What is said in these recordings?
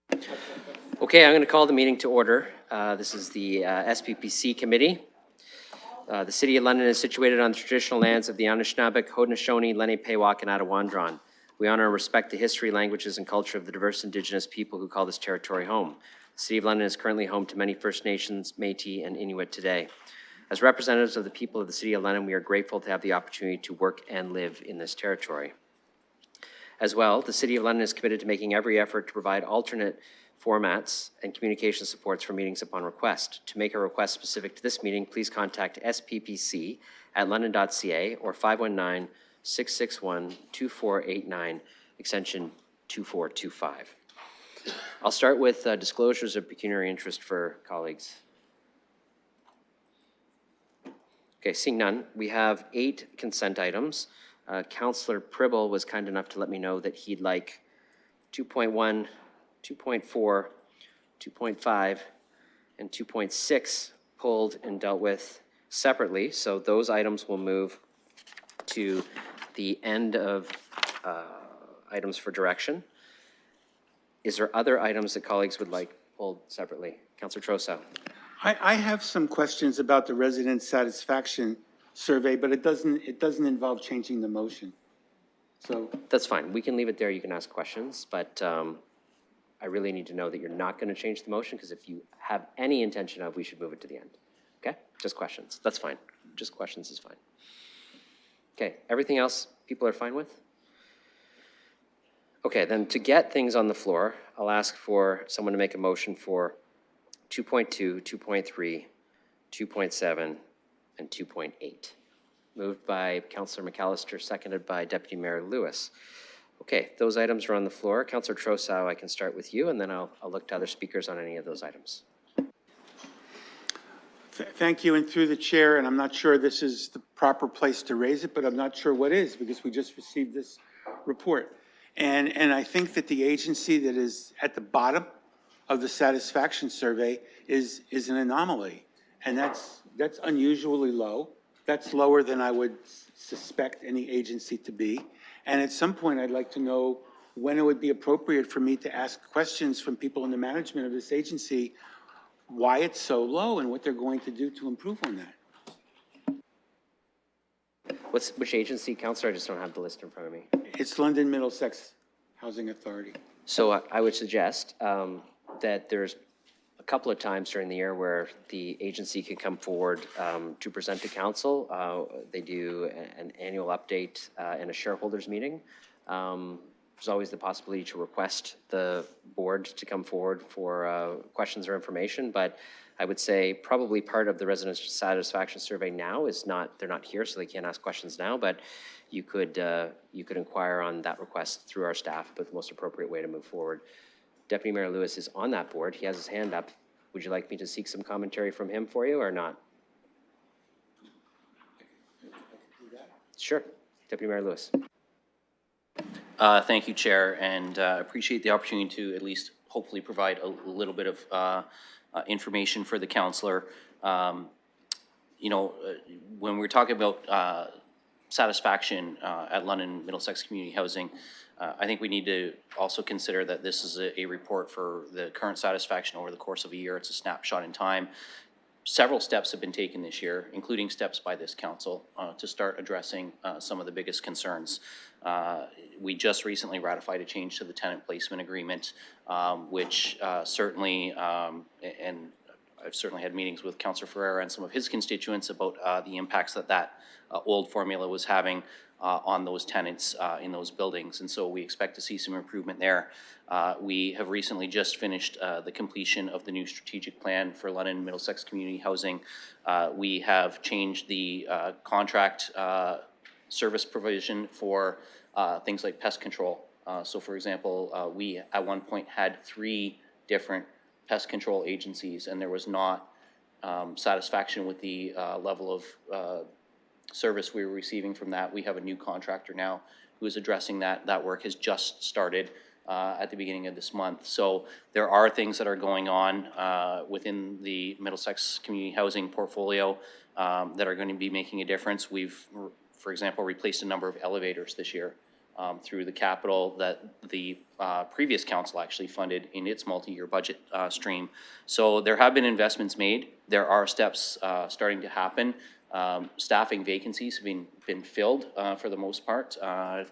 Okay, I'm going to call the meeting to order. This is the SPPC committee. The City of London is situated on the traditional lands of the Anishinaabe, Haudenosaunee, Lenape-Pewak, and Attawandaron. We honor and respect the history, languages, and culture of the diverse Indigenous people who call this territory home. The City of London is currently home to many First Nations, Métis, and Inuit today. As representatives of the people of the City of London, we are grateful to have the opportunity to work and live in this territory. As well, the City of London is committed to making every effort to provide alternate formats and communication supports for meetings upon request. To make a request specific to this meeting, please contact sppc@london.ca or 519-661-2489, extension 2425. I'll start with disclosures of pecuniary interest for colleagues. Okay, seeing none, we have 8 consent items. Councillor Pribble was kind enough to let me know that he'd like 2.1, 2.4, 2.5, and 2.6 pulled and dealt with separately. So those items will move to the end of items for direction. Is there other items that colleagues would like pulled separately? Councillor Trosa. I have some questions about the resident satisfaction survey, but it doesn't involve changing the motion. So that's fine. We can leave it there. You can ask questions, but I really need to know that you're not going to change the motion, because if you have any intention of, we should move it to the end. Okay? Just questions. That's fine. Just questions is fine. Okay. Everything else people are fine with? Okay. Then to get things on the floor, I'll ask for someone to make a motion for 2.2, 2.3, 2.7, and 2.8. Moved by Councillor McAllister, seconded by Deputy Mayor Lewis. Okay, those items are on the floor. Councillor Trosa, I can start with you, and then I'll look to other speakers on any of those items. Thank you, and through the chair, and I'm not sure this is the proper place to raise it, but I'm not sure what is, because we just received this report. And I think that the agency that is at the bottom of the satisfaction survey is an anomaly, and that's unusually low. That's lower than I would suspect any agency to be. And at some point, I'd like to know when it would be appropriate for me to ask questions from people in the management of this agency, why it's so low and what they're going to do to improve on that. Which agency, Councillor? I just don't have the list in front of me. It's London Middlesex Housing Authority. So I would suggest that there's a couple of times during the year where the agency can come forward to present to council. They do an annual update and a shareholders meeting. There's always the possibility to request the board to come forward for questions or information, but I would say probably part of the resident satisfaction survey now is they're not here, so they can't ask questions now, but you could inquire on that request through our staff, but the most appropriate way to move forward. Deputy Mayor Lewis is on that board. He has his hand up. Would you like me to seek some commentary from him for you or not? Sure. Deputy Mayor Lewis. Thank you, Chair, and appreciate the opportunity to at least hopefully provide a little bit of information for the councillor. You know, when we're talking about satisfaction at London Middlesex Community Housing, I think we need to also consider that this is a report for the current satisfaction over the course of a year. It's a snapshot in time. Several steps have been taken this year, including steps by this council to start addressing some of the biggest concerns. We just recently ratified a change to the tenant placement agreement, which certainly, and I've certainly had meetings with Councillor Ferreira and some of his constituents about the impacts that old formula was having on those tenants in those buildings. And so we expect to see some improvement there. We have recently just finished the completion of the new strategic plan for London Middlesex Community Housing. We have changed the contract service provision for things like pest control. So for example, we at one point had 3 different pest control agencies, and there was not satisfaction with the level of service we were receiving from that. We have a new contractor now who is addressing that. That work has just started at the beginning of this month. So there are things that are going on within the Middlesex Community Housing portfolio that are going to be making a difference. We've, for example, replaced a number of elevators this year through the capital that the previous council actually funded in its multi-year budget stream. So there have been investments made. There are steps starting to happen. Staffing vacancies have been filled for the most part.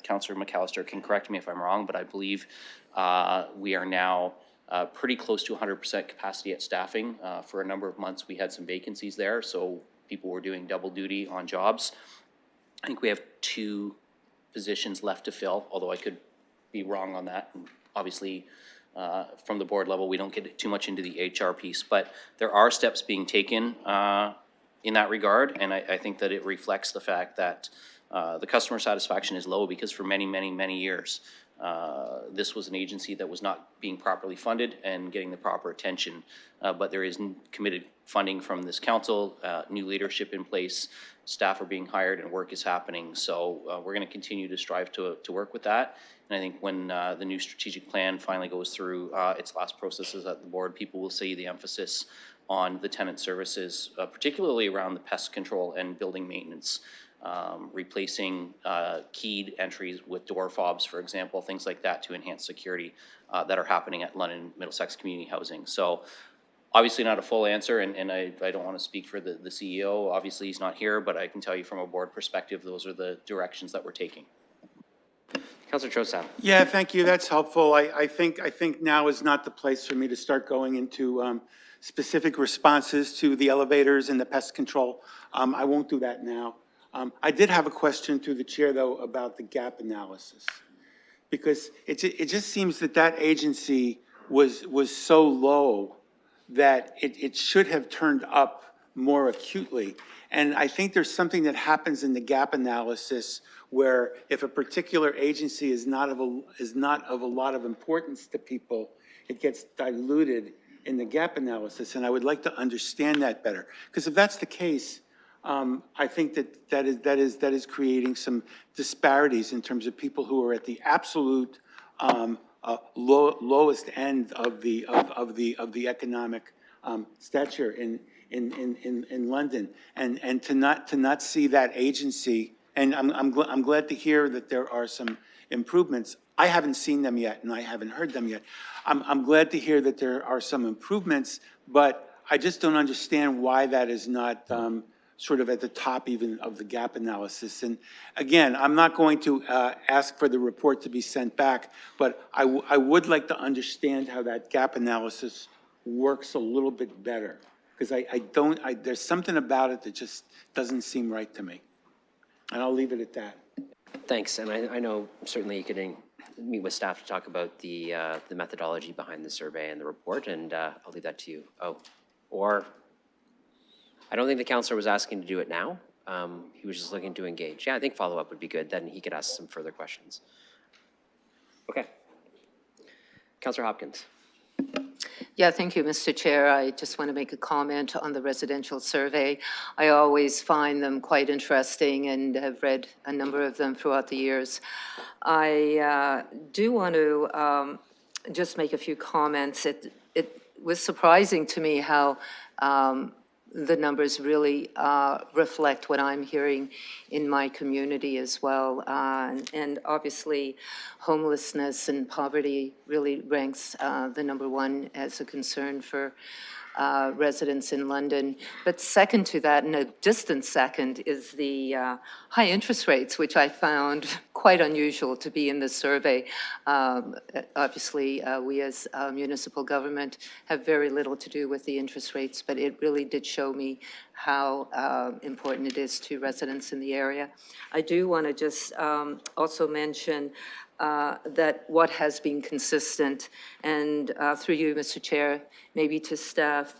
Councillor McAllister can correct me if I'm wrong, but I believe we are now pretty close to 100% capacity at staffing. For a number of months, we had some vacancies there, so people were doing double duty on jobs. I think we have 2 positions left to fill, although I could be wrong on that. And obviously, from the board level, we don't get too much into the HR piece, but there are steps being taken in that regard, and I think that it reflects the fact that the customer satisfaction is low because for many, many, many years, this was an agency that was not being properly funded and getting the proper attention. But there is committed funding from this council, new leadership in place, staff are being hired and work is happening. So we're going to continue to strive to work with that. And I think when the new strategic plan finally goes through its last processes at the board, people will see the emphasis on the tenant services, particularly around the pest control and building maintenance. Replacing keyed entries with door fobs, for example, things like that to enhance security that are happening at London Middlesex Community Housing. So obviously not a full answer, and I don't want to speak for the CEO. Obviously he's not here, but I can tell you from a board perspective, those are the directions that we're taking. Councillor Chosa. Yeah, thank you. That's helpful. I think now is not the place for me to start going into specific responses to the elevators and the pest control. I won't do that now. I did have a question through the chair, though, about the gap analysis, because it just seems that that agency was so low that it should have turned up more acutely. And I think there's something that happens in the gap analysis where if a particular agency is not of a lot of importance to people, it gets diluted in the gap analysis. And I would like to understand that better, because if that's the case, I think that is creating some disparities in terms of people who are at the absolute lowest end of the economic stature in London, and to not see that agency. And I'm glad to hear that there are some improvements. I haven't seen them yet, and I haven't heard them yet. I'm glad to hear that there are some improvements, but I just don't understand why that is not sort of at the top even of the gap analysis. And again, I'm not going to ask for the report to be sent back, but I would like to understand how that gap analysis works a little bit better, because there's something about it that just doesn't seem right to me. And I'll leave it at that. Thanks, and I know certainly you could meet with staff to talk about the methodology behind the survey and the report, and I'll leave that to you. Oh, or I don't think the councillor was asking to do it now. He was just looking to engage. Yeah, I think follow-up would be good. Then he could ask some further questions. Okay. Councillor Hopkins. Yeah, thank you, Mr. Chair. I just want to make a comment on the residential survey. I always find them quite interesting and have read a number of them throughout the years. I do want to just make a few comments. It was surprising to me how the numbers really reflect what I'm hearing in my community as well. And obviously, homelessness and poverty really ranks the #1 as a concern for residents in London. But second to that, and a distant second, is the high interest rates, which I found quite unusual to be in the survey. Obviously, we as municipal government have very little to do with the interest rates, but it really did show me how important it is to residents in the area. I do want to just also mention that what has been consistent, and through you, Mr. Chair, maybe to staff,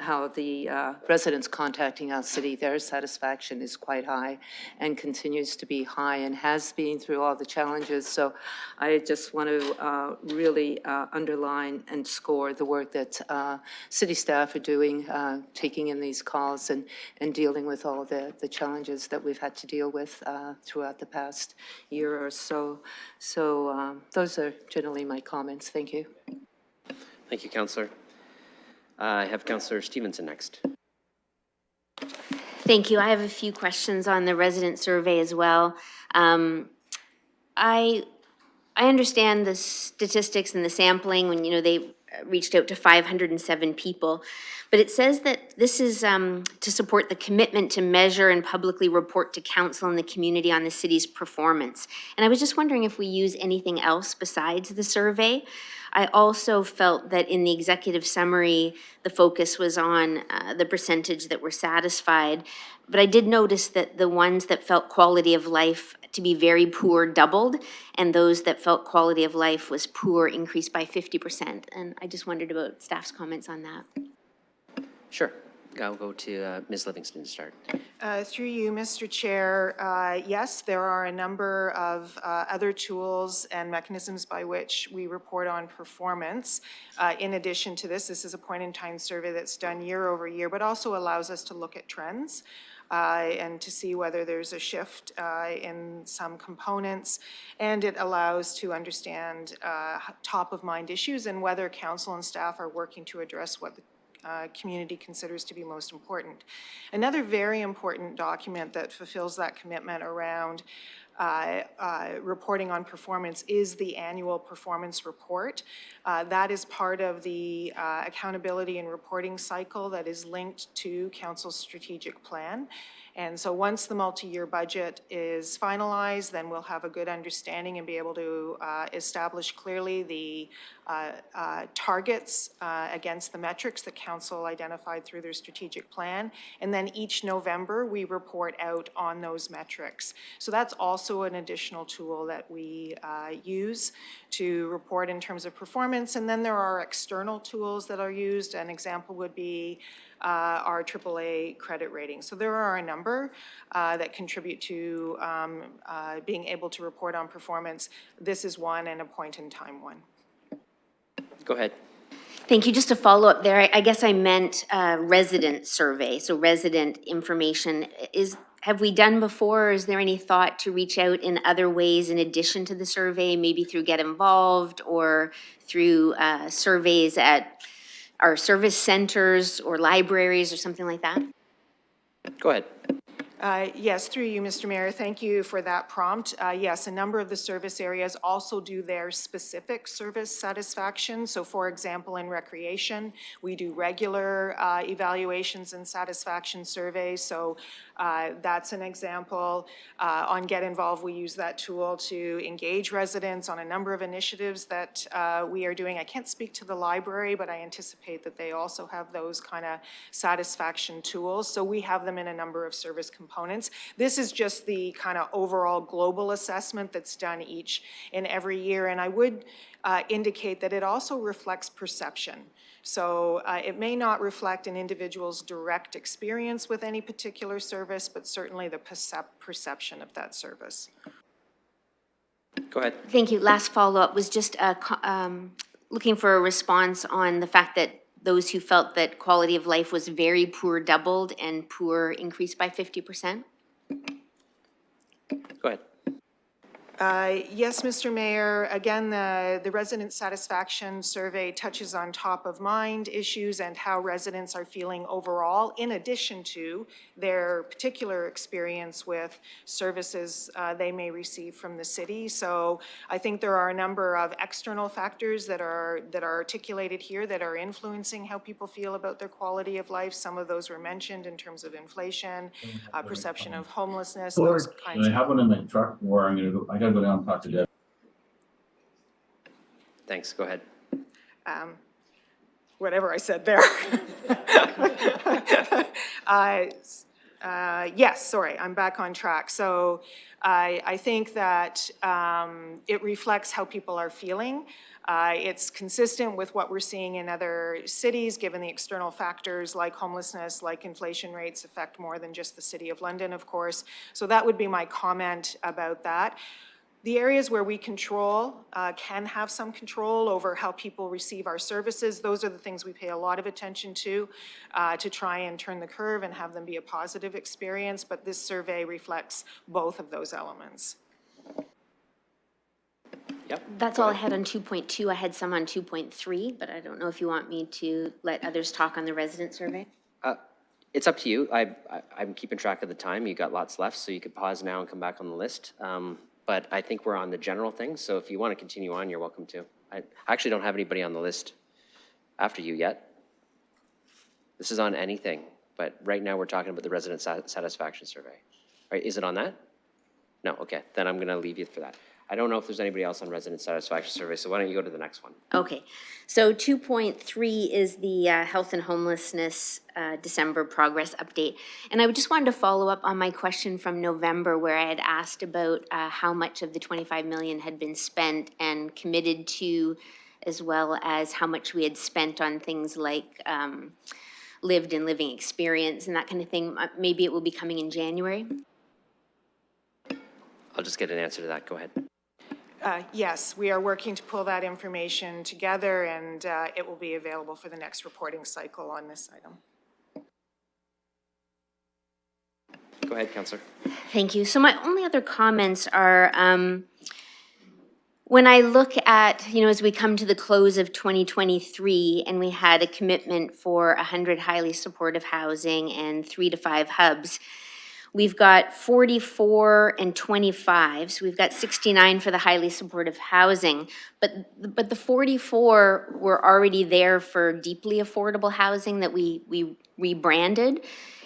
how the residents contacting our city, their satisfaction is quite high and continues to be high and has been through all the challenges. So I just want to really underline and score the work that city staff are doing, taking in these calls and dealing with all the challenges that we've had to deal with throughout the past year or so. So those are generally my comments. Thank you. Thank you, Councillor. I have Councillor Stevenson next. Thank you. I have a few questions on the resident survey as well. I understand the statistics and the sampling when, they reached out to 507 people, but it says that this is to support the commitment to measure and publicly report to council and the community on the city's performance. And I was just wondering if we use anything else besides the survey. I also felt that in the executive summary, the focus was on the percentage that were satisfied. But I did notice that the ones that felt quality of life to be very poor doubled, and those that felt quality of life was poor increased by 50%. And I just wondered about staff's comments on that. Sure. I'll go to Ms. Livingston to start. Through you, Mr. Chair, yes, there are a number of other tools and mechanisms by which we report on performance. In addition to this is a point-in-time survey that's done year over year, but also allows us to look at trends and to see whether there's a shift in some components. And it allows to understand top-of-mind issues and whether council and staff are working to address what the community considers to be most important. Another very important document that fulfills that commitment around reporting on performance is the annual performance report. That is part of the accountability and reporting cycle that is linked to council's strategic plan. And so once the multi-year budget is finalized, then we'll have a good understanding and be able to establish clearly the targets against the metrics that council identified through their strategic plan. And then each November, we report out on those metrics. So that's also an additional tool that we use to report in terms of performance. And then there are external tools that are used. An example would be our AAA credit rating. So there are a number that contribute to being able to report on performance. This is one and a point-in-time one. Go ahead. Thank you. Just to follow up there, I guess I meant resident survey, so resident information. Have we done before, or is there any thought to reach out in other ways in addition to the survey, maybe through Get Involved or through surveys at our service centers or libraries or something like that? Go ahead. Yes, through you, Mr. Mayor. Thank you for that prompt. Yes, a number of the service areas also do their specific service satisfaction. So for example, in recreation, we do regular evaluations and satisfaction surveys. So that's an example. On Get Involved, we use that tool to engage residents on a number of initiatives that we are doing. I can't speak to the library, but I anticipate that they also have those kind of satisfaction tools. So we have them in a number of service components. This is just the kind of overall global assessment that's done each and every year. And I would indicate that it also reflects perception. So it may not reflect an individual's direct experience with any particular service, but certainly the perception of that service. Go ahead. Thank you. Last follow-up was just looking for a response on the fact that those who felt that quality of life was very poor doubled and poor increased by 50%. Go ahead. Yes, Mr. Mayor. Again, the resident satisfaction survey touches on top of mind issues and how residents are feeling overall, in addition to their particular experience with services they may receive from the city. So I think there are a number of external factors that are articulated here that are influencing how people feel about their quality of life. Some of those were mentioned in terms of inflation, perception of homelessness, those kinds of. I have one in my truck where I gotta go down and talk to Deb. Thanks. Go ahead. Whatever I said there. Yes, sorry, I'm back on track. So I think that it reflects how people are feeling. It's consistent with what we're seeing in other cities, given the external factors like homelessness, like inflation rates affect more than just the City of London, of course. So that would be my comment about that. The areas where we control can have some control over how people receive our services. Those are the things we pay a lot of attention to try and turn the curve and have them be a positive experience. But this survey reflects both of those elements. Yep. That's all I had on 2.2. I had some on 2.3, but I don't know if you want me to let others talk on the resident survey. It's up to you. I'm keeping track of the time. You got lots left, so you could pause now and come back on the list. but I think we're on the general thing, so if you want to continue on, you're welcome to. I actually don't have anybody on the list after you yet. This is on anything, but right now we're talking about the resident satisfaction survey. Right, is it on that? No, okay, then I'm gonna leave you for that. I don't know if there's anybody else on resident satisfaction survey, so why don't you go to the next one? Okay, so 2.3 is the health and homelessness December progress update. And I just wanted to follow up on my question from November where I had asked about how much of the 25 million had been spent and committed to, as well as how much we had spent on things like lived and living experience and that kind of thing. Maybe it will be coming in January? I'll just get an answer to that, go ahead. Yes, we are working to pull that information together, and it will be available for the next reporting cycle on this item. Go ahead, Councillor. Thank you. So my only other comments are, when I look at, as we come to the close of 2023 and we had a commitment for 100 highly supportive housing and 3 to 5 hubs, we've got 44 and 25, so we've got 69 for the highly supportive housing. But the 44 were already there for deeply affordable housing that we rebranded.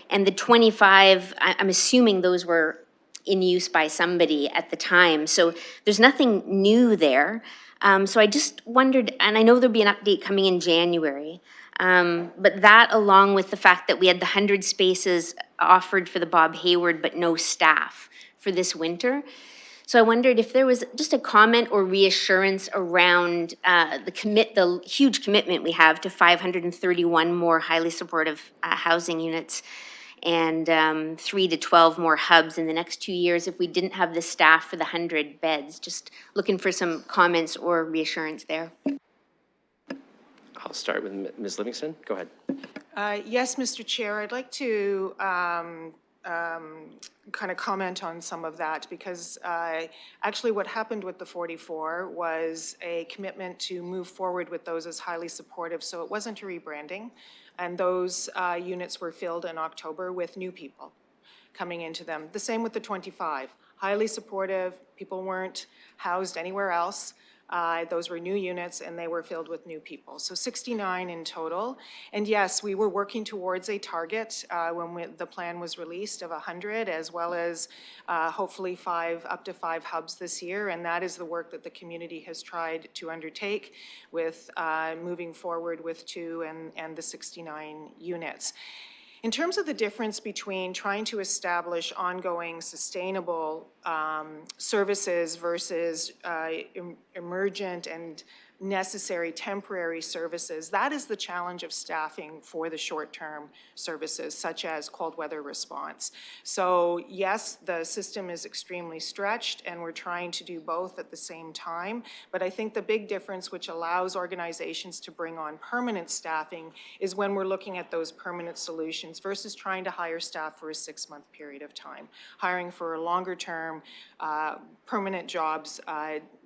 And the 25, I'm assuming those were in use by somebody at the time. So there's nothing new there. So I just wondered, and I know there'll be an update coming in January, but that along with the fact that we had the 100 spaces offered for the Bob Hayward, but no staff for this winter. So I wondered if there was just a comment or reassurance around the huge commitment we have to 531 more highly supportive housing units and 3 to 12 more hubs in the next 2 years if we didn't have the staff for the 100 beds. Just looking for some comments or reassurance there. I'll start with Ms. Livingston, go ahead. Yes, Mr. Chair, I'd like to kind of comment on some of that because actually what happened with the 44 was a commitment to move forward with those as highly supportive, so it wasn't a rebranding. And those units were filled in October with new people coming into them. The same with the 25. Highly supportive, people weren't housed anywhere else. Those were new units and they were filled with new people. So 69 in total. And yes, we were working towards a target when the plan was released of 100 as well as hopefully up to 5 hubs this year. And that is the work that the community has tried to undertake with moving forward with 2 and the 69 units. In terms of the difference between trying to establish ongoing sustainable services versus emergent and necessary temporary services, that is the challenge of staffing for the short-term services, such as cold weather response. So yes, the system is extremely stretched and we're trying to do both at the same time, but I think the big difference which allows organizations to bring on permanent staffing is when we're looking at those permanent solutions versus trying to hire staff for a 6-month period of time. Hiring for a longer term permanent jobs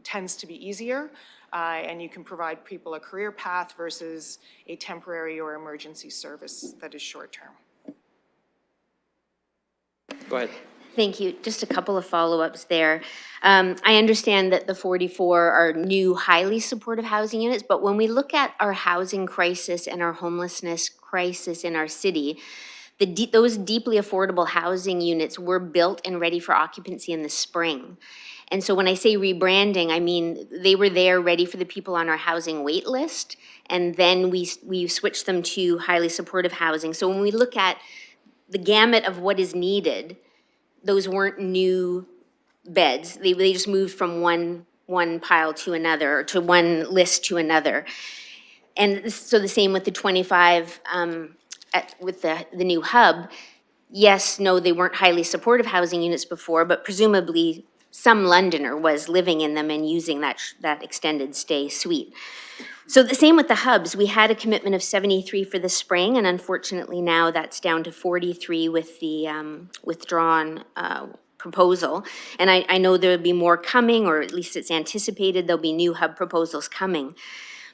tends to be easier. And you can provide people a career path versus a temporary or emergency service that is short-term. Go ahead. Thank you. Just a couple of follow-ups there. I understand that the 44 are new highly supportive housing units, but when we look at our housing crisis and our homelessness crisis in our city, those deeply affordable housing units were built and ready for occupancy in the spring. And so when I say rebranding, I mean they were there ready for the people on our housing wait list, and then we switched them to highly supportive housing. So when we look at the gamut of what is needed, those weren't new beds. They just moved from one pile to another, or to one list to another. And so the same with the 25 with the new hub. Yes, no, they weren't highly supportive housing units before, but presumably some Londoner was living in them and using that extended stay suite. So the same with the hubs. We had a commitment of 73 for the spring, and unfortunately now that's down to 43 with the withdrawn proposal. And I know there'll be more coming, or at least it's anticipated there'll be new hub proposals coming.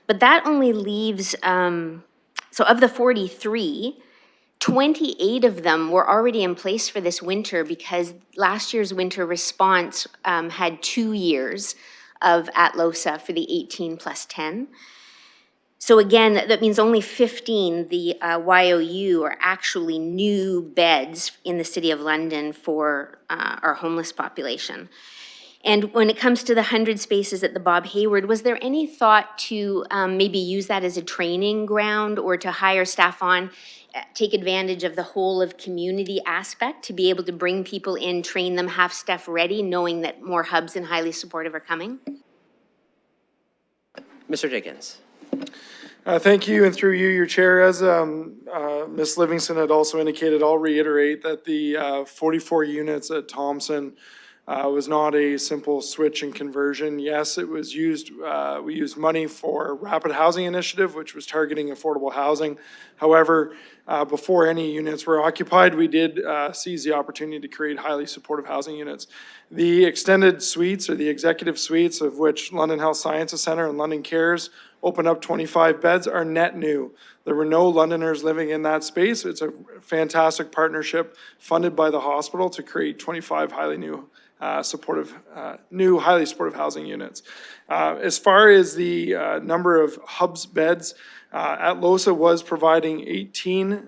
But that only leaves, so of the 43, 28 of them were already in place for this winter because last year's winter response had 2 years of at LOSA for the 18 plus 10. So again, that means only 15, the YOU, are actually new beds in the City of London for our homeless population. And when it comes to the 100 spaces at the Bob Hayward, was there any thought to maybe use that as a training ground or to hire staff on, take advantage of the whole of community aspect to be able to bring people in, train them, have stuff ready, knowing that more hubs and highly supportive are coming? Mr. Dickens. Thank you, and through you, your chair, as Ms. Livingston had also indicated, I'll reiterate that the 44 units at Thompson was not a simple switch and conversion. Yes, it was used, we used money for Rapid Housing Initiative, which was targeting affordable housing. However, before any units were occupied, we did seize the opportunity to create highly supportive housing units. The extended suites, or the executive suites, of which London Health Sciences Centre and London Cares open up 25 beds, are net new. There were no Londoners living in that space. It's a fantastic partnership funded by the hospital to create 25 highly new highly supportive housing units. As far as the number of hubs beds, at LOSA was providing 18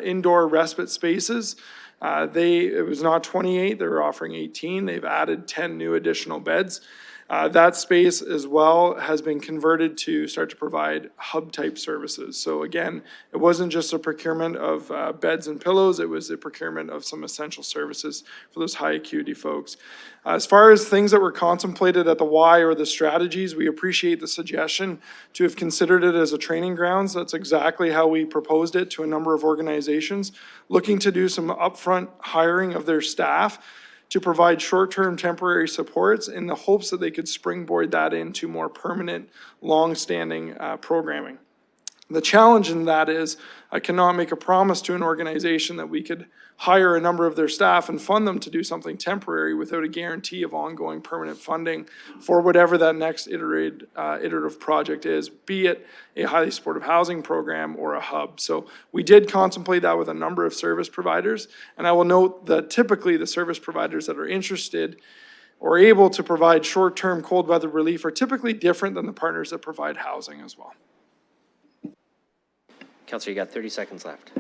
indoor respite spaces. It was not 28, they were offering 18. They've added 10 new additional beds. That space as well has been converted to start to provide hub-type services. So again, it wasn't just a procurement of beds and pillows, it was a procurement of some essential services for those high acuity folks. As far as things that were contemplated at the Y or the strategies, we appreciate the suggestion to have considered it as a training grounds. That's exactly how we proposed it to a number of organizations, looking to do some upfront hiring of their staff to provide short-term temporary supports in the hopes that they could springboard that into more permanent, long-standing programming. The challenge in that is I cannot make a promise to an organization that we could hire a number of their staff and fund them to do something temporary without a guarantee of ongoing permanent funding for whatever that next iterative project is, be it a highly supportive housing program or a hub. So we did contemplate that with a number of service providers, and I will note that typically the service providers that are interested or able to provide short-term cold weather relief are typically different than the partners that provide housing as well. Councillor, you got 30 seconds left.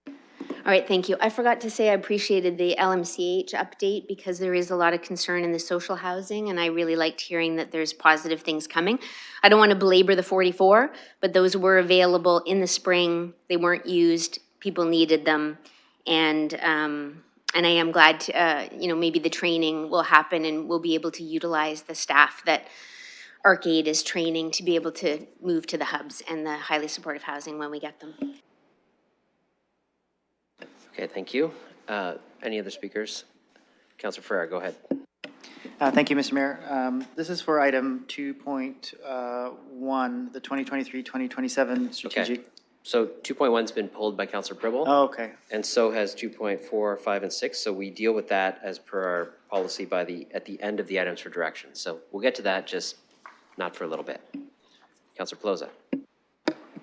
All right, thank you. I forgot to say I appreciated the LMCH update because there is a lot of concern in the social housing, and I really liked hearing that there's positive things coming. I don't want to belabor the 44, but those were available in the spring. They weren't used. People needed them, and I am glad to, maybe the training will happen and we'll be able to utilize the staff that Arcade is training to be able to move to the hubs and the highly supportive housing when we get them. Okay, thank you. Any other speakers? Councillor Ferrer, go ahead. Thank you, Mr. Mayor. This is for item 2.1, the 2023-2027 strategic. Okay. So 2.1's been pulled by Councillor Pribble. Oh, okay. And so has 2.4, 5, and 6. So we deal with that as per our policy at the end of the items for direction. So we'll get to that, just not for a little bit. Councillor Pelosa.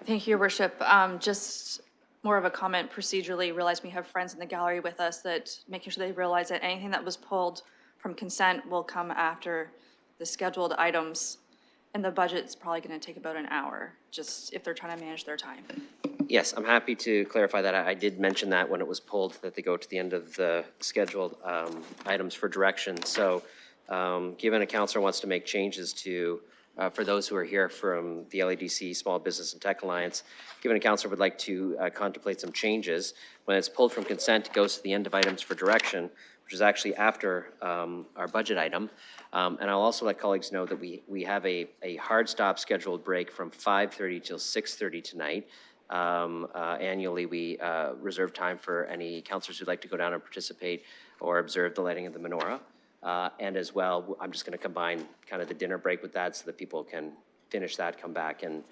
Thank you, Your Worship. Just more of a comment procedurally. Realize we have friends in the gallery with us that making sure they realize that anything that was pulled from consent will come after the scheduled items, and the budget's probably going to take about an hour, just if they're trying to manage their time. Yes, I'm happy to clarify that. I did mention that when it was pulled, that they go to the end of the scheduled items for direction. So given a councillor wants to make changes to, for those who are here from the LADC Small Business and Tech Alliance, given a councillor would like to contemplate some changes, when it's pulled from consent, it goes to the end of items for direction, which is actually after our budget item. And I'll also let colleagues know that we have a hard stop scheduled break from 5:30 till 6:30 tonight. Annually, we reserve time for any councillors who'd like to go down and participate or observe the lighting of the menorah. And as well, I'm just going to combine kind of the dinner break with that so that people can finish that, come back and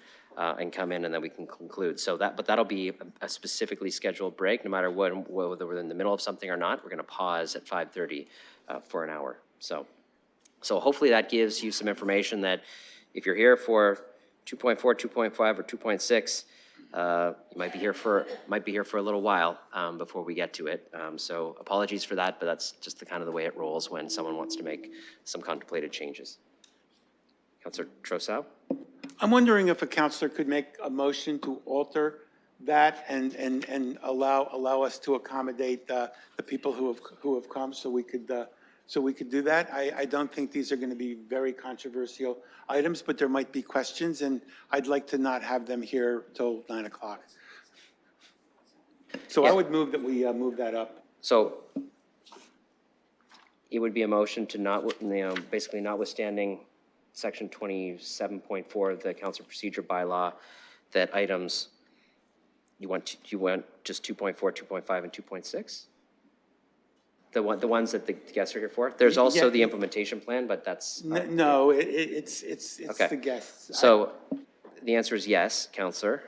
come in, and then we can conclude. So but that'll be a specifically scheduled break, no matter whether we're in the middle of something or not. We're going to pause at 5:30 for an hour. So hopefully that gives you some information that if you're here for 2.4, 2.5, or 2.6, You might be here for a little while before we get to it. So apologies for that, but that's just the way it rolls when someone wants to make some contemplated changes. Councillor Trossau? I'm wondering if a counselor could make a motion to alter that and allow us to accommodate the people who have come, so we could do that. I don't think these are going to be very controversial items, but there might be questions, and I'd like to not have them here till 9 o'clock. So I would move that we move that up. So it would be a motion to basically notwithstanding Section 27.4 of the Council Procedure Bylaw, that items, you want just 2.4, 2.5, and 2.6? The ones that the guests are here for? There's also the implementation plan, but that's... No, it's Okay. the guests. So the answer is yes, Councillor.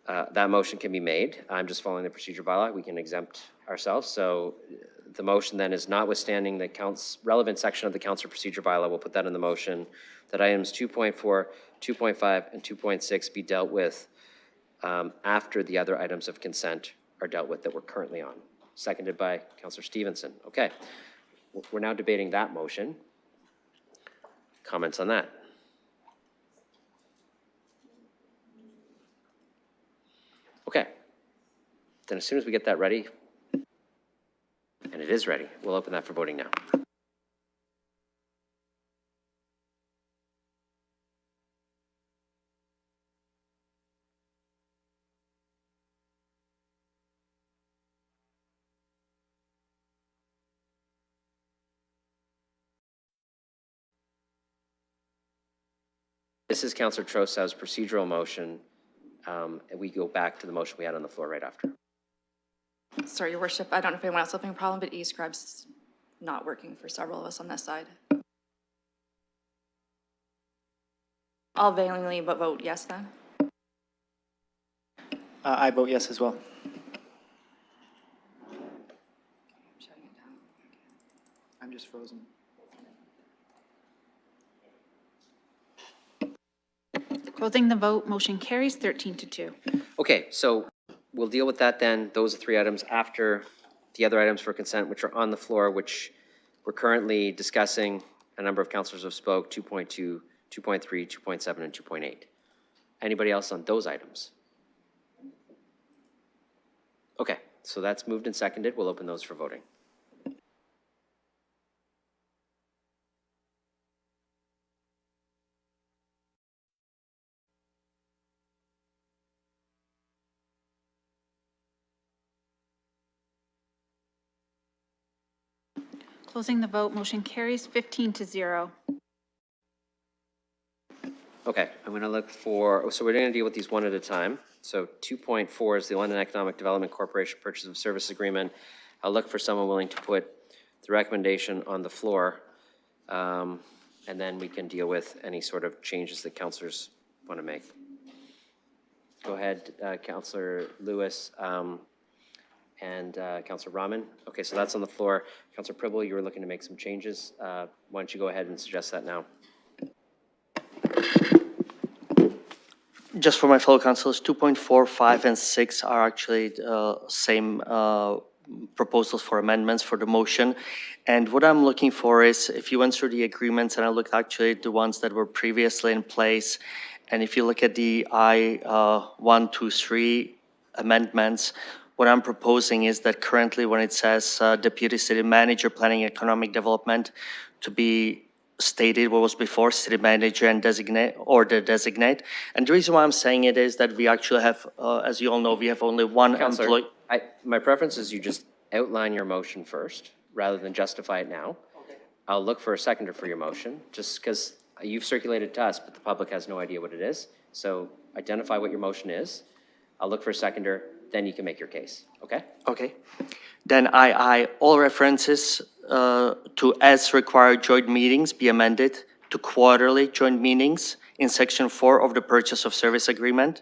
That motion can be made. I'm just following the procedure bylaw. We can exempt ourselves. So the motion then is notwithstanding the relevant section of the council procedure bylaw. We'll put that in the motion, that items 2.4, 2.5, and 2.6 be dealt with after the other items of consent are dealt with that we're currently on. Seconded by Councillor Stevenson. Okay. We're now debating that motion. Comments on that? Okay. Then as soon as we get that ready, and it is ready, we'll open that for voting now. This is Councillor Trossau's procedural motion. And we go back to the motion we had on the floor right after. Sorry, Your Worship, I don't know if anyone else is having a problem, but e-scribe's not working for several of us on this side. I'll vainly vote yes then. I vote yes as well. I'm just frozen. Closing the vote, motion carries 13-2. Okay, so we'll deal with that then. Those are three items after the other items for consent, which are on the floor, which we're currently discussing. A number of councillors have spoke, 2.2, 2.3, 2.7, and 2.8. Anybody else on those items? Okay, so that's moved and seconded. We'll open those for voting. Closing the vote, motion carries 15-0. Okay, I'm going to look for, so we're going to deal with these one at a time. So 2.4 is the London Economic Development Corporation Purchase of Service Agreement. I'll look for someone willing to put the recommendation on the floor, and then we can deal with any sort of changes that councillors want to make. Go ahead, Councillor Lewis and Councillor Rahman. Okay, so that's on the floor. Councillor Pribble, you were looking to make some changes. Why don't you go ahead and suggest that now? Just for my fellow councillors, 2.4, 5, and 6 are actually same proposals for amendments for the motion. And what I'm looking for is, if you went through the agreements, and I looked actually at the ones that were previously in place, and if you look at the I-1, 2, 3 amendments, what I'm proposing is that currently when it says Deputy City Manager Planning Economic Development, to be stated what was before city manager and designate, or the designate. And the reason why I'm saying it is that we actually have, as you all know, we have only one employee. My preference is you just outline your motion first, rather than justify it now. Okay. I'll look for a seconder for your motion, just because you've circulated it to us, but the public has no idea what it is. So identify what your motion is. I'll look for a seconder, then you can make your case, okay? Okay. Then all references to as required joint meetings be amended to quarterly joint meetings in section 4 of the purchase of service agreement.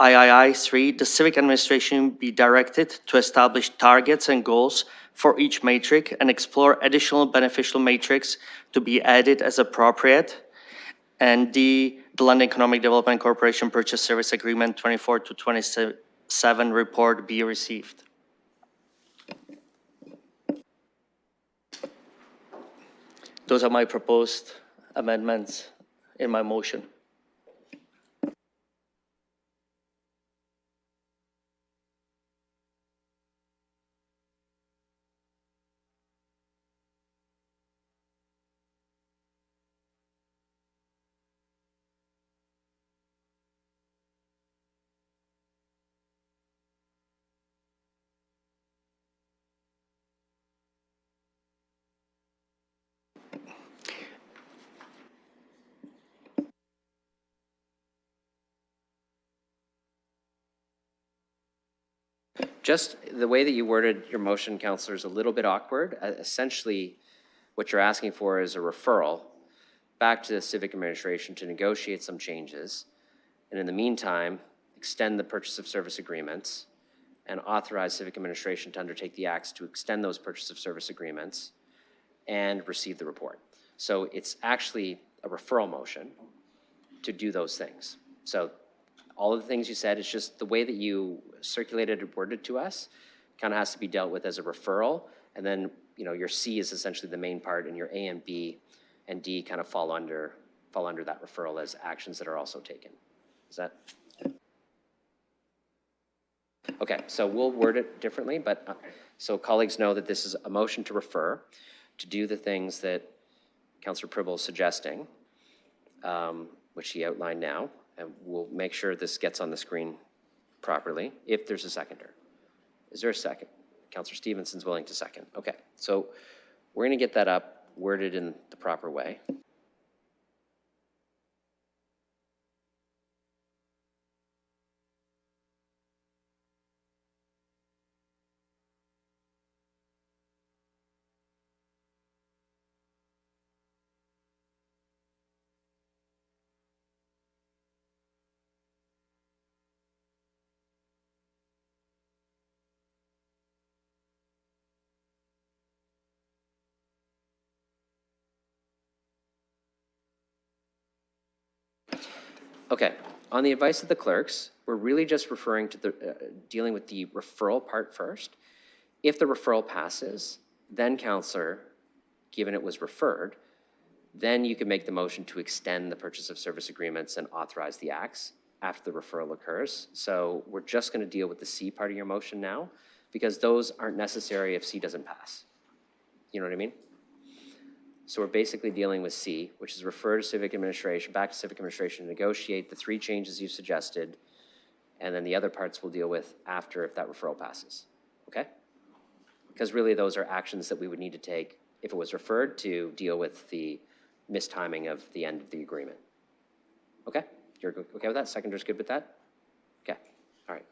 III 3, the civic administration be directed to establish targets and goals for each matrix and explore additional beneficial matrix to be added as appropriate. And D, the London Economic Development Corporation Purchase Service Agreement 24 to 27 report be received. Those are my proposed amendments in my motion. Just the way that you worded your motion, Counselor, is a little bit awkward. Essentially, what you're asking for is a referral back to the Civic Administration to negotiate some changes, and in the meantime, extend the purchase of service agreements and authorize Civic Administration to undertake the acts to extend those purchase of service agreements and receive the report. So it's actually a referral motion to do those things. So all of the things you said, it's just the way that you circulated and worded to us kind of has to be dealt with as a referral. And then, you know, your C is essentially the main part, and your A and B and D kind of fall under that referral as actions that are also taken. Is that? Okay, so we'll word it differently, but so colleagues know that this is a motion to refer to do the things that Councillor Pribble is suggesting, which he outlined now. And we'll make sure this gets on the screen properly, if there's a seconder. Is there a second? Councillor Stevenson's willing to second. Okay, so we're gonna get that up, worded in the proper way. Okay, on the advice of the clerks, we're really just referring to the, dealing with the referral part first. If the referral passes, then Councillor, given it was referred, then you can make the motion to extend the purchase of service agreements and authorize the acts after the referral occurs. So we're just going to deal with the C part of your motion now, because those aren't necessary if C doesn't pass. You know what I mean? So we're basically dealing with C, which is refer to Civic Administration, back to Civic Administration to negotiate the 3 changes you suggested, and then the other parts we'll deal with after if that referral passes, okay? Because really those are actions that we would need to take if it was referred to deal with the mistiming of the end of the agreement. Okay? You're okay with that? Seconder's good with that? Okay, all right.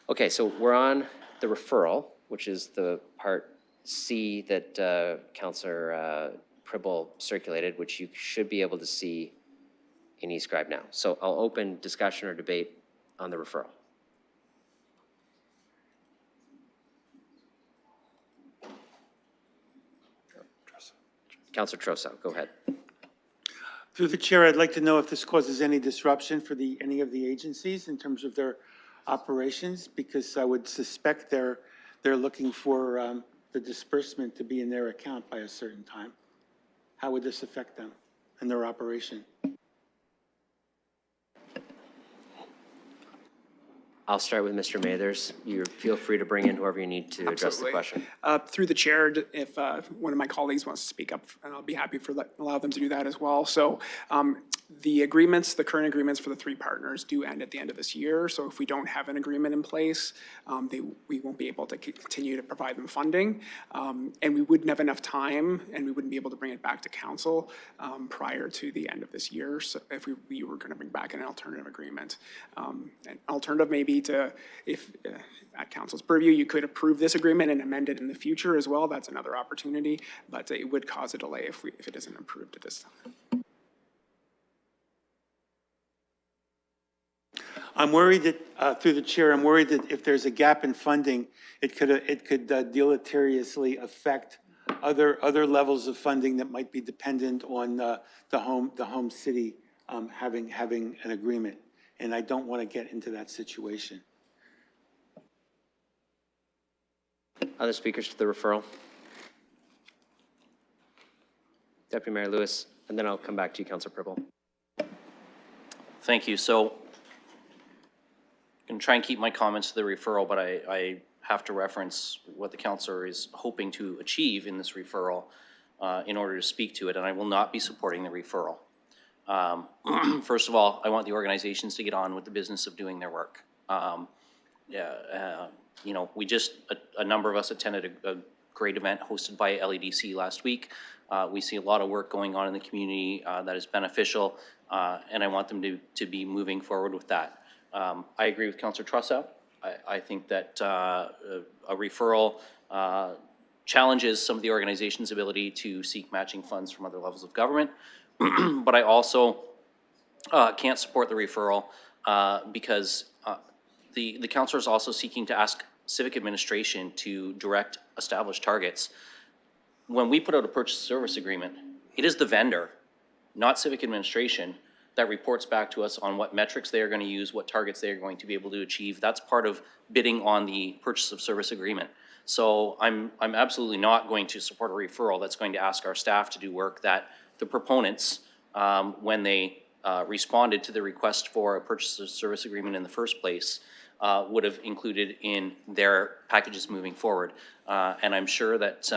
Okay, so we're on the referral, which is the part C that Councillor Pribble circulated, which you should be able to see in eScribe now. So I'll open discussion or debate on the referral. Councillor Trosso, go ahead. Through the chair, I'd like to know if this causes any disruption for any of the agencies in terms of their operations, because I would suspect they're looking for the disbursement to be in their account by a certain time. How would this affect them and their operation? I'll start with Mr. Mathers. You feel free to bring in whoever you need to address the question. Through the chair, if one of my colleagues wants to speak up, and I'll be happy to allow them to do that as well. So the agreements, the current agreements for the 3 partners do end at the end of this year. So if we don't have an agreement in place, we won't be able to continue to provide them funding. And we wouldn't have enough time, and we wouldn't be able to bring it back to council prior to the end of this year. So if we were going to bring back an alternative agreement. An alternative maybe to, if at council's purview, you could approve this agreement and amend it in the future as well. That's another opportunity, but it would cause a delay if it isn't approved at this time. I'm worried that, through the chair, I'm worried that if there's a gap in funding, it could deleteriously affect other levels of funding that might be dependent on the home city having an agreement. And I don't want to get into that situation. Other speakers to the referral? Deputy Mayor Lewis, and then I'll come back to you, Councilor Pribble. Thank you. So I'm going to try and keep my comments to the referral, but I have to reference what the councillor is hoping to achieve in this referral in order to speak to it, and I will not be supporting the referral. First of all, I want the organizations to get on with the business of doing their work. You know, a number of us attended a great event hosted by LEDC last week. We see a lot of work going on in the community that is beneficial, and I want them to be moving forward with that. I agree with Councillor Trussow. I think that a referral challenges some of the organization's ability to seek matching funds from other levels of government. But I also can't support the referral because the councillor is also seeking to ask civic administration to direct established targets. When we put out a purchase service agreement, it is the vendor, not civic administration, that reports back to us on what metrics they are going to use, what targets they are going to be able to achieve. That's part of bidding on the purchase of service agreement. So I'm absolutely not going to support a referral that's going to ask our staff to do work that the proponents, when they responded to the request for a purchase of service agreement in the first place, would have included in their packages moving forward. And I'm sure that,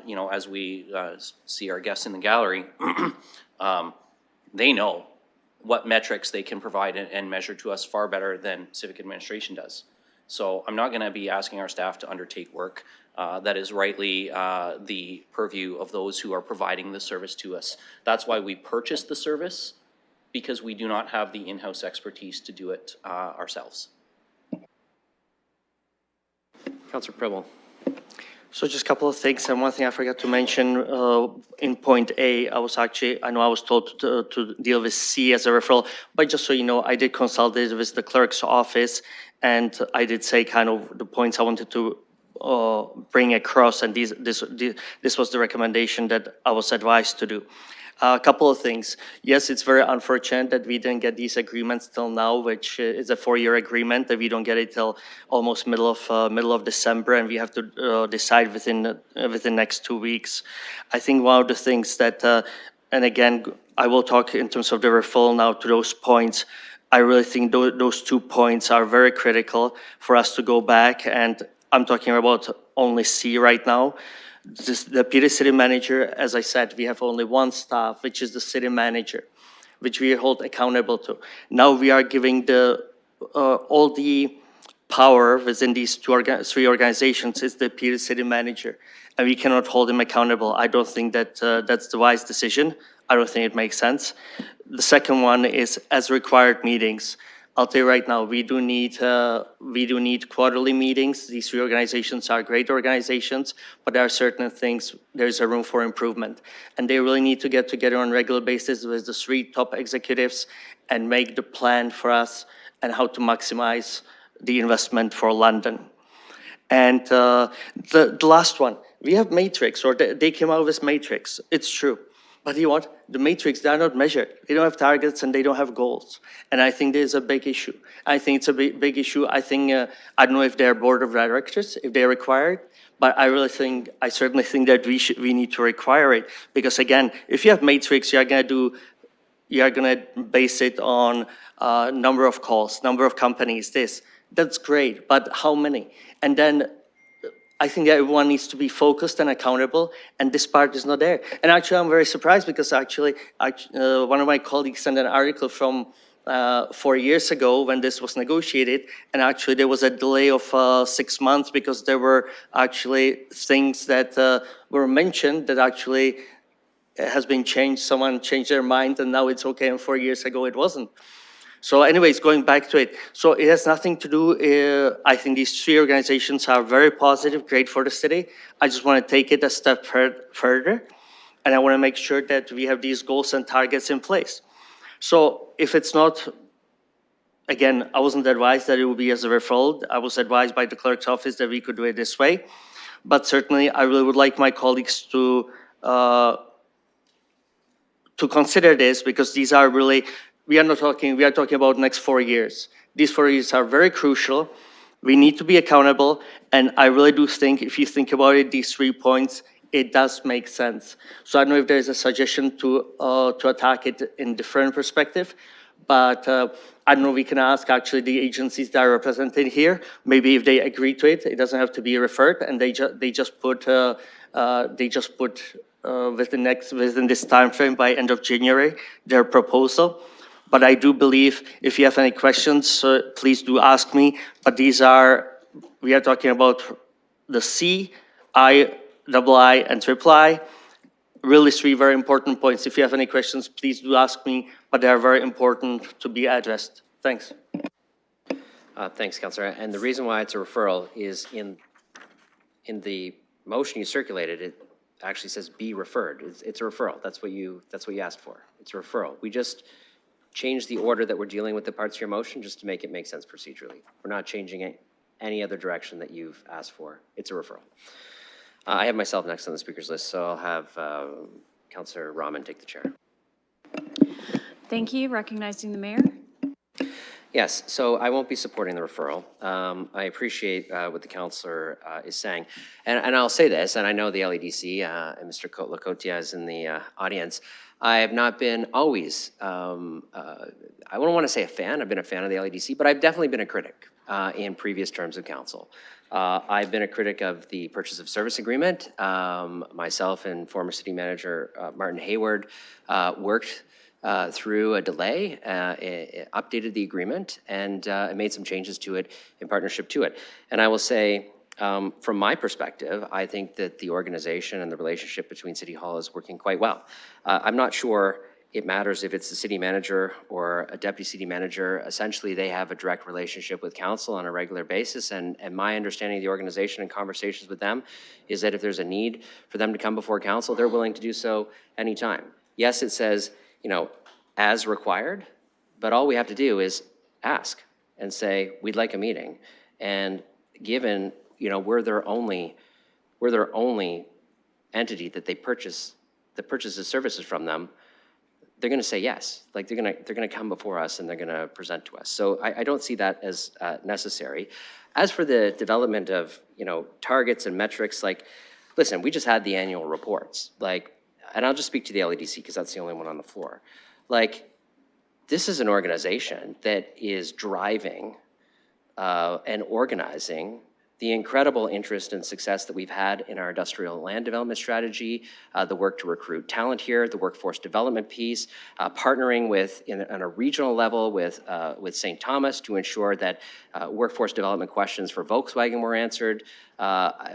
you know, as we see our guests in the gallery, they know what metrics they can provide and measure to us far better than civic administration does. So I'm not going to be asking our staff to undertake work that is rightly the purview of those who are providing the service to us. That's why we purchase the service, because we do not have the in-house expertise to do it ourselves. Councilor Pribble. So just a couple of things, and one thing I forgot to mention in point A, I know I was told to deal with C as a referral, but just so you know, I did consult this with the clerk's office, and I did say kind of the points I wanted to bring across, and this was the recommendation that I was advised to do. A couple of things. Yes, it's very unfortunate that we didn't get these agreements till now, which is a 4-year agreement, that we don't get it till almost middle of December, and we have to decide within next 2 weeks. I think one of the things that, and again, I will talk in terms of the referral now to those points. I really think those 2 points are very critical for us to go back, and I'm talking about only C right now. The deputy city manager, as I said, we have only one staff, which is the city manager, which we hold accountable to. Now we are giving all the power within these 3 organizations is the deputy city manager, and we cannot hold him accountable. I don't think that that's the wise decision. I don't think it makes sense. The second one is as required meetings. I'll tell you right now, we do need quarterly meetings. These 3 organizations are great organizations, but there are certain things, there's a room for improvement. And they really need to get together on a regular basis with the 3 top executives and make the plan for us and how to maximize the investment for London. And the last one, we have matrix, or they came out with matrix. It's true. But you know what? The matrix, they are not measured. They don't have targets and they don't have goals. And I think there's a big issue. I think it's a big issue. I think, I don't know if they're board of directors, if they're required, but I certainly think that we need to require it. Because again, if you have matrix, you're gonna base it on number of calls, number of companies, that's great, but how many? And then I think that everyone needs to be focused and accountable, and this part is not there. And actually, I'm very surprised because actually, one of my colleagues sent an article from 4 years ago when this was negotiated, and actually there was a delay of 6 months because there were actually things that were mentioned that actually has been changed. Someone changed their mind, and now it's okay, and 4 years ago it wasn't. So anyways, going back to it. So it has nothing to do, I think these 3 organizations are very positive, great for the city. I just want to take it a step further. And I want to make sure that we have these goals and targets in place. So if it's not, again, I wasn't advised that it would be as a referral. I was advised by the clerk's office that we could do it this way. But certainly, I really would like my colleagues to consider this, because these are really, we are talking about next 4 years. These 4 years are very crucial. We need to be accountable, and I really do think, if you think about it, these 3 points, it does make sense. So I don't know if there's a suggestion to attack it in different perspective, but I don't know, we can ask actually the agencies that are represented here, maybe if they agree to it, it doesn't have to be referred, and they just put within this time frame by end of January, their proposal. But I do believe if you have any questions, please do ask me. But we are talking about the C, I, II, and III. Really 3 very important points. If you have any questions, please do ask me, but they are very important to be addressed. Thanks. Thanks, Councillor. And the reason why it's a referral is in the motion you circulated, it actually says be referred. It's a referral. That's what you asked for. It's a referral. We just changed the order that we're dealing with the parts of your motion just to make it make sense procedurally. We're not changing any other direction that you've asked for. It's a referral. I have myself next on the speaker's list, so I'll have Councillor Rahman take the chair. Thank you. Recognizing the mayor. Yes, so I won't be supporting the referral. I appreciate what the councillor is saying. And I'll say this, and I know the LEDC and Mr. Lacotia is in the audience. I have not been always, I wouldn't want to say a fan, I've been a fan of the LEDC, but I've definitely been a critic in previous terms of council. I've been a critic of the purchase of service agreement. Myself and former city manager Martin Hayward worked through a delay, it updated the agreement, and it made some changes to it in partnership to it. And I will say, from my perspective, I think that the organization and the relationship between City Hall is working quite well. I'm not sure it matters if it's the city manager or a deputy city manager. Essentially, they have a direct relationship with council on a regular basis, and my understanding of the organization and conversations with them is that if there's a need for them to come before council, they're willing to do so anytime. Yes, it says, you know, as required, but all we have to do is ask and say, we'd like a meeting. And given, you know, we're their only entity that they purchases services from them, they're gonna say yes. Like they're gonna come before us and they're gonna present to us. So I don't see that as necessary. As for the development of, you know, targets and metrics, like, listen, we just had the annual reports. Like, and I'll just speak to the LEDC because that's the only one on the floor. Like, this is an organization that is driving and organizing the incredible interest and success that we've had in our industrial land development strategy, the work to recruit talent here, the workforce development piece, partnering with, on a regional level with St. Thomas to ensure that workforce development questions for Volkswagen were answered,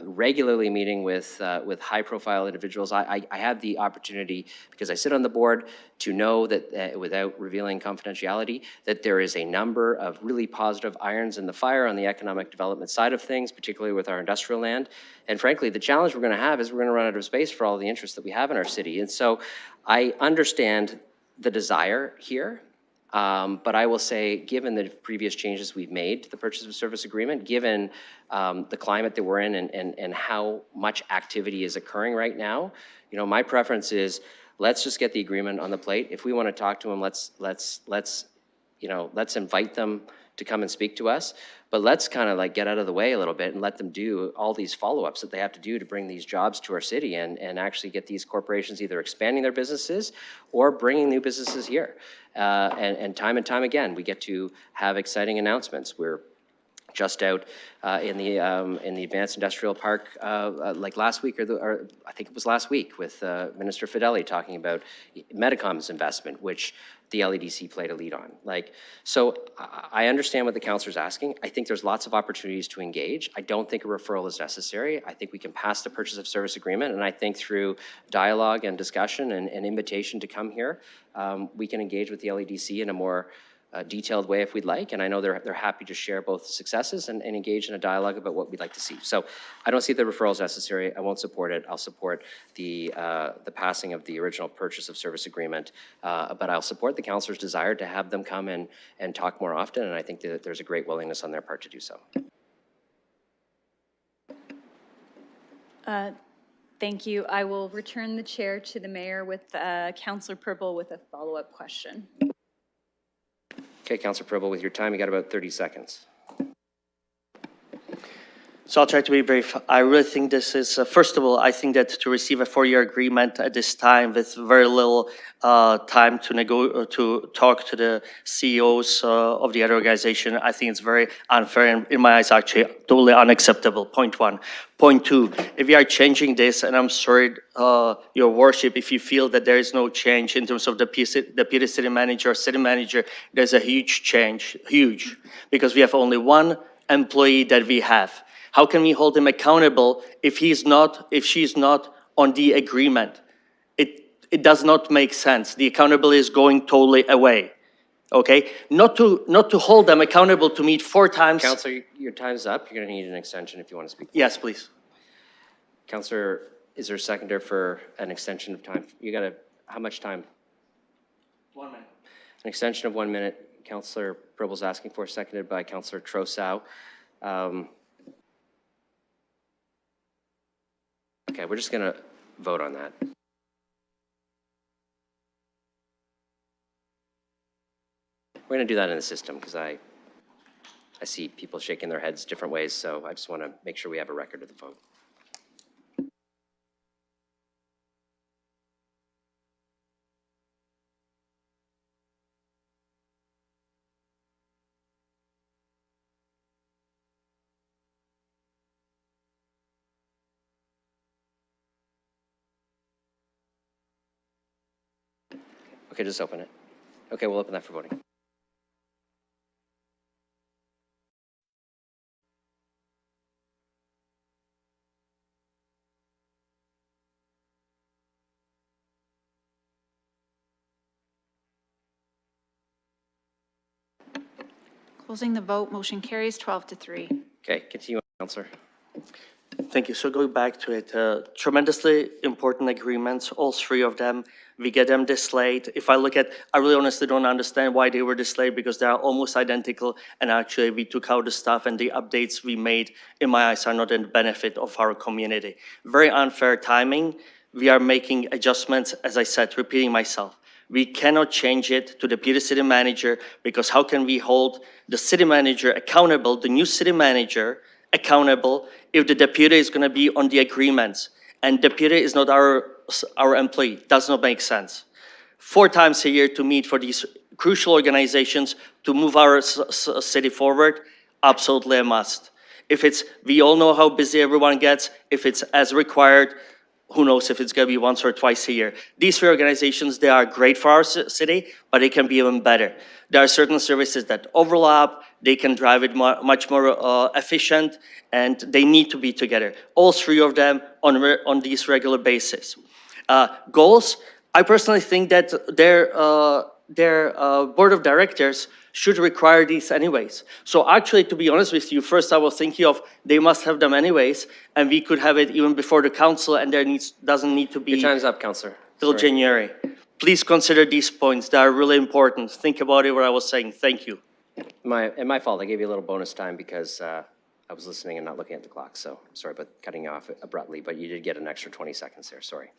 regularly meeting with high-profile individuals. I had the opportunity, because I sit on the board, to know that without revealing confidentiality, that there is a number of really positive irons in the fire on the economic development side of things, particularly with our industrial land. And frankly, the challenge we're going to have is we're going to run out of space for all the interest that we have in our city. And so I understand the desire here. But I will say, given the previous changes we've made to the purchase of service agreement, given the climate that we're in and how much activity is occurring right now, you know, my preference is let's just get the agreement on the plate. If we want to talk to them, let's invite them to come and speak to us. But let's kind of like get out of the way a little bit and let them do all these follow-ups that they have to do to bring these jobs to our city and actually get these corporations either expanding their businesses or bringing new businesses here. And time again, we get to have exciting announcements. We're just out in the Advanced Industrial Park like last week, or I think it was last week, with Minister Fedeli talking about Medicom's investment, which the LEDC played a lead on. Like, so I understand what the councillor's asking. I think there's lots of opportunities to engage. I don't think a referral is necessary. I think we can pass the purchase of service agreement, and I think through dialogue and discussion and invitation to come here, we can engage with the LEDC in a more detailed way if we'd like, and I know they're happy to share both successes and engage in a dialogue about what we'd like to see. So I don't see the referral as necessary. I won't support it. I'll support the passing of the original purchase of service agreement, but I'll support the councillor's desire to have them come and talk more often, and I think that there's a great willingness on their part to do so. Thank you. I will return the chair to the mayor with Councillor Purple with a follow-up question. Okay, Councillor Preble, with your time, you got about 30 seconds. So I'll try to be brief. I really think this is, first of all, I think that to receive a 4-year agreement at this time with very little time to talk to the CEOs of the other organization, I think it's very unfair and in my eyes actually totally unacceptable, point one. Point two, if we are changing this, and I'm sorry, your worship, if you feel that there is no change in terms of the deputy city manager or city manager, there's a huge change, huge, because we have only one employee that we have. How can we hold him accountable if she's not on the agreement? It does not make sense. The accountability is going totally away. Okay? Not to hold them accountable to meet 4 times. Councillor, your time's up. You're going to need an extension if you want to speak. Yes, please. Councillor, is there a seconder for an extension of time? You got how much time? 1 minute. An extension of 1 minute. Councillor Prible's asking for, seconded by Councillor Trossau. Okay, we're just going to vote on that. We're going to do that in the system because I see people shaking their heads different ways, so I just want to make sure we have a record of the vote. Okay, just open it. Okay, we'll open that for voting. Closing the vote, motion carries 12-3. Okay, continue, Councillor. Thank you. So going back to it, tremendously important agreements, all 3 of them. We get them this late. If I look at, I really honestly don't understand why they were this late because they are almost identical. And actually we took out the stuff and the updates we made, in my eyes, are not in the benefit of our community. Very unfair timing. We are making adjustments, as I said, repeating myself. We cannot change it to the deputy city manager because how can we hold the city manager accountable, the new city manager accountable, if the deputy is going to be on the agreements and deputy is not our employee? Does not make sense. 4 times a year to meet for these crucial organizations to move our city forward, absolutely a must. If it's, we all know how busy everyone gets. If it's as required, who knows if it's going to be once or twice a year. These 3 organizations, they are great for our city, but they can be even better. There are certain services that overlap, they can drive it much more efficient, and they need to be together. All 3 of them on these regular basis. Goals, I personally think that their board of directors should require these anyways. So actually, to be honest with you, first I was thinking of they must have them anyways, and we could have it even before the council, and there doesn't need to be. Your time's up, Councillor. Till January. Please consider these points. They are really important. Think about it, what I was saying. Thank you. My fault. I gave you a little bonus time because I was listening and not looking at the clock. So sorry about cutting you off abruptly, but you did get an extra 20 seconds there. Sorry.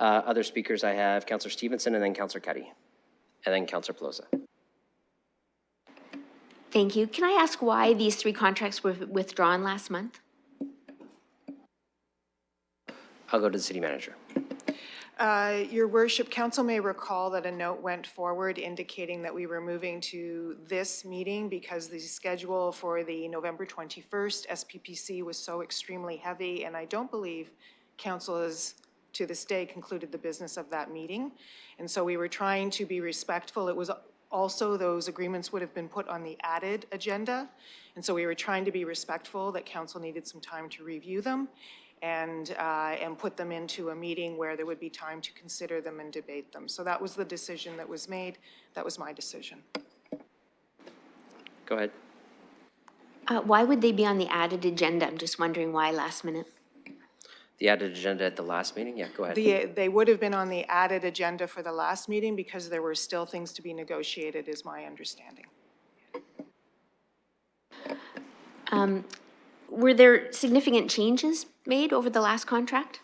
Other speakers I have Councillor Stevenson and then Councillor Cuddy and then Councillor Pelosa. Thank you. Can I ask why these 3 contracts were withdrawn last month? I'll go to the city manager. Your worship, council may recall that a note went forward indicating that we were moving to this meeting because the schedule for the November 21st SPPC was so extremely heavy, and I don't believe council has, to this day, concluded the business of that meeting. And so we were trying to be respectful. It was also, those agreements would have been put on the added agenda. And so we were trying to be respectful that council needed some time to review them and put them into a meeting where there would be time to consider them and debate them. So that was the decision that was made. That was my decision. Go ahead. Why would they be on the added agenda? I'm just wondering why last minute. The added agenda at the last meeting? Yeah, go ahead. They would have been on the added agenda for the last meeting because there were still things to be negotiated, is my understanding. were there significant changes made over the last contract?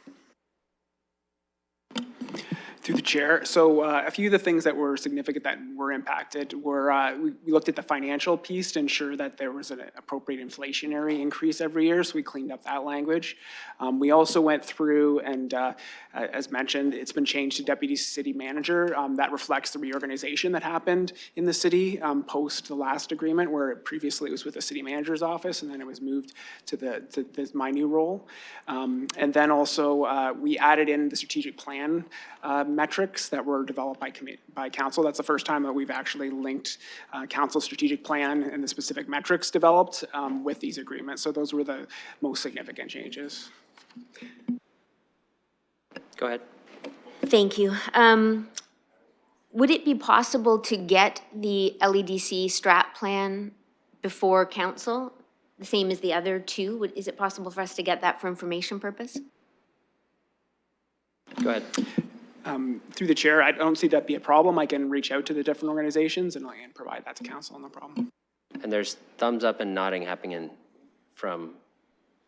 Through the chair. So a few of the things that were significant that were impacted were, we looked at the financial piece to ensure that there was an appropriate inflationary increase every year, so we cleaned up that language. We also went through and, as mentioned, it's been changed to deputy city manager. That reflects the reorganization that happened in the city post the last agreement, where previously it was with the city manager's office, and then it was moved to my new role. And then also we added in the strategic plan metrics that were developed by council. That's the first time that we've actually linked council strategic plan and the specific metrics developed with these agreements. So those were the most significant changes. Go ahead. Thank you. Would it be possible to get the LEDC strat plan before council, the same as the other two? Is it possible for us to get that for information purpose? Go ahead. Through the chair, I don't see that be a problem. I can reach out to the different organizations and provide that to council, no problem. And there's thumbs up and nodding happening from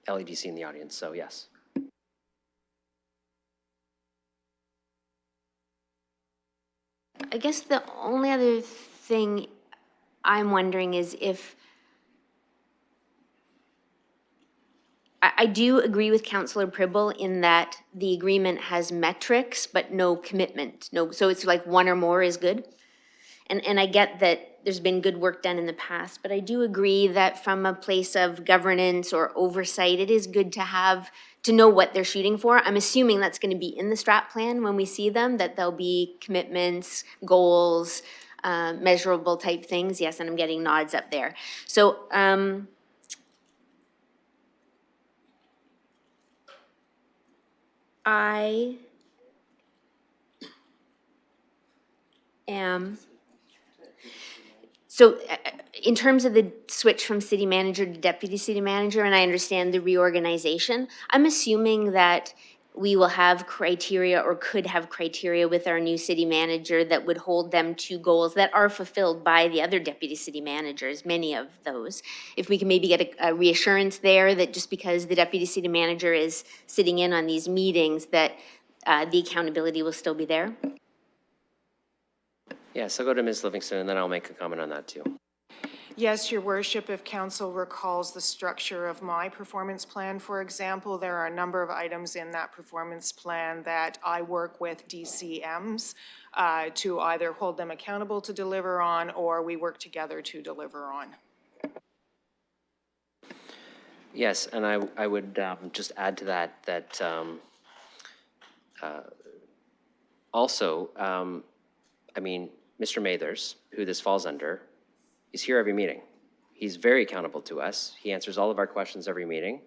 LEDC in the audience, so yes. I guess the only other thing I'm wondering is if, I do agree with Councillor Pribble in that the agreement has metrics, but no commitment. So it's like one or more is good. And I get that there's been good work done in the past, but I do agree that from a place of governance or oversight, it is good to know what they're shooting for. I'm assuming that's going to be in the strat plan when we see them, that there'll be commitments, goals, measurable type things. Yes, and I'm getting nods up there. So, I am, so in terms of the switch from city manager to deputy city manager, and I understand the reorganization, I'm assuming that we will have criteria or could have criteria with our new city manager that would hold them to goals that are fulfilled by the other deputy city managers, many of those. If we can maybe get a reassurance there that just because the deputy city manager is sitting in on these meetings, that the accountability will still be there. Yes, I'll go to Ms. Livingston and then I'll make a comment on that too. Yes, Your Worship, if council recalls the structure of my performance plan, for example, there are a number of items in that performance plan that I work with DCMs to either hold them accountable to deliver on, or we work together to deliver on. Yes, and I would just add to that, also, I mean, Mr. Mathers, who this falls under, is here every meeting. He's very accountable to us. He answers all of our questions every meeting.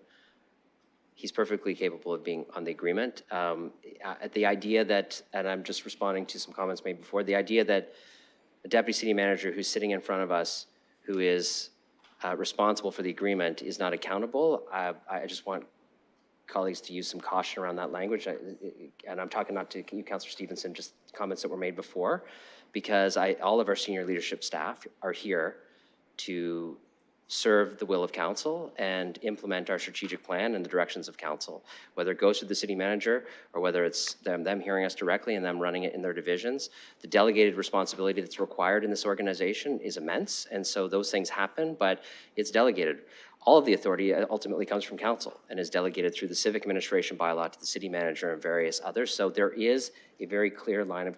He's perfectly capable of being on the agreement. The idea that, and I'm just responding to some comments made before, the idea that a deputy city manager who's sitting in front of us, who is responsible for the agreement, is not accountable. I just want colleagues to use some caution around that language. And I'm talking not to you, Councillor Stevenson, just comments that were made before, because all of our senior leadership staff are here to serve the will of council and implement our strategic plan and the directions of council, whether it goes to the city manager or whether it's them hearing us directly and them running it in their divisions. The delegated responsibility that's required in this organization is immense, and so those things happen, but it's delegated. All of the authority ultimately comes from council and is delegated through the civic administration bylaw to the city manager and various others. So there is a very clear line of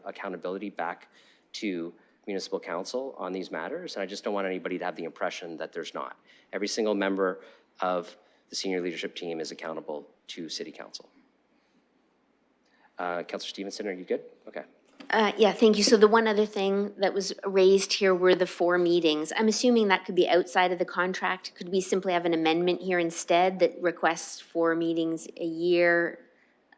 accountability back to municipal council on these matters. And I just don't want anybody to have the impression that there's not. Every single member of the senior leadership team is accountable to city council. Councillor Stevenson, are you good? Okay. Yeah, thank you. So the one other thing that was raised here were the 4 meetings. I'm assuming that could be outside of the contract. Could we simply have an amendment here instead that requests 4 meetings a year?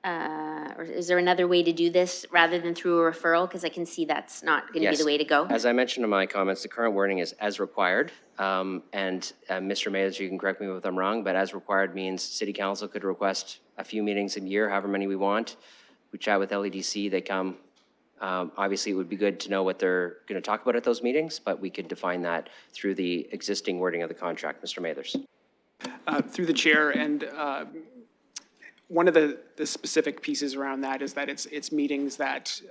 Or is there another way to do this rather than through a referral? Because I can see that's not going to be the way to go. As I mentioned in my comments, the current wording is as required. Mr. Mathers, you can correct me if I'm wrong, but as required means city council could request a few meetings a year, however many we want. We chat with LEDC, they come. Obviously, it would be good to know what they're going to talk about at those meetings, but we could define that through the existing wording of the contract. Mr. Mathers. Through the chair, and one of the specific pieces around that is that it's meetings that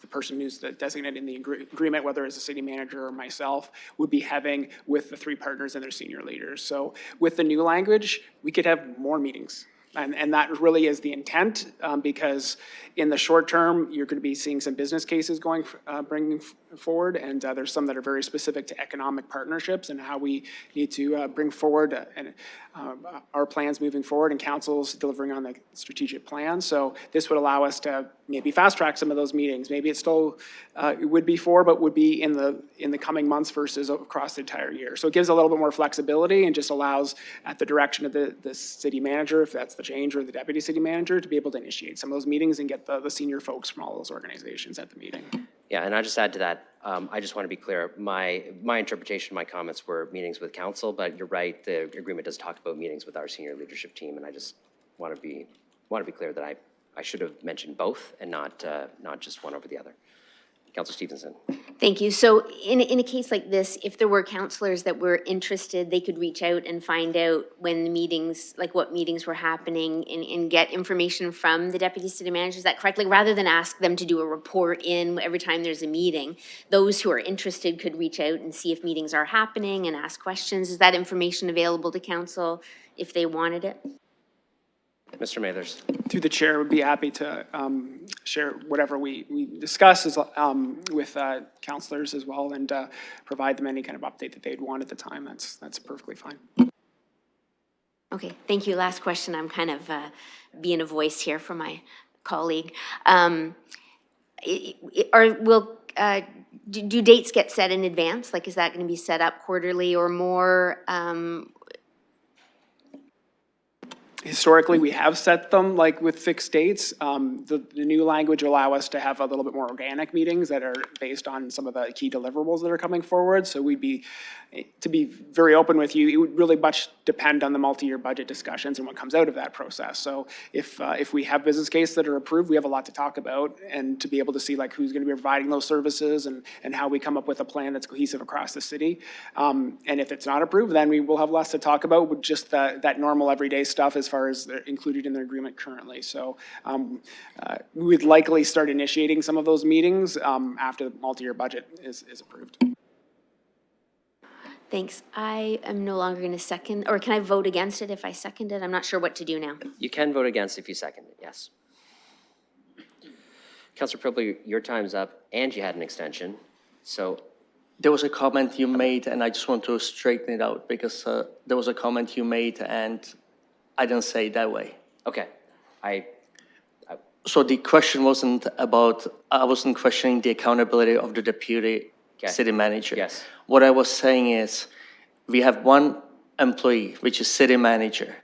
the person who's designated in the agreement, whether it's a city manager or myself, would be having with the three partners and their senior leaders. So with the new language, we could have more meetings. And that really is the intent, because in the short term, you're going to be seeing some business cases bringing forward, and there's some that are very specific to economic partnerships and how we need to bring forward our plans moving forward, and council's delivering on the strategic plan. So this would allow us to maybe fast track some of those meetings. Maybe it still it would be but would be in the coming months versus across the entire year. So it gives a little bit more flexibility and just allows, at the direction of the city manager, if that's the change, or the deputy city manager, to be able to initiate some of those meetings and get the senior folks from all those organizations at the meeting. Yeah, and I'll just add to that. I just want to be clear. My interpretation, my comments were meetings with council, but you're right. The agreement does talk about meetings with our senior leadership team, and I just want to be clear that I should have mentioned both and not just one over the other. Councilor Stevenson. Thank you. So in a case like this, if there were counselors that were interested, they could reach out and find out when the meetings, like what meetings were happening, and get information from the deputy city manager. Is that correct? Like, rather than ask them to do a report in every time there's a meeting, those who are interested could reach out and see if meetings are happening and ask questions. Is that information available to council if they wanted it? Mr. Mathers. Through the chair, would be happy to share whatever we discuss with councilors as well, and provide them any kind of update that they'd want at the time. That's perfectly fine. Okay, thank you. Last question. I'm kind of being a voice here for my colleague. Do dates get set in advance? Like, is that going to be set up quarterly or more? Historically, we have set them like with fixed dates. The new language will allow us to have a little bit more organic meetings that are based on some of the key deliverables that are coming forward. So to be very open with you, it would really much depend on the multi-year budget discussions and what comes out of that process. So if we have business cases that are approved, we have a lot to talk about, and to be able to see like who's going to be providing those services and how we come up with a plan that's cohesive across the city. And if it's not approved, then we will have less to talk about with just that normal everyday stuff as far as they're included in the agreement currently. So we would likely start initiating some of those meetings after the multi-year budget is approved. Thanks. I am no longer going to second, or can I vote against it if I second it? I'm not sure what to do now. You can vote against if you second it, yes. Councilor Pribley, your time's up, and you had an extension, so. There was a comment you made, and I just want to straighten it out, because there was a comment you made, and I didn't say it that way. Okay. So the question wasn't about, I wasn't questioning the accountability of the deputy city manager. Yes. What I was saying is, we have one employee, which is city manager,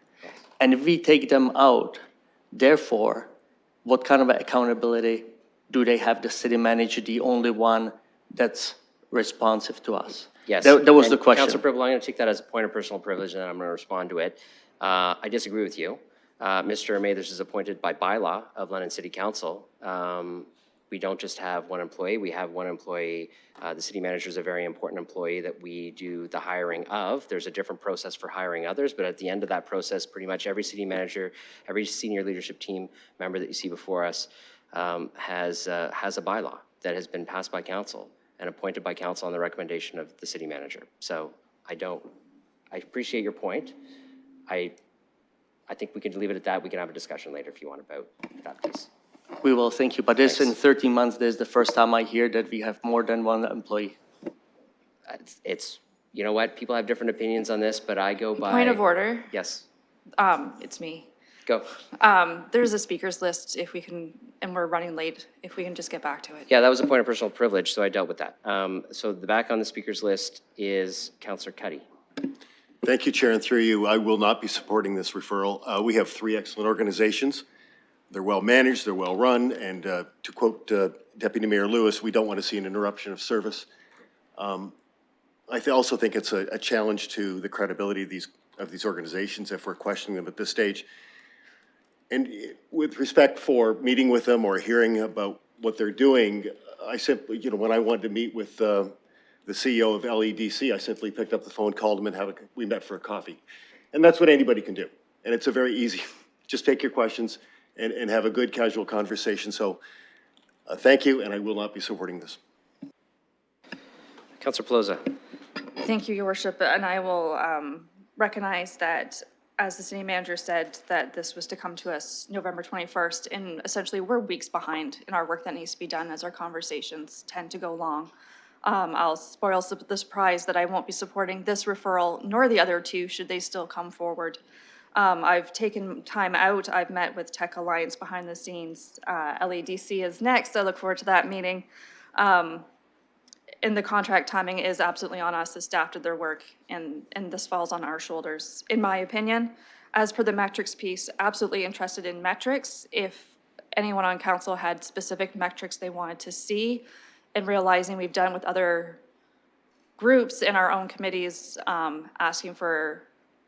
and if we take them out, therefore, what kind of accountability do they have, the city manager, the only one that's responsive to us? Yes. That was the question. Councilor Pribley, I'm going to take that as a point of personal privilege, and I'm going to respond to it. I disagree with you. Mr. Mathers is appointed by bylaw of London City Council. We don't just have one employee, we have one employee. The city manager is a very important employee that we do the hiring of. There's a different process for hiring others, but at the end of that process, pretty much every city manager, every senior leadership team member that you see before us has a bylaw that has been passed by council and appointed by council on the recommendation of the city manager. So I appreciate your point. I think we can leave it at that. We can have a discussion later if you want about that piece. We will, thank you. But this, in 13 months, this is the first time I hear that we have more than one employee. You know what? People have different opinions on this, but I go by. Point of order. Yes. It's me. Go. There's a speakers list if we can, and we're running late, if we can just get back to it. Yeah, that was a point of personal privilege, so I dealt with that. So the back on the speakers list is Councillor Cuddy. Thank you, Chair, and through you, I will not be supporting this referral. We have 3 excellent organizations. They're well-managed, they're well-run, and to quote Deputy Mayor Lewis, we don't want to see an interruption of service. I also think it's a challenge to the credibility of these organizations if we're questioning them at this stage. And with respect for meeting with them or hearing about what they're doing, I simply, when I wanted to meet with the CEO of LEDC, I simply picked up the phone, called him, and we met for a coffee. And that's what anybody can do. And it's a very easy, just take your questions and have a good casual conversation. So thank you, and I will not be supporting this. Councillor Pelosi. Thank you, Your Worship, and I will recognize that, as the city manager said, that this was to come to us November 21st, and essentially we're weeks behind in our work that needs to be done as our conversations tend to go long. I'll spoil the surprise that I won't be supporting this referral nor the other two should they still come forward. I've taken time out. I've met with Tech Alliance behind the scenes. LADC is next. I look forward to that meeting. And the contract timing is absolutely on us as staff did their work, and this falls on our shoulders, in my opinion. As per the metrics piece, absolutely interested in metrics. If anyone on council had specific metrics they wanted to see, and realizing we've done with other groups in our own committees, asking for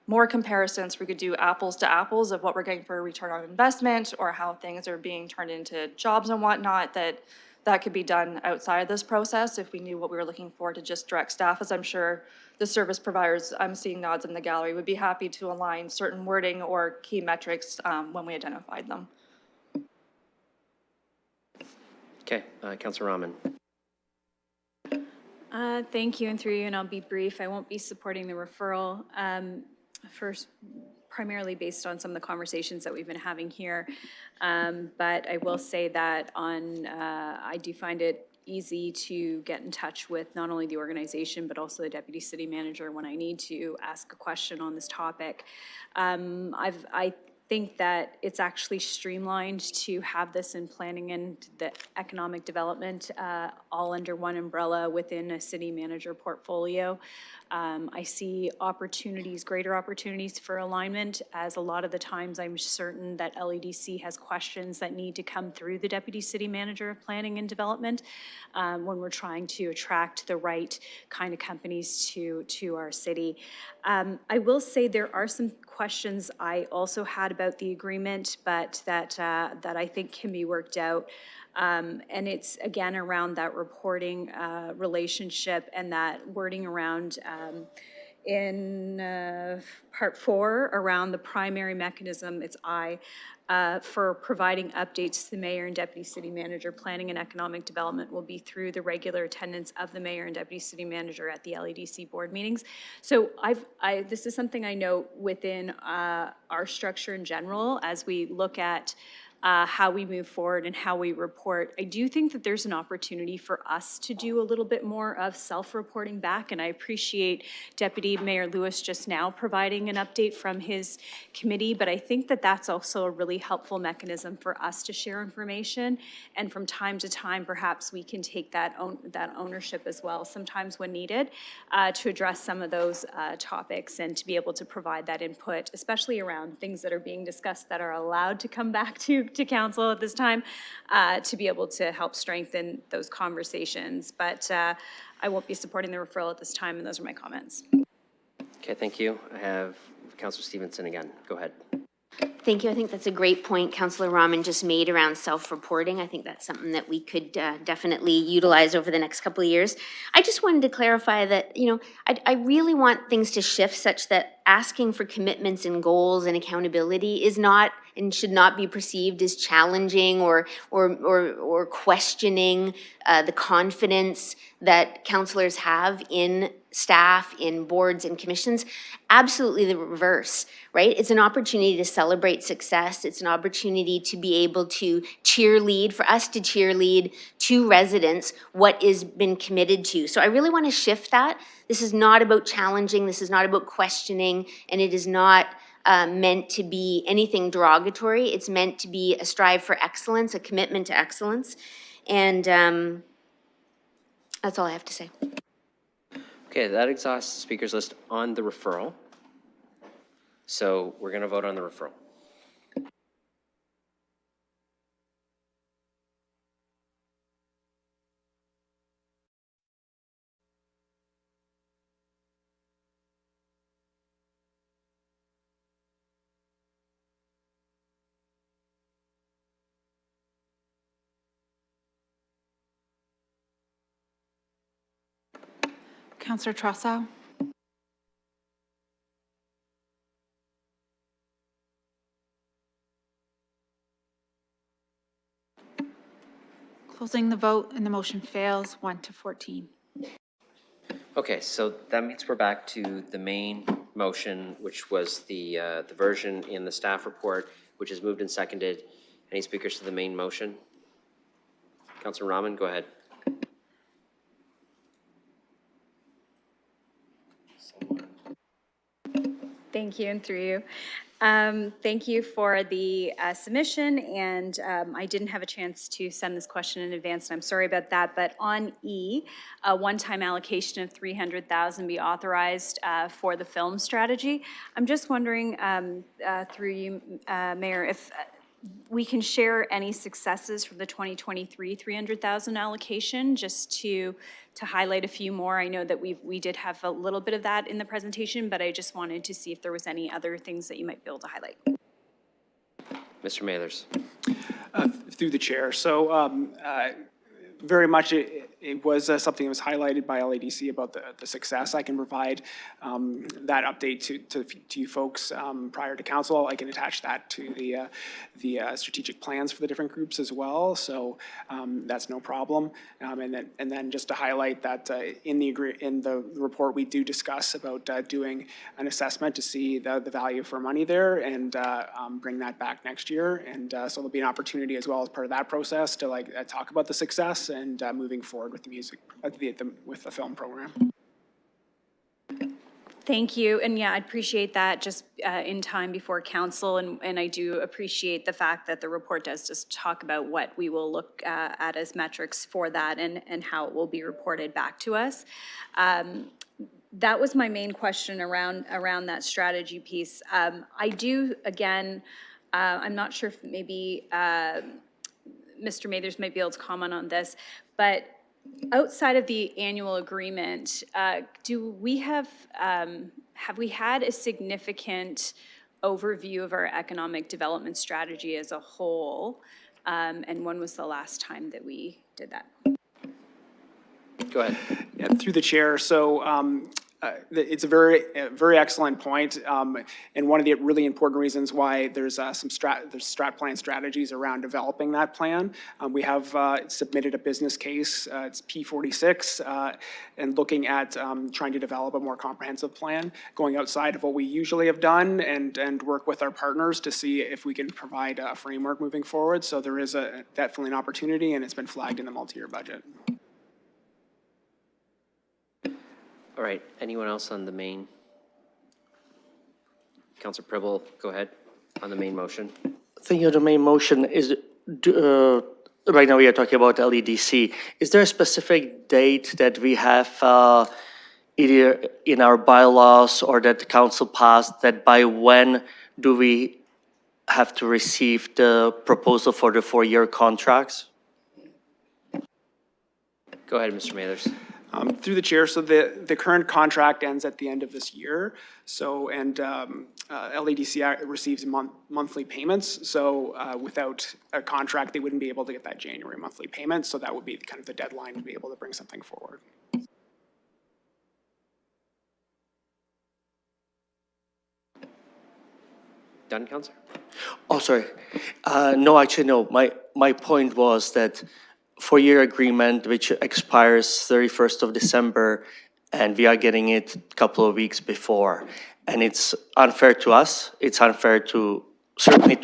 more comparisons, we could do apples to apples of what we're getting for a return on investment or how things are being turned into jobs and whatnot, that could be done outside of this process if we knew what we were looking for to just direct staff, as I'm sure the service providers, I'm seeing nods in the gallery, would be happy to align certain wording or key metrics when we identified them. Okay, Councillor Rahman. Thank you, and through you, and I'll be brief. I won't be supporting the referral. First, primarily based on some of the conversations that we've been having here. But I will say that I do find it easy to get in touch with not only the organization, but also the deputy city manager when I need to ask a question on this topic. I think that it's actually streamlined to have this in planning and the economic development all under one umbrella within a city manager portfolio. I see opportunities, greater opportunities for alignment, as a lot of the times I'm certain that LADC has questions that need to come through the Deputy City Manager of Planning and Development when we're trying to attract the right kind of companies to our city. I will say there are some questions I also had about the agreement, but that I think can be worked out. And it's, again, around that reporting relationship and that wording around in part 4 around the primary mechanism, it's for providing updates to the mayor and deputy city manager. Planning and economic development will be through the regular attendance of the mayor and deputy city manager at the LADC board meetings. So this is something I know within our structure in general as we look at how we move forward and how we report. I do think that there's an opportunity for us to do a little bit more of self-reporting back, and I appreciate Deputy Mayor Lewis just now providing an update from his committee, but I think that that's also a really helpful mechanism for us to share information, and from time to time, perhaps we can take that ownership as well, sometimes when needed, to address some of those topics and to be able to provide that input, especially around things that are being discussed that are allowed to come back to council at this time, to be able to help strengthen those conversations. But I won't be supporting the referral at this time, and those are my comments. Okay, thank you. I have Councillor Stevenson again. Go ahead. Thank you. I think that's a great point Councillor Rahman just made around self-reporting. I think that's something that we could definitely utilize over the next couple of years. I just wanted to clarify that, you know, I really want things to shift such that asking for commitments and goals and accountability is not and should not be perceived as challenging or questioning the confidence that councillors have in staff, in boards and commissions. Absolutely the reverse, right? It's an opportunity to celebrate success. It's an opportunity to be able to cheerlead, for us to cheerlead to residents what is been committed to. So I really want to shift that. This is not about challenging. This is not about questioning, and it is not meant to be anything derogatory. It's meant to be a strive for excellence, a commitment to excellence. And that's all I have to say. Okay, that exhausts the speakers list on the referral. So we're going to vote on the referral. Councillor Trossau. Closing the vote, and the motion fails, 1 to 14. Okay, so that means we're back to the main motion, which was the version in the staff report, which is moved and seconded. Any speakers to the main motion? Councilor Rahman, go ahead. Thank you, and through you. Thank you for the submission, and I didn't have a chance to send this question in advance, and I'm sorry about that, but on E, a one-time allocation of $300,000 be authorized for the film strategy. I'm just wondering, through you, Mayor, if we can share any successes from the 2023 $300,000 allocation, just to highlight a few more. I know that we did have a little bit of that in the presentation, but I just wanted to see if there was any other things that you might be able to highlight. Mr. Mathers. Through the chair. So very much it was something that was highlighted by LADC about the success. I can provide that update to you folks prior to council. I can attach that to the strategic plans for the different groups as well. So that's no problem. And then just to highlight that in the report we do discuss about doing an assessment to see the value for money there and bring that back next year. And so there'll be an opportunity as well as part of that process to talk about the success and moving forward with the music, with the film program. Thank you, and yeah, I appreciate that just in time before council, and I do appreciate the fact that the report does just talk about what we will look at as metrics for that and how it will be reported back to us. That was my main question around that strategy piece. I do, again, I'm not sure if maybe Mr. Mathers might be able to comment on this, but outside of the annual agreement, do we have we had a significant overview of our economic development strategy as a whole? And when was the last time that we did that? Go ahead. Yeah, through the chair. So it's a very excellent point, and one of the really important reasons why there's some strat plan strategies around developing that plan. We have submitted a business case. It's P46, and looking at trying to develop a more comprehensive plan, going outside of what we usually have done, and work with our partners to see if we can provide a framework moving forward. So there is definitely an opportunity, and it's been flagged in the multi-year budget. All right, anyone else on the main? Councilor Pribble, go ahead on the main motion. Thank you. The main motion is, right now we are talking about LEDC. Is there a specific date that we have either in our bylaws or that the council passed, that by when do we have to receive the proposal for the 4-year contracts? Go ahead, Mr. Mathers. Through the chair, so the current contract ends at the end of this year. So, and LADC receives monthly payments. So without a contract, they wouldn't be able to get that January monthly payment. So that would be kind of the deadline to be able to bring something forward. Done, Councilor? Oh, sorry. No, actually, no. My point was that 4-year agreement, which expires 31st of December, and we are getting it a couple of weeks before. And it's unfair to us. It's unfair to, certainly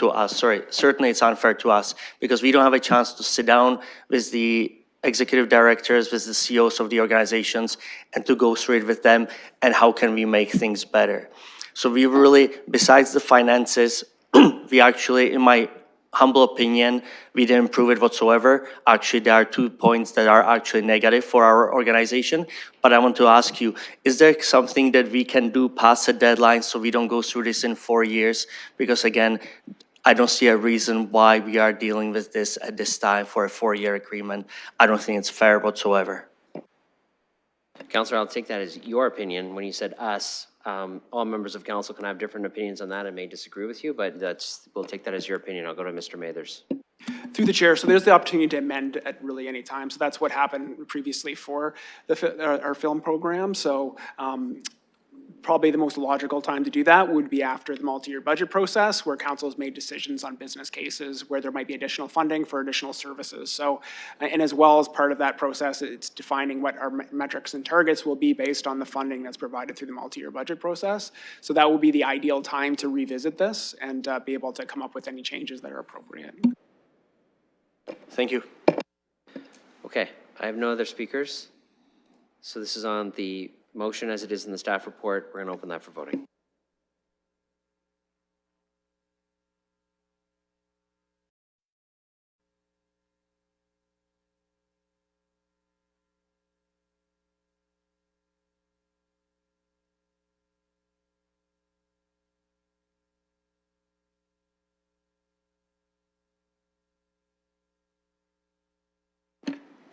it's unfair to us because we don't have a chance to sit down with the executive directors, with the CEOs of the organizations, and to go through it with them, and how can we make things better. So we really, besides the finances, we actually, in my humble opinion, we didn't improve it whatsoever. Actually, there are 2 points that are actually negative for our organization. But I want to ask you, is there something that we can do past the deadline so we don't go through this in 4 years? Because again, I don't see a reason why we are dealing with this at this time for a 4-year agreement. I don't think it's fair whatsoever. Councilor, I'll take that as your opinion. When you said us, all members of council can have different opinions on that and may disagree with you, but we'll take that as your opinion. I'll go to Mr. Mathers. Through the chair, so there's the opportunity to amend at really any time. So that's what happened previously for our film program. So probably the most logical time to do that would be after the multi-year budget process, where council has made decisions on business cases where there might be additional funding for additional services. So, and as well as part of that process, it's defining what our metrics and targets will be based on the funding that's provided through the multi-year budget process. So that will be the ideal time to revisit this and be able to come up with any changes that are appropriate. Thank you. Okay, I have no other speakers. So this is on the motion as it is in the staff report. We're going to open that for voting.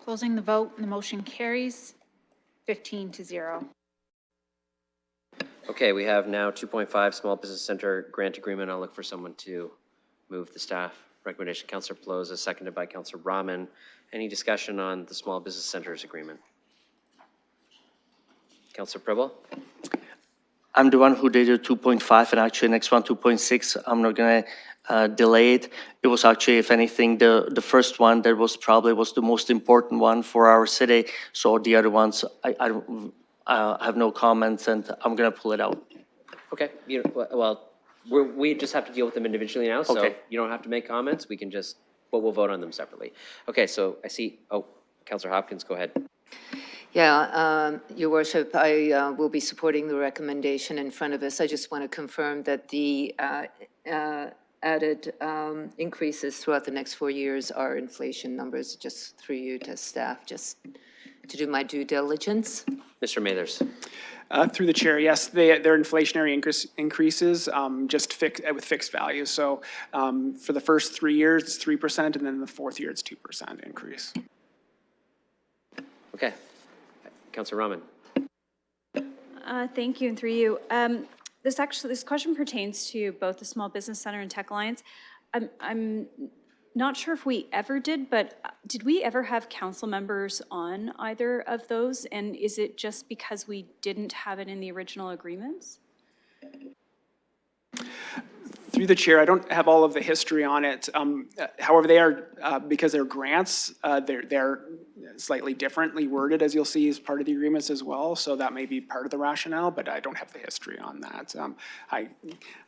Closing the vote, and the motion carries 15-0. Okay, we have now 2.5 Small Business Center Grant Agreement. I'll look for someone to move the staff recommendation. Councillor Pelosi, seconded by Councillor Rahman. Any discussion on the Small Business Centers Agreement? Councillor Pribble? I'm the one who did a 2.5 and actually next one 2.6. I'm not gonna delay it. It was actually, if anything, the first one that was probably the most important one for our city. So the other ones, I have no comments and I'm gonna pull it out. Okay, well, we just have to deal with them individually now, so Okay. you don't have to make comments. We can just, but we'll vote on them separately. Okay, so I see, Councillor Hopkins, go ahead. Yeah, Your Worship, I will be supporting the recommendation in front of us. I just want to confirm that the added increases throughout the next 4 years are inflation numbers, just through you to staff, just to do my due diligence. Mr. Mathers. Through the chair, yes, they're inflationary increases, just with fixed values. So for the first 3 years, it's 3%, and then the fourth year, it's 2% increase. Okay. Councillor Rahman. Thank you, and through you. This question pertains to both the Small Business Center and Tech Alliance. I'm not sure if we ever did, but did we ever have council members on either of those? And is it just because we didn't have it in the original agreements? Through the chair, I don't have all of the history on it. However, they are, because they're grants, they're slightly differently worded, as you'll see, as part of the agreements as well. So that may be part of the rationale, but I don't have the history on that.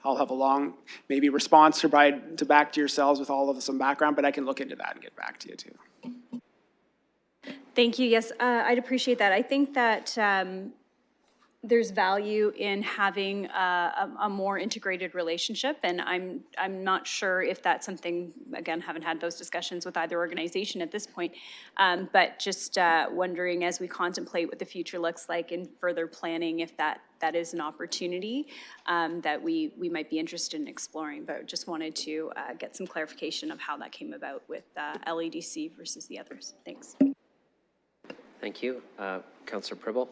I'll have a long, maybe response to back to yourselves with all of some background, but I can look into that and get back to you too. Thank you. Yes, I'd appreciate that. I think that there's value in having a more integrated relationship, and I'm not sure if that's something, again, haven't had those discussions with either organization at this point, but just wondering as we contemplate what the future looks like in further planning, if that is an opportunity that we might be interested in exploring, but just wanted to get some clarification of how that came about with LEDC versus the others. Thanks. Thank you. Councillor Pribble.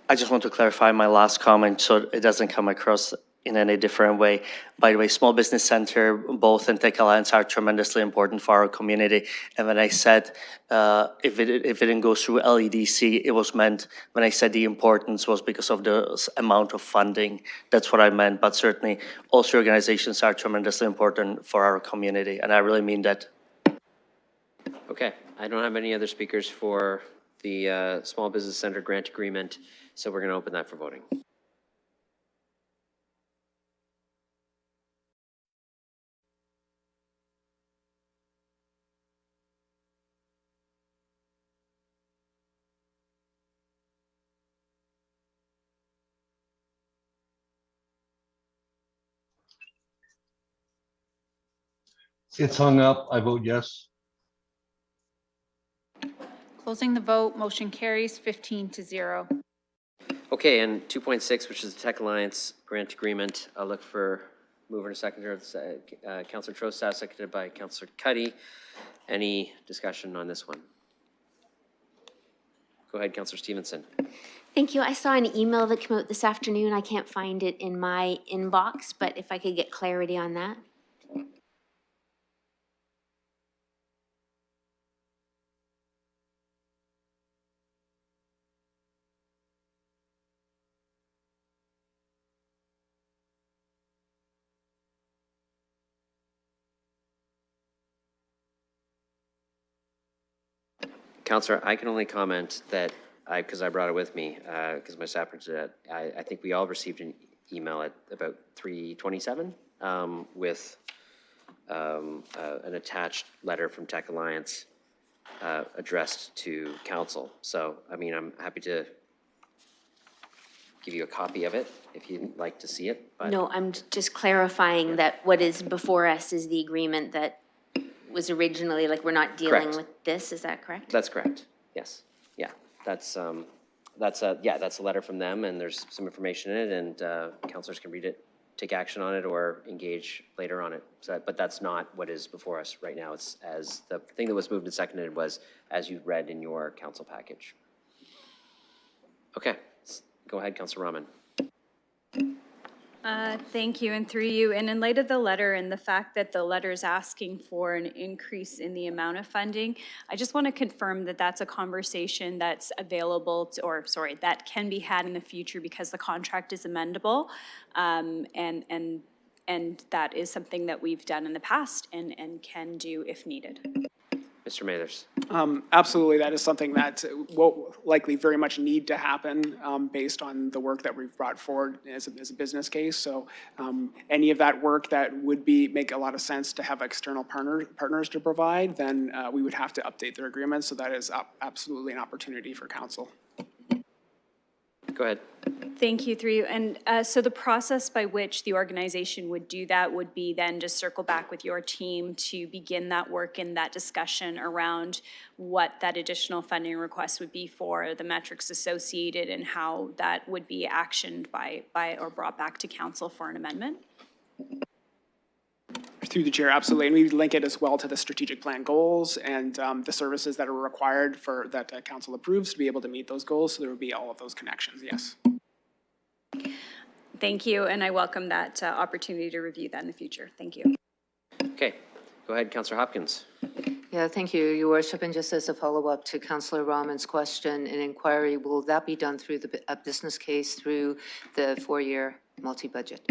I just want to clarify my last comment so it doesn't come across in any different way. By the way, Small Business Center, both and Tech Alliance are tremendously important for our community. And when I said if it didn't go through LEDC, it was meant, when I said the importance was because of the amount of funding. That's what I meant. But certainly, all three organizations are tremendously important for our community. And I really mean that. Okay, I don't have any other speakers for the Small Business Center Grant Agreement, so we're going to open that for voting. It's hung up. I vote yes. Closing the vote, motion carries 15-0. Okay, and 2.6, which is the Tech Alliance Grant Agreement, I'll look for mover and seconder. Councillor Trostaff, seconded by Councillor Cuddy. Any discussion on this one? Go ahead, Councillor Stevenson. Thank you. I saw an email that came out this afternoon. I can't find it in my inbox, but if I could get clarity on that. Counselor, I can only comment that because I brought it with me, because my staff did it. I think we all received an email at about 3:27 with an attached letter from Tech Alliance addressed to council. So, I mean, I'm happy to give you a copy of it if you'd like to see it. But No, I'm just clarifying that what is before us is the agreement that was originally, like, we're not dealing Correct. with this, is that correct? That's correct. Yes. Yeah. That's a letter from them, and there's some information in it, and councilors can read it, take action on it, or engage later on it. So, but that's not what is before us right now. It's as the thing that was moved and seconded was as you read in your council package. Okay. Go ahead, Councilor Rahman. Thank you, and through you, and in light of the letter and the fact that the letter is asking for an increase in the amount of funding, I just want to confirm that that's a conversation that's available to, or sorry, that can be had in the future because the contract is amendable, and that is something that we've done in the past and can do if needed. Mr. Mathers. Absolutely, that is something that will likely very much need to happen based on the work that we've brought forward as a business case. So any of that work that would make a lot of sense to have external partners to provide, then we would have to update their agreements. So that is absolutely an opportunity for council. Go ahead. Thank you, through you. And so the process by which the organization would do that would be then just circle back with your team to begin that work and that discussion around what that additional funding request would be for, the metrics associated, and how that would be actioned by or brought back to council for an amendment. Through the chair, absolutely. And we link it as well to the strategic plan goals and the services that are required for that council approves to be able to meet those goals. So there would be all of those connections, yes. Thank you, and I welcome that opportunity to review that in the future. Thank you. Okay. Go ahead, Councilor Hopkins. Yeah, thank you, Your Worship. And just as a follow-up to Councillor Rahman's question and inquiry, will that be done through a business case through the 4-year multi-budget?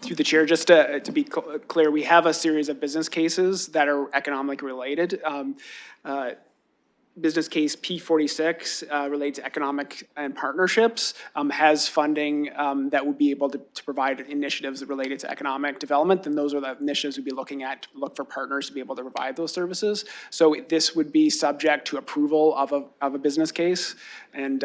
Through the chair, just to be clear, we have a series of business cases that are economic related. Business case P46 relates to economic and partnerships, has funding that would be able to provide initiatives related to economic development. And those are the initiatives we'd be looking at, look for partners to be able to provide those services. So this would be subject to approval of a business case and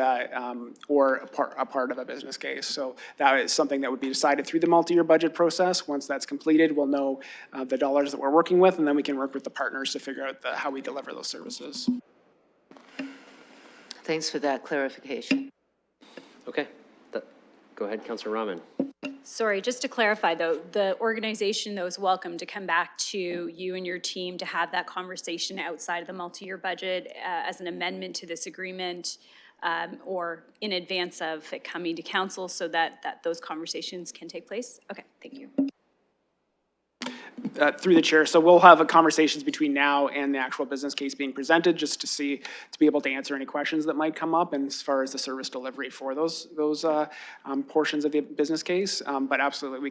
or a part of a business case. So that is something that would be decided through the multi-year budget process. Once that's completed, we'll know the dollars that we're working with, and then we can work with the partners to figure out how we deliver those services. Thanks for that clarification. Okay. Go ahead, Councilor Rahman. Sorry, just to clarify though, the organization though is welcome to come back to you and your team to have that conversation outside of the multi-year budget as an amendment to this agreement or in advance of it coming to council so that those conversations can take place? Okay, thank you. Through the chair, so we'll have conversations between now and the actual business case being presented, just to be able to answer any questions that might come up, and as far as the service delivery for those portions of the business case. But absolutely,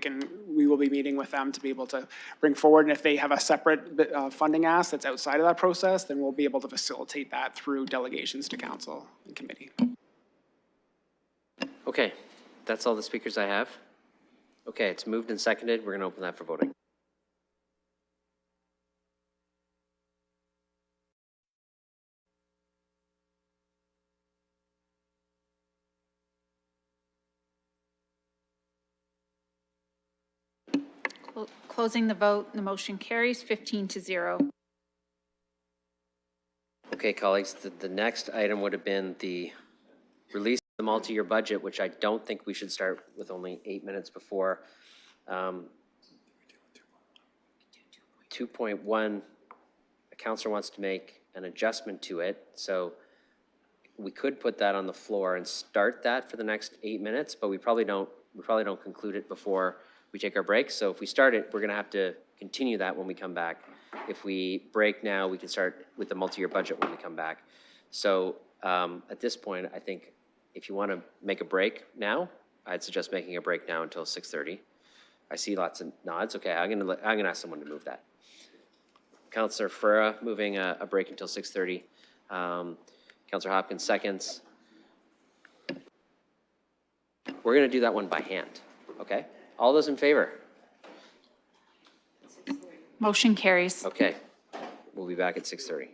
we will be meeting with them to be able to bring forward, and if they have a separate funding ask that's outside of that process, then we'll be able to facilitate that through delegations to council and committee. Okay, that's all the speakers I have. Okay, it's moved and seconded. We're going to open that for voting. Closing the vote, the motion carries 15-0. Okay, colleagues, the next item would have been the release of the multi-year budget, which I don't think we should start with only 8 minutes before. 2.1, a councilor wants to make an adjustment to it, so we could put that on the floor and start that for the next 8 minutes, but we probably don't conclude it before we take our break. So if we start it, we're going to have to continue that when we come back. If we break now, we can start with the multi-year budget when we come back. So at this point, I think if you want to make a break now, I'd suggest making a break now until 6:30. I see lots of nods. Okay, I'm gonna ask someone to move that. Councillor Ferreira moving a break until 6:30. Counselor Hopkins seconds. We're going to do that one by hand, okay? All those in favor? Motion carries. Okay. We'll be back at 6:30.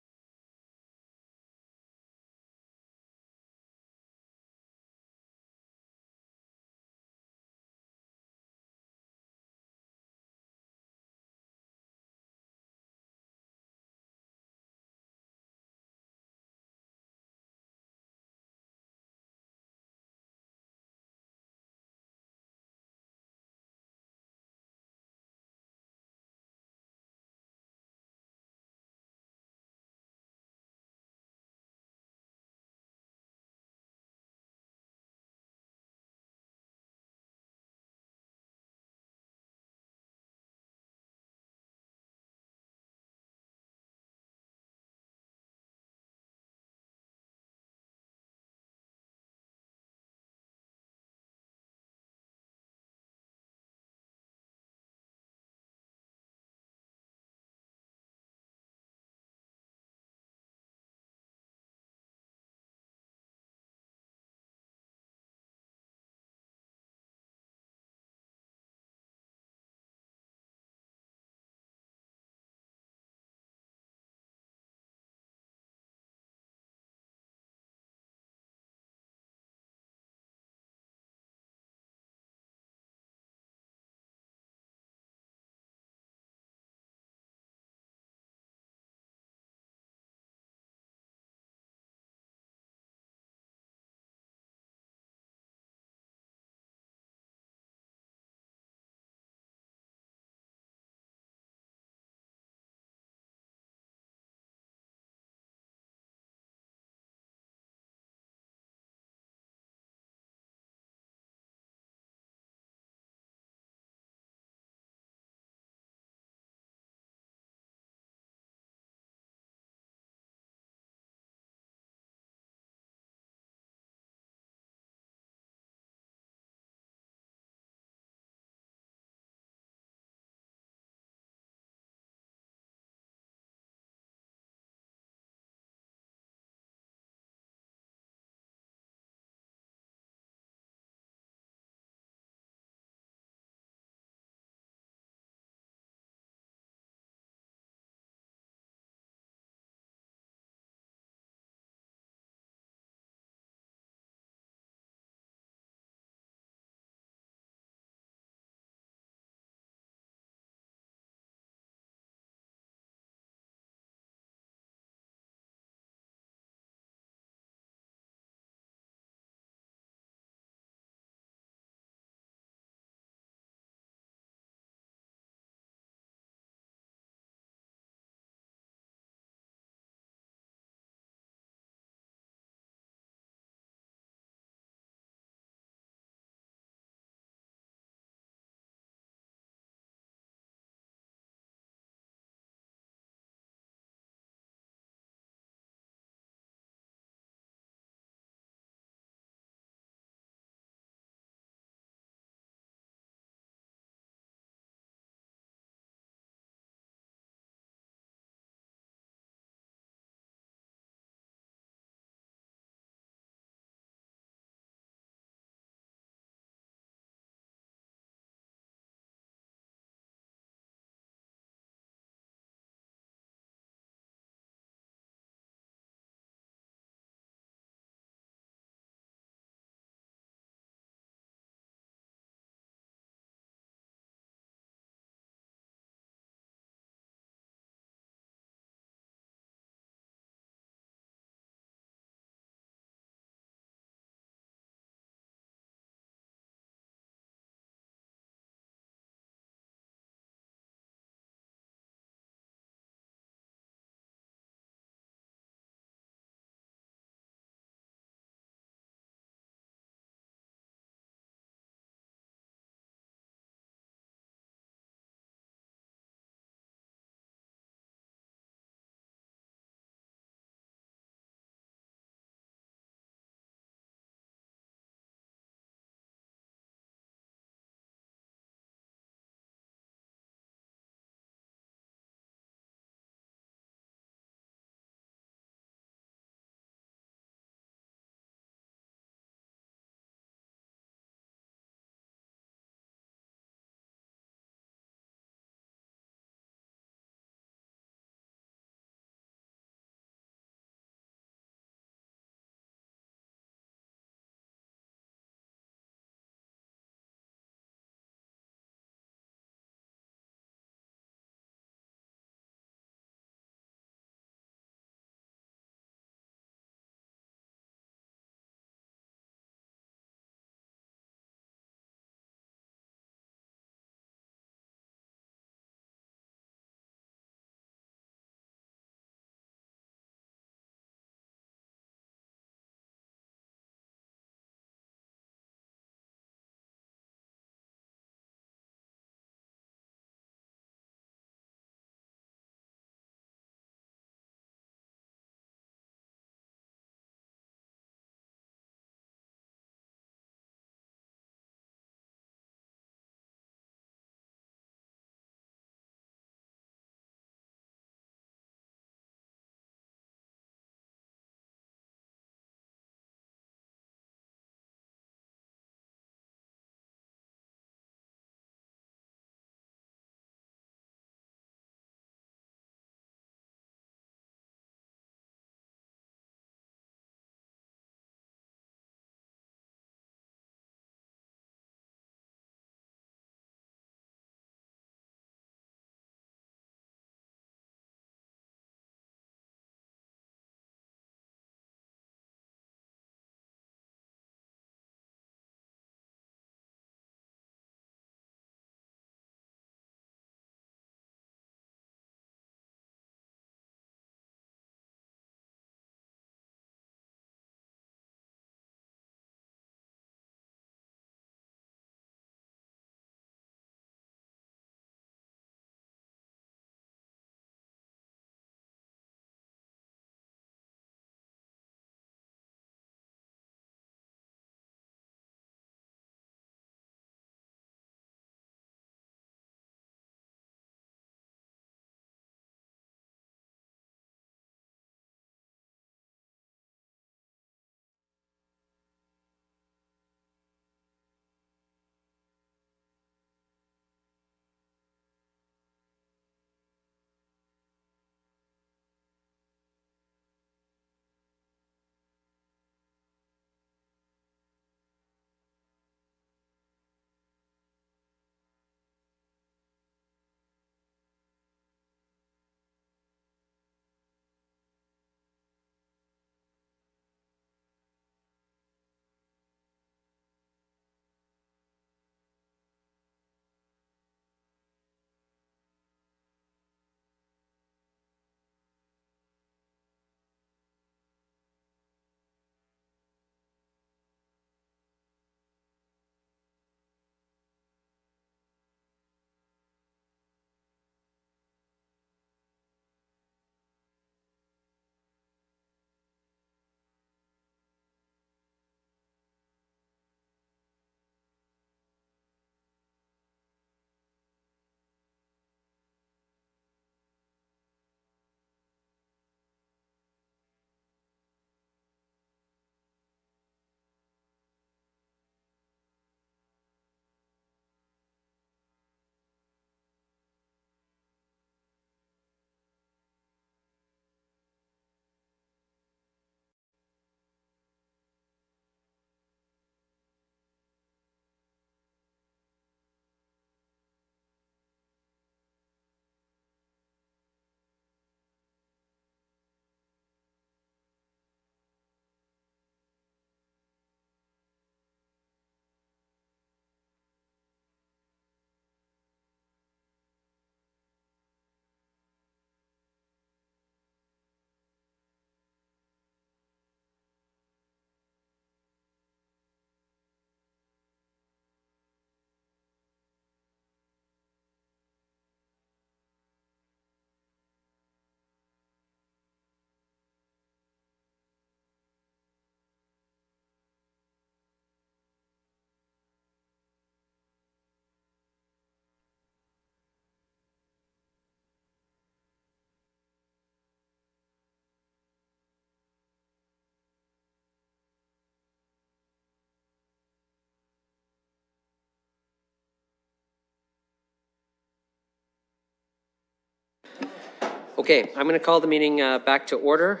Okay, I'm going to call the meeting back to order.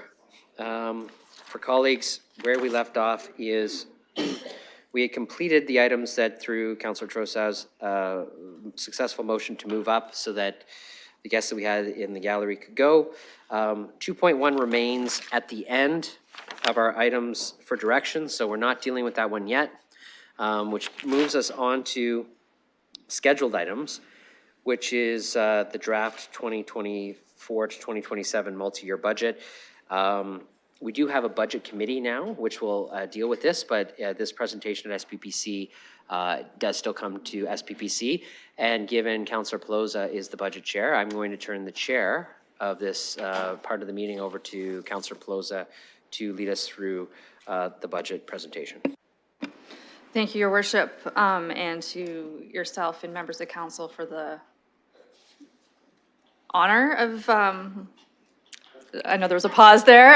For colleagues, where we left off is we had completed the items that through Councillor Trosa's successful motion to move up so that the guests that we had in the gallery could go. 2.1 remains at the end of our items for direction, so we're not dealing with that one yet, which moves us on to scheduled items, which is the draft 2024 to 2027 multi-year budget. We do have a budget committee now, which will deal with this, but this presentation at SPPC does still come to SPPC. And given Councillor Pelosa is the budget chair, I'm going to turn the chair of this part of the meeting over to Councillor Pelosa to lead us through the budget presentation. Thank you, Your Worship, and to yourself and members of council for the honor of, I know there was a pause there.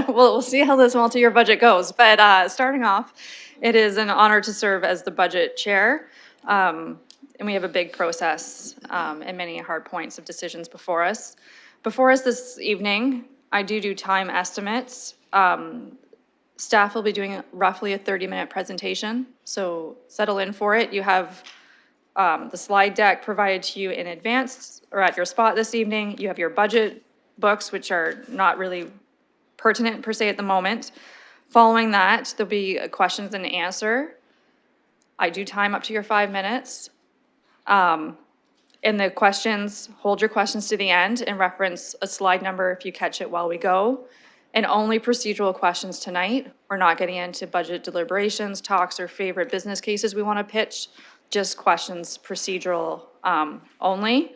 We'll see how this multi-year budget goes. But starting off, it is an honor to serve as the budget chair. And we have a big process and many hard points of decisions before us. Before us this evening, I do time estimates. Staff will be doing roughly a 30-minute presentation, so settle in for it. You have the slide deck provided to you in advance or at your spot this evening. You have your budget books, which are not really pertinent per se at the moment. Following that, there'll be a questions and answer. I do time up to your 5 minutes. In the questions, hold your questions to the end and reference a slide number if you catch it while we go. And only procedural questions tonight. We're not getting into budget deliberations, talks, or favorite business cases we want to pitch, just questions, procedural only.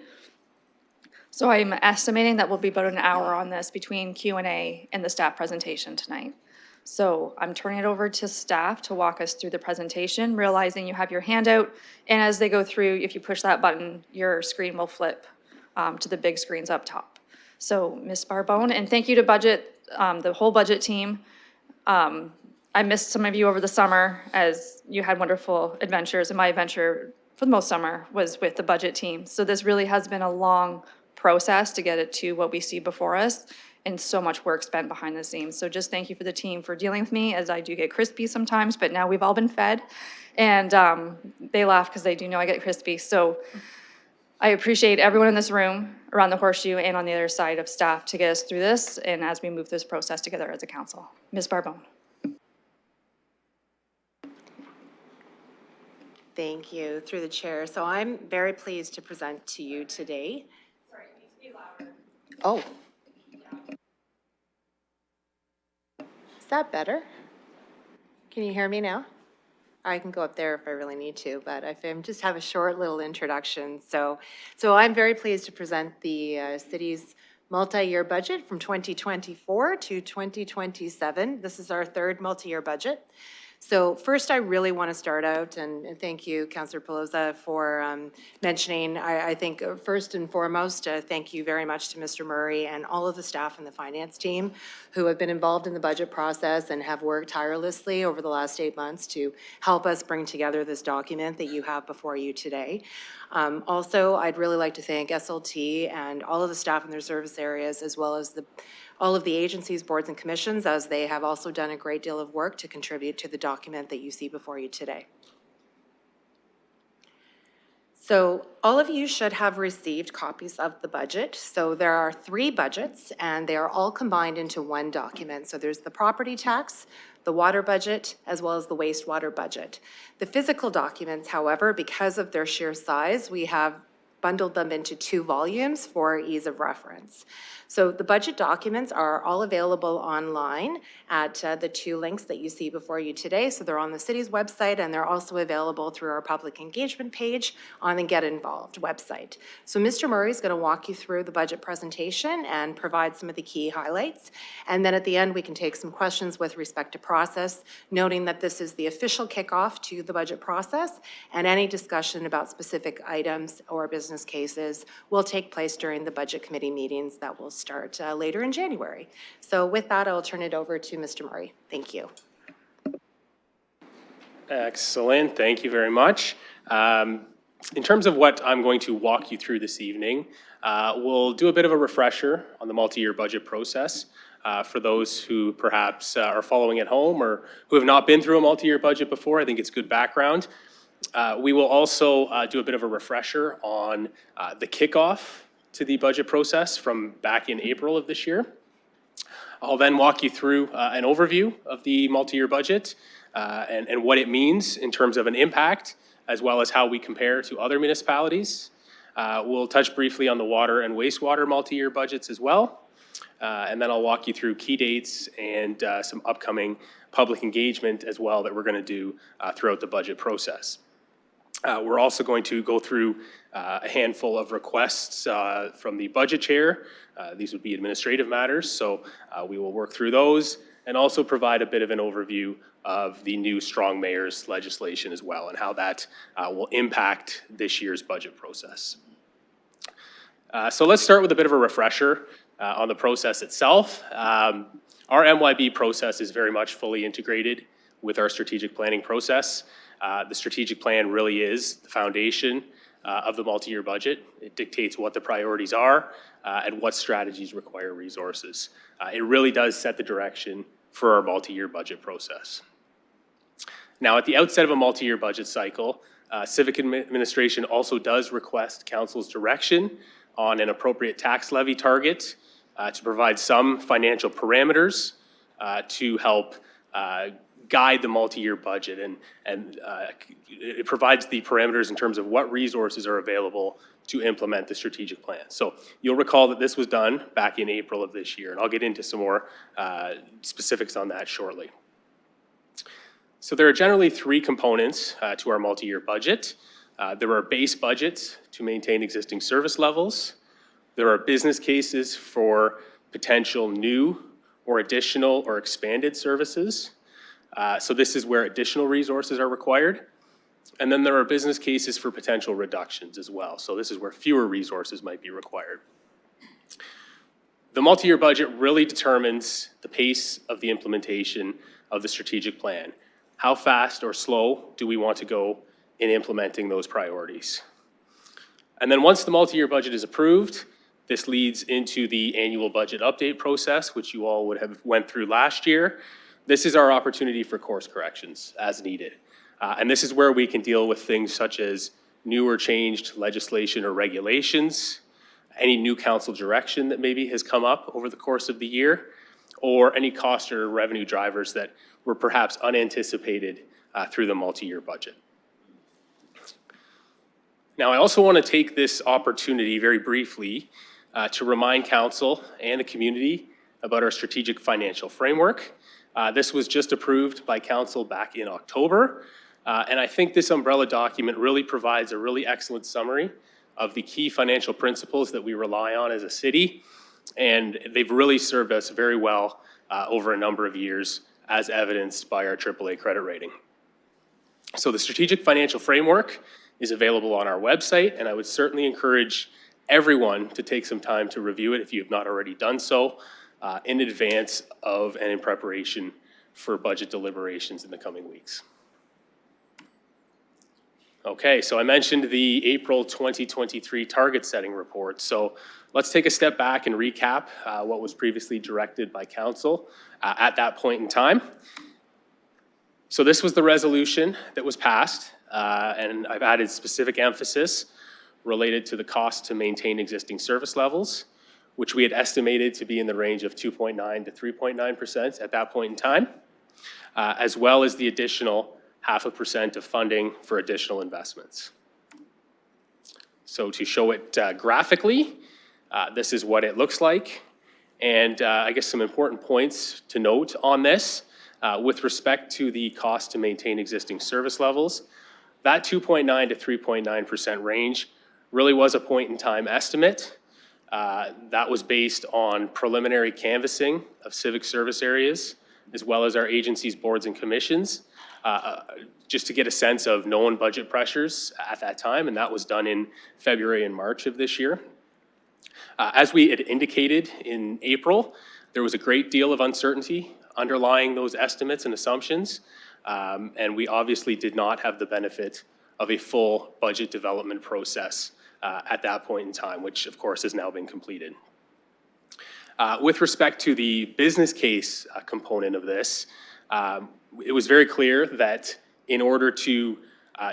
So I'm estimating that we'll be about an hour on this between Q&A and the staff presentation tonight. So I'm turning it over to staff to walk us through the presentation, realizing you have your handout, and as they go through, if you push that button, your screen will flip to the big screens up top. So Ms. Barbone, and thank you to budget, the whole budget team. I missed some of you over the summer as you had wonderful adventures, and my adventure for the most summer was with the budget team. So this really has been a long process to get it to what we see before us, and so much work spent behind the scenes. So just thank you for the team for dealing with me, as I do get crispy sometimes, but now we've all been fed, and they laugh because they do know I get crispy. So I appreciate everyone in this room, around the horseshoe and on the other side of staff to get us through this, and as we move this process together as a council. Ms. Barbone. Thank you, through the chair. So I'm very pleased to present to you today. Sorry, it needs to be louder. Oh. Is that better? Can you hear me now? I can go up there if I really need to, but I'm just have a short little introduction. So I'm very pleased to present the city's multi-year budget from 2024 to 2027. This is our third multi-year budget. So first, I really want to start out, and thank you, Councillor Pelosa, for mentioning, I think first and foremost, thank you very much to Mr. Murray and all of the staff and the finance team who have been involved in the budget process and have worked tirelessly over the last 8 months to help us bring together this document that you have before you today. Also, I'd really like to thank SLT and all of the staff in their service areas, as well as all of the agencies, boards, and commissions, as they have also done a great deal of work to contribute to the document that you see before you today. So all of you should have received copies of the budget. So there are 3 budgets, and they are all combined into one document. So there's the property tax, the water budget, as well as the wastewater budget. The physical documents, however, because of their sheer size, we have bundled them into 2 volumes for ease of reference. So the budget documents are all available online at the 2 links that you see before you today. So they're on the city's website, and they're also available through our public engagement page on the Get Involved website. So Mr. Murray is going to walk you through the budget presentation and provide some of the key highlights. And then at the end, we can take some questions with respect to process, noting that this is the official kickoff to the budget process, and any discussion about specific items or business cases will take place during the budget committee meetings that will start later in January. So with that, I'll turn it over to Mr. Murray. Thank you. Excellent. Thank you very much. In terms of what I'm going to walk you through this evening, we'll do a bit of a refresher on the multi-year budget process for those who perhaps are following at home or who have not been through a multi-year budget before. I think it's good background. We will also do a bit of a refresher on the kickoff to the budget process from back in April of this year. I'll then walk you through an overview of the multi-year budget and what it means in terms of an impact, as well as how we compare to other municipalities. We'll touch briefly on the water and wastewater multi-year budgets as well. And then I'll walk you through key dates and some upcoming public engagement as well that we're going to do throughout the budget process. We're also going to go through a handful of requests from the budget chair. These would be administrative matters, so we will work through those and also provide a bit of an overview of the new Strong Mayors legislation as well and how that will impact this year's budget process. So let's start with a bit of a refresher on the process itself. Our MYB process is very much fully integrated with our strategic planning process. The strategic plan really is the foundation of the multi-year budget. It dictates what the priorities are and what strategies require resources. It really does set the direction for our multi-year budget process. Now, at the outset of a multi-year budget cycle, Civic Administration also does request Council's direction on an appropriate tax levy target to provide some financial parameters to help guide the multi-year budget, and it provides the parameters in terms of what resources are available to implement the strategic plan. So you'll recall that this was done back in April of this year, and I'll get into some more specifics on that shortly. So there are generally three components to our multi-year budget. There are base budgets to maintain existing service levels. There are business cases for potential new or additional or expanded services. So this is where additional resources are required. And then there are business cases for potential reductions as well. So this is where fewer resources might be required. The multi-year budget really determines the pace of the implementation of the strategic plan. How fast or slow do we want to go in implementing those priorities? And then once the multi-year budget is approved, this leads into the annual budget update process, which you all would have went through last year. This is our opportunity for course corrections as needed. And this is where we can deal with things such as new or changed legislation or regulations, any new council direction that maybe has come up over the course of the year, or any cost or revenue drivers that were perhaps unanticipated through the multi-year budget. Now, I also want to take this opportunity very briefly to remind council and the community about our strategic financial framework. This was just approved by council back in October, and I think this umbrella document really provides a really excellent summary of the key financial principles that we rely on as a city, and they've really served us very well over a number of years, as evidenced by our AAA credit rating. So the strategic financial framework is available on our website, and I would certainly encourage everyone to take some time to review it if you have not already done so in advance of and in preparation for budget deliberations in the coming weeks. Okay, so I mentioned the April 2023 target setting report. So let's take a step back and recap what was previously directed by council at that point in time. So this was the resolution that was passed, and I've added specific emphasis related to the cost to maintain existing service levels, which we had estimated to be in the range of 2.9 to 3.9% at that point in time, as well as the additional 0.5% of funding for additional investments. So to show it graphically, this is what it looks like. And I guess some important points to note on this with respect to the cost to maintain existing service levels. That 2.9 to 3.9% range really was a point in time estimate. That was based on preliminary canvassing of civic service areas, as well as our agencies, boards, and commissions, just to get a sense of known budget pressures at that time, and that was done in February and March of this year. As we had indicated in April, there was a great deal of uncertainty underlying those estimates and assumptions, and we obviously did not have the benefit of a full budget development process at that point in time, which of course has now been completed. With respect to the business case component of this, it was very clear that in order to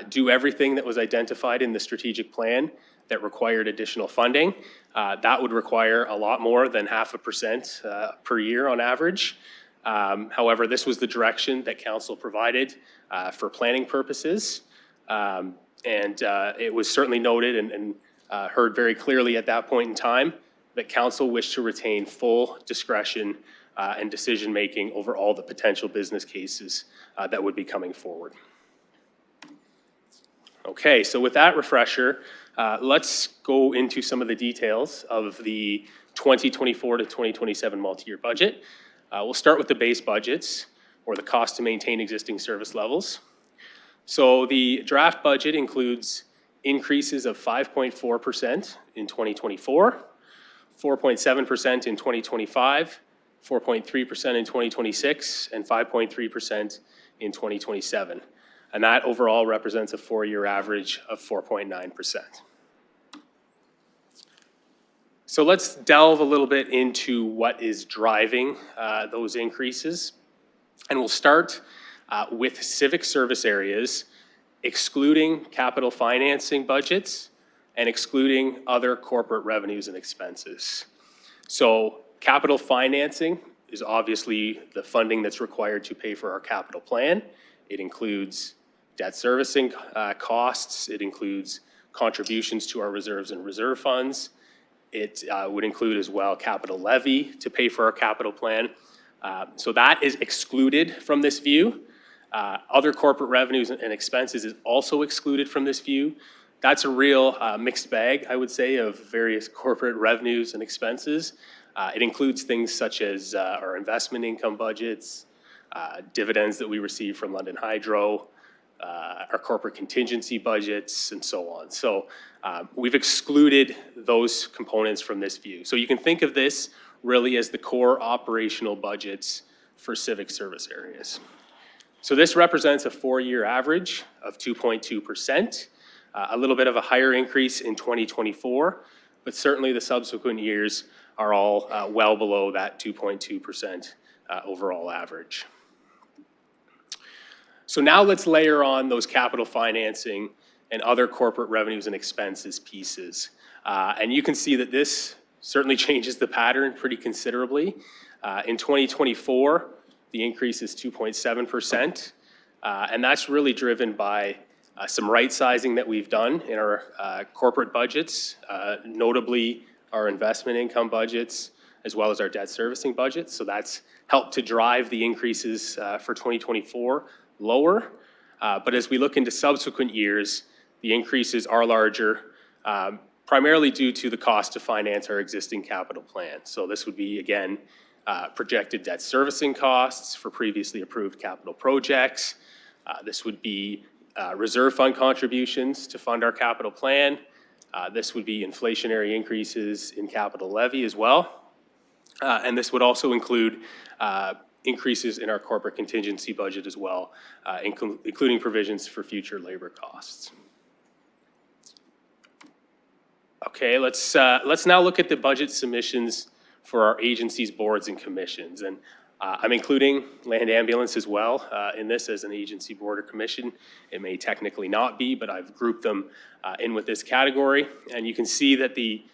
do everything that was identified in the strategic plan that required additional funding, that would require a lot more than 0.5% per year on average. However, this was the direction that council provided for planning purposes. And it was certainly noted and heard very clearly at that point in time that council wished to retain full discretion and decision-making over all the potential business cases that would be coming forward. Okay, so with that refresher, let's go into some of the details of the 2024 to 2027 multi-year budget. We'll start with the base budgets, or the cost to maintain existing service levels. So the draft budget includes increases of 5.4% in 2024, 4.7% in 2025, 4.3% in 2026, and 5.3% in 2027. And that overall represents a 4-year average of 4.9%. So let's delve a little bit into what is driving those increases. And we'll start with civic service areas, excluding capital financing budgets and excluding other corporate revenues and expenses. So capital financing is obviously the funding that's required to pay for our capital plan. It includes debt servicing costs. It includes contributions to our reserves and reserve funds. It would include as well capital levy to pay for our capital plan. So that is excluded from this view. Other corporate revenues and expenses is also excluded from this view. That's a real mixed bag, I would say, of various corporate revenues and expenses. It includes things such as our investment income budgets, dividends that we receive from London Hydro, our corporate contingency budgets, and so on. So we've excluded those components from this view. So you can think of this really as the core operational budgets for civic service areas. So this represents a 4-year average of 2.2%, a little bit of a higher increase in 2024, but certainly the subsequent years are all well below that 2.2% overall average. So now let's layer on those capital financing and other corporate revenues and expenses pieces. And you can see that this certainly changes the pattern pretty considerably. In 2024, the increase is 2.7%, and that's really driven by some right sizing that we've done in our corporate budgets, notably our investment income budgets, as well as our debt servicing budgets. So that's helped to drive the increases for 2024 lower. But as we look into subsequent years, the increases are larger, primarily due to the cost to finance our existing capital plan. So this would be, again, projected debt servicing costs for previously approved capital projects. This would be reserve fund contributions to fund our capital plan. This would be inflationary increases in capital levy as well. And this would also include increases in our corporate contingency budget as well, including provisions for future labor costs. Okay, let's now look at the budget submissions for our agencies, boards, and commissions. And I'm including Land Ambulance as well in this as an agency, board, or commission. It may technically not be, but I've grouped them in with this category. And you can see that the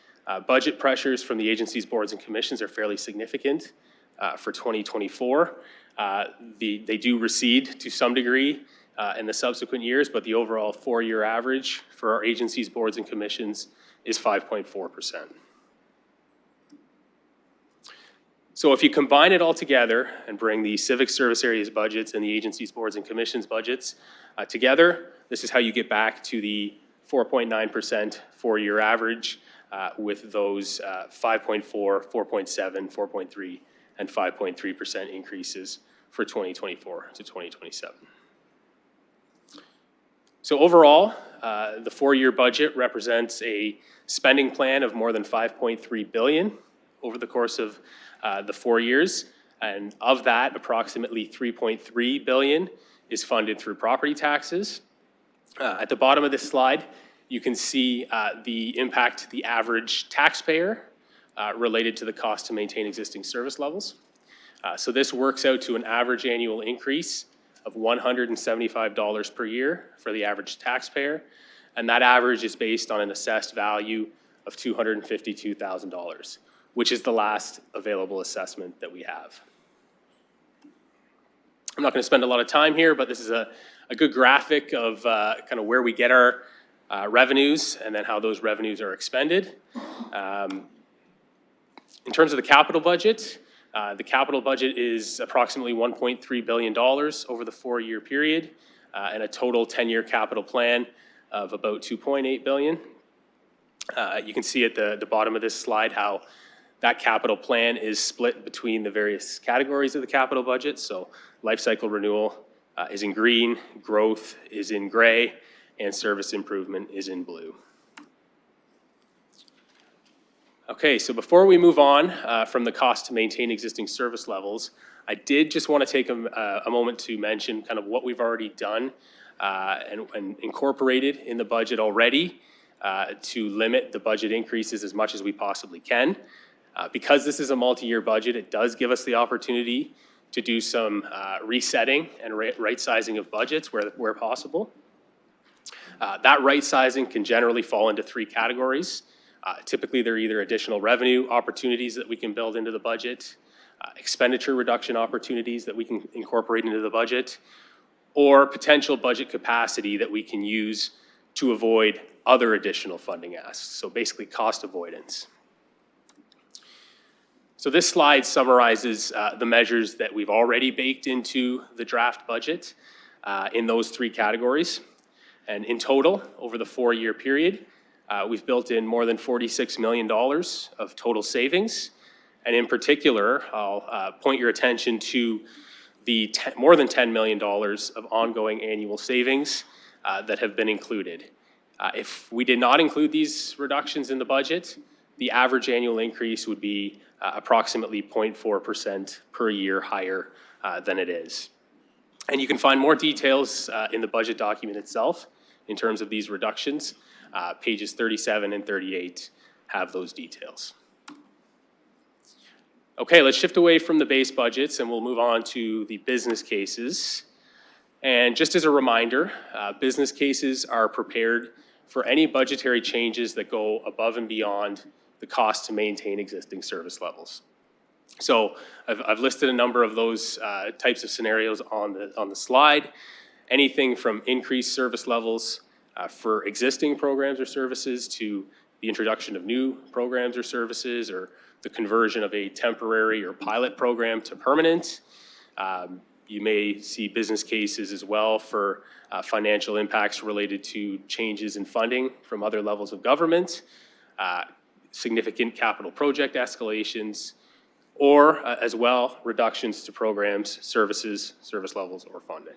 budget pressures from the agencies, boards, and commissions are fairly significant for 2024. They do recede to some degree in the subsequent years, but the overall 4-year average for our agencies, boards, and commissions is 5.4%. So if you combine it all together and bring the civic service areas budgets and the agencies, boards, and commissions budgets together, this is how you get back to the 4.9% 4-year average with those 5.4, 4.7, 4.3, and 5.3% increases for 2024 to 2027. So overall, the 4-year budget represents a spending plan of more than $5.3 billion over the course of the 4 years, and of that, approximately $3.3 billion is funded through property taxes, At the bottom of this slide, you can see the impact to the average taxpayer related to the cost to maintain existing service levels. So this works out to an average annual increase of $175 per year for the average taxpayer, and that average is based on an assessed value of $252,000, which is the last available assessment that we have. I'm not going to spend a lot of time here, but this is a good graphic of kind of where we get our revenues and then how those revenues are expended. In terms of the capital budget is approximately $1.3 billion over the 4-year period, and a total 10-year capital plan of about $2.8 billion. You can see at the bottom of this slide how that capital plan is split between the various categories of the capital budget. So life cycle renewal is in green, growth is in gray, and service improvement is in blue. Okay, so before we move on from the cost to maintain existing service levels, I did just want to take a moment to mention kind of what we've already done and incorporated in the budget already to limit the budget increases as much as we possibly can. Because this is a multi-year budget, it does give us the opportunity to do some resetting and right sizing of budgets where possible. That right sizing can generally fall into 3 categories. Typically, they're either additional revenue opportunities that we can build into the budget, expenditure reduction opportunities that we can incorporate into the budget, or potential budget capacity that we can use to avoid other additional funding asks. So basically cost avoidance. So this slide summarizes the measures that we've already baked into the draft budget in those 3 categories. And in total, over the 4-year period, we've built in more than $46 million of total savings. And in particular, I'll point your attention to the more than $10 million of ongoing annual savings that have been included. If we did not include these reductions in the budget, the average annual increase would be approximately 0.4% per year higher than it is. And you can find more details in the budget document itself in terms of these reductions. Pages 37 and 38 have those details. Okay, let's shift away from the base budgets and we'll move on to the business cases. And just as a reminder, business cases are prepared for any budgetary changes that go above and beyond the cost to maintain existing service levels. So I've listed a number of those types of scenarios on the slide. Anything from increased service levels for existing programs or services to the introduction of new programs or services, or the conversion of a temporary or pilot program to permanent. You may see business cases as well for financial impacts related to changes in funding from other levels of government, significant capital project escalations, or as well, reductions to programs, services, service levels, or funding.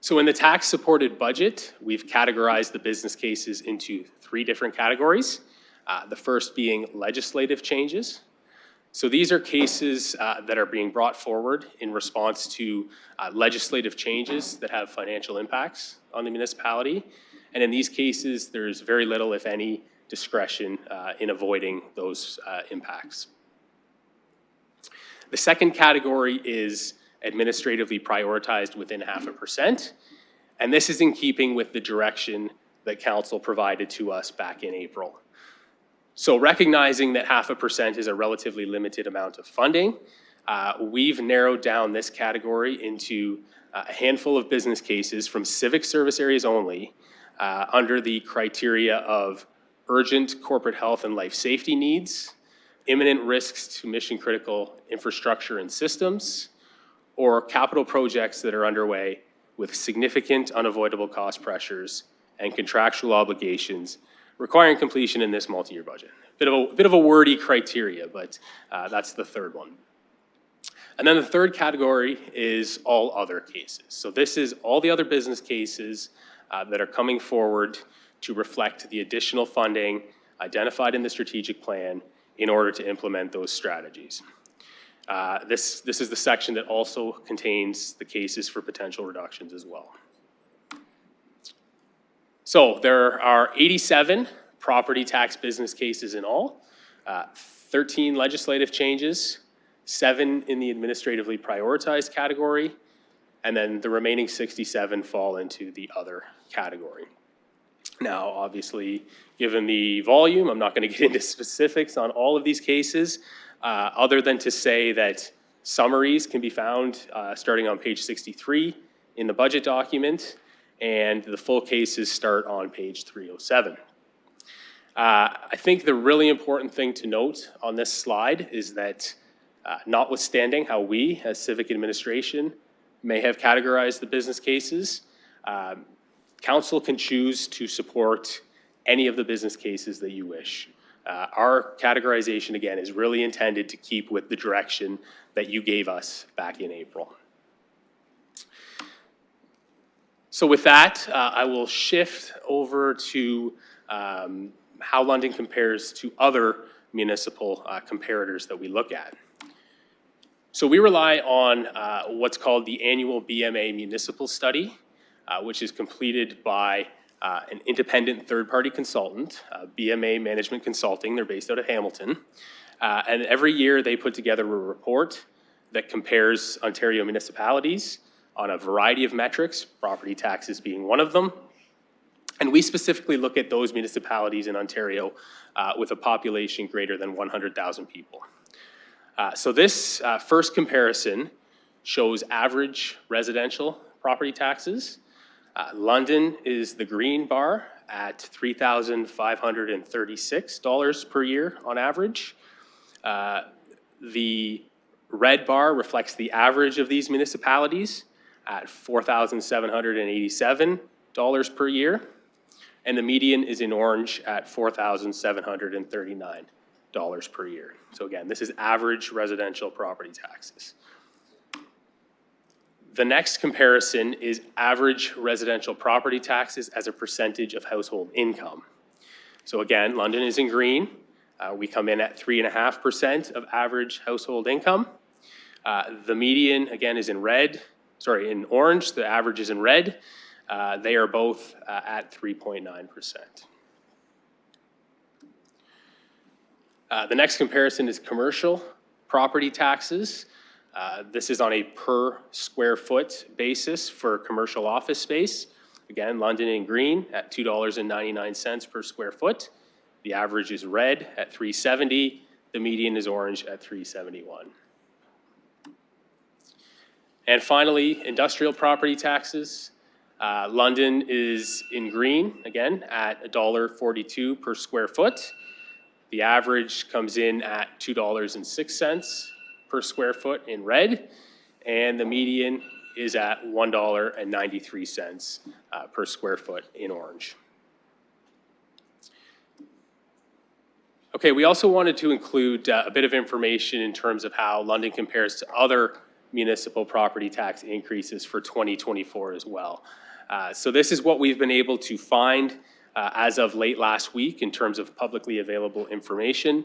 So in the tax-supported budget, we've categorized the business cases into 3 different categories. The first being legislative changes. So these are cases that are being brought forward in response to legislative changes that have financial impacts on the municipality. And in these cases, there's very little, if any, discretion in avoiding those impacts. The second category is administratively prioritized within 0.5%. And this is in keeping with the direction that council provided to us back in April. So recognizing that 0.5% is a relatively limited amount of funding, we've narrowed down this category into a handful of business cases from civic service areas only under the criteria of urgent corporate health and life safety needs, imminent risks to mission critical infrastructure and systems, or capital projects that are underway with significant unavoidable cost pressures and contractual obligations requiring completion in this multi-year budget. Bit of a wordy criteria, but that's the third one. And then the third category is all other cases. So this is all the other business cases that are coming forward to reflect the additional funding identified in the strategic plan in order to implement those strategies. This is the section that also contains the cases for potential reductions as well. So there are 87 property tax business cases in all, 13 legislative changes, 7 in the administratively prioritized category, and then the remaining 67 fall into the other category. Now, obviously, given the volume, I'm not going to get into specifics on all of these cases, other than to say that summaries can be found starting on page 63 in the budget document, and the full cases start on page 307. I think the really important thing to note on this slide is that notwithstanding how we, as civic administration, may have categorized the business cases, council can choose to support any of the business cases that you wish. Our categorization, again, is really intended to keep with the direction that you gave us back in April. So with that, I will shift over to how London compares to other municipal comparators that we look at. So we rely on what's called the annual BMA municipal study, which is completed by an independent third-party consultant, BMA Management Consulting. They're based out of Hamilton. And every year they put together a report that compares Ontario municipalities on a variety of metrics, property taxes being one of them. And we specifically look at those municipalities in Ontario with a population greater than 100,000 people. So this first comparison shows average residential property taxes. London is the green bar at $3,536 per year on average. The red bar reflects the average of these municipalities at $4,787 per year. And the median is in orange at $4,739 per year. So again, this is average residential property taxes. The next comparison is average residential property taxes as a percentage of household income. So again, London is in green. We come in at 3.5% of average household income. The median, again, is in orange. The average is in red. They are both at 3.9%. The next comparison is commercial property taxes. This is on a per square foot basis for commercial office space. Again, London in green at $2.99 per square foot. The average is red at $3.70. The median is orange at $3.71. And finally, industrial property taxes. London is in green, again, at $1.42 per square foot. The average comes in at $2.06 per square foot in red, and the median is at $1.93 per square foot in orange. Okay, we also wanted to include a bit of information in terms of how London compares to other municipal property tax increases for 2024 as well. So this is what we've been able to find as of late last week in terms of publicly available information.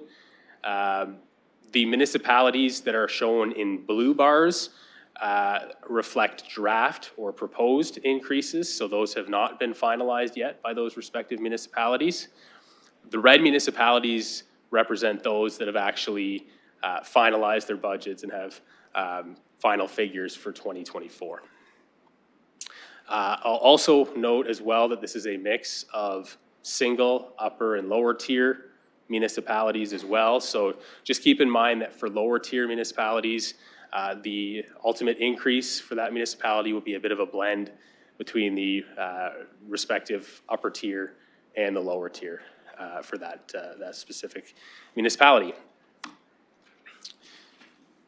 The municipalities that are shown in blue bars reflect draft or proposed increases, so those have not been finalized yet by those respective municipalities. The red municipalities represent those that have actually finalized their budgets and have final figures for 2024. I'll also note as well that this is a mix of single, upper, and lower tier municipalities as well. So just keep in mind that for lower tier municipalities, the ultimate increase for that municipality will be a bit of a blend between the respective upper tier and the lower tier for that specific municipality.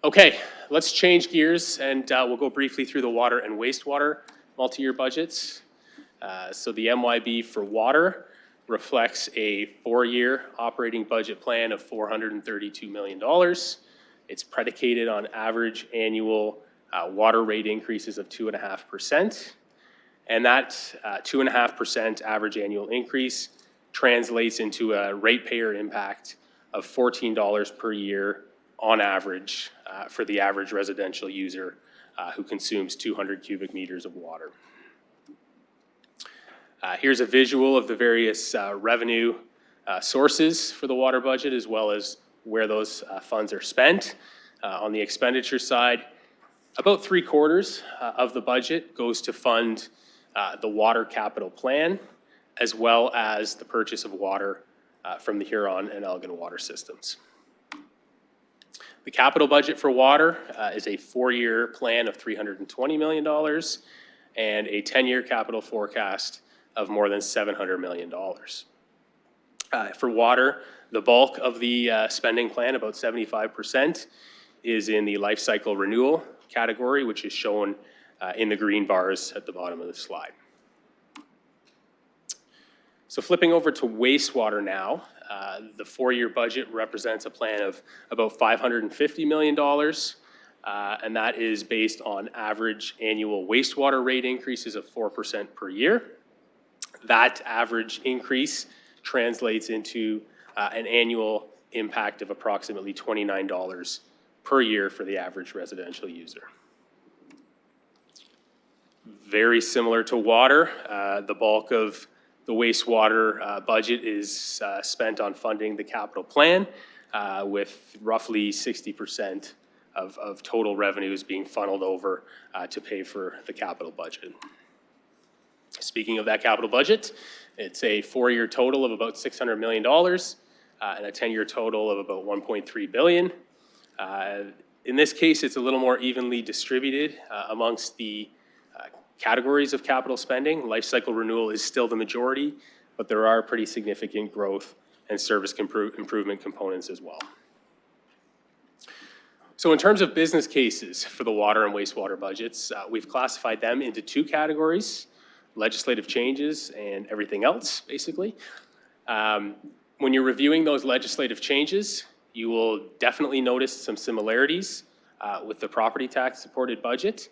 Okay, let's change gears and we'll go briefly through the water and wastewater multi-year budgets. So the MYB for water reflects a 4-year operating budget plan of $432 million. It's predicated on average annual water rate increases of 2.5%. And that 2.5% average annual increase translates into a ratepayer impact of $14 per year on average for the average residential user who consumes 200 cubic meters of water. Here's a visual of the various revenue sources for the water budget, as well as where those funds are spent. On the expenditure side, about 3/4 of the budget goes to fund the water capital plan, as well as the purchase of water from the Huron and Elgin water systems. The capital budget for water is a 4-year plan of $320 million and a 10-year capital forecast of more than $700 million. For water, the bulk of the spending plan, about 75%, is in the life cycle renewal category, which is shown in the green bars at the bottom of the slide. So flipping over to wastewater now, the 4-year budget represents a plan of about $550 million, and that is based on average annual wastewater rate increases of 4% per year. That average increase translates into an annual impact of approximately $29 per year for the average residential user. Very similar to water, the bulk of the wastewater budget is spent on funding the capital plan, with roughly 60% of total revenues being funneled over to pay for the capital budget. Speaking of that capital budget, it's a 4-year total of about $600 million and a 10-year total of about $1.3 billion. In this case, it's a little more evenly distributed amongst the categories of capital spending. Life cycle renewal is still the majority, but there are pretty significant growth and service improvement components as well. So in terms of business cases for the water and wastewater budgets, we've classified them into 2 categories: legislative changes and everything else, basically. When you're reviewing those legislative changes, you will definitely notice some similarities with the property tax supported budget.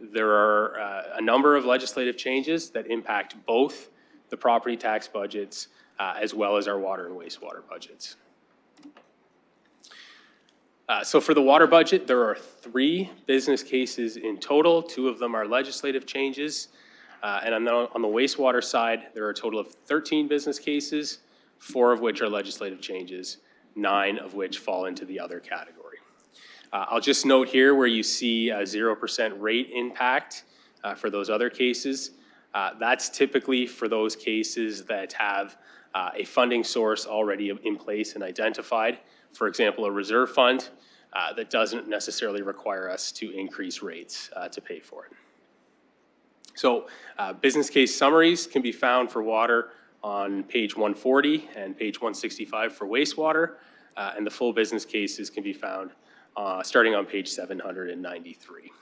There are a number of legislative changes that impact both the property tax budgets as well as our water and wastewater budgets. So for the water budget, there are 3 business cases in total. 2 of them are legislative changes. And on the wastewater side, there are a total of 13 business cases, 4 of which are legislative changes, 9 of which fall into the other category. I'll just note here where you see a 0% rate impact for those other cases. That's typically for those cases that have a funding source already in place and identified. For example, a reserve fund that doesn't necessarily require us to increase rates to pay for it. So business case summaries can be found for water on page 140 and page 165 for wastewater, and the full business cases can be found starting on page 793.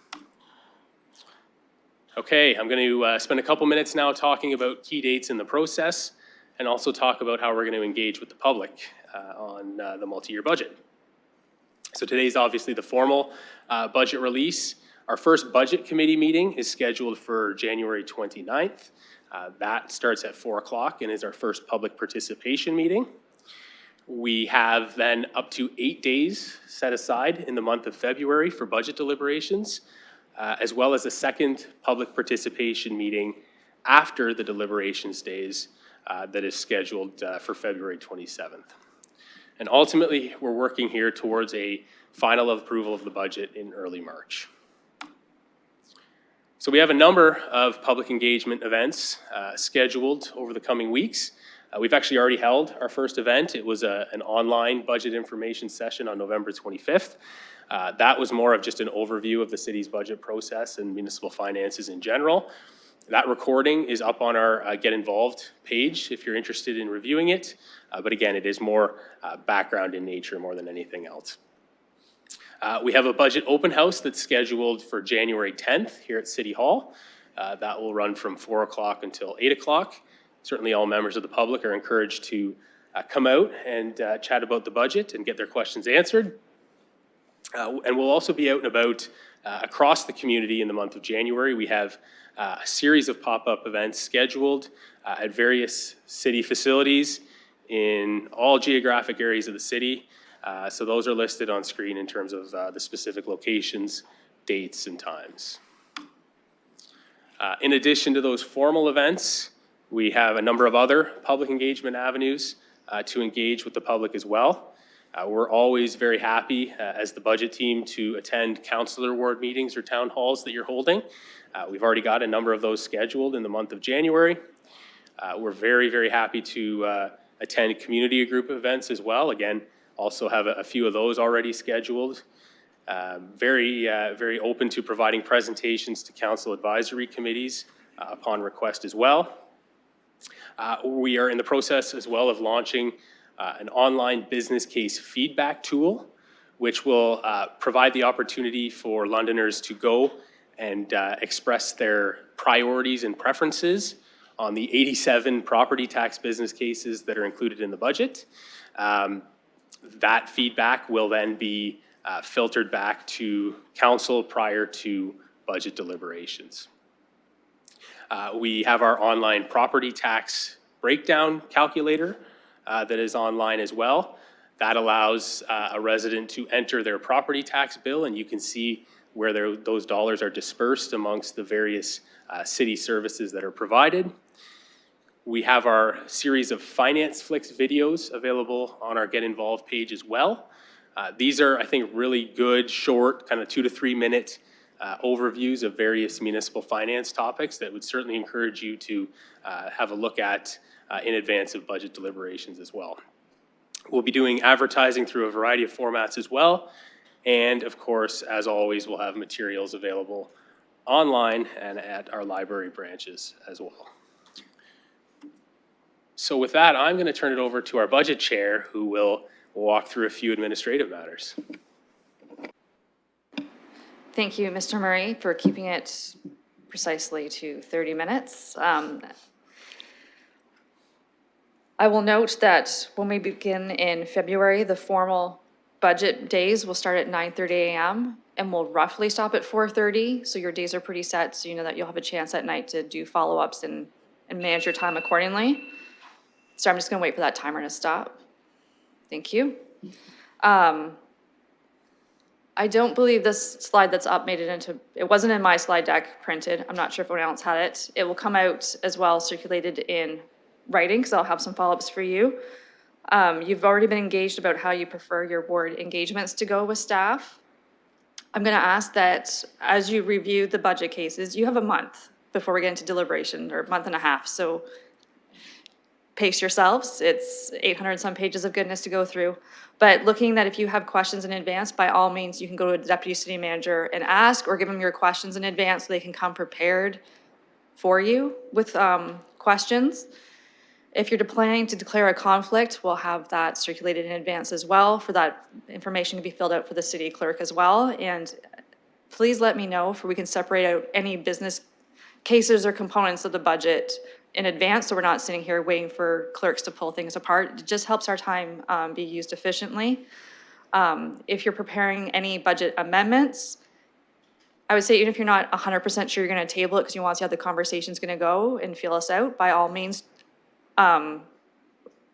Okay, I'm going to spend a couple minutes now talking about key dates in the process, and also talk about how we're going to engage with the public on the multi-year budget. So today's obviously the formal budget release. Our first budget committee meeting is scheduled for January 29th. That starts at 4 o'clock and is our first public participation meeting. We have then up to 8 days set aside in the month of February for budget deliberations, as well as a second public participation meeting after the deliberations days that is scheduled for February 27th. And ultimately, we're working here towards a final approval of the budget in early March. So we have a number of public engagement events scheduled over the coming weeks. We've actually already held our first event. It was an online budget information session on November 25th. That was more of just an overview of the city's budget process and municipal finances in general. That recording is up on our Get Involved page if you're interested in reviewing it. But again, it is more background in nature more than anything else. We have a budget open house that's scheduled for January 10th here at City Hall. That will run from 4 o'clock until 8 o'clock. Certainly all members of the public are encouraged to come out and chat about the budget and get their questions answered. And we'll also be out and about across the community in the month of January. We have a series of pop-up events scheduled at various city facilities in all geographic areas of the city. So those are listed on screen in terms of the specific locations, dates, and times. In addition to those formal events, We have a number of other public engagement avenues to engage with the public as well. We're always very happy as the budget team to attend councillor ward meetings or town halls that you're holding. We've already got a number of those scheduled in the month of January. We're very, very happy to attend community group events as well. Again, also have a few of those already scheduled. Very open to providing presentations to council advisory committees upon request as well. We are in the process as well of launching an online business case feedback tool, which will provide the opportunity for Londoners to go and express their priorities and preferences on the 87 property tax business cases that are included in the budget. That feedback will then be filtered back to council prior to budget deliberations. We have our online property tax breakdown calculator that is online as well. That allows a resident to enter their property tax bill, and you can see where those dollars are dispersed amongst the various city services that are provided. We have our series of Finance Flicks videos available on our Get Involved page as well. These are, I think, really good, short, kind of 2 to 3 minute overviews of various municipal finance topics that would certainly encourage you to have a look at in advance of budget deliberations as well. We'll be doing advertising through a variety of formats as well. And of course, as always, we'll have materials available online and at our library branches as well. So with that, I'm going to turn it over to our budget chair, who will walk through a few administrative matters. Thank you, Mr. Murray, for keeping it precisely to 30 minutes. I will note that when we begin in February, the formal budget days will start at 9:30 a.m. and will roughly stop at 4:30. So your days are pretty set, so you know that you'll have a chance at night to do follow-ups and manage your time accordingly. So I'm just going to wait for that timer to stop. Thank you. I don't believe this slide that's up made it into, it wasn't in my slide deck printed. I'm not sure if anyone else had it. It will come out as well, circulated in writing, because I'll have some follow-ups for you. You've already been engaged about how you prefer your board engagements to go with staff. I'm going to ask that as you review the budget cases, you have a month before we get into deliberation, or a month and a half. So pace yourselves. It's 800 and some pages of goodness to go through. But looking that if you have questions in advance, by all means, you can go to the deputy city manager and ask, or give them your questions in advance so they can come prepared for you with questions. If you're planning to declare a conflict, we'll have that circulated in advance as well for that information to be filled out for the city clerk as well. And please let me know, for we can separate out any business cases or components of the budget in advance, so we're not sitting here waiting for clerks to pull things apart. It just helps our time be used efficiently. If you're preparing any budget amendments, I would say even if you're not 100% sure you're going to table it because you want to see how the conversation's going to go and feel us out, by all means,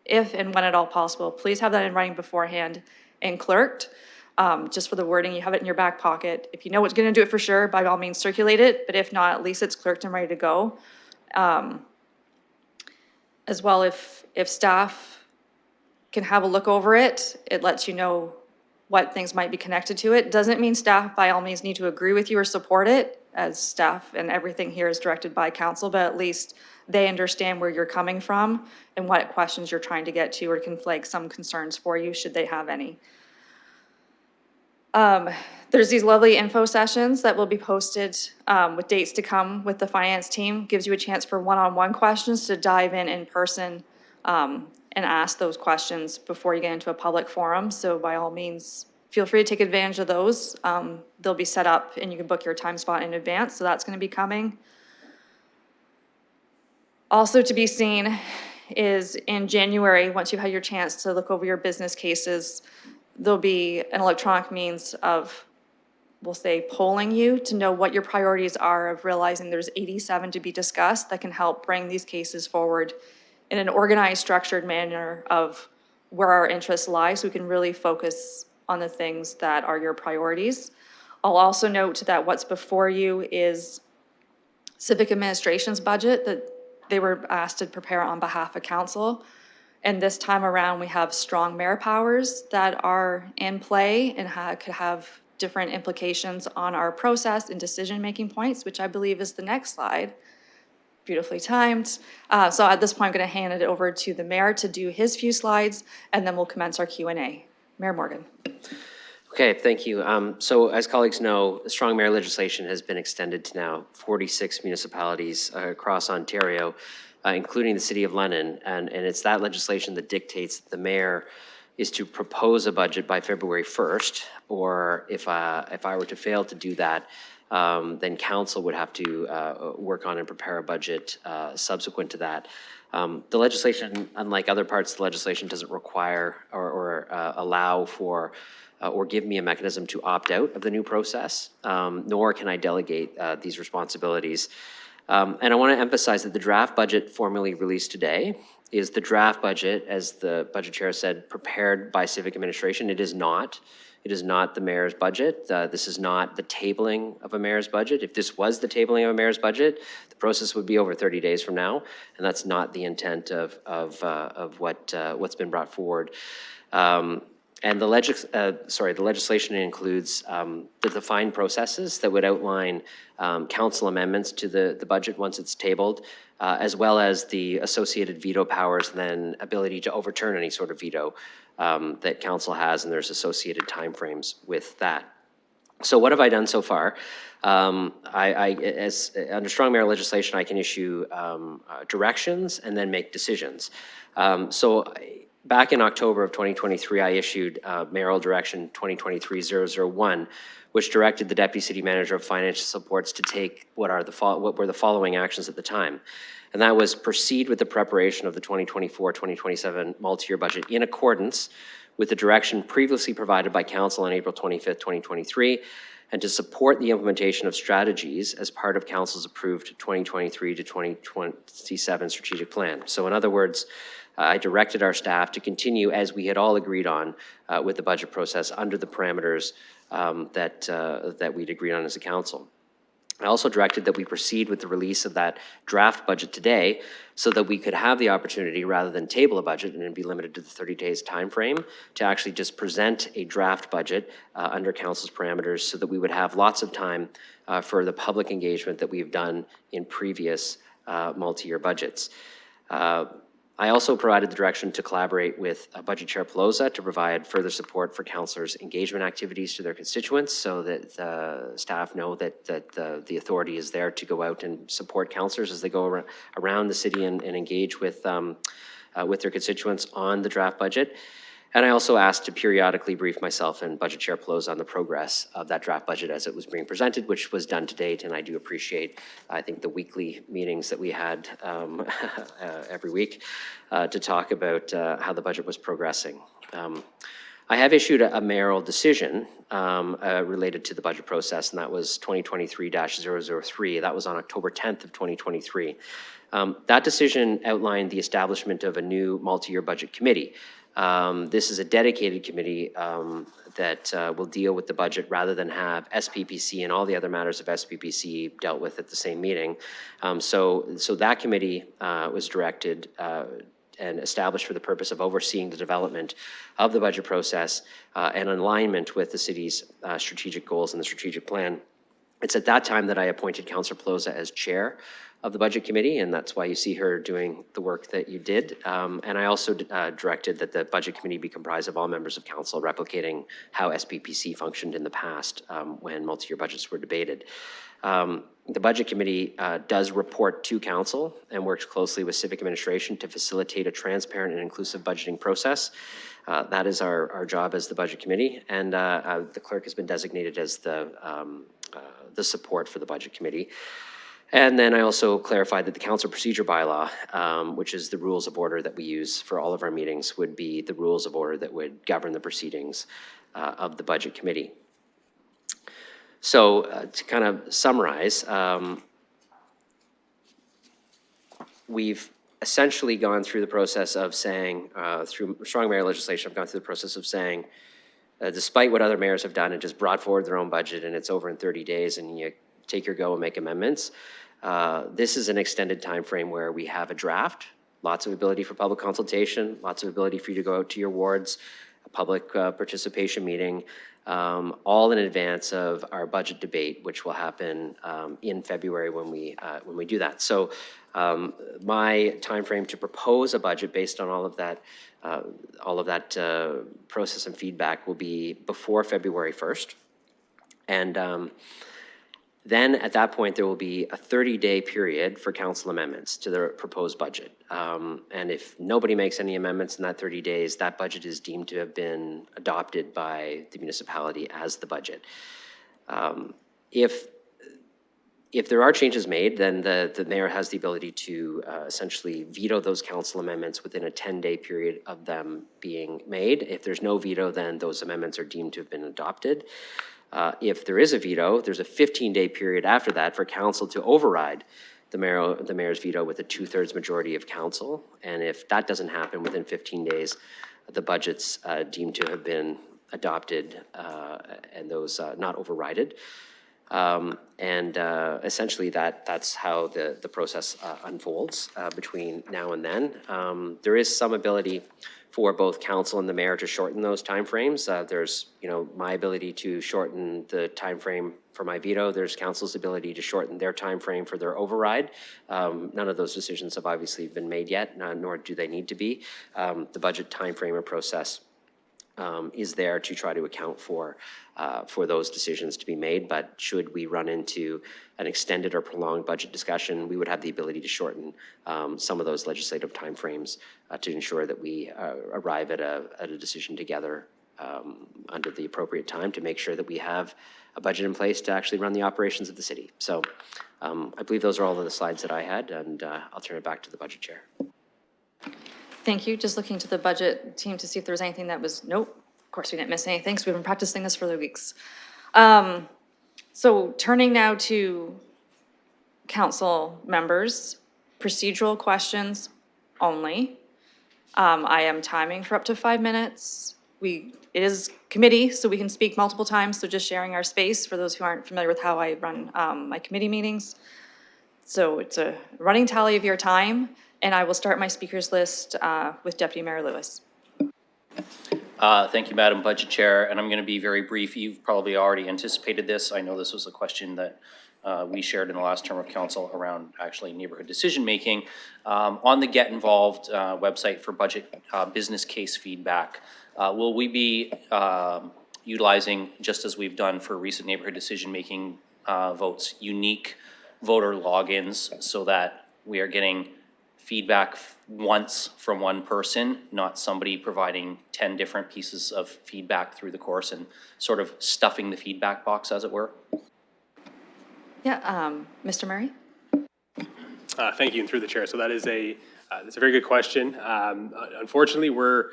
if and when at all possible, please have that in writing beforehand and clerked. Just for the wording, you have it in your back pocket. If you know what's going to do it for sure, by all means circulate it, but if not, at least it's clerked and ready to go. As well, if staff can have a look over it, it lets you know what things might be connected to it. Doesn't mean staff by all means need to agree with you or support it, as staff and everything here is directed by council, but at least they understand where you're coming from and what questions you're trying to get to, or can flag some concerns for you should they have any. There's these lovely info sessions that will be posted with dates to come with the finance team. Gives you a chance for one-on-one questions to dive in person and ask those questions before you get into a public forum. So by all means, feel free to take advantage of those. They'll be set up and you can book your time spot in advance. So that's going to be coming. Also to be seen is in January, once you've had your chance to look over your business cases, there'll be an electronic means of, we'll say, polling you to know what your priorities are, of realizing there's 87 to be discussed that can help bring these cases forward in an organized, structured manner of where our interests lie, so we can really focus on the things that are your priorities. I'll also note that what's before you is civic administration's budget that they were asked to prepare on behalf of council. And this time around, we have strong mayor powers that are in play and could have different implications on our process and decision-making points, which I believe is the next slide. Beautifully timed. So at this point, I'm going to hand it over to the mayor to do his few slides, and then we'll commence our Q&A. Mayor Morgan. Okay, thank you. So as colleagues know, strong mayor legislation has been extended to now 46 municipalities across Ontario, including the City of London. And it's that legislation that dictates that the mayor is to propose a budget by February 1st, or if I were to fail to do that, then council would have to work on and prepare a budget subsequent to that. The legislation, unlike other parts of the legislation, doesn't require or allow for or give me a mechanism to opt out of the new process, nor can I delegate these responsibilities. And I want to emphasize that the draft budget formally released today is the draft budget, as the budget chair said, prepared by civic administration. It is not. It is not the mayor's budget. This is not the tabling of a mayor's budget. If this was the tabling of a mayor's budget, the process would be over 30 days from now, and that's not the intent of what's been brought forward. And the legislation includes the defined processes that would outline council amendments to the budget once it's tabled, as well as the associated veto powers and then ability to overturn any sort of veto that council has, and there's associated timeframes with that. So what have I done so far? As under strong mayor legislation, I can issue directions and then make decisions. Back in October of 2023, I issued Mayoral Direction 2023-001, which directed the Deputy City Manager of Financial Supports to take what were the following actions at the time. And that was proceed with the preparation of the 2024-2027 multi-year budget in accordance with the direction previously provided by Council on April 25th, 2023, and to support the implementation of strategies as part of Council's approved 2023 to 2027 strategic plan. So in other words, I directed our staff to continue as we had all agreed on with the budget process under the parameters that we'd agreed on as a council. I also directed that we proceed with the release of that draft budget today so that we could have the opportunity, rather than table a budget and be limited to the 30 days time frame, to actually just present a draft budget under council's parameters so that we would have lots of time for the public engagement that we've done in previous multi-year budgets. I also provided the direction to collaborate with Budget Chair Pelosa to provide further support for councillors' engagement activities to their constituents, so that staff know that the authority is there to go out and support councillors as they go around the city and engage with their constituents on the draft budget. And I also asked to periodically brief myself and Budget Chair Pelosa on the progress of that draft budget as it was being presented, which was done to date. And I do appreciate, I think, the weekly meetings that we had every week to talk about how the budget was progressing. I have issued a mayoral decision related to the budget process, and that was 2023-003. That was on October 10th of 2023. That decision outlined the establishment of a new multi-year budget committee. This is a dedicated committee that will deal with the budget rather than have SPPC and all the other matters of SPPC dealt with at the same meeting. So that committee was directed and established for the purpose of overseeing the development of the budget process and alignment with the city's strategic goals and the strategic plan. It's at that time that I appointed Councillor Pelosa as chair of the budget committee, and that's why you see her doing the work that you did. And I also directed that the budget committee be comprised of all members of council, replicating how SPPC functioned in the past when multi-year budgets were debated. The budget committee does report to council and works closely with civic administration to facilitate a transparent and inclusive budgeting process. That is our job as the budget committee, and the clerk has been designated as the support for the budget committee. And then I also clarified that the council procedure bylaw, which is the rules of order that we use for all of our meetings, would be the rules of order that would govern the proceedings of the budget committee. So to kind of summarize, we've essentially gone through the process of saying, through strong mayor legislation, I've gone through the process of saying, despite what other mayors have done and just brought forward their own budget and it's over in 30 days and you take your go and make amendments, This is an extended time frame where we have a draft, lots of ability for public consultation, lots of ability for you to go out to your wards, a public participation meeting, all in advance of our budget debate, which will happen in February when we do that. So my timeframe to propose a budget based on all of that process and feedback will be before February 1st. And then at that point, there will be a 30-day period for council amendments to the proposed budget. And if nobody makes any amendments in that 30 days, that budget is deemed to have been adopted by the municipality as the budget. If there are changes made, then the mayor has the ability to essentially veto those council amendments within a 10-day period of them being made. If there's no veto, then those amendments are deemed to have been adopted. If there is a veto, there's a 15-day period after that for council to override the mayor's veto with a 2/3 majority of council. And if that doesn't happen within 15 days, the budget's deemed to have been adopted and those not overrided. Essentially that's how the process unfolds between now and then. There is some ability for both council and the mayor to shorten those timeframes. There's, my ability to shorten the timeframe for my veto. There's council's ability to shorten their timeframe for their override. None of those decisions have obviously been made yet, nor do they need to be. The budget timeframe and process is there to try to account for those decisions to be made. But should we run into an extended or prolonged budget discussion, we would have the ability to shorten some of those legislative timeframes to ensure that we arrive at a decision together under the appropriate time to make sure that we have a budget in place to actually run the operations of the city. So I believe those are all of the slides that I had, and I'll turn it back to the budget chair. Thank you. Just looking to the budget team to see if there was anything that was, nope, of course we didn't miss anything, so we've been practicing this for the weeks. So turning now to council members, procedural questions only. I am timing for up to 5 minutes. It is committee, so we can speak multiple times, so just sharing our space for those who aren't familiar with how I run my committee meetings. So it's a running tally of your time, and I will start my speakers list with Deputy Mayor Lewis. Thank you, Madam Budget Chair, and I'm going to be very brief. You've probably already anticipated this. I know this was a question that we shared in the last term of council around actually neighborhood decision-making. On the Get Involved website for budget business case feedback, will we be utilizing, just as we've done for recent neighborhood decision-making votes, unique voter logins so that we are getting feedback once from one person, not somebody providing 10 different pieces of feedback through the course and sort of stuffing the feedback box, as it were? Yeah, Mr. Murray? Thank you, and through the chair. So that's a very good question. Unfortunately, we're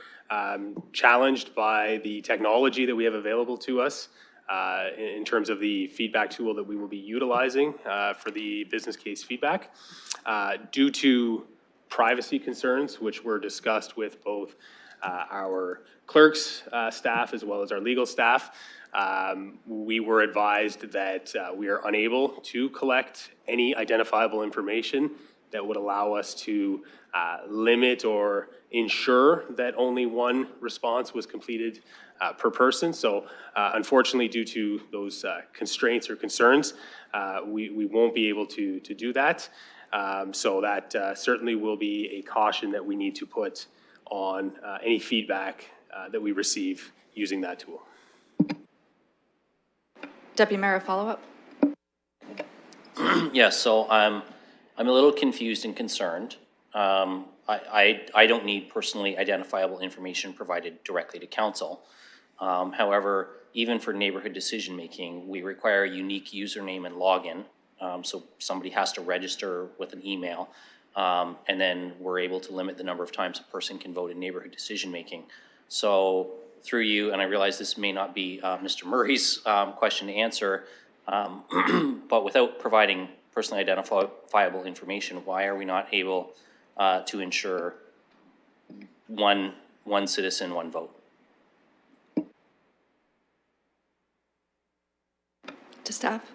challenged by the technology that we have available to us in terms of the feedback tool that we will be utilizing for the business case feedback. Due to privacy concerns, which were discussed with both our clerk's staff as well as our legal staff, we were advised that we are unable to collect any identifiable information that would allow us to limit or ensure that only one response was completed per person. So unfortunately, due to those constraints or concerns, we won't be able to do that. So that certainly will be a caution that we need to put on any feedback that we receive using that tool. Deputy Mayor, a follow-up? Yes, so I'm a little confused and concerned. I don't need personally identifiable information provided directly to council. However, even for neighborhood decision-making, we require a unique username and login. So somebody has to register with an email, and then we're able to limit the number of times a person can vote in neighborhood decision-making. So through you, and I realize this may not be Mr. Murray's question to answer, but without providing personally identifiable information, why are we not able to ensure one citizen, one vote? To staff?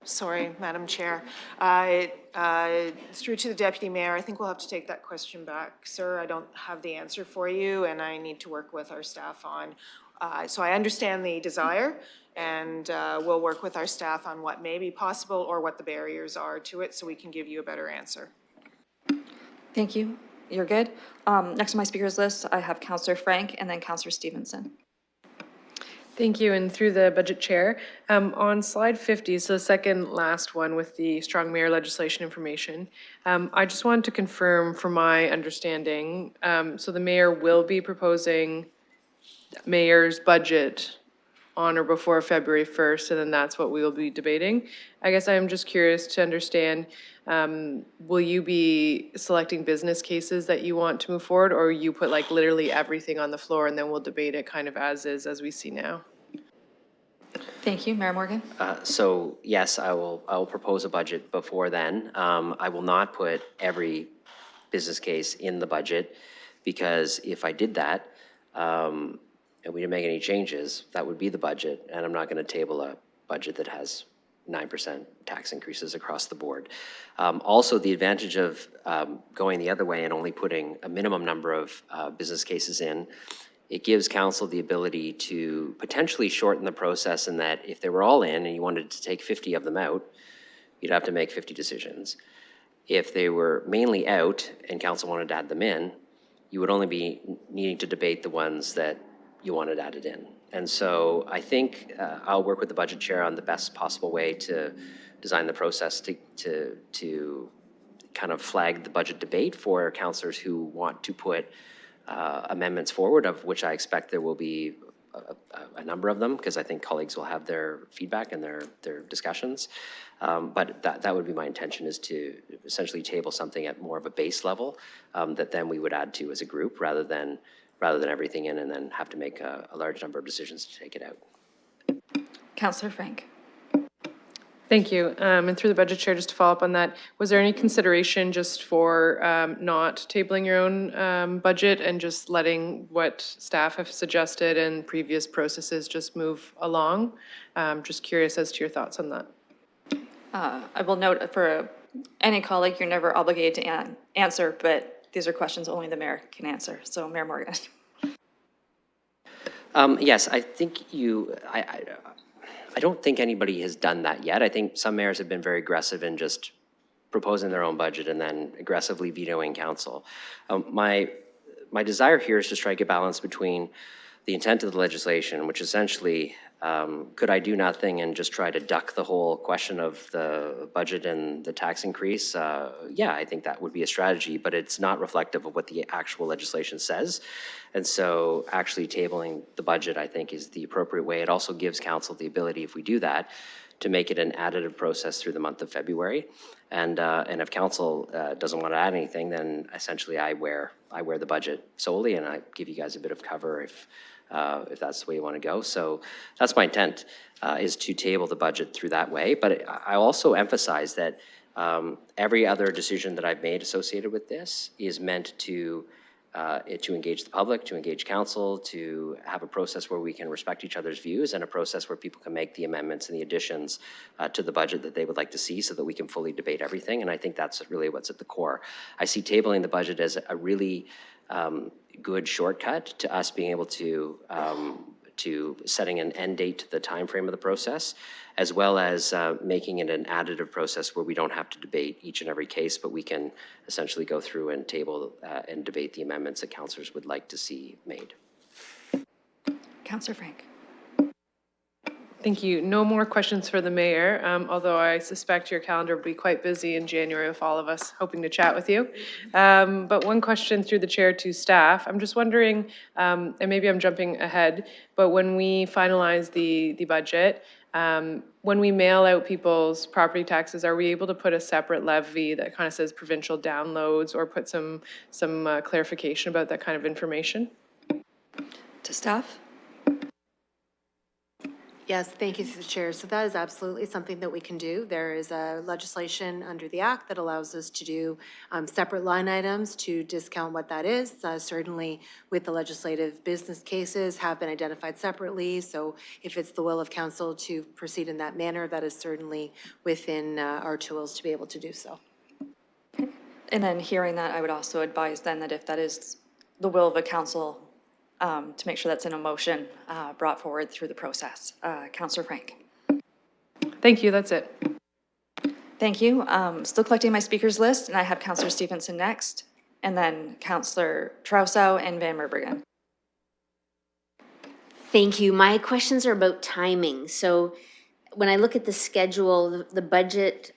Sorry, Madam Chair. Through to the Deputy Mayor, I think we'll have to take that question back, sir. I don't have the answer for you, and I need to work with our staff on. So I understand the desire, and we'll work with our staff on what may be possible or what the barriers are to it, so we can give you a better answer. Thank you. You're good. Next on my speakers list, I have Councillor Frank and then Councillor Stevenson. Thank you, and through the budget chair, on slide 50, so the second last one with the strong mayor legislation information, I just wanted to confirm from my understanding, so the mayor will be proposing mayor's budget on or before February 1st, and then that's what we will be debating. I guess I'm just curious to understand, will you be selecting business cases that you want to move forward, or you put like literally everything on the floor and then we'll debate it kind of as is, as we see now? Thank you. Mayor Morgan? So yes, I will propose a budget before then. I will not put every business case in the budget, because if I did that, and we didn't make any changes, that would be the budget, and I'm not going to table a budget that has 9% tax increases across the board. Also, the advantage of going the other way and only putting a minimum number of business cases in, it gives council the ability to potentially shorten the process, in that if they were all in and you wanted to take 50 of them out, you'd have to make 50 decisions. If they were mainly out and council wanted to add them in, you would only be needing to debate the ones that you wanted added in. And so I think I'll work with the budget chair on the best possible way to design the process to kind of flag the budget debate for councillors who want to put amendments forward, of which I expect there will be a number of them, because I think colleagues will have their feedback and their discussions. But that would be my intention, is to essentially table something at more of a base level that then we would add to as a group, rather than everything in and then have to make a large number of decisions to take it out. Councillor Frank. Thank you. And through the budget chair, just to follow up on that, was there any consideration just for not tabling your own budget and just letting what staff have suggested and previous processes just move along? Just curious as to your thoughts on that. I will note for any colleague, you're never obligated to answer, but these are questions only the mayor can answer. So Mayor Morgan. Yes, I think I don't think anybody has done that yet. I think some mayors have been very aggressive in just proposing their own budget and then aggressively vetoing council. My desire here is to strike a balance between the intent of the legislation, which essentially, could I do nothing and just try to duck the whole question of the budget and the tax increase? Yeah, I think that would be a strategy, but it's not reflective of what the actual legislation says. And so actually tabling the budget, I think, is the appropriate way. It also gives council the ability, if we do that, to make it an additive process through the month of February. And if council doesn't want to add anything, then essentially I wear the budget solely, and I give you guys a bit of cover if that's the way you want to go. So that's my intent, is to table the budget through that way. But I also emphasize that every other decision that I've made associated with this is meant to engage the public, to engage council, to have a process where we can respect each other's views, and a process where people can make the amendments and the additions to the budget that they would like to see, so that we can fully debate everything. And I think that's really what's at the core. I see tabling the budget as a really good shortcut to us being able to setting an end date to the time frame of the process, as well as making it an additive process where we don't have to debate each and every case, but we can essentially go through and table and debate the amendments that councillors would like to see made. Councillor Frank. Thank you. No more questions for the mayor, although I suspect your calendar will be quite busy in January with all of us hoping to chat with you. But one question through the chair to staff. I'm just wondering, and maybe I'm jumping ahead, but when we finalize the budget, when we mail out people's property taxes, are we able to put a separate levy that kind of says provincial downloads, or put some clarification about that kind of information? To staff. Yes, thank you, through the chair. So that is absolutely something that we can do. There is a legislation under the act that allows us to do separate line items to discount what that is. Certainly with the legislative business cases have been identified separately. So if it's the will of council to proceed in that manner, that is certainly within our tools to be able to do so. And then hearing that, I would also advise then that if that is the will of a council, to make sure that's in a motion brought forward through the process. Councillor Frank. Thank you, that's it. Thank you. Still collecting my speakers list, and I have Councillor Stevenson next, and then Councillor Trousseau and Van Merbergen. Thank you. My questions are about timing. So when I look at the schedule, the budget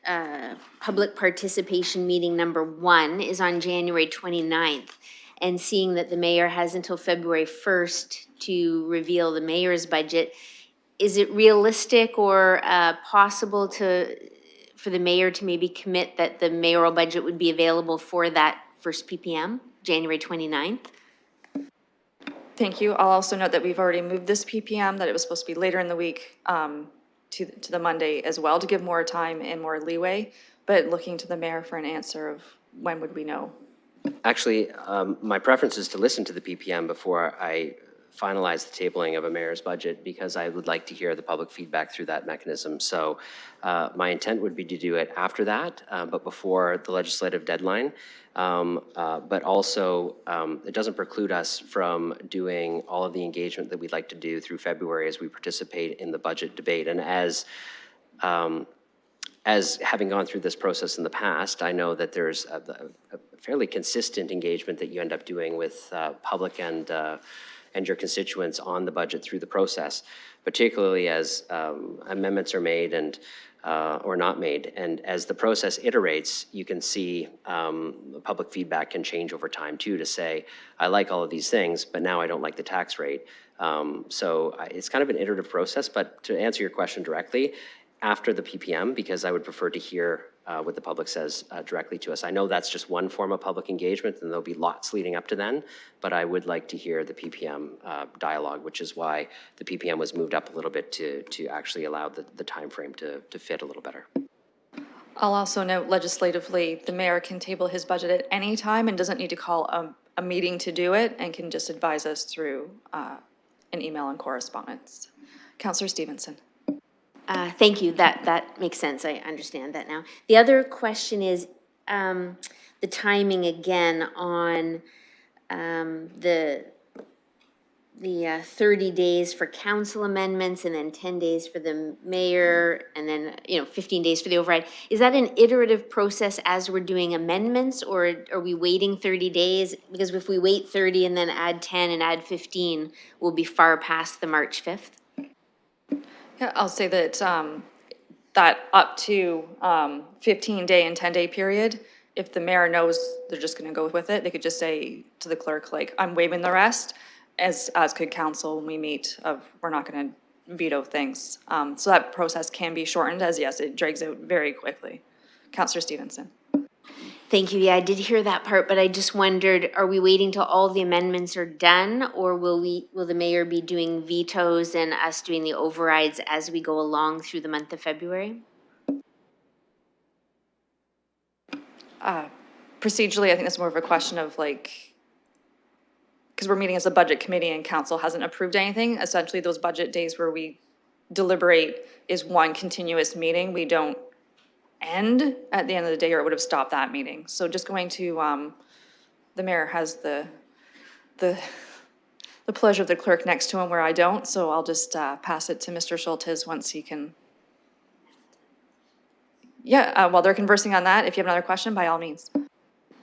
public participation meeting number 1 is on January 29th. And seeing that the mayor has until February 1st to reveal the mayor's budget, is it realistic or possible for the mayor to maybe commit that the mayoral budget would be available for that first PPM, January 29th? Thank you. I'll also note that we've already moved this PPM, that it was supposed to be later in the week to the Monday as well, to give more time and more leeway, but looking to the mayor for an answer of when would we know? Actually, my preference is to listen to the PPM before I finalize the tabling of a mayor's budget, because I would like to hear the public feedback through that mechanism. So my intent would be to do it after that, but before the legislative deadline. But also, it doesn't preclude us from doing all of the engagement that we'd like to do through February as we participate in the budget debate. And as having gone through this process in the past, I know that there's a fairly consistent engagement that you end up doing with public and your constituents on the budget through the process, particularly as amendments are made and or not made. And as the process iterates, you can see public feedback can change over time too, to say, I like all of these things, but now I don't like the tax rate. So it's kind of an iterative process, but to answer your question directly, after the PPM, because I would prefer to hear what the public says directly to us. I know that's just one form of public engagement, and there'll be lots leading up to then, but I would like to hear the PPM dialogue, which is why the PPM was moved up a little bit to actually allow the time frame to fit a little better. I'll also note legislatively, the mayor can table his budget at any time and doesn't need to call a meeting to do it, and can just advise us through an email and correspondence. Councillor Stevenson. Thank you. That makes sense. I understand that now. The other question is the timing again on the 30 days for council amendments, and then 10 days for the mayor, and then 15 days for the override. Is that an iterative process as we're doing amendments, or are we waiting 30 days? Because if we wait 30 and then add 10 and add 15, we'll be far past the March 5th. Yeah, I'll say that that up to 15-day and 10-day period, if the mayor knows they're just going to go with it, they could just say to the clerk, like, I'm waiving the rest, as could council when we meet, of we're not going to veto things. So that process can be shortened, as yes, it drags out very quickly. Councillor Stevenson. Thank you. Yeah, I did hear that part, but I just wondered, are we waiting till all the amendments are done, or will the mayor be doing vetoes and us doing the overrides as we go along through the month of February? Procedurally, I think that's more of a question of like, because we're meeting as a budget committee and council hasn't approved anything. Essentially, those budget days where we deliberate is one continuous meeting. We don't end at the end of the day, or it would have stopped that meeting. So just going to, the mayor has the pleasure of the clerk next to him where I don't, so I'll just pass it to Mr. Schultes once he can. Yeah, while they're conversing on that, if you have another question, by all means.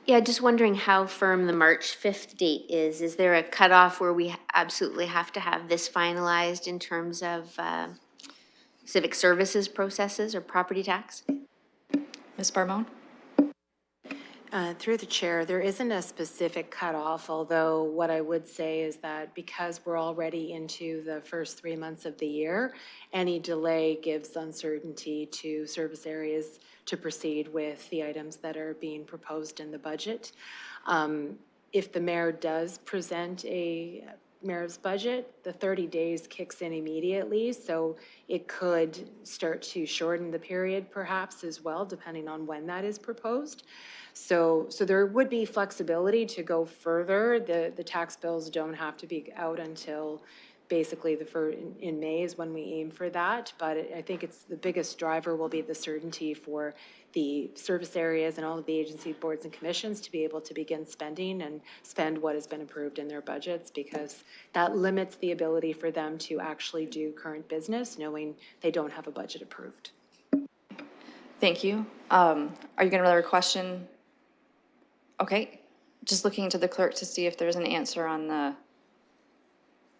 Yeah, just wondering how firm the March 5th date is. Is there a cutoff where we absolutely have to have this finalized in terms of civic services processes or property tax? Ms. Barmone? Through the chair, there isn't a specific cutoff, although what I would say is that because we're already into the first 3 months of the year, any delay gives uncertainty to service areas to proceed with the items that are being proposed in the budget. If the mayor does present a mayor's budget, the 30 days kicks in immediately, so it could start to shorten the period perhaps as well, depending on when that is proposed. So there would be flexibility to go further. The tax bills don't have to be out until basically in May is when we aim for that. But I think it's the biggest driver will be the certainty for the service areas and all of the agency boards and commissions to be able to begin spending and spend what has been approved in their budgets, because that limits the ability for them to actually do current business, knowing they don't have a budget approved. Thank you. Are you going to another question? Okay, just looking to the clerk to see if there's an answer on the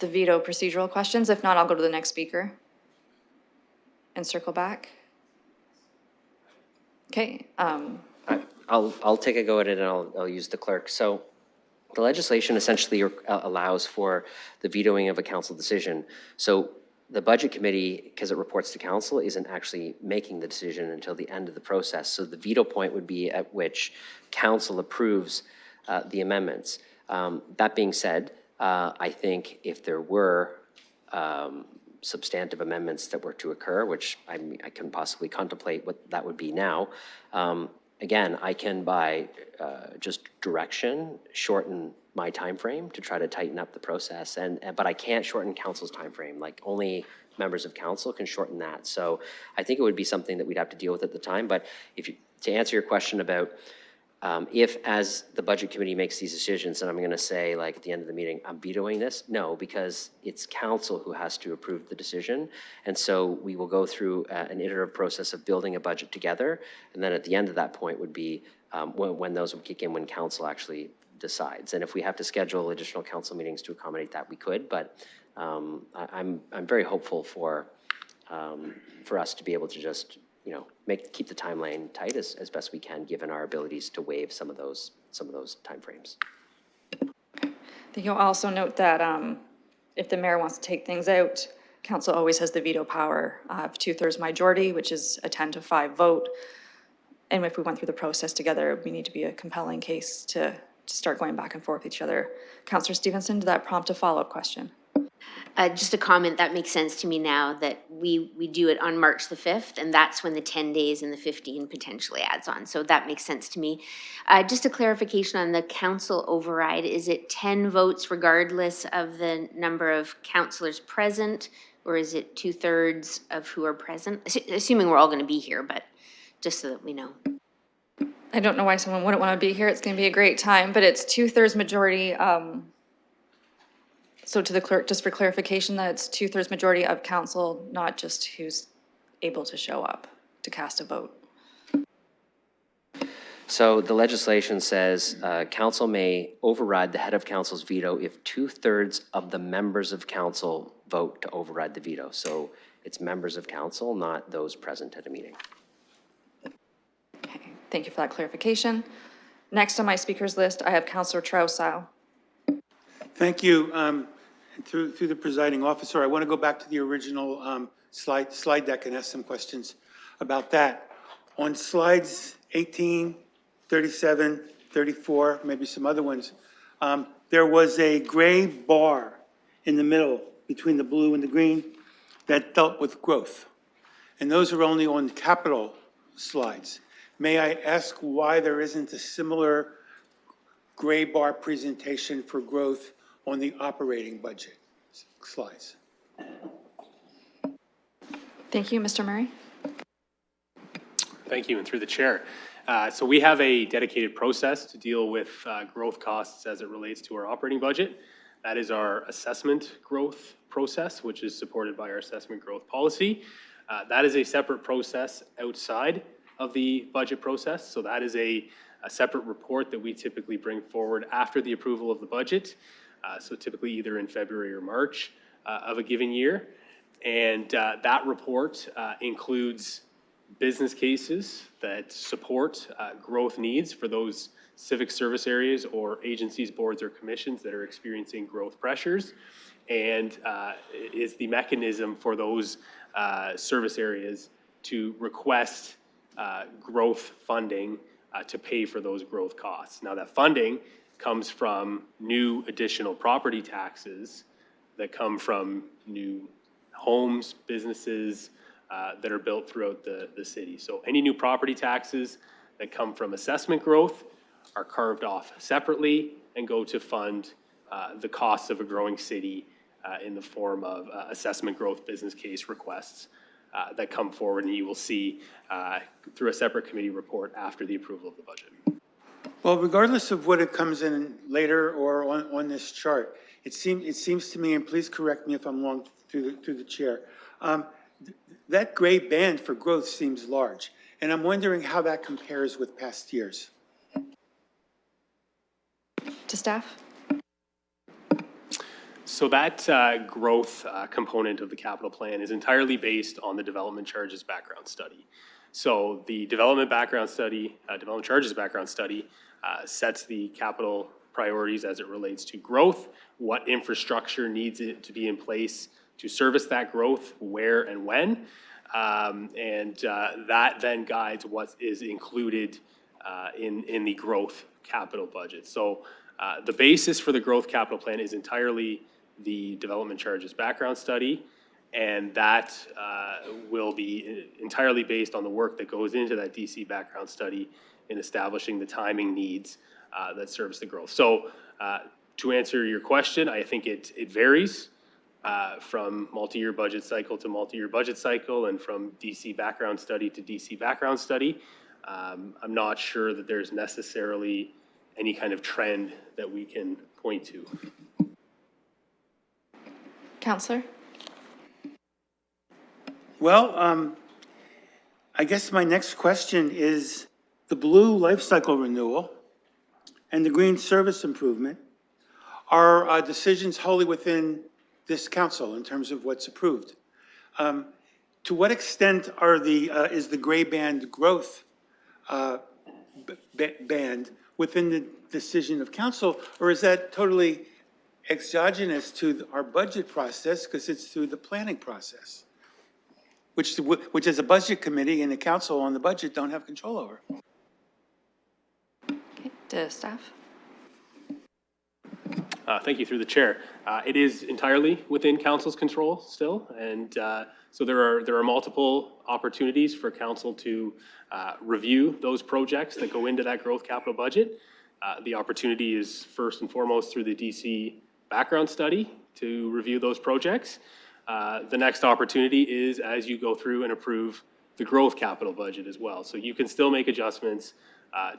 veto procedural questions. If not, I'll go to the next speaker and circle back. Okay. I'll take a go at it, and I'll use the clerk. So the legislation essentially allows for the vetoing of a council decision. So the budget committee, because it reports to council, isn't actually making the decision until the end of the process. So the veto point would be at which council approves the amendments. That being said, I think if there were substantive amendments that were to occur, which I can possibly contemplate what that would be now, again, I can by just direction shorten my time frame to try to tighten up the process, but I can't shorten council's time frame. Like, only members of council can shorten that. So I think it would be something that we'd have to deal with at the time. But to answer your question about if, as the budget committee makes these decisions, and I'm going to say, like, at the end of the meeting, I'm vetoing this, no, because it's council who has to approve the decision. And so we will go through an iterative process of building a budget together. And then at the end of that point would be when those would kick in, when council actually decides. And if we have to schedule additional council meetings to accommodate that, we could. But I'm very hopeful for us to be able to just, keep the timeline tight as best we can, given our abilities to waive some of those timeframes. I think you'll also note that if the mayor wants to take things out, council always has the veto power of 2/3 majority, which is a 10-5 vote. And if we went through the process together, we need to be a compelling case to start going back and forth with each other. Councillor Stevenson, did that prompt a follow-up question? Just a comment, that makes sense to me now that we do it on March the 5th, and that's when the 10 days and the 15 potentially adds on. So that makes sense to me. Just a clarification on the council override. Is it 10 votes regardless of the number of councillors present, or is it 2/3 of who are present? Assuming we're all going to be here, but just so that we know. I don't know why someone wouldn't want to be here. It's going to be a great time, but it's 2/3 majority. So to the clerk, just for clarification, that it's 2/3 majority of council, not just who's able to show up to cast a vote. So the legislation says council may override the head of council's veto if 2/3 of the members of council vote to override the veto. So it's members of council, not those present at a meeting. Okay, thank you for that clarification. Next on my speakers list, I have Councillor Trousseau. Thank you. Through the presiding officer, I want to go back to the original slide deck and ask some questions about that. On slides 18, 37, 34, maybe some other ones, there was a gray bar in the middle between the blue and the green that dealt with growth. And those are only on capital slides. May I ask why there isn't a similar gray bar presentation for growth on the operating budget slides? Thank you, Mr. Murray. Thank you, and through the chair. So we have a dedicated process to deal with growth costs as it relates to our operating budget. That is our assessment growth process, which is supported by our assessment growth policy. That is a separate process outside of the budget process. So that is a separate report that we typically bring forward after the approval of the budget. So typically either in February or March of a given year. And that report includes business cases that support growth needs for those civic service areas or agencies, boards, or commissions that are experiencing growth pressures, and is the mechanism for those service areas to request growth funding to pay for those growth costs. Now, that funding comes from new additional property taxes that come from new homes, businesses that are built throughout the city. So any new property taxes that come from assessment growth are carved off separately and go to fund the costs of a growing city in the form of assessment growth business case requests that come forward, and you will see through a separate committee report after the approval of the budget. Well, regardless of what it comes in later or on this chart, it seems to me, and please correct me if I'm wrong through the chair, that gray band for growth seems large, and I'm wondering how that compares with past years. To staff? So that growth component of the capital plan is entirely based on the development charges background study. So the development charges background study sets the capital priorities as it relates to growth, what infrastructure needs to be in place to service that growth, where and when, and that then guides what is included in the growth capital budget. So the basis for the growth capital plan is entirely the development charges background study, and that will be entirely based on the work that goes into that DC background study in establishing the timing needs that service the growth. So to answer your question, I think it varies from multi-year budget cycle to multi-year budget cycle and from DC background study to DC background study. I'm not sure that there's necessarily any kind of trend that we can point to. Councillor? Well, I guess my next question is the blue life cycle renewal and the green service improvement are decisions wholly within this council in terms of what's approved. To what extent are is the gray band growth band within the decision of council, or is that totally exogenous to our budget process because it's through the planning process, which is a budget committee and the council on the budget don't have control over? Okay, to staff? Thank you, through the chair. It is entirely within council's control still, and so there are multiple opportunities for council to review those projects that go into that growth capital budget. The opportunity is first and foremost through the DC background study to review those projects. The next opportunity is as you go through and approve the growth capital budget as well. So you can still make adjustments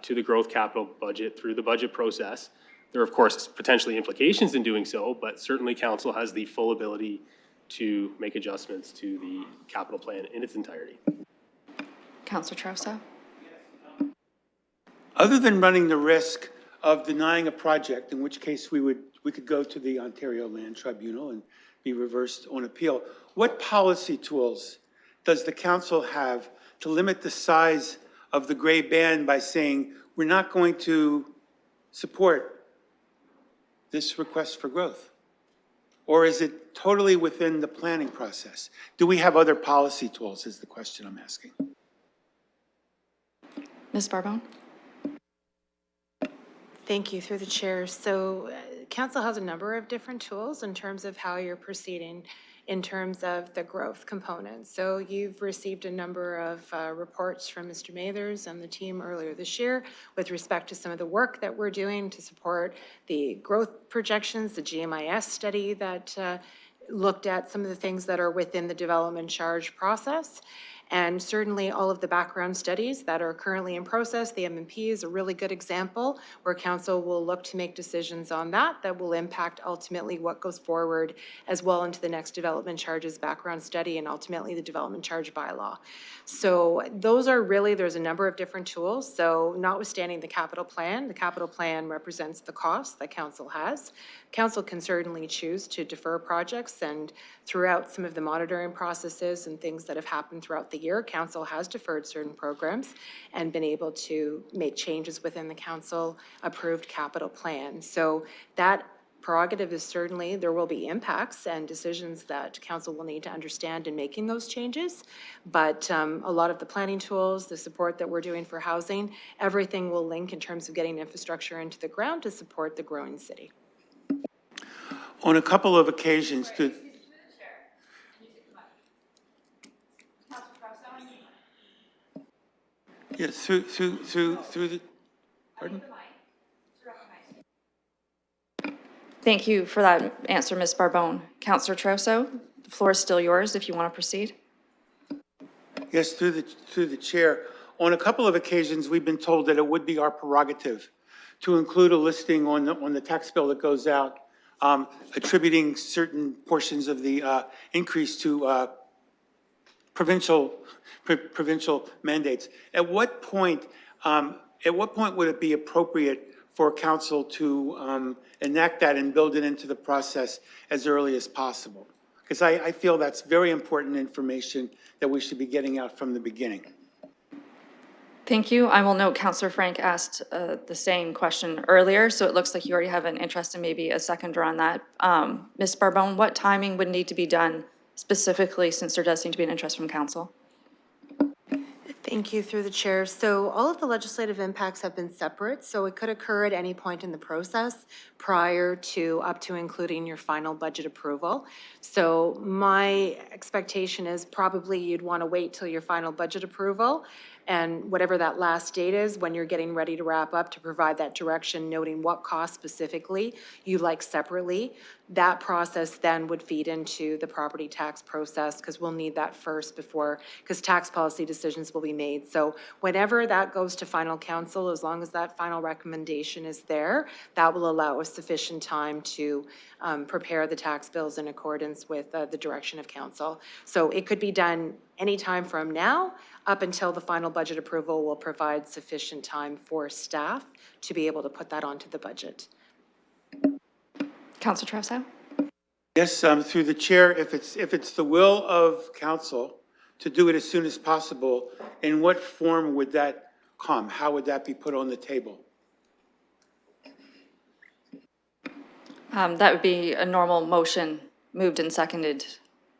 to the growth capital budget through the budget process. There are, of course, potentially implications in doing so, but certainly council has the full ability to make adjustments to the capital plan in its entirety. Councillor Trausa? Other than running the risk of denying a project, in which case we could go to the Ontario Land Tribunal and be reversed on appeal, what policy tools does the council have to limit the size of the gray band by saying we're not going to support this request for growth? Or is it totally within the planning process? Do we have other policy tools is the question I'm asking. Ms. Barbone? Thank you, through the chair. So council has a number of different tools in terms of how you're proceeding in terms of the growth component. So you've received a number of reports from Mr. Mathers and the team earlier this year with respect to some of the work that we're doing to support the growth projections, the GMIS study that looked at some of the things that are within the development charge process. And certainly all of the background studies that are currently in process. The M&P is a really good example where council will look to make decisions on that will impact ultimately what goes forward as well into the next development charges background study and ultimately the development charge bylaw. So those are really, there's a number of different tools. So notwithstanding the capital plan represents the cost that council has. Council can certainly choose to defer projects, and throughout some of the monitoring processes and things that have happened throughout the year, council has deferred certain programs and been able to make changes within the council approved capital plan. So that prerogative is certainly, there will be impacts and decisions that council will need to understand in making those changes. But a lot of the planning tools, the support that we're doing for housing, everything will link in terms of getting infrastructure into the ground to support the growing city. On a couple of occasions, yes, through the, pardon? Thank you for that answer, Ms. Barbone. Counselor Trousseau, the floor is still yours if you want to proceed. Yes, through the chair. On a couple of occasions, we've been told that it would be our prerogative to include a listing on the tax bill that goes out, attributing certain portions of the increase to provincial mandates. At what point would it be appropriate for council to enact that and build it into the process as early as possible? Because I feel that's very important information that we should be getting out from the beginning. Thank you. I will note Counselor Frank asked the same question earlier, so it looks like you already have an interest in maybe a seconder on that. Ms. Barbone, what timing would need to be done specifically, since there does seem to be an interest from council? Thank you, through the chair. So all of the legislative impacts have been separate, so it could occur at any point in the process prior to up to including your final budget approval. So my expectation is probably you'd want to wait till your final budget approval and whatever that last date is, when you're getting ready to wrap up, to provide that direction noting what costs specifically you like separately. That process then would feed into the property tax process, because we'll need that first before, because tax policy decisions will be made. So whenever that goes to final council, as long as that final recommendation is there, that will allow us sufficient time to prepare the tax bills in accordance with the direction of council. So it could be done anytime from now up until the final budget approval will provide sufficient time for staff to be able to put that onto the budget. Councilor Trousseau? Yes, through the chair, if it's the will of council to do it as soon as possible, in what form would that come? How would that be put on the table? That would be a normal motion, moved and seconded.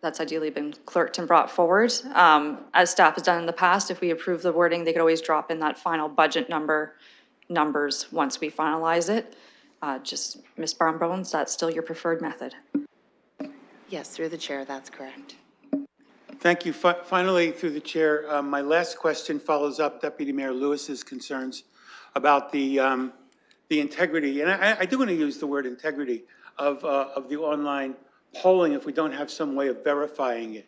That's ideally been clerked and brought forward. As staff has done in the past, if we approve the wording, they could always drop in that final budget numbers once we finalize it. Just Ms. Barbone, is that still your preferred method? Yes, through the chair, that's correct. Thank you. Finally, through the chair, my last question follows up Deputy Mayor Lewis's concerns about the integrity, and I do want to use the word integrity of the online polling if we don't have some way of verifying it.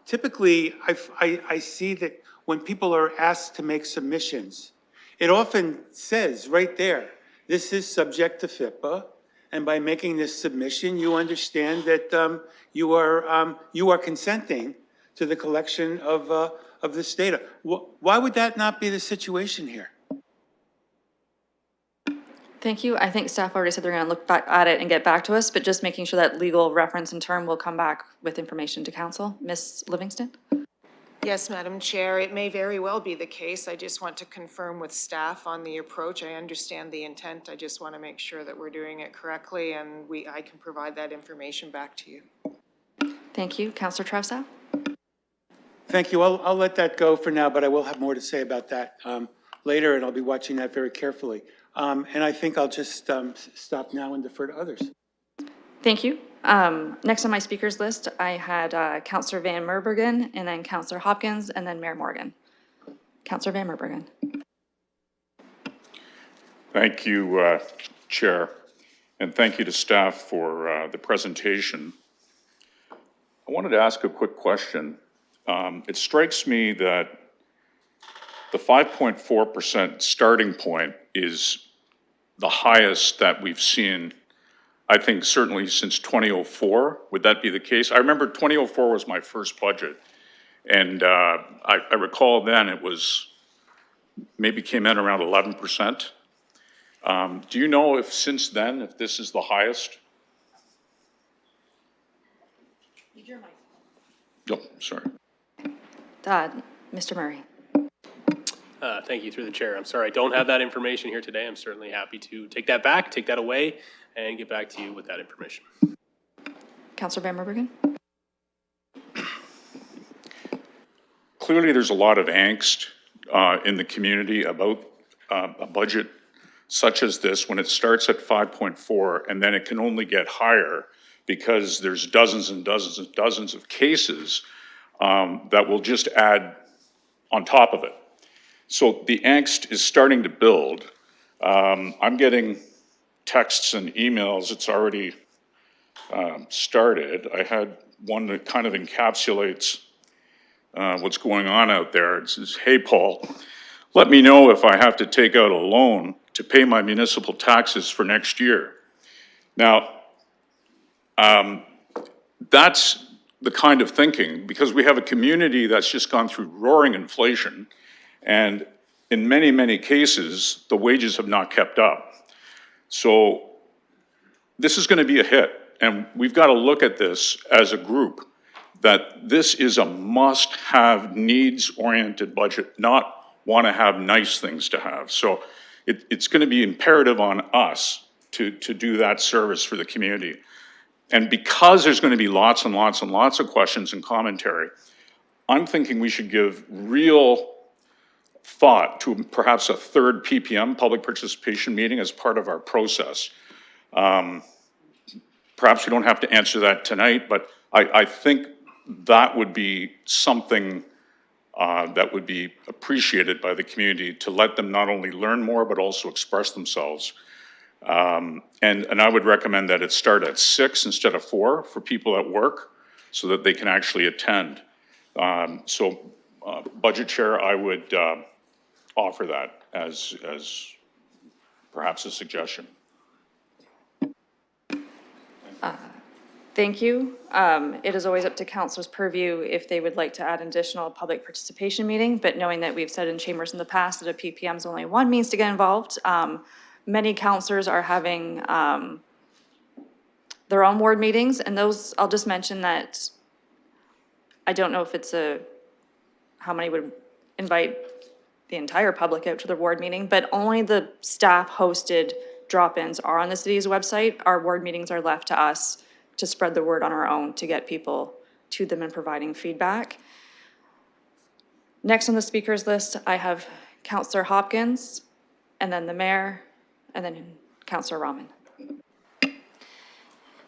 Typically, I see that when people are asked to make submissions, it often says right there, this is subject to FIPPA, and by making this submission, you understand that you are consenting to the collection of this data. Why would that not be the situation here? Thank you. I think staff already said they're going to look back at it and get back to us, but just making sure that legal reference and term will come back with information to council. Ms. Livingston? Yes, Madam Chair, it may very well be the case. I just want to confirm with staff on the approach. I understand the intent. I just want to make sure that we're doing it correctly, and I can provide that information back to you. Thank you. Councilor Trousseau? Thank you. I'll let that go for now, but I will have more to say about that later, and I'll be watching that very carefully. And I think I'll just stop now and defer to others. Thank you. Next on my speakers list, I had Councillor Van Merbergen, and then Councillor Hopkins, and then Mayor Morgan. Councillor Van Merbergen. Thank you, Chair, and thank you to staff for the presentation. I wanted to ask a quick question. It strikes me that the 5.4% starting point is the highest that we've seen, I think, certainly since 2004. Would that be the case? I remember 2004 was my first budget, and I recall then it was maybe came in around 11%. Do you know if since then, if this is the highest? Oh, sorry. Mr. Murray. Thank you, through the chair. I'm sorry, I don't have that information here today. I'm certainly happy to take that back, take that away, and get back to you with that information. Councillor Van Merbergen. Clearly, there's a lot of angst in the community about a budget such as this, when it starts at 5.4 and then it can only get higher because there's dozens and dozens and dozens of cases that will just add on top of it. So the angst is starting to build. I'm getting texts and emails. It's already started. I had one that kind of encapsulates what's going on out there. It says, "Hey, Paul, let me know if I have to take out a loan to pay my municipal taxes for next year." Now, that's the kind of thinking, because we have a community that's just gone through roaring inflation, and in many, many cases, the wages have not kept up. So this is going to be a hit, and we've got to look at this as a group, that this is a must-have, needs-oriented budget, not want-to-have nice things to have. So it's going to be imperative on us to do that service for the community. And because there's going to be lots and lots and lots of questions and commentary, I'm thinking we should give real thought to perhaps a third PPM, public participation meeting, as part of our process. Perhaps we don't have to answer that tonight, but I think that would be something that would be appreciated by the community, to let them not only learn more, but also express themselves. And I would recommend that it start at 6 instead of 4 for people at work, so that they can actually attend. Budget Chair, I would offer that as perhaps a suggestion. Thank you. It is always up to councilors' purview if they would like to add additional public participation meeting, but knowing that we've said in chambers in the past that a PPM is only one means to get involved, many councilors are having their own ward meetings, and those, I'll just mention that I don't know if it's how many would invite the entire public out to the ward meeting, but only the staff-hosted drop-ins are on the city's website. Our ward meetings are left to us to spread the word on our own, to get people to them and providing feedback. Next on the speakers list, I have Councillor Hopkins, and then the mayor, and then Councillor Rahman.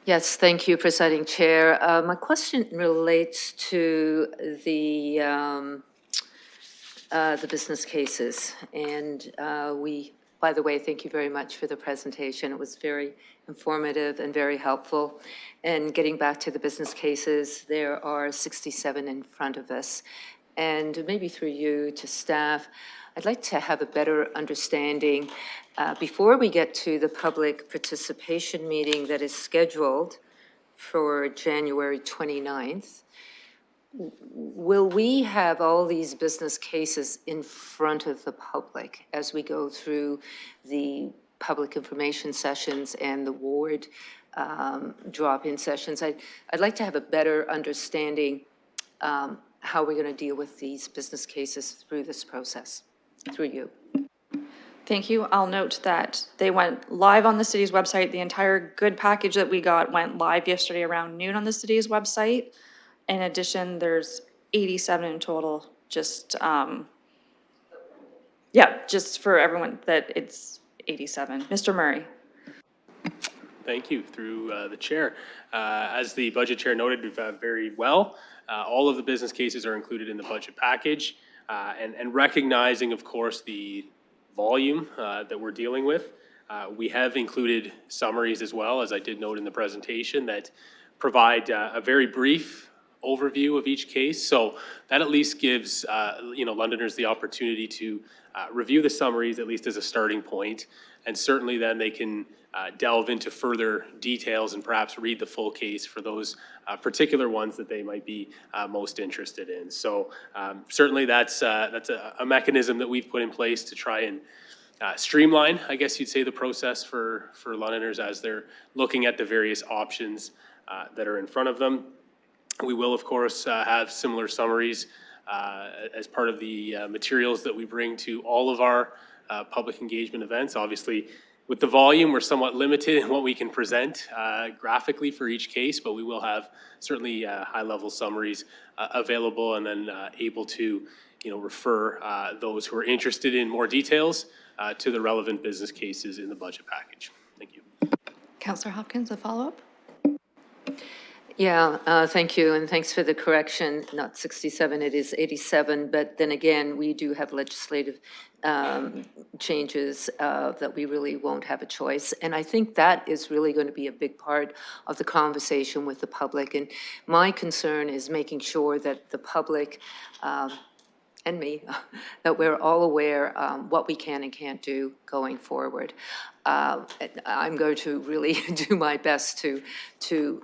Yes, thank you, Presiding Chair. My question relates to the business cases. And by the way, thank you very much for the presentation. It was very informative and very helpful. And getting back to the business cases, there are 67 in front of us. And maybe through you to staff, I'd like to have a better understanding before we get to the public participation meeting that is scheduled for January 29th. Will we have all these business cases in front of the public as we go through the public information sessions and the ward drop-in sessions? I'd like to have a better understanding how we're going to deal with these business cases through this process, through you. Thank you. I'll note that they went live on the city's website. The entire good package that we got went live yesterday around noon on the city's website. In addition, there's 87 in total, just for everyone that it's 87. Mr. Murray. Thank you, through the chair. As the budget chair noted, we've very well. All of the business cases are included in the budget package, and recognizing, of course, the volume that we're dealing with, we have included summaries as well, as I did note in the presentation, that provide a very brief overview of each case. So that at least gives Londoners the opportunity to review the summaries, at least as a starting point, and certainly then they can delve into further details and perhaps read the full case for those particular ones that they might be most interested in. So certainly that's a mechanism that we've put in place to try and streamline, I guess you'd say, the process for Londoners as they're looking at the various options that are in front of them. We will, of course, have similar summaries as part of the materials that we bring to all of our public engagement events. Obviously, with the volume, we're somewhat limited in what we can present graphically for each case, but we will have certainly high-level summaries available, and then able to refer those who are interested in more details to the relevant business cases in the budget package. Thank you. Councillor Hopkins, a follow-up? Yeah, thank you, and thanks for the correction. Not 67, it is 87, but then again, we do have legislative changes that we really won't have a choice. And I think that is really going to be a big part of the conversation with the public. And my concern is making sure that the public and me, that we're all aware what we can and can't do going forward. I'm going to really do my best to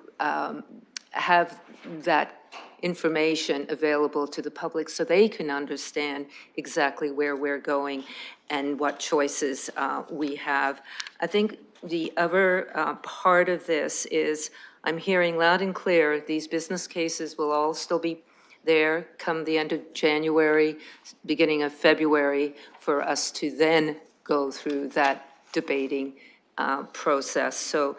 have that information available to the public so they can understand exactly where we're going and what choices we have. I think the other part of this is I'm hearing loud and clear these business cases will all still be there come the end of January, beginning of February, for us to then go through that debating process. So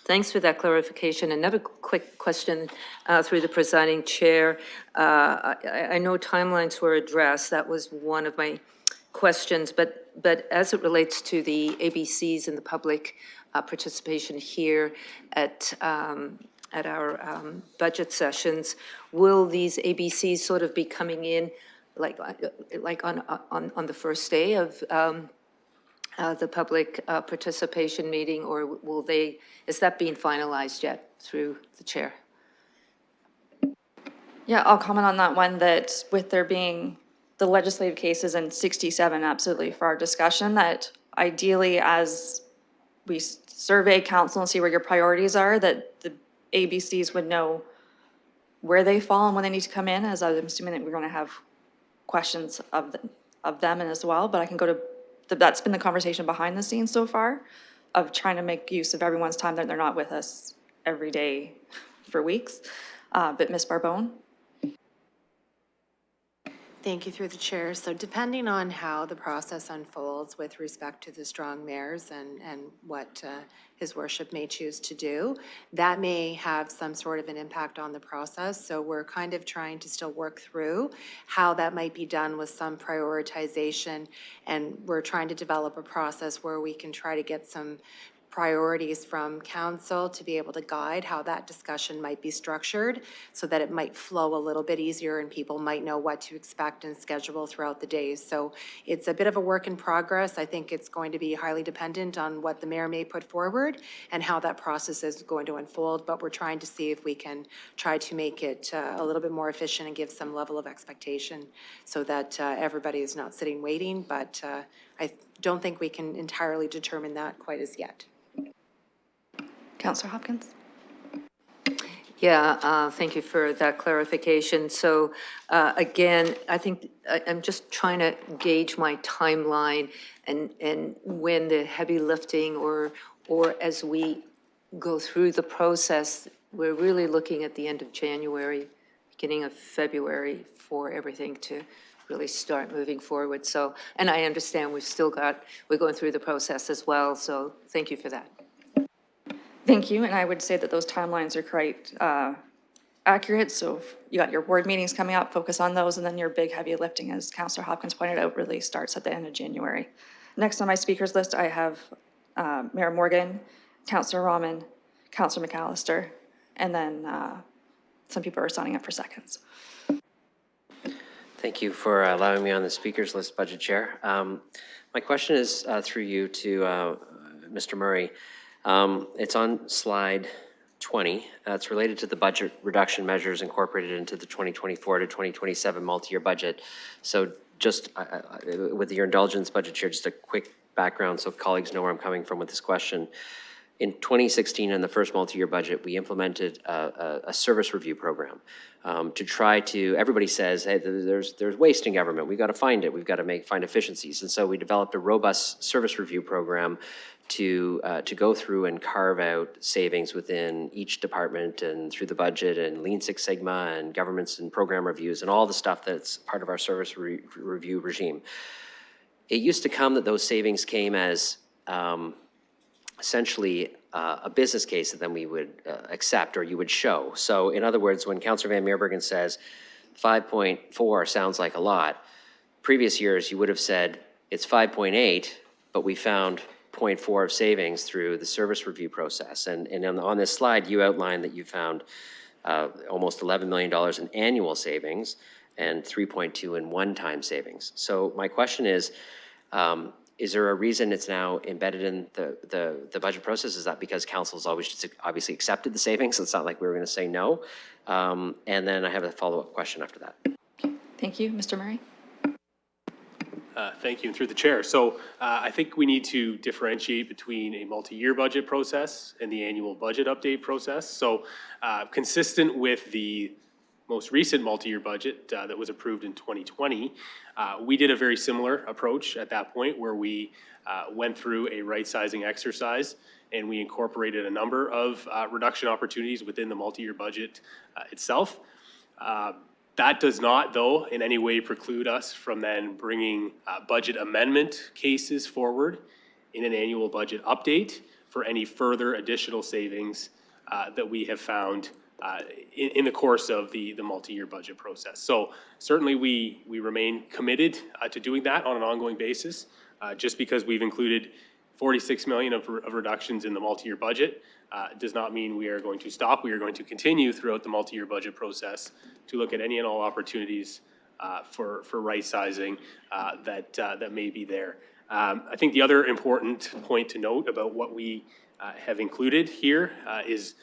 thanks for that clarification. Another quick question through the presiding chair. I know timelines were addressed. That was one of my questions, but as it relates to the ABCs and the public participation here at our budget sessions, will these ABCs sort of be coming in like on the first day of the public participation meeting, or will they, is that being finalized yet through the chair? Yeah, I'll comment on that one, that with there being the legislative cases in 67, absolutely for our discussion, that ideally as we survey council and see where your priorities are, that the ABCs would know where they fall and when they need to come in, as I'm assuming that we're going to have questions of them and as well, but I can go to, that's been the conversation behind the scenes so far, of trying to make use of everyone's time that they're not with us every day for weeks. But Ms. Barbone? Thank you through the chair. So depending on how the process unfolds with respect to the strong mayors and what his worship may choose to do, that may have some sort of an impact on the process. So we're kind of trying to still work through how that might be done with some prioritization. And we're trying to develop a process where we can try to get some priorities from council to be able to guide how that discussion might be structured so that it might flow a little bit easier and people might know what to expect and schedule throughout the days. So it's a bit of a work in progress. I think it's going to be highly dependent on what the mayor may put forward and how that process is going to unfold, but we're trying to see if we can try to make it a little bit more efficient and give some level of expectation so that everybody is not sitting waiting, but I don't think we can entirely determine that quite as yet. Councillor Hopkins? Yeah, thank you for that clarification. So again, I think I'm just trying to gauge my timeline and when the heavy lifting or as we go through the process, we're really looking at the end of January, beginning of February for everything to really start moving forward. So, and I understand we're going through the process as well. So thank you for that. Thank you, and I would say that those timelines are quite accurate. So if you got your board meetings coming up, focus on those, and then your big heavy lifting, as Councillor Hopkins pointed out, really starts at the end of January. Next on my speakers list, I have Mayor Morgan, Councillor Rahman, Councillor McAllister, and then some people are signing up for seconds. Thank you for allowing me on the speakers list, Budget Chair. My question is through you to Mr. Murray. It's on slide 20. It's related to the budget reduction measures incorporated into the 2024 to 2027 multi-year budget. So just with your indulgence, Budget Chair, just a quick background so colleagues know where I'm coming from with this question. In 2016, in the first multi-year budget, we implemented a service review program to try to, everybody says, hey, there's waste in government. We've got to find it. We've got to find efficiencies. And so we developed a robust service review program to go through and carve out savings within each department and through the budget and Lean Six Sigma and governments and program reviews and all the stuff that's part of our service review regime. It used to come that those savings came as essentially a business case that then we would accept or you would show. So in other words, when Councillor Van Meerbergen says 5.4 sounds like a lot, previous years, you would have said it's 5.8, but we found 0.4 of savings through the service review process. And on this slide, you outlined that you found almost $11 million in annual savings and 3.2 in one-time savings. So my question is there a reason it's now embedded in the budget process? Is that because council's always just obviously accepted the savings? It's not like we were going to say no. And then I have a follow-up question after that. Thank you. Mr. Murray? Thank you, and through the chair. So I think we need to differentiate between a multi-year budget process and the annual budget update process. So consistent with the most recent multi-year budget that was approved in 2020, we did a very similar approach at that point where we went through a right-sizing exercise and we incorporated a number of reduction opportunities within the multi-year budget itself. That does not, though, in any way preclude us from then bringing budget amendment cases forward in an annual budget update for any further additional savings that we have found in the course of the multi-year budget process. So certainly we remain committed to doing that on an ongoing basis. Just because we've included 46 million of reductions in the multi-year budget does not mean we are going to stop. We are going to continue throughout the multi-year budget process to look at any and all opportunities for right-sizing that may be there. I think the other important point to note about what we have included here is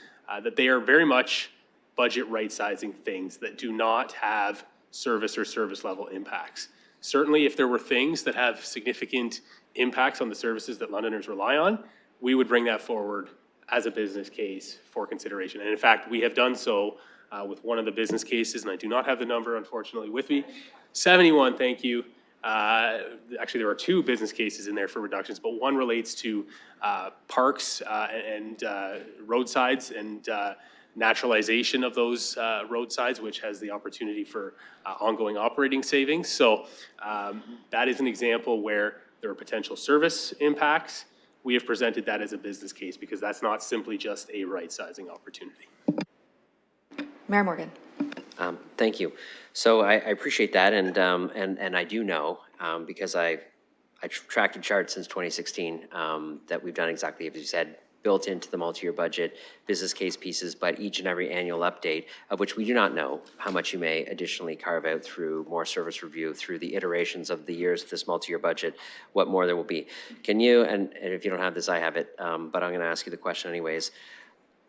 that they are very much budget right-sizing things that do not have service or service level impacts. Certainly, if there were things that have significant impacts on the services that Londoners rely on, we would bring that forward as a business case for consideration. And in fact, we have done so with one of the business cases, and I do not have the number, unfortunately, with me. 71, thank you. Actually, there are two business cases in there for reductions, but one relates to parks and roadsides and naturalization of those roadsides, which has the opportunity for ongoing operating savings. So that is an example where there are potential service impacts. We have presented that as a business case because that's not simply just a right-sizing opportunity. Mayor Morgan. Thank you. So I appreciate that, and I do know because I tracked a chart since 2016 that we've done exactly as you said, built into the multi-year budget, business case pieces, but each and every annual update, of which we do not know how much you may additionally carve out through more service review, through the iterations of the years of this multi-year budget, what more there will be. Can you, and if you don't have this, I have it, but I'm gonna ask you the question anyways.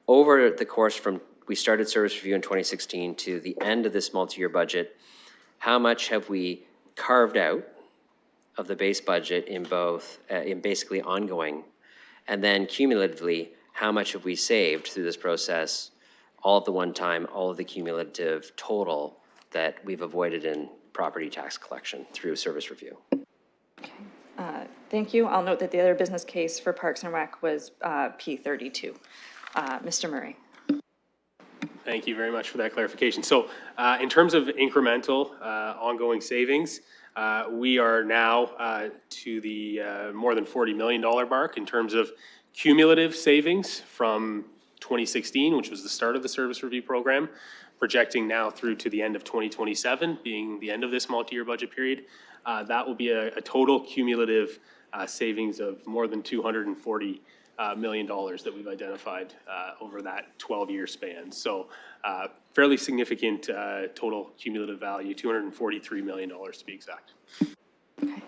Over the course from, we started service review in 2016 to the end of this multi-year budget, how much have we carved out of the base budget in both, in basically ongoing, and then cumulatively, how much have we saved through this process, all of the one-time, all of the cumulative total that we've avoided in property tax collection through service review? Thank you. I'll note that the other business case for Parks and Rec was P32. Mr. Murray. Thank you very much for that clarification. So in terms of incremental ongoing savings, we are now to the more than $40 million mark in terms of cumulative savings from 2016, which was the start of the service review program, projecting now through to the end of 2027, being the end of this multi-year budget period. That will be a total cumulative savings of more than $240 million that we've identified over that 12-year span. So fairly significant total cumulative value, $243 million to be exact. Okay,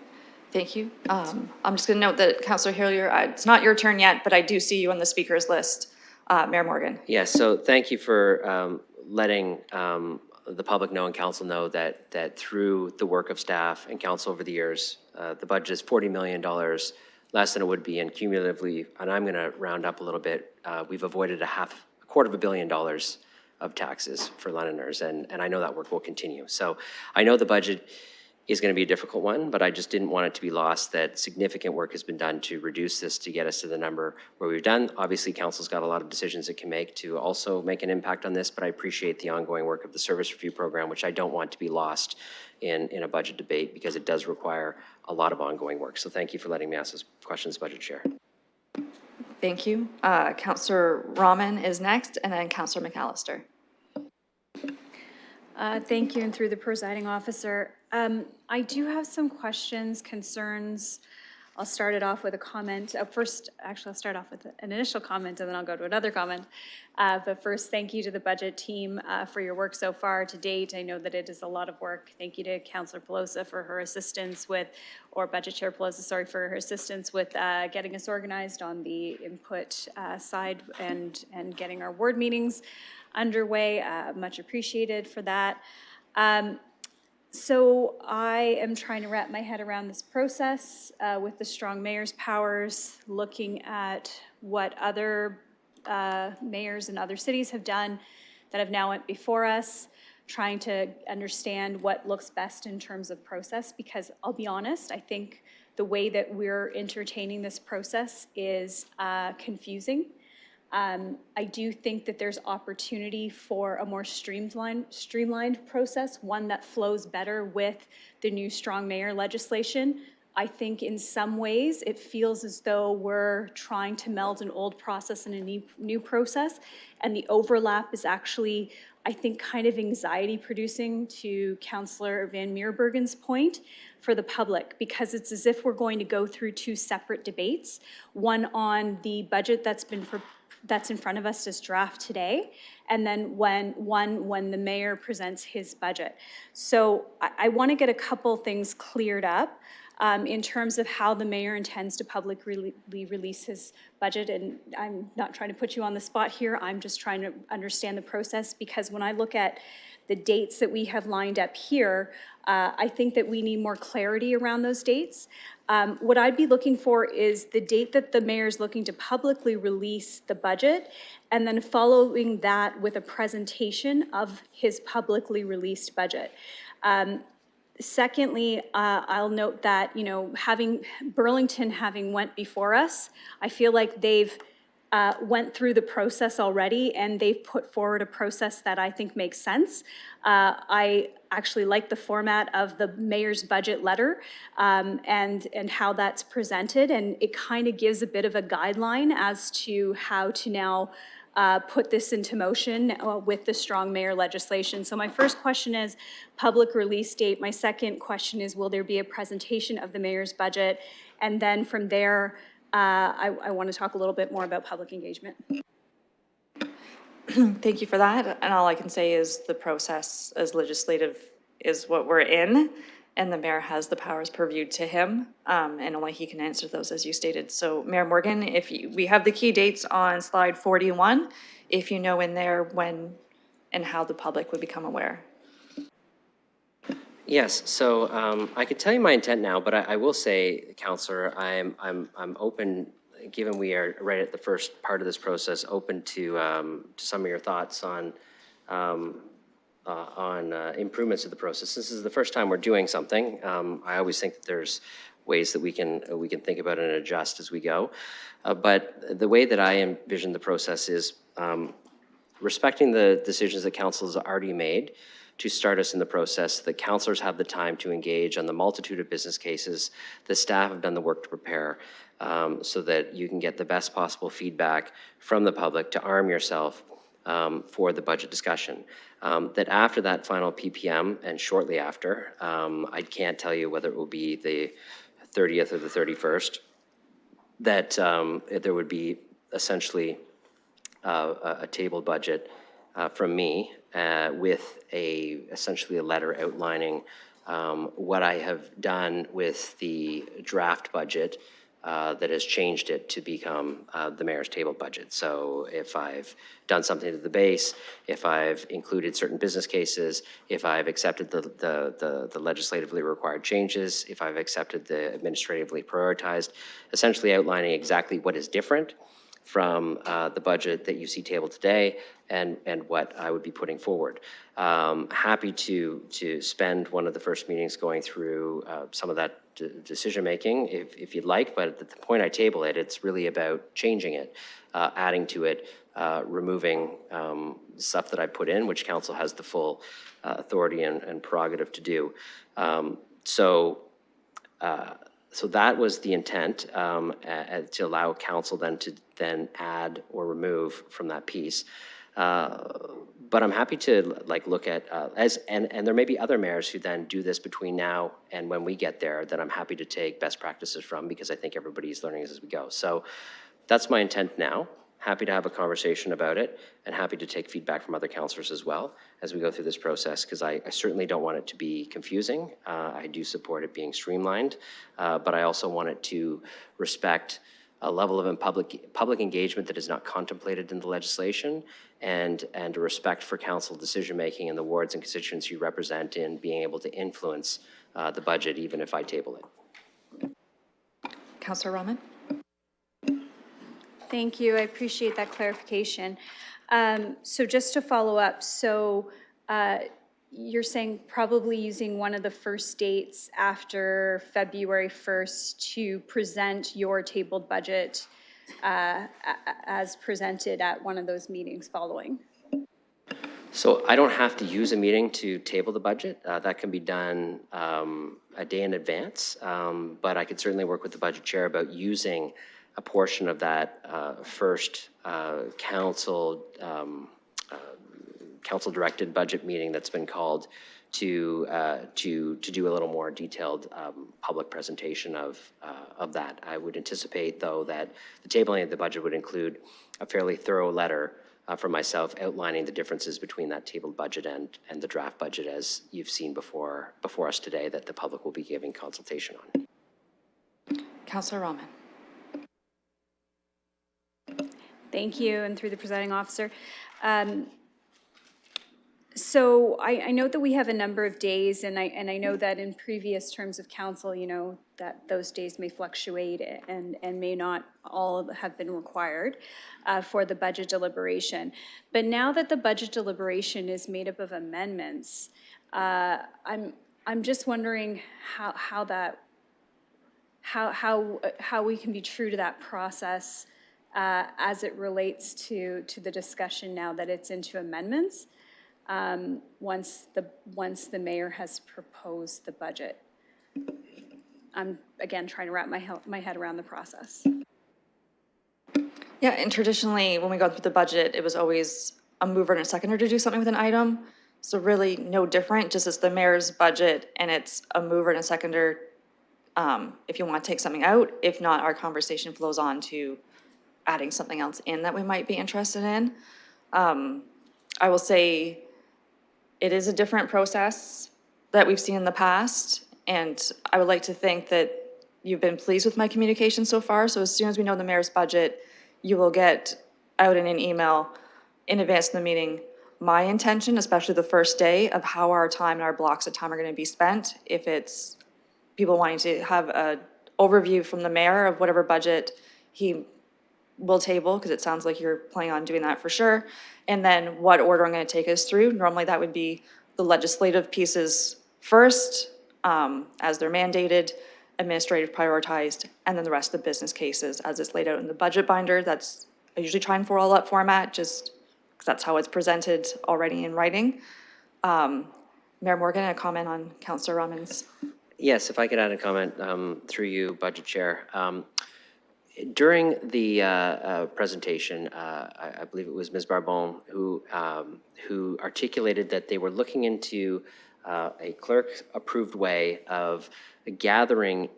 thank you. I'm just going to note that Councillor Hillier, it's not your turn yet, but I do see you on the speakers list. Mayor Morgan. Yes, so thank you for letting the public know and council know that through the work of staff and council over the years, the budget is $40 million less than it would be, and cumulatively, and I'm going to round up a little bit, we've avoided a $250 million of taxes for Londoners, and I know that work will continue. So I know the budget is going to be a difficult one, but I just didn't want it to be lost that significant work has been done to reduce this to get us to the number where we've done. Obviously, council's got a lot of decisions it can make to also make an impact on this, but I appreciate the ongoing work of the service review program, which I don't want to be lost in a budget debate because it does require a lot of ongoing work. So thank you for letting me ask those questions, Budget Chair. Thank you. Councillor Rahman is next, and then Councillor McAllister. Thank you, and through the presiding officer, I do have some questions, concerns. I'll start it off with a comment. First, actually, I'll start off with an initial comment, and then I'll go to another comment. But first, thank you to the budget team for your work so far to date. I know that it is a lot of work. Thank you to Councillor Pelosa for her assistance with, or Budget Chair Pelosa, sorry, for her assistance with getting us organized on the input side and getting our ward meetings underway. Much appreciated for that. So I am trying to wrap my head around this process with the strong mayor's powers, looking at what other mayors in other cities have done that have now went before us, trying to understand what looks best in terms of process, because I'll be honest, I think the way that we're entertaining this process is confusing. I do think that there's opportunity for a more streamlined process, one that flows better with the new strong mayor legislation. I think in some ways it feels as though we're trying to meld an old process and a new process, and the overlap is actually, I think, kind of anxiety producing, to Councillor Van Meerbergen's point, for the public, because it's as if we're going to go through two separate debates, one on the budget that's in front of us as draft today, and then when the mayor presents his budget. So I want to get a couple things cleared up in terms of how the mayor intends to publicly release his budget. And I'm not trying to put you on the spot here, I'm just trying to understand the process, because when I look at the dates that we have lined up here, I think that we need more clarity around those dates. What I'd be looking for is the date that the mayor is looking to publicly release the budget, and then following that with a presentation of his publicly released budget. Secondly, I'll note that, you know, Burlington having went before us, I feel like they've went through the process already, and they've put forward a process that I think makes sense. I actually like the format of the mayor's budget letter and how that's presented, and it kind of gives a bit of a guideline as to how to now put this into motion with the strong mayor legislation. So my first question is public release date. My second question is, will there be a presentation of the mayor's budget? And then from there, I want to talk a little bit more about public engagement. Thank you for that. And all I can say is the process as legislative is what we're in, and the mayor has the powers purviewed to him, and only he can answer those, as you stated. So Mayor Morgan, we have the key dates on slide 41, if you know in there when and how the public would become aware. Yes, so I could tell you my intent now, but I will say, Councillor, I'm open, given we are right at the first part of this process, open to some of your thoughts on improvements to the process. This is the first time we're doing something. I always think that there's ways that we can think about and adjust as we go. But the way that I envision the process is respecting the decisions that council has already made to start us in the process. The councillors have the time to engage on the multitude of business cases. The staff have done the work to prepare so that you can get the best possible feedback from the public to arm yourself for the budget discussion. That after that final PPM and shortly after, I can't tell you whether it will be the 30th or the 31st, that there would be essentially a tabled budget from me with essentially a letter outlining what I have done with the draft budget that has changed it to become the mayor's table budget. So if I've done something to the base, if I've included certain business cases, if I've accepted the legislatively required changes, if I've accepted the administratively prioritized, essentially outlining exactly what is different from the budget that you see tabled today and what I would be putting forward. Happy to spend one of the first meetings going through some of that decision-making if you'd like, but at the point I table it, it's really about changing it, adding to it, removing stuff that I put in, which council has the full authority and prerogative to do. So that was the intent, to allow council then to add or remove from that piece. But I'm happy to look at, and there may be other mayors who then do this between now and when we get there that I'm happy to take best practices from, because I think everybody's learning as we go. So that's my intent now. Happy to have a conversation about it, and happy to take feedback from other councillors as well as we go through this process, because I certainly don't want it to be confusing. I do support it being streamlined, but I also want it to respect a level of public engagement that is not contemplated in the legislation, and a respect for council decision-making and the wards and constituents you represent in being able to influence the budget, even if I table it. Councillor Rahman? Thank you. I appreciate that clarification. So just to follow up, so you're saying probably using one of the first dates after February 1st to present your tabled budget as presented at one of those meetings following? So I don't have to use a meeting to table the budget. That can be done a day in advance, but I could certainly work with the budget chair about using a portion of that first council-directed budget meeting that's been called to do a little more detailed public presentation of that. I would anticipate, though, that the tabling of the budget would include a fairly thorough letter from myself outlining the differences between that tabled budget and the draft budget, as you've seen before us today, that the public will be giving consultation on. Councillor Rahman. Thank you, and through the presiding officer. So I note that we have a number of days, and I know that in previous terms of council, you know, that those days may fluctuate and may not all have been required for the budget deliberation. But now that the budget deliberation is made up of amendments, I'm just wondering how we can be true to that process as it relates to the discussion now that it's into amendments, once the mayor has proposed the budget. I'm, again, trying to wrap my head around the process. Yeah, and traditionally, when we go through the budget, it was always a mover and a seconder to do something with an item. So really no different, just as the mayor's budget, and it's a mover and a seconder if you want to take something out. If not, our conversation flows on to adding something else in that we might be interested in. I will say it is a different process that we've seen in the past, and I would like to think that you've been pleased with my communication so far. So as soon as we know the mayor's budget, you will get out in an email in advance of the meeting my intention, especially the first day, of how our time and our blocks of time are going to be spent. If it's people wanting to have an overview from the mayor of whatever budget he will table, because it sounds like you're planning on doing that for sure, and then what order I'm going to take us through. Normally that would be the legislative pieces first, as they're mandated, administrative prioritized, and then the rest of the business cases as it's laid out in the budget binder. That's, I usually try and follow that format, just because that's how it's presented already in writing. Mayor Morgan, a comment on Councillor Rahman's. Yes, if I could add a comment through you, Budget Chair. During the presentation, I believe it was Ms. Barbon who articulated that they were looking into a clerk-approved way of gathering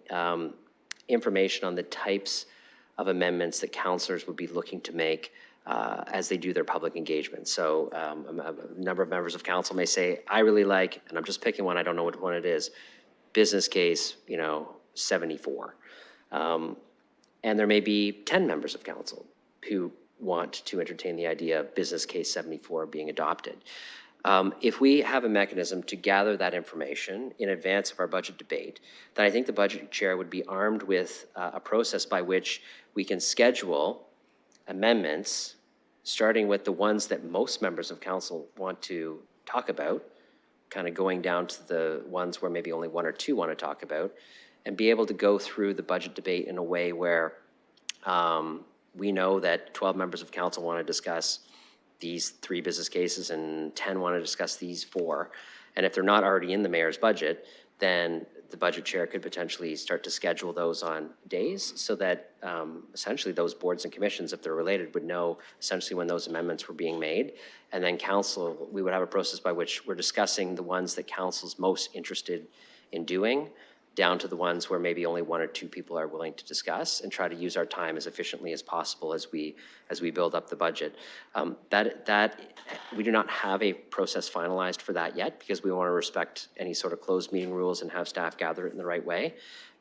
information on the types of amendments that councillors would be looking to make as they do their public engagement. So a number of members of council may say, I really like, and I'm just picking one, I don't know what one it is, business case, 74. And there may be 10 members of council who want to entertain the idea of business case 74 being adopted. If we have a mechanism to gather that information in advance of our budget debate, then I think the budget chair would be armed with a process by which we can schedule amendments, starting with the ones that most members of council want to talk about, kind of going down to the ones where maybe only one or two want to talk about, and be able to go through the budget debate in a way where we know that 12 members of council want to discuss these 3 business cases and 10 want to discuss these 4. And if they're not already in the mayor's budget, then the budget chair could potentially start to schedule those on days so that essentially those boards and commissions, if they're related, would know essentially when those amendments were being made. And then council, we would have a process by which we're discussing the ones that council's most interested in doing, down to the ones where maybe only one or two people are willing to discuss, and try to use our time as efficiently as possible as we build up the budget. We do not have a process finalized for that yet, because we want to respect any sort of closed meeting rules and have staff gather it in the right way.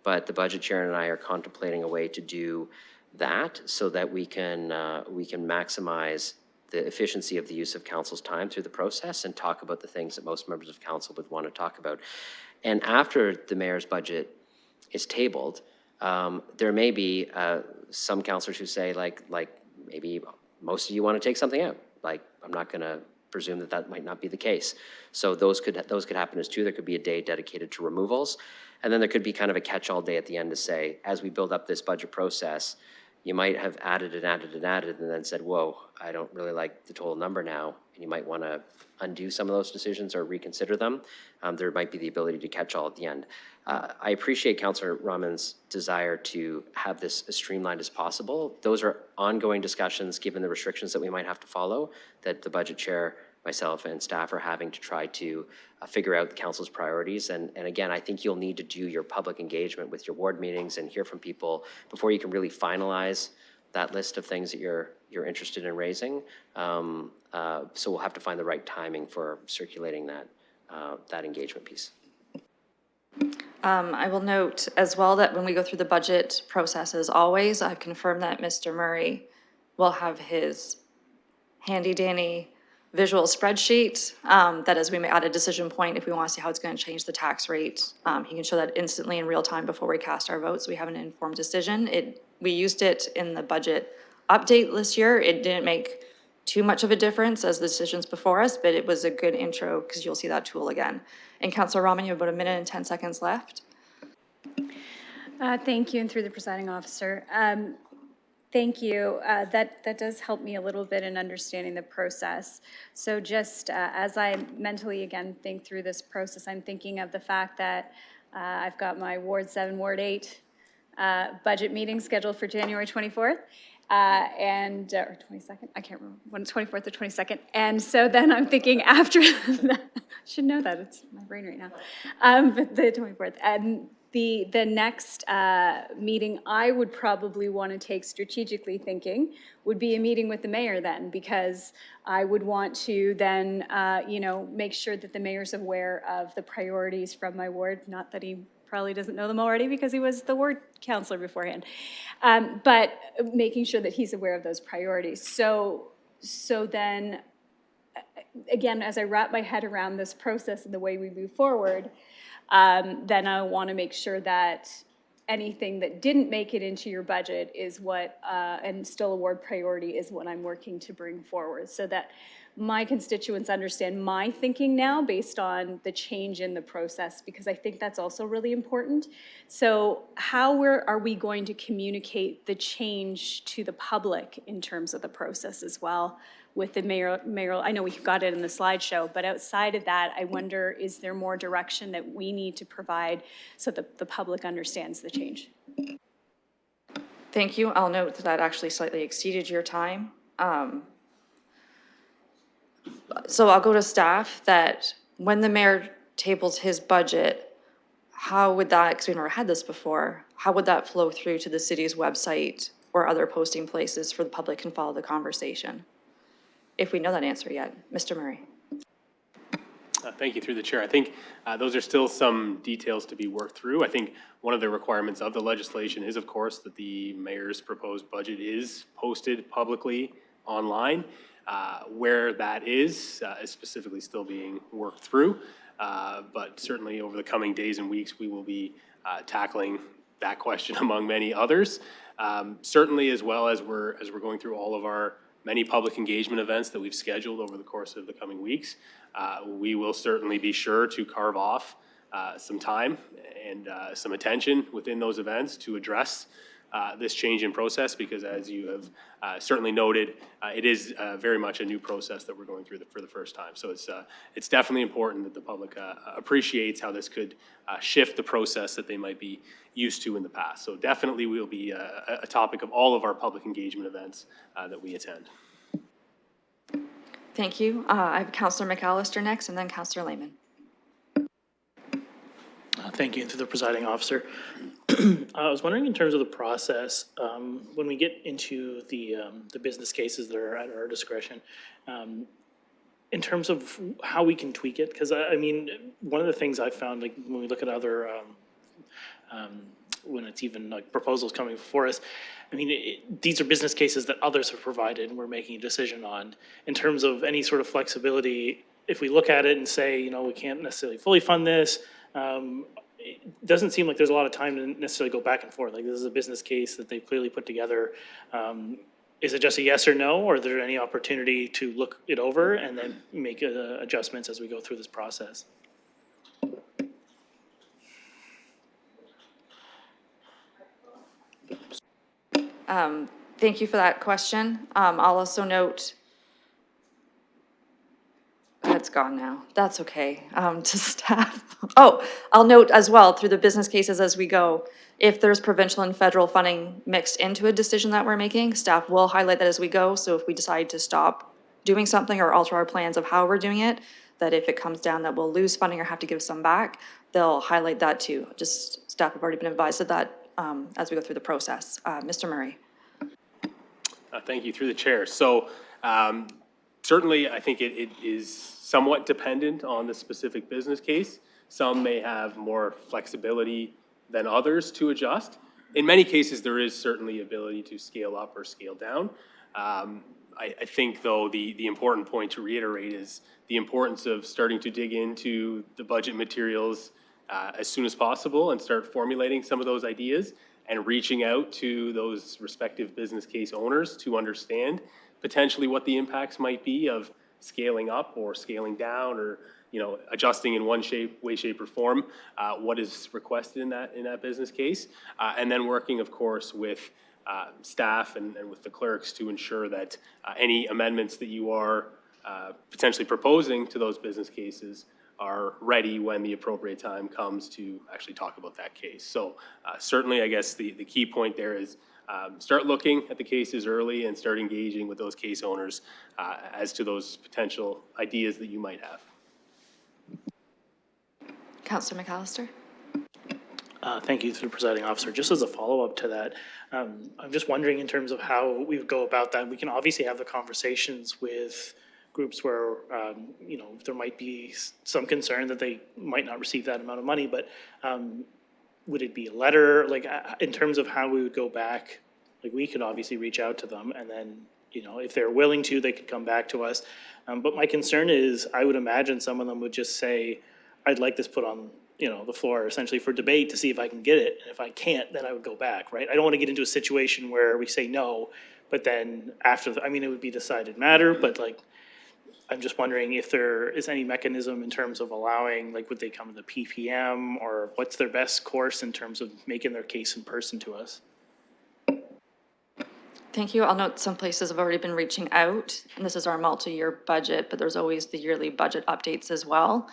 But the budget chair and I are contemplating a way to do that so that we can maximize the efficiency of the use of council's time through the process and talk about the things that most members of council would want to talk about. And after the mayor's budget is tabled, there may be some councillors who say, like maybe most of you want to take something out. Like, I'm not going to presume that that might not be the case. So those could happen as two. There could be a day dedicated to removals, and then there could be kind of a catch-all day at the end to say, as we build up this budget process, you might have added and added and added, and then said, whoa, I don't really like the total number now, and you might want to undo some of those decisions or reconsider them. There might be the ability to catch all at the end. I appreciate Councillor Rahman's desire to have this as streamlined as possible. Those are ongoing discussions, given the restrictions that we might have to follow, that the budget chair, myself, and staff are having to try to figure out the council's priorities. And again, I think you'll need to do your public engagement with your ward meetings and hear from people before you can really finalize that list of things that you're interested in raising. So we'll have to find the right timing for circulating that engagement piece. I will note as well that when we go through the budget process, as always, I've confirmed that Mr. Murray will have his handy-dandy visual spreadsheet that as we may add a decision point, if we want to see how it's going to change the tax rate, he can show that instantly in real time before we cast our votes. So we have an informed decision. We used it in the budget update this year. It didn't make too much of a difference as the decisions before us, but it was a good intro because you'll see that tool again. And Councillor Rahman, you have about 1 minute and 10 seconds left. Thank you, and through the presiding officer. Thank you. That does help me a little bit in understanding the process. So just as I mentally, again, think through this process, I'm thinking of the fact that I've got my Ward 7, Ward 8 budget meeting scheduled for January 24th. Or 22nd, I can't remember, when it's 24th or 22nd. And so then I'm thinking after that, I should know that, it's my brain right now. But the 24th, and the next meeting I would probably want to take, strategically thinking, would be a meeting with the mayor then, because I would want to then, make sure that the mayor's aware of the priorities from my ward, not that he probably doesn't know them already because he was the ward councillor beforehand, but making sure that he's aware of those priorities. So then, again, as I wrap my head around this process and the way we move forward, then I want to make sure that anything that didn't make it into your budget is what, and still a ward priority, is what I'm working to bring forward, so that my constituents understand my thinking now based on the change in the process, because I think that's also really important. So how are we going to communicate the change to the public in terms of the process as well with the mayoral? I know we've got it in the slideshow, but outside of that, I wonder, is there more direction that we need to provide so that the public understands the change? Thank you. I'll note that actually slightly exceeded your time. So I'll go to staff that when the mayor tables his budget, how would that, because we've never had this before, how would that flow through to the city's website or other posting places for the public can follow the conversation? If we know that answer yet. Mr. Murray. Thank you, through the chair. I think those are still some details to be worked through. I think one of the requirements of the legislation is, of course, that the mayor's proposed budget is posted publicly online. Where that is specifically still being worked through, but certainly over the coming days and weeks, we will be tackling that question among many others. Certainly, as well as we're going through all of our many public engagement events that we've scheduled over the course of the coming weeks, we will certainly be sure to carve off some time and some attention within those events to address this change in process, because as you have certainly noted, it is very much a new process that we're going through for the first time. So it's definitely important that the public appreciates how this could shift the process that they might be used to in the past. So definitely will be a topic of all of our public engagement events that we attend. Thank you. I have Councillor McAllister next, and then Councillor Lehman. Thank you, and to the presiding officer. I was wondering in terms of the process, when we get into the business cases that are at our discretion, in terms of how we can tweak it, because I mean, one of the things I found, like when we look at other, when it's even like proposals coming before us, I mean, these are business cases that others have provided and we're making a decision on. In terms of any sort of flexibility, if we look at it and say, you know, we can't necessarily fully fund this, it doesn't seem like there's a lot of time to necessarily go back and forth. Like this is a business case that they've clearly put together. Is it just a yes or no, or is there any opportunity to look it over and then make adjustments as we go through this process? Thank you for that question. I'll also note, it's gone now, that's okay, to staff. Oh, I'll note as well, through the business cases as we go, if there's provincial and federal funding mixed into a decision that we're making, staff will highlight that as we go. So if we decide to stop doing something or alter our plans of how we're doing it, that if it comes down that we'll lose funding or have to give some back, they'll highlight that too. Just staff have already been advised of that as we go through the process. Mr. Murray. Thank you, through the chair. So certainly, I think it is somewhat dependent on the specific business case. Some may have more flexibility than others to adjust. In many cases, there is certainly ability to scale up or scale down. I think, though, the important point to reiterate is the importance of starting to dig into the budget materials as soon as possible and start formulating some of those ideas and reaching out to those respective business case owners to understand potentially what the impacts might be of scaling up or scaling down, or adjusting in one way, shape, or form what is requested in that business case, and then working, of course, with staff and with the clerks to ensure that any amendments that you are potentially proposing to those business cases are ready when the appropriate time comes to actually talk about that case. So certainly, I guess the key point there is start looking at the cases early and start engaging with those case owners as to those potential ideas that you might have. Councillor McAllister. Thank you, through the presiding officer. Just as a follow-up to that, I'm just wondering in terms of how we would go about that. We can obviously have the conversations with groups where, there might be some concern that they might not receive that amount of money, but would it be a letter? Like, in terms of how we would go back, like, we could obviously reach out to them, and then, if they're willing to, they could come back to us. But my concern is, I would imagine some of them would just say, I'd like this put on, the floor essentially for debate to see if I can get it. And if I can't, then I would go back, right? I don't want to get into a situation where we say no, but then after, it would be decided matter, but like, I'm just wondering if there is any mechanism in terms of allowing, like, would they come to the PPM, or what's their best course in terms of making their case in person to us? Thank you. I'll note some places have already been reaching out, and this is our multi-year budget, but there's always the yearly budget updates as well.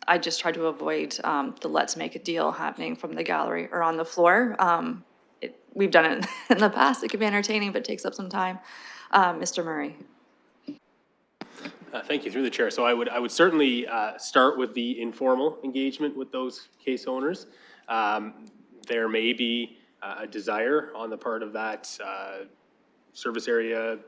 I just try to avoid the let's make a deal happening from the gallery or on the floor. We've done it in the past. It can be entertaining, but it takes up some time. Mr. Murray. Thank you, through the chair. So I would certainly start with the informal engagement with those case owners. There may be a desire on the part of that service area,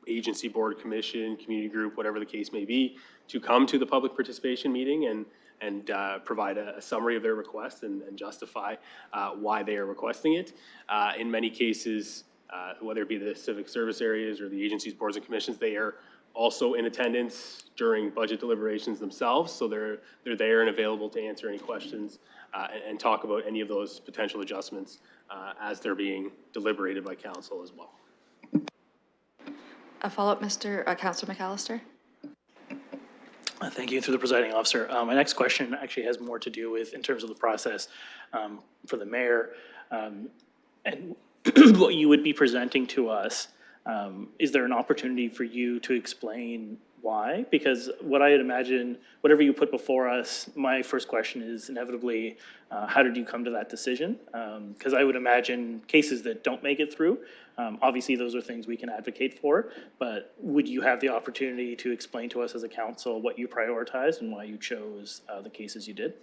agency, board, commission, community group, whatever the case may be, to come to the public participation meeting and provide a summary of their request and justify why they are requesting it. In many cases, whether it be the civic service areas or the agencies, boards, and commissions, they are also in attendance during budget deliberations themselves, so they're there and available to answer any questions and talk about any of those potential adjustments as they're being deliberated by council as well. A follow-up, Councillor McAllister. Thank you, through the presiding officer. My next question actually has more to do with, in terms of the process for the mayor. and what you would be presenting to us, is there an opportunity for you to explain why? Because what I'd imagine, whatever you put before us, my first question is inevitably, how did you come to that decision? Because I would imagine cases that don't make it through, obviously those are things we can advocate for, but would you have the opportunity to explain to us as a council what you prioritized and why you chose the cases you did?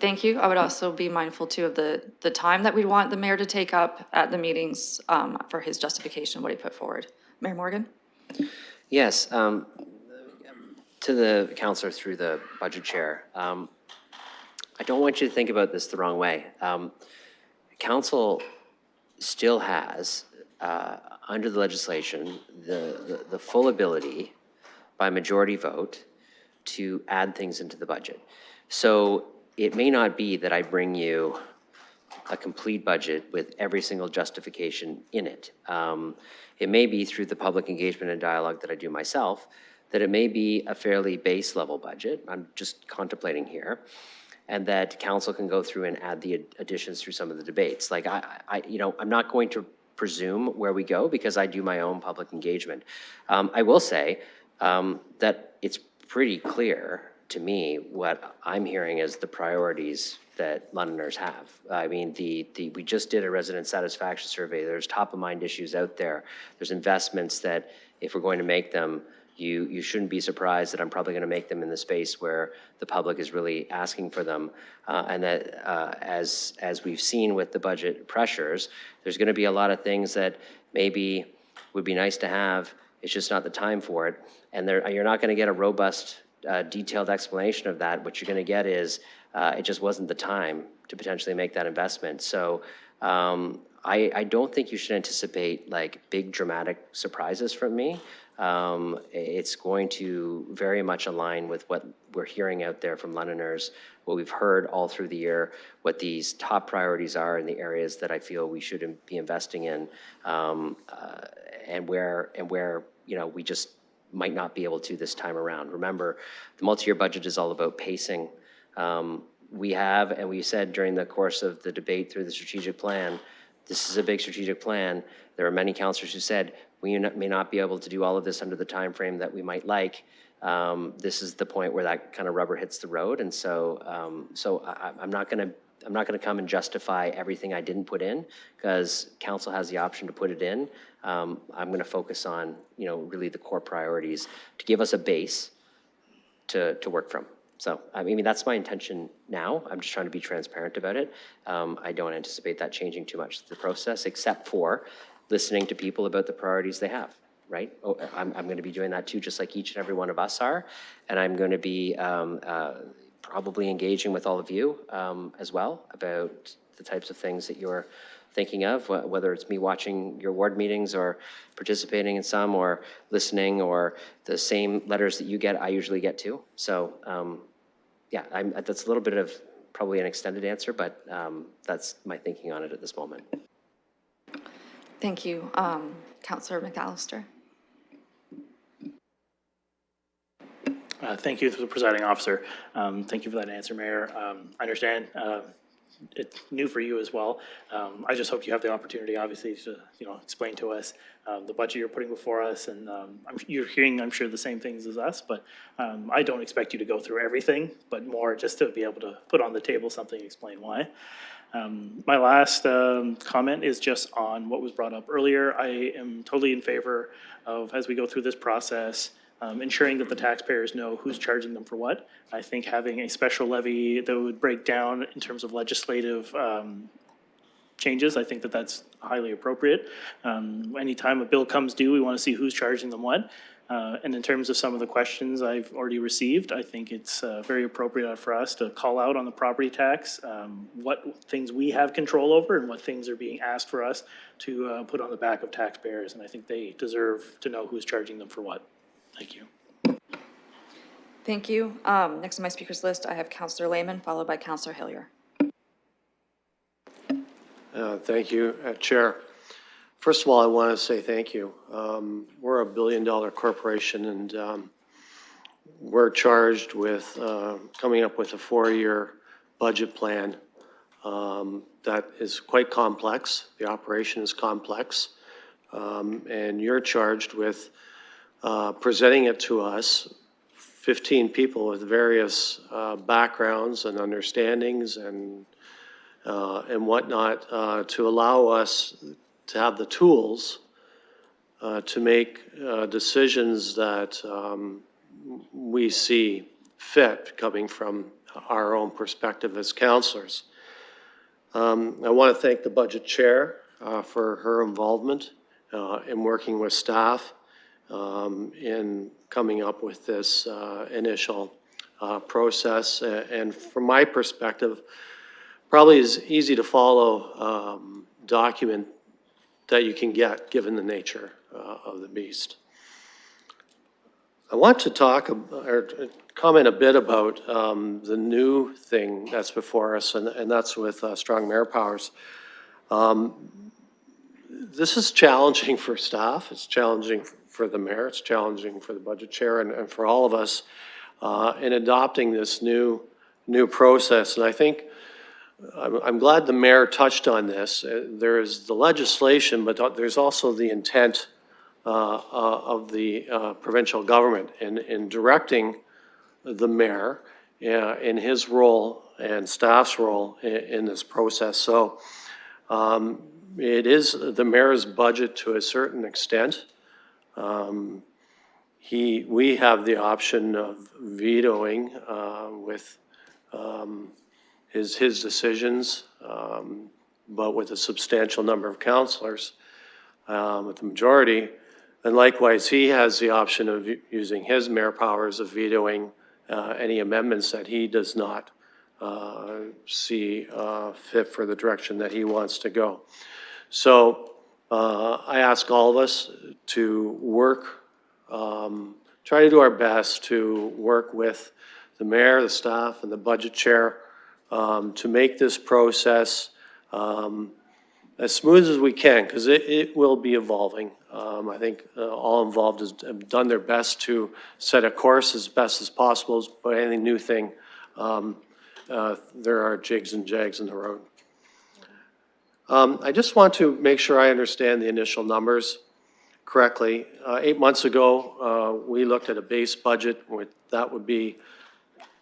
Thank you. I would also be mindful too of the time that we'd want the mayor to take up at the meetings for his justification, what he put forward. Mayor Morgan? Yes, to the counselor through the budget chair, I don't want you to think about this the wrong way. Council still has, under the legislation, the full ability by majority vote to add things into the budget. So it may not be that I bring you a complete budget with every single justification in it. It may be through the public engagement and dialogue that I do myself, that it may be a fairly base level budget, I'm just contemplating here, and that council can go through and add the additions through some of the debates. Like I'm not going to presume where we go because I do my own public engagement. I will say that it's pretty clear to me what I'm hearing as the priorities that Londoners have. I mean, we just did a resident satisfaction survey. There's top of mind issues out there. There's investments that if we're going to make them, you shouldn't be surprised that I'm probably going to make them in the space where the public is really asking for them. And that as we've seen with the budget pressures, there's going to be a lot of things that maybe would be nice to have. It's just not the time for it. And you're not going to get a robust, detailed explanation of that. What you're going to get is it just wasn't the time to potentially make that investment. So I don't think you should anticipate like big dramatic surprises from me. It's going to very much align with what we're hearing out there from Londoners, what we've heard all through the year, what these top priorities are in the areas that I feel we should be investing in, and where we just might not be able to this time around. Remember, the multi-year budget is all about pacing. We have, and we said during the course of the debate through the strategic plan, this is a big strategic plan. There are many councillors who said, we may not be able to do all of this under the time frame that we might like. This is the point where that kind of rubber hits the road. And so, I'm not gonna come and justify everything I didn't put in, because council has the option to put it in. I'm gonna focus on, really the core priorities to give us a base to work from. So, I mean, that's my intention now. I'm just trying to be transparent about it. I don't anticipate that changing too much the process, except for listening to people about the priorities they have, right? I'm going to be doing that too, just like each and every one of us are. And I'm going to be probably engaging with all of you as well about the types of things that you're thinking of, whether it's me watching your ward meetings or participating in some, or listening, or the same letters that you get, I usually get too. So yeah, that's a little bit of probably an extended answer, but that's my thinking on it at this moment. Thank you. Councillor McAllister. Thank you to the presiding officer. Thank you for that answer, Mayor. I understand it's new for you as well. I just hope you have the opportunity, obviously, to explain to us the budget you're putting before us, and you're hearing, I'm sure, the same things as us. But I don't expect you to go through everything, but more just to be able to put on the table something and explain why. My last comment is just on what was brought up earlier. I am totally in favor of, as we go through this process, ensuring that the taxpayers know who's charging them for what. I think having a special levy that would break down in terms of legislative changes, I think that that's highly appropriate. Anytime a bill comes due, we want to see who's charging them what. And in terms of some of the questions I've already received, I think it's very appropriate for us to call out on the property tax, what things we have control over and what things are being asked for us to put on the back of taxpayers. And I think they deserve to know who's charging them for what. Thank you. Thank you. Next on my speakers list, I have Councillor Lehman, followed by Councillor Hillier. Thank you, Chair. First of all, I want to say thank you. We're a billion-dollar corporation, and we're charged with coming up with a 4-year budget plan that is quite complex. The operation is complex. And you're charged with presenting it to us, 15 people with various backgrounds and understandings and whatnot, to allow us to have the tools to make decisions that we see fit coming from our own perspective as counselors. I want to thank the budget chair for her involvement in working with staff in coming up with this initial process. And from my perspective, probably is easy to follow document that you can get given the nature of the beast. I want to talk or comment a bit about the new thing that's before us, and that's with strong mayor powers. This is challenging for staff, it's challenging for the mayor, it's challenging for the budget chair and for all of us in adopting this new process. And I think I'm glad the mayor touched on this. There is the legislation, but there's also the intent of the provincial government in directing the mayor in his role and staff's role in this process. So it is the mayor's budget to a certain extent. We have the option of vetoing with his decisions, but with a substantial number of councillors, with the majority. And likewise, he has the option of using his mayor powers of vetoing any amendments that he does not see fit for the direction that he wants to go. So I ask all of us to work, try to do our best to work with the mayor, the staff, and the budget chair to make this process as smooth as we can, because it will be evolving. I think all involved have done their best to set a course as best as possible, but any new thing, there are jigs and jags in the road. I just want to make sure I understand the initial numbers correctly. 8 months ago, we looked at a base budget that would be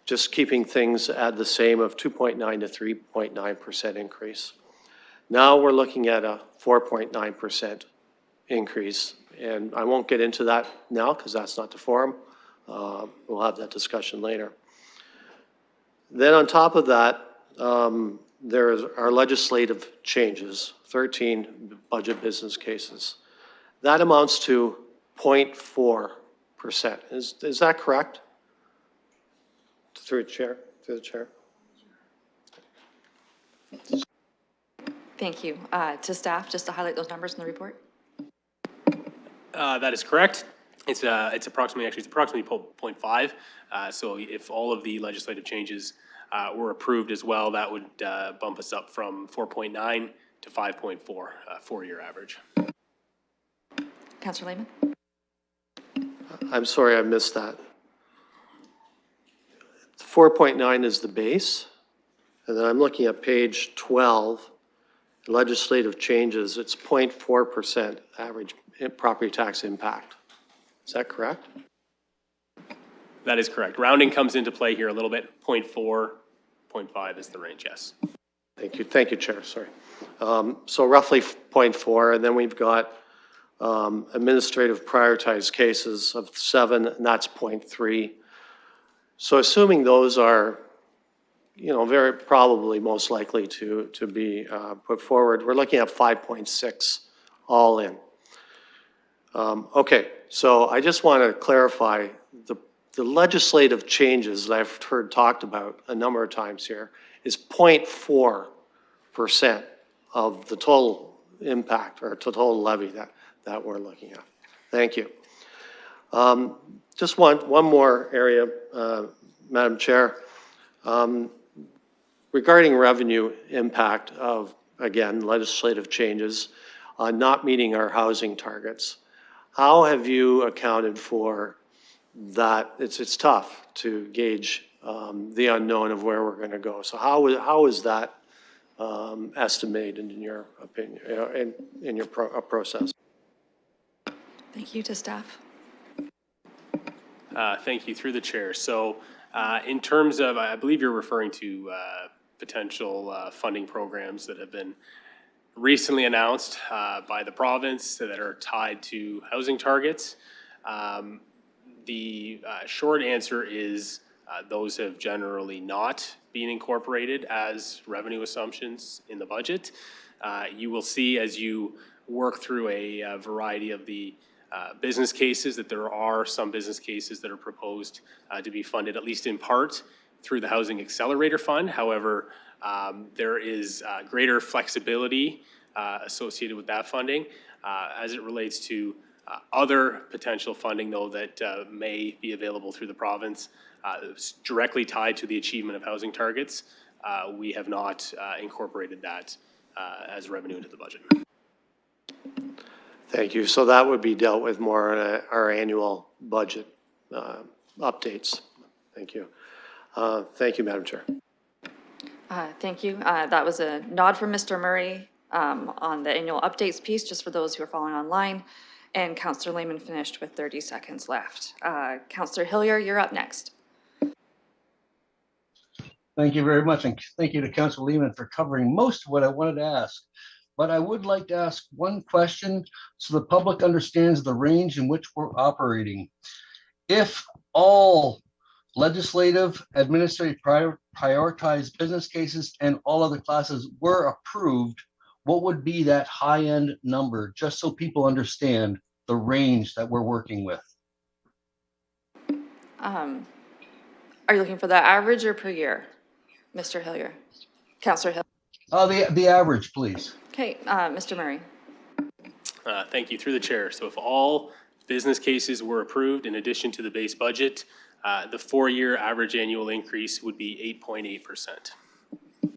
just keeping things at the same of 2.9 to 3.9% increase. Now we're looking at a 4.9% increase, and I won't get into that now because that's not the forum. We'll have that discussion later. Then on top of that, there are legislative changes, 13 budget business cases. That amounts to 0.4%. Is that correct? Through the chair. Thank you. To staff, just to highlight those numbers in the report. That is correct. It's approximately 0.5. So if all of the legislative changes were approved as well, that would bump us up from 4.9 to 5.4, 4-year average. Councillor Lehman. I'm sorry, I missed that. 4.9 is the base, and then I'm looking at page 12, legislative changes. It's 0.4% average property tax impact. Is that correct? That is correct. Rounding comes into play here a little bit. 0.4, 0.5 is the range, yes. Thank you, Chair, sorry. So roughly 0.4, and then we've got administrative prioritized cases of 7, and that's 0.3. So assuming those are, very probably most likely to be put forward, we're looking at 5.6 all in. Okay, so I just want to clarify the legislative changes that I've heard talked about a number of times here is 0.4% of the total impact or total levy that we're looking at. Thank you. Just one more area, Madam Chair. Regarding revenue impact of, again, legislative changes on not meeting our housing targets, how have you accounted for that? It's tough to gauge the unknown of where we're going to go. So how is that estimated in your opinion, in your process? Thank you to staff. Thank you, through the chair. So in terms of, I believe you're referring to potential funding programs that have been recently announced by the province that are tied to housing targets. The short answer is those have generally not been incorporated as revenue assumptions in the budget. You will see as you work through a variety of the business cases that there are some business cases that are proposed to be funded, at least in part, through the Housing Accelerator Fund. However, there is greater flexibility associated with that funding as it relates to other potential funding, though, that may be available through the province directly tied to the achievement of housing targets. We have not incorporated that as revenue into the budget. Thank you. So that would be dealt with more in our annual budget updates. Thank you. Thank you, Madam Chair. Thank you. That was a nod from Mr. Murray on the annual updates piece, just for those who are following online. And Councillor Lehman finished with 30 seconds left. Councillor Hillier, you're up next. Thank you very much, and thank you to Councillor Lehman for covering most of what I wanted to ask. But I would like to ask one question so the public understands the range in which we're operating. If all legislative, administrative prioritized business cases and all other classes were approved, what would be that high-end number, just so people understand the range that we're working with? Are you looking for the average or per year, Mr. Hillier? Councillor Hillier. The average, please. Okay, Mr. Murray. Thank you, through the chair. So if all business cases were approved in addition to the base budget, the 4-year average annual increase would be 8.8%.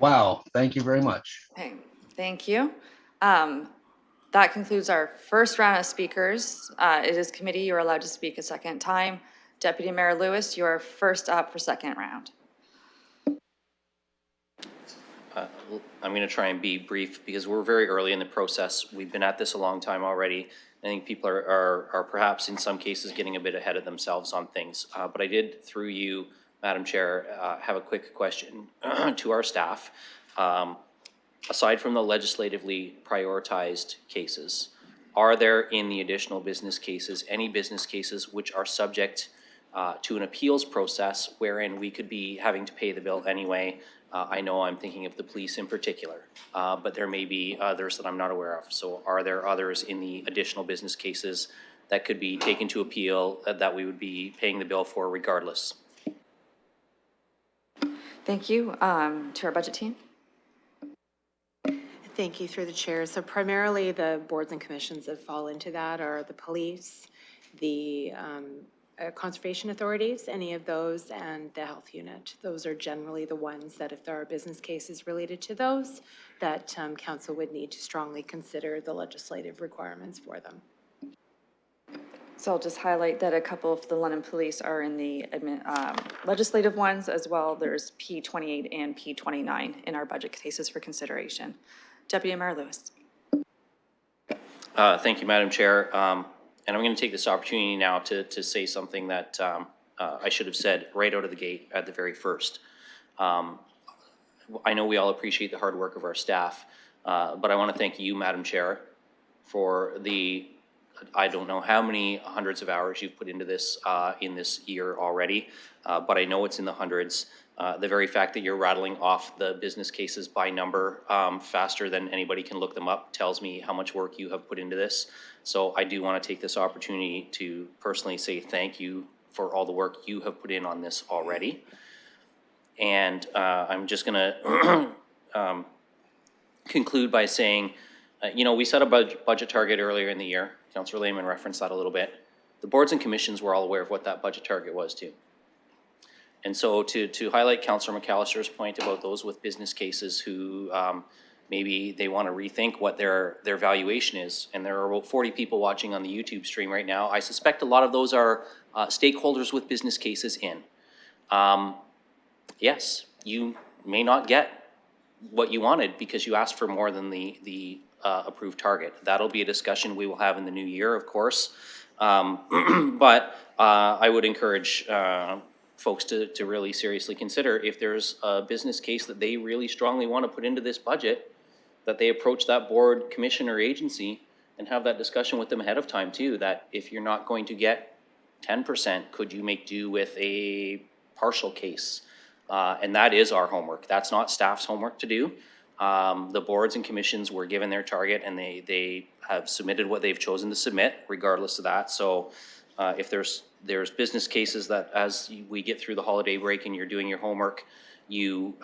Wow, thank you very much. Okay, thank you. That concludes our first round of speakers. It is committee, you're allowed to speak a second time. Deputy Mayor Lewis, you are first up for second round. I'm going to try and be brief because we're very early in the process. We've been at this a long time already. I think people are perhaps in some cases getting a bit ahead of themselves on things. But I did, through you, Madam Chair, have a quick question to our staff. Aside from the legislatively prioritized cases, are there in the additional business cases any business cases which are subject to an appeals process wherein we could be having to pay the bill anyway? I know I'm thinking of the police in particular, but there may be others that I'm not aware of. So are there others in the additional business cases that could be taken to appeal that we would be paying the bill for regardless? Thank you. To our budget team. Thank you, through the chair. So primarily the boards and commissions that fall into that are the police, the conservation authorities, any of those, and the health unit. Those are generally the ones that if there are business cases related to those, that council would need to strongly consider the legislative requirements for them. So I'll just highlight that a couple of the London police are in the legislative ones as well. There's P28 and P29 in our budget cases for consideration. Deputy Mayor Lewis. Thank you, Madam Chair. And I'm going to take this opportunity now to say something that I should have said right out of the gate at the very first. I know we all appreciate the hard work of our staff, but I want to thank you, Madam Chair, for the, I don't know how many hundreds of hours you've put into this in this year already, but I know it's in the hundreds. The very fact that you're rattling off the business cases by number faster than anybody can look them up tells me how much work you have put into this. So I do want to take this opportunity to personally say thank you for all the work you have put in on this already. And I'm just going to conclude by saying, you know, we set a budget target earlier in the year. Councillor Lehman referenced that a little bit. The boards and commissions were all aware of what that budget target was too. And so to highlight Councillor McAllister's point about those with business cases who maybe they want to rethink what their valuation is, and there are about 40 people watching on the YouTube stream right now. I suspect a lot of those are stakeholders with business cases in. Yes, you may not get what you wanted because you asked for more than the approved target. That'll be a discussion we will have in the new year, of course. But I would encourage folks to really seriously consider if there's a business case that they really strongly want to put into this budget, that they approach that board, commission, or agency and have that discussion with them ahead of time too, that if you're not going to get 10%, could you make do with a partial case? And that is our homework. That's not staff's homework to do. The boards and commissions were given their target and they have submitted what they've chosen to submit regardless of that. So if there's business cases that as we get through the holiday break and you're doing your homework, you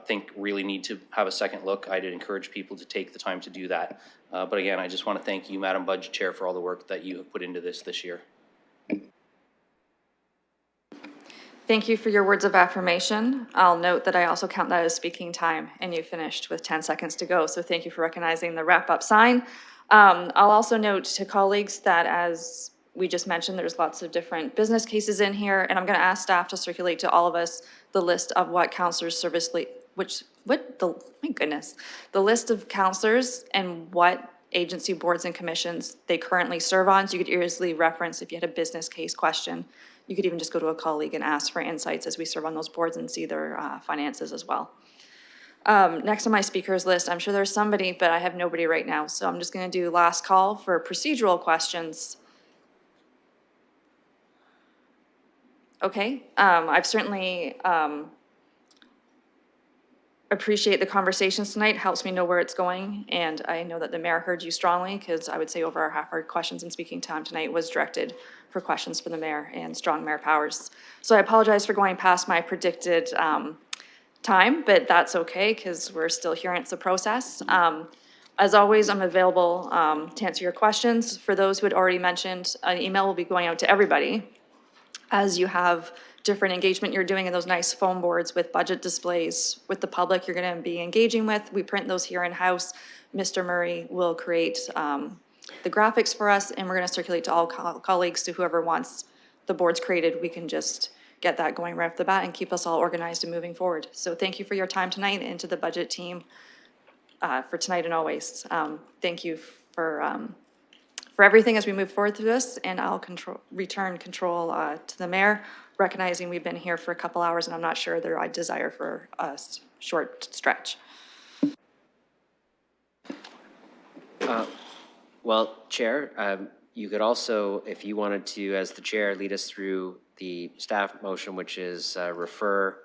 think really need to have a second look, I'd encourage people to take the time to do that. But again, I just want to thank you, Madam Budget Chair, for all the work that you have put into this year. Thank you for your words of affirmation. I'll note that I also count that as speaking time, and you finished with 10 seconds to go, so thank you for recognizing the wrap-up sign. I'll also note to colleagues that as we just mentioned, there's lots of different business cases in here, and I'm going to ask staff to circulate to all of us the list of what counselors service the list of counselors and what agency boards and commissions they currently serve on, so you could easily reference if you had a business case question. You could even just go to a colleague and ask for insights as we serve on those boards and see their finances as well. Next on my speakers list, I'm sure there's somebody, but I have nobody right now, so I'm just going to do last call for procedural questions. Okay, I've certainly appreciate the conversations tonight, helps me know where it's going, and I know that the mayor heard you strongly because I would say over half our questions and speaking time tonight was directed for questions for the mayor and strong mayor powers. So I apologize for going past my predicted time, but that's okay because we're still here and it's a process. As always, I'm available to answer your questions. For those who had already mentioned, an email will be going out to everybody as you have different engagement you're doing in those nice foam boards with budget displays with the public you're going to be engaging with. We print those here in-house. Mr. Murray will create the graphics for us, and we're going to circulate to all colleagues, to whoever wants the boards created. We can just get that going right off the bat and keep us all organized and moving forward. So thank you for your time tonight, and to the budget team for tonight and always. Thank you for everything as we move forward through this, and I'll return control to the mayor, recognizing we've been here for a couple hours and I'm not sure their desire for a short stretch. Well, Chair, you could also, if you wanted to, as the chair, lead us through the staff motion, which is refer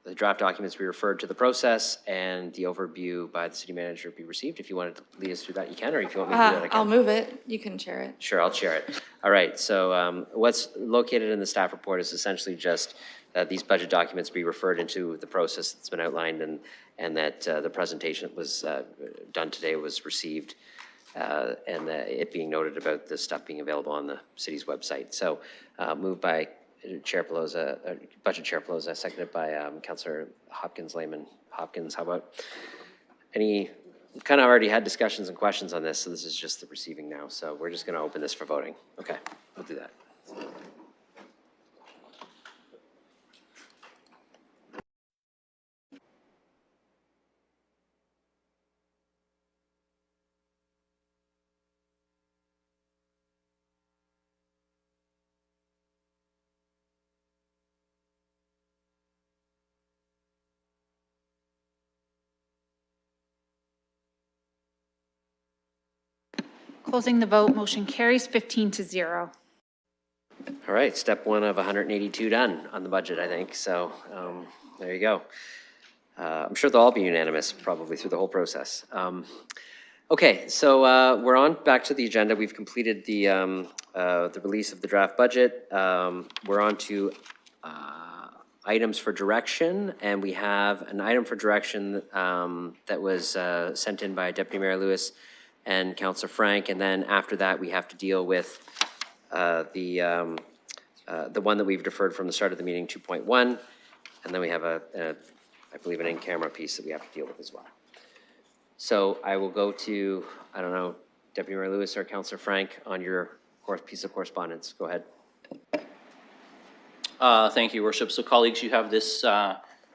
the draft documents be referred to the process and the overview by the city manager be received. If you wanted to lead us through that, you can, or if you want me to do that, I can. I'll move it. You can chair it. Sure, I'll chair it. All right, so what's located in the staff report is essentially just that these budget documents be referred into the process that's been outlined, and that the presentation that was done today was received, and it being noted about the stuff being available on the city's website. So moved by Chair Pelosa, Budget Chair Pelosa, seconded by Councillor Hopkins-Lehman. Hopkins, how about we've kind of already had discussions and questions on this, so this is just the receiving now. So we're just going to open this for voting. Okay, we'll do that. Closing the vote, motion carries 15-0. All right, step one of 182 done on the budget, I think. So there you go. I'm sure they'll all be unanimous probably through the whole process. Okay, so we're on back to the agenda. We've completed the release of the draft budget. We're on to items for direction, and we have an item for direction that was sent in by Deputy Mayor Lewis and Councillor Frank, and then after that we have to deal with the one that we've deferred from the start of the meeting, 2.1, and then we have I believe an in-camera piece that we have to deal with as well. So I will go to, I don't know, Deputy Mayor Lewis or Councillor Frank on your piece of correspondence. Go ahead. Thank you, Worship. So colleagues, you have this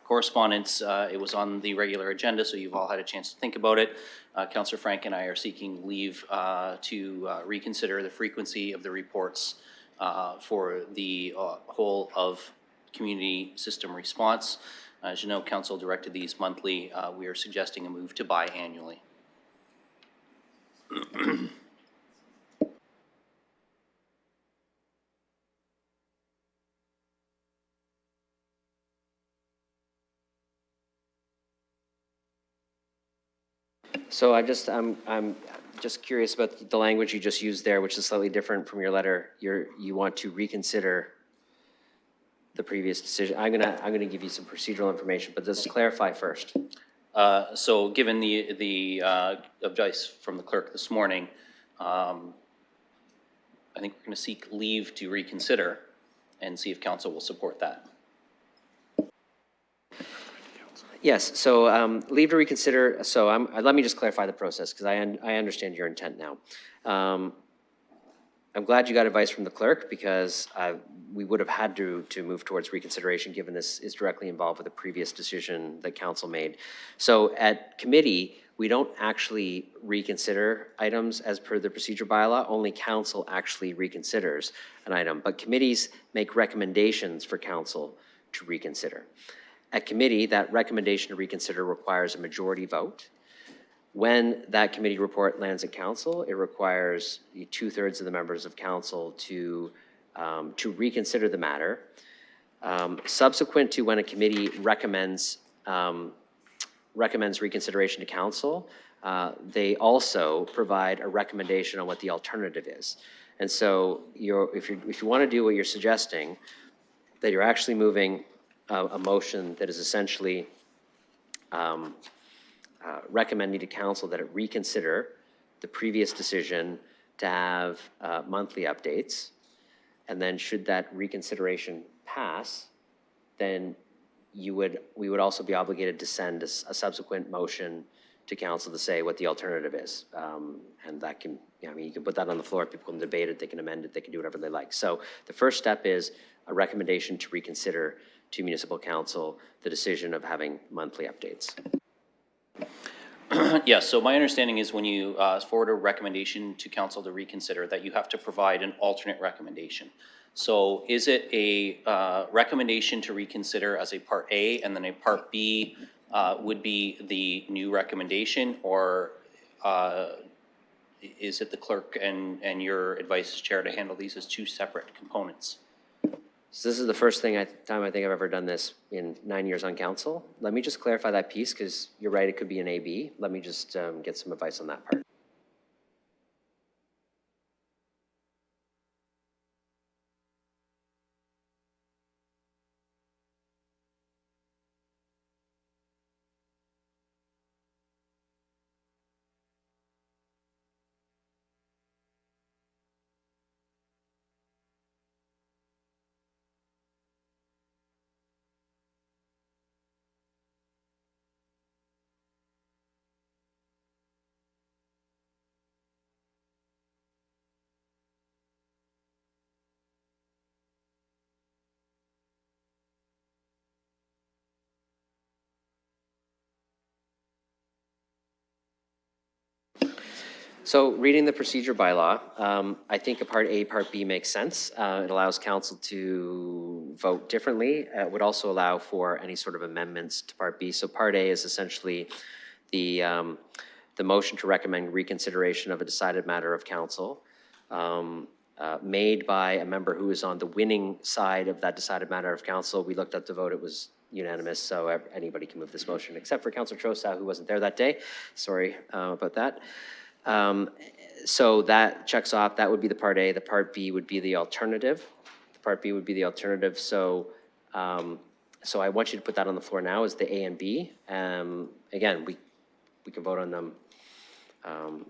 correspondence. It was on the regular agenda, so you've all had a chance to think about it. Councillor Frank and I are seeking leave to reconsider the frequency of the reports for the whole of community system response. As you know, Council directed these monthly. We are suggesting a move to biannually. So I'm just curious about the language you just used there, which is slightly different from your letter. You want to reconsider the previous decision. I'm gonna give you some procedural information, but let's clarify first. So given the advice from the clerk this morning, I think we're going to seek leave to reconsider and see if council will support that. Yes, so leave to reconsider. So let me just clarify the process because I understand your intent now. I'm glad you got advice from the clerk because we would have had to move towards reconsideration given this is directly involved with a previous decision that council made. So at committee, we don't actually reconsider items as per the procedure bylaw. Only council actually reconsiders an item, but committees make recommendations for council to reconsider. At committee, that recommendation to reconsider requires a majority vote. When that committee report lands at council, it requires 2/3 of the members of council to reconsider the matter. Subsequent to when a committee recommends reconsideration to council, they also provide a recommendation on what the alternative is. And so if you want to do what you're suggesting, that you're actually moving a motion that is essentially recommending to council that it reconsider the previous decision to have monthly updates. And then should that reconsideration pass, then we would also be obligated to send a subsequent motion to council to say what the alternative is. And that can, you can put that on the floor, people can debate it, they can amend it, they can do whatever they like. So the first step is a recommendation to reconsider to municipal council the decision of having monthly updates. Yes, so my understanding is when you forward a recommendation to council to reconsider that you have to provide an alternate recommendation. So is it a recommendation to reconsider as a part A and then a part B would be the new recommendation, or is it the clerk and your advice as chair to handle these as two separate components? So this is the first time I think I've ever done this in 9 years on council. Let me just clarify that piece because you're right, it could be an A-B. Let me just get some advice on that part. So reading the procedure bylaw, I think a part A, part B makes sense. It allows council to vote differently. It would also allow for any sort of amendments to part B. So part A is essentially the motion to recommend reconsideration of a decided matter of council made by a member who is on the winning side of that decided matter of council. We looked at the vote, it was unanimous, so anybody can move this motion except for Councillor Trostow, who wasn't there that day. Sorry about that. So that checks off, that would be the part A. The part B would be the alternative. The part B would be the alternative. So, so I want you to put that on the floor now as the A and B. Again, we can vote on them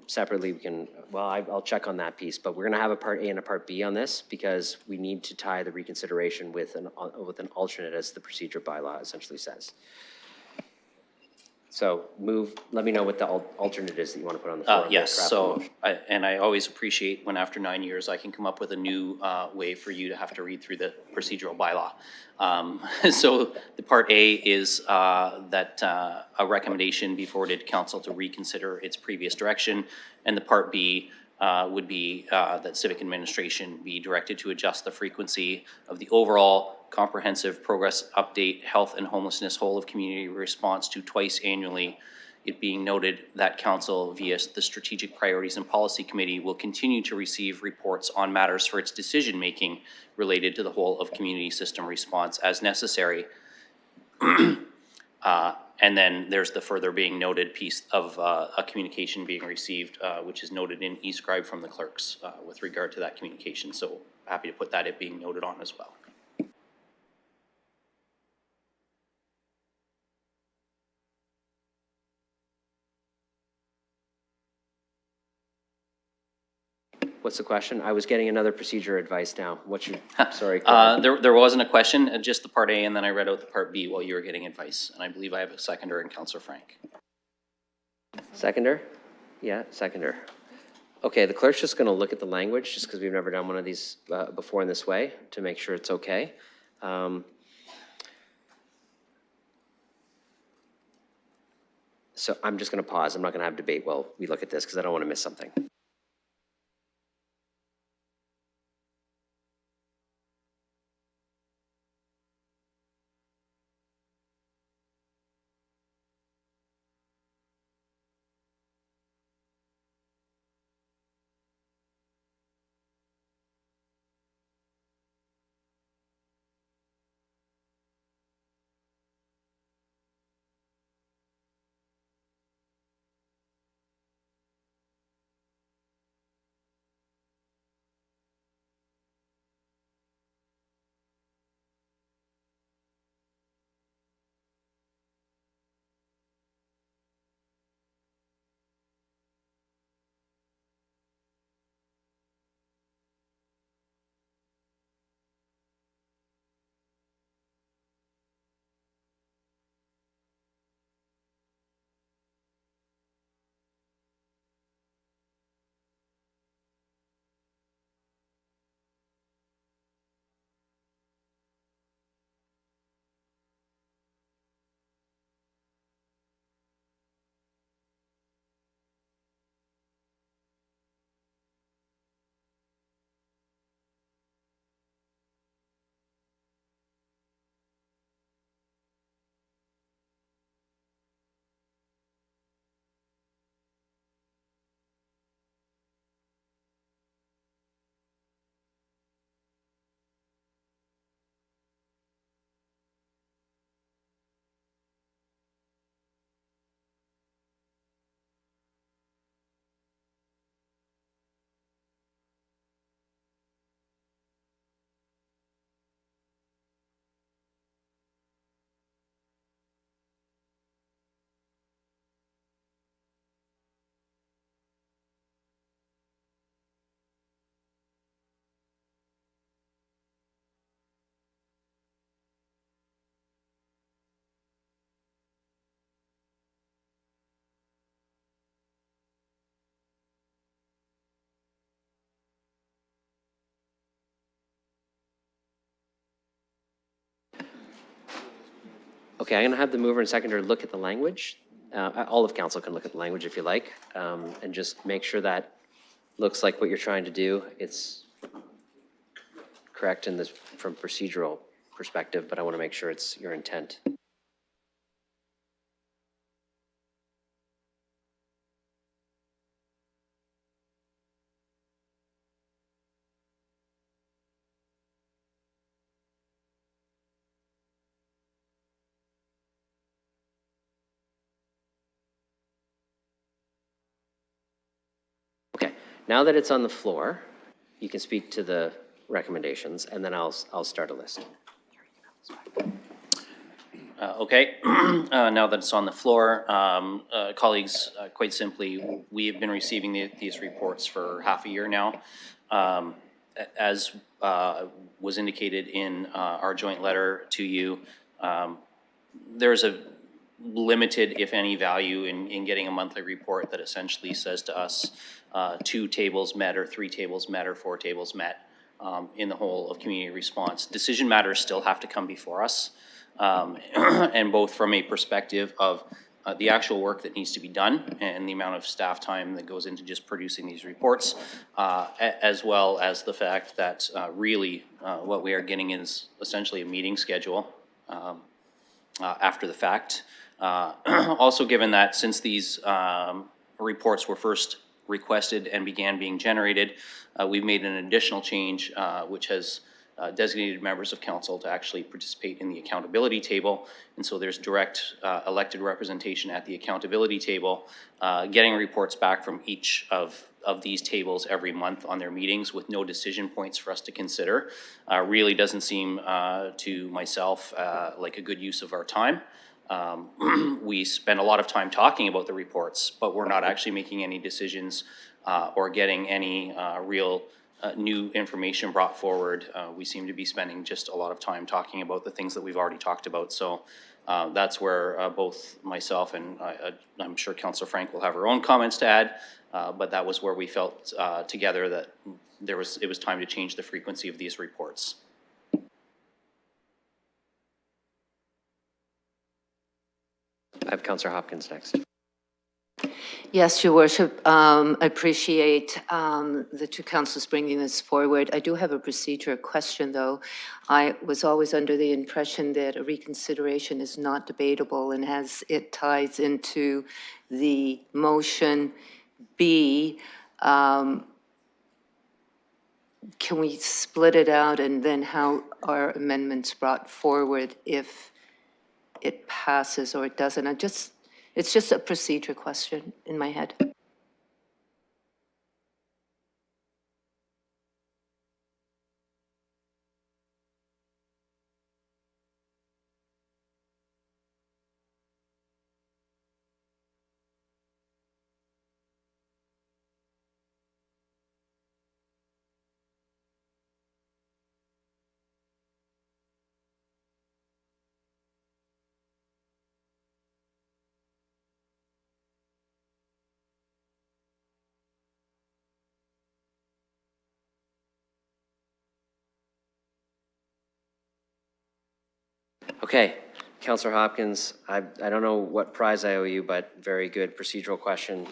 separately. We can, well, I'll check on that piece, but we're going to have a part A and a part B on this because we need to tie the reconsideration with an alternate, as the procedure bylaw essentially says. So let me know what the alternate is that you want to put on the floor. Yes, Craft the so, motion. I always appreciate when after 9 years, I can come up with a new way for you to have to read through the procedural bylaw. So the part A is that a recommendation be forwarded to council to reconsider its previous direction, and the part B would be that civic administration be directed to adjust the frequency of the overall comprehensive progress update, health and homelessness whole of community response to twice annually. It being noted that council via the Strategic Priorities and Policy Committee will continue to receive reports on matters for its decision-making related to the whole of community system response as necessary. And then there's the further being noted piece of a communication being received, which is noted in e-scribe from the clerks with regard to that communication. So happy to put that it being noted on as well. What's the question? I was getting another procedure advice now. What's your, sorry. There wasn't a question, just the part A, and then I read out the part B while you were getting advice. And I believe I have a seconder in Councillor Frank. Seconder? Yeah, seconder. Okay, the clerk's just going to look at the language, just because we've never done one of these before in this way, to make sure it's okay. So I'm just going to pause. I'm not going to have debate while we look at this, because I don't want to miss something. Okay, I'm going to have the mover and seconder look at the language. All of council can look at the language if you like, and just make sure that looks like what you're trying to do. It's correct in this from procedural perspective, but I want to make sure it's your intent. Okay, now that it's on the floor, you can speak to the recommendations, and then I'll start a list. Okay, now that it's on the floor, colleagues, quite simply, we have been receiving these reports for half a year now. As was indicated in our joint letter to you, there's a limited, if any, value in getting a monthly report that essentially says to us, 2 tables met, or 3 tables met, or 4 tables met in the whole of community response. Decision matters still have to come before us, and both from a perspective of the actual work that needs to be done and the amount of staff time that goes into just producing these reports, as well as the fact that really what we are getting is essentially a meeting schedule after the fact. Also, given that since these reports were first requested and began being generated, we've made an additional change which has designated members of council to actually participate in the accountability table. And so there's direct elected representation at the accountability table, getting reports back from each of these tables every month on their meetings with no decision points for us to consider. Really doesn't seem to myself like a good use of our time. We spend a lot of time talking about the reports, but we're not actually making any decisions or getting any real new information brought forward. We seem to be spending just a lot of time talking about the things that we've already talked about. So that's where both myself and I'm sure Councillor Frank will have her own comments to add, but that was where we felt together that it was time to change the frequency of these reports. I have Councillor Hopkins next. Yes, Your Worship, I appreciate the two councils bringing this forward. I do have a procedure question, though. I was always under the impression that a reconsideration is not debatable, and as it ties into the motion B, can we split it out, and then how are amendments brought forward if it passes or it doesn't? It's just a procedure question in my head. Okay, Councillor Hopkins, I don't know what prize I owe you, but very good procedural question.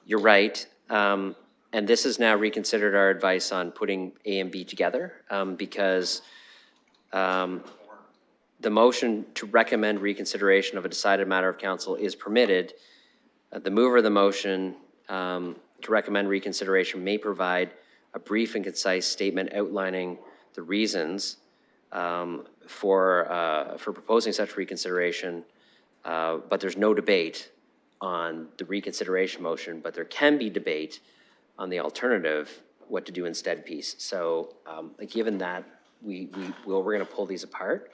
You're right, and this has now reconsidered our advice on putting A and B together because the motion to recommend reconsideration of a decided matter of council is permitted. The mover of the motion to recommend reconsideration may provide a brief and concise statement outlining the reasons for proposing such reconsideration, but there's no debate on the reconsideration motion, but there can be debate on the alternative, what to do instead piece. So given that, we're going to pull these apart.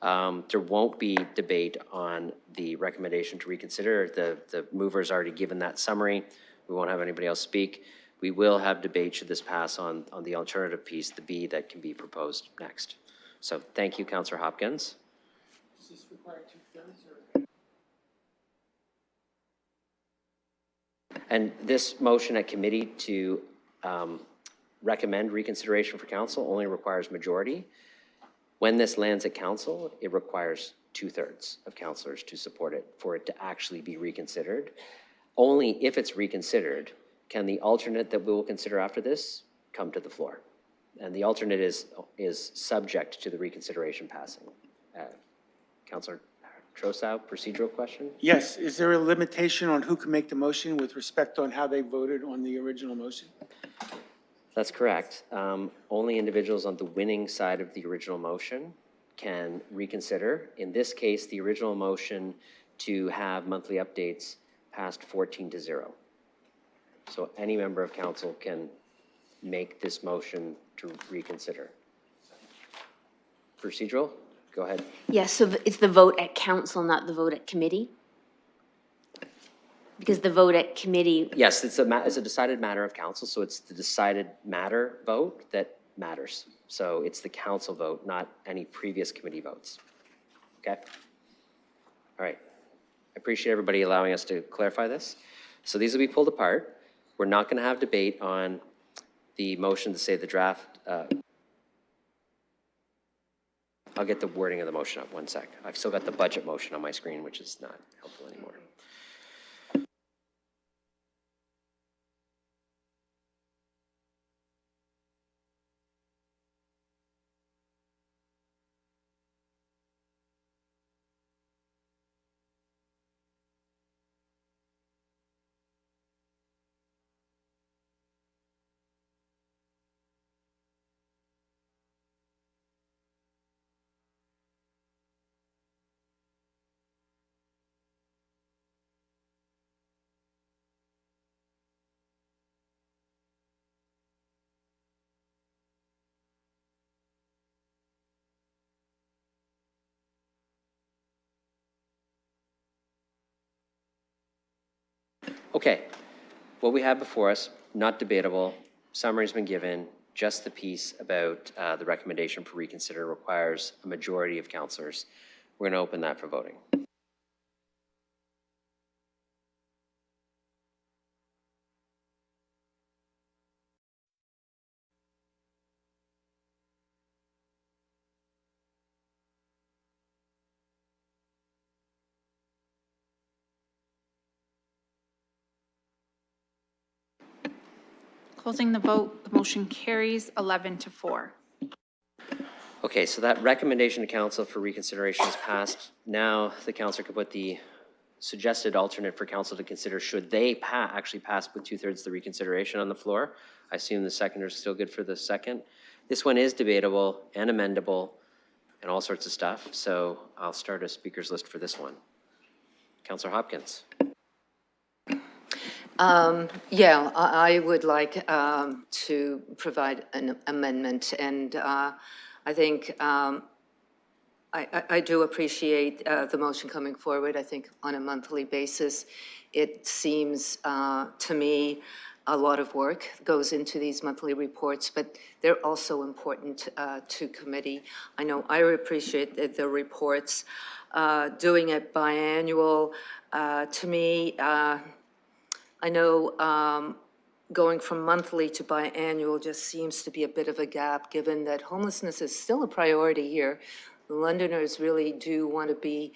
There won't be debate on the recommendation to reconsider. The mover's already given that summary. We won't have anybody else speak. We will have debate should this pass on the alternative piece, the B that can be proposed next. So thank you, Councillor Hopkins. Does this require 2/3 or? And this motion at committee to recommend reconsideration for council only requires majority. When this lands at council, it requires 2/3 of councillors to support it for it to actually be reconsidered. Only if it's reconsidered can the alternate that we will consider after this come to the floor. And the alternate is subject to the reconsideration passing. Councillor Trosow, procedural question? Yes, is there a limitation on who can make the motion with respect on how they voted on the original motion? That's correct. Only individuals on the winning side of the original motion can reconsider. In this case, the original motion to have monthly updates passed 14-0. So any member of council can make this motion to reconsider. Procedural, go ahead. Yes, so it's the vote at council, not the vote at committee? Because the vote at committee. Yes, it's a decided matter of council, so it's the decided matter vote that matters. So it's the council vote, not any previous committee votes. Okay? All right. I appreciate everybody allowing us to clarify this. So these will be pulled apart. We're not going to have debate on the motion to say the draft. I'll get the wording of the motion up, 1 sec. I've still got the budget motion on my screen, which is not helpful anymore. Okay, what we have before us, not debatable, summary's been given, just the piece about the recommendation for reconsider requires a majority of councillors. We're going to open that for voting. Closing the vote, the motion carries 11-4. Okay, so that recommendation to council for reconsideration is passed. Now the councillor can put the suggested alternate for council to consider should they actually pass with 2/3 the reconsideration on the floor. I assume the seconder is still good for the second. This one is debatable and amendable and all sorts of stuff. So I'll start a speakers list for this one. Councillor Hopkins. Yeah, I would like to provide an amendment, and I think I do appreciate the motion coming forward. I think on a monthly basis, it seems to me a lot of work goes into these monthly reports, but they're also important to committee. I know I appreciate the reports. Doing it biannual, to me, I know going from monthly to biannual just seems to be a bit of a gap, given that homelessness is still a priority here. Londoners really do want to be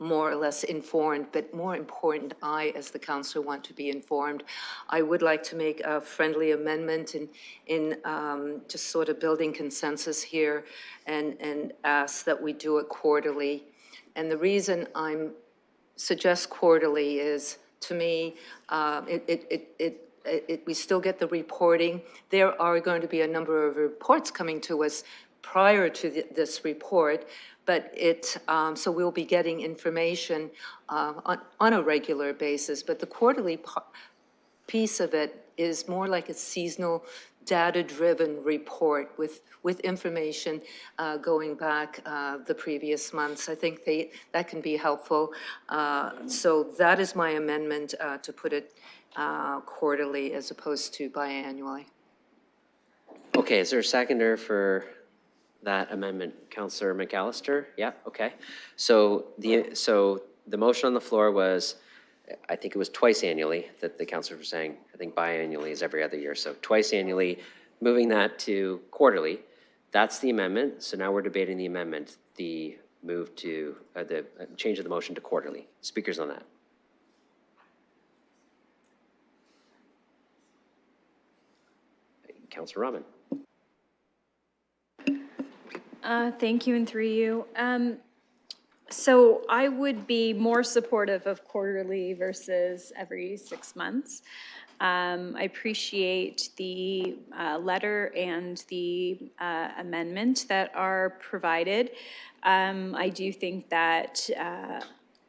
more or less informed, but more important, I, as the councillor, want to be informed. I would like to make a friendly amendment in just sort of building consensus here and ask that we do it quarterly. And the reason I'm suggest quarterly is, to me, we still get the reporting. There are going to be a number of reports coming to us prior to this report, but so we'll be getting information on a regular basis. But the quarterly piece of it is more like a seasonal, data-driven report with information going back the previous months. I think that can be helpful. So that is my amendment to put it quarterly as opposed to biannually. Okay, is there a seconder for that amendment? Councillor McAllister? Yeah, okay. So the motion on the floor was, I think it was twice annually that the councillors were saying. I think biannually is every other year. So twice annually, moving that to quarterly. That's the amendment. So now we're debating the amendment, the move to the change of the motion to quarterly. Speakers on that. Councillor Rahman. Thank you, and through you. So I would be more supportive of quarterly versus every 6 months. I appreciate the letter and the amendment that are provided. I do think that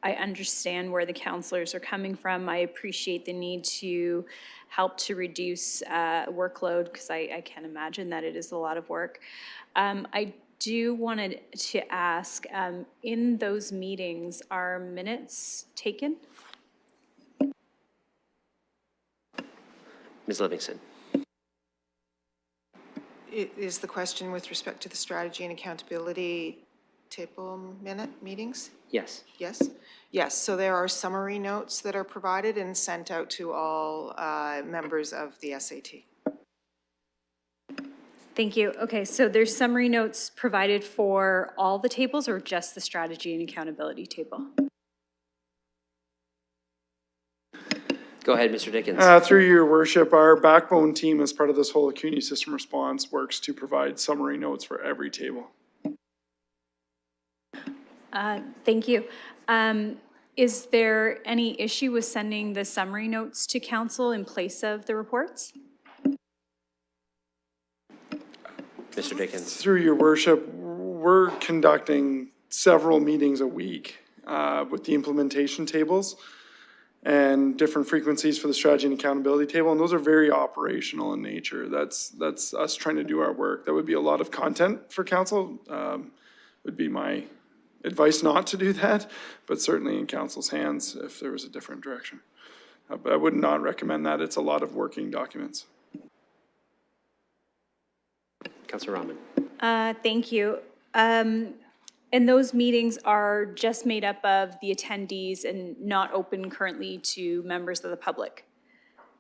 I understand where the councillors are coming from. I appreciate the need to help to reduce workload, because I can imagine that it is a lot of work. I do wanted to ask, in those meetings, are minutes taken? Ms. Livingston. Is the question with respect to the strategy and accountability table minute meetings? Yes. Yes? Yes, so there are summary notes that are provided and sent out to all members of the SAT. Thank you. Okay, so there's summary notes provided for all the tables or just the strategy and accountability table? Go ahead, Mr. Dickens. Through your worship, our backbone team, as part of this whole community system response, works to provide summary notes for every table. Thank you. Is there any issue with sending the summary notes to council in place of the reports? Mr. Dickens. Through your worship, we're conducting several meetings a week with the implementation tables and different frequencies for the strategy and accountability table, and those are very operational in nature. That's us trying to do our work. That would be a lot of content for council. Would be my advice not to do that, but certainly in council's hands if there was a different direction. But I would not recommend that. It's a lot of working documents. Councilor Rahman. Thank you. And those meetings are just made up of the attendees and not open currently to members of the public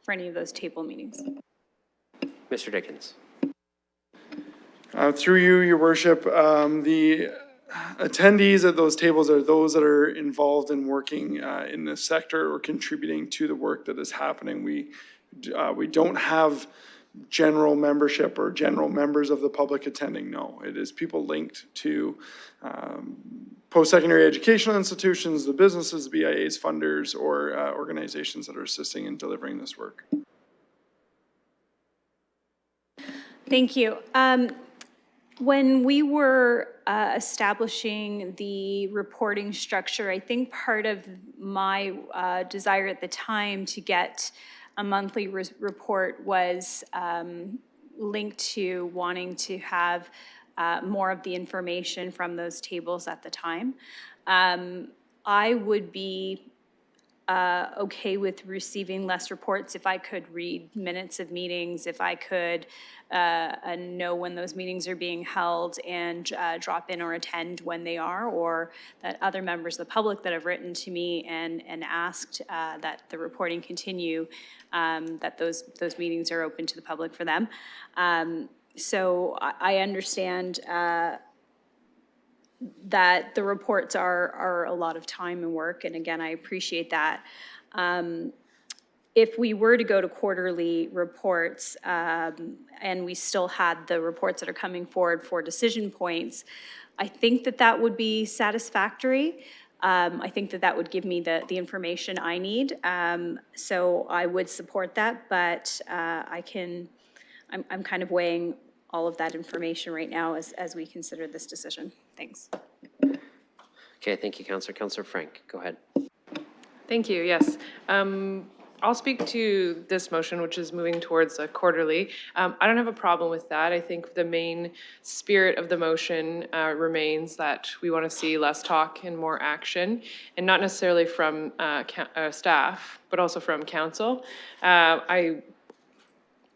for any of those table meetings? Mr. Dickens. Through you, your worship, the attendees at those tables are those that are involved in working in this sector or contributing to the work that is happening. We don't have general membership or general members of the public attending. No, it is people linked to post-secondary educational institutions, the businesses, BIAs, funders, or organizations that are assisting in delivering this work. Thank you. When we were establishing the reporting structure, I think part of my desire at the time to get a monthly report was linked to wanting to have more of the information from those tables at the time. I would be okay with receiving less reports if I could read minutes of meetings, if I could know when those meetings are being held and drop in or attend when they are, or that other members of the public that have written to me and asked that the reporting continue, that those meetings are open to the public for them. So I understand that the reports are a lot of time and work, and again, I appreciate that. If we were to go to quarterly reports and we still had the reports that are coming forward for decision points, I think that would be satisfactory. I think that would give me the information I need. So I would support that, but I'm kind of weighing all of that information right now as we consider this decision. Thanks. Okay, thank you, Councilor. Councilor Frank, go ahead. Thank you, yes. I'll speak to this motion, which is moving towards a quarterly. I don't have a problem with that. I think the main spirit of the motion remains that we want to see less talk and more action, and not necessarily from staff, but also from council. I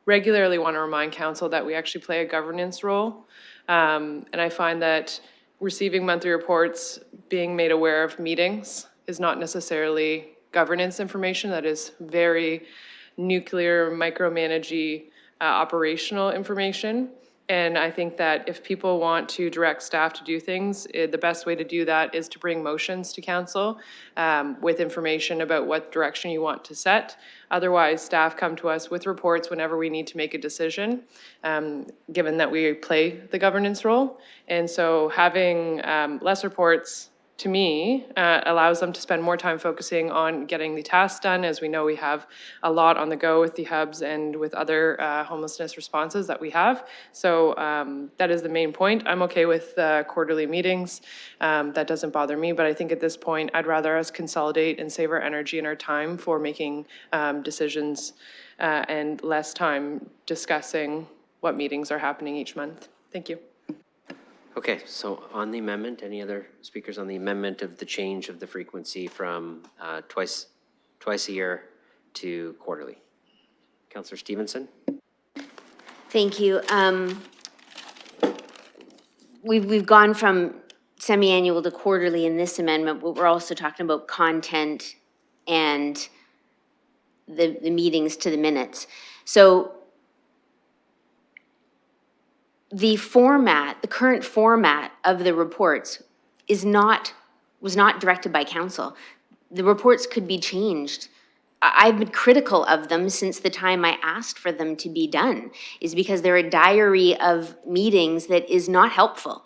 regularly want to remind council that we actually play a governance role, and I find that receiving monthly reports, being made aware of meetings is not necessarily governance information. That is very nuclear, micromanagey, operational information. And I think that if people want to direct staff to do things, the best way to do that is to bring motions to council with information about what direction you want to set. Otherwise, staff come to us with reports whenever we need to make a decision, given that we play the governance role. And so having less reports, to me, allows them to spend more time focusing on getting the tasks done. As we know, we have a lot on the go with the hubs and with other homelessness responses that we have. So that is the main point. I'm okay with quarterly meetings. That doesn't bother me, but I think at this point, I'd rather us consolidate and save our energy and our time for making decisions and less time discussing what meetings are happening each month. Thank you. Okay, so on the amendment, any other speakers on the amendment of the change of the frequency from twice a year to quarterly? Councillor Stevenson? Thank you. We've gone from semi-annual to quarterly in this amendment, but we're also talking about content and the meetings to the minutes. So the format, the current format of the reports was not directed by council. The reports could be changed. I've been critical of them since the time I asked for them to be done, is because they're a diary of meetings that is not helpful.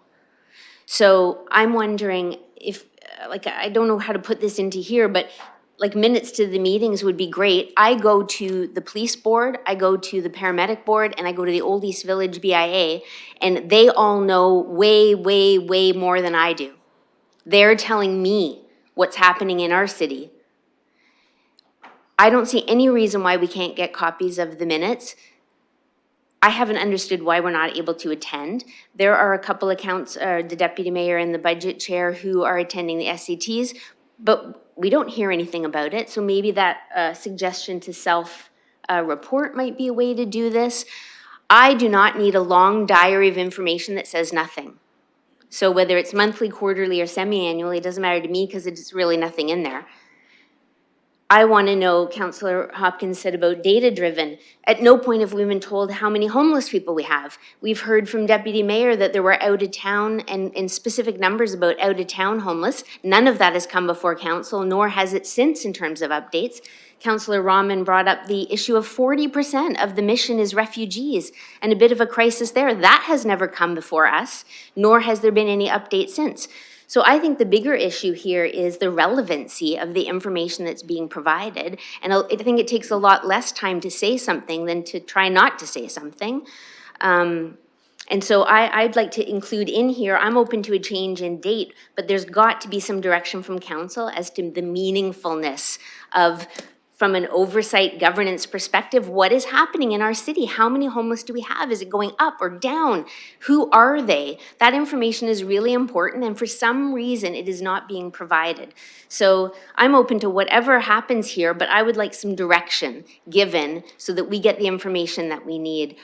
So I'm wondering if, like, I don't know how to put this into here, but like minutes to the meetings would be great. I go to the police board, I go to the paramedic board, and I go to the Old East Village BIA, and they all know way, way, way more than I do. They're telling me what's happening in our city. I don't see any reason why we can't get copies of the minutes. I haven't understood why we're not able to attend. There are a couple accounts, the deputy mayor and the budget chair, who are attending the SCTs, but we don't hear anything about it. So maybe that suggestion to self-report might be a way to do this. I do not need a long diary of information that says nothing. So whether it's monthly, quarterly, or semi-annually, it doesn't matter to me because it's really nothing in there. I want to know, Councillor Hopkins said about data-driven. At no point have we been told how many homeless people we have. We've heard from Deputy Mayor that there were out-of-town and specific numbers about out-of-town homeless. None of that has come before council, nor has it since in terms of updates. Councillor Rahman brought up the issue of 40% of the mission is refugees and a bit of a crisis there. That has never come before us, nor has there been any update since. So I think the bigger issue here is the relevancy of the information that's being provided. And I think it takes a lot less time to say something than to try not to say something. And so I'd like to include in here, I'm open to a change in date, but there's got to be some direction from council as to the meaningfulness of, from an oversight governance perspective, what is happening in our city? How many homeless do we have? Is it going up or down? Who are they? That information is really important, and for some reason it is not being provided. So I'm open to whatever happens here, but I would like some direction given so that we get the information that we need,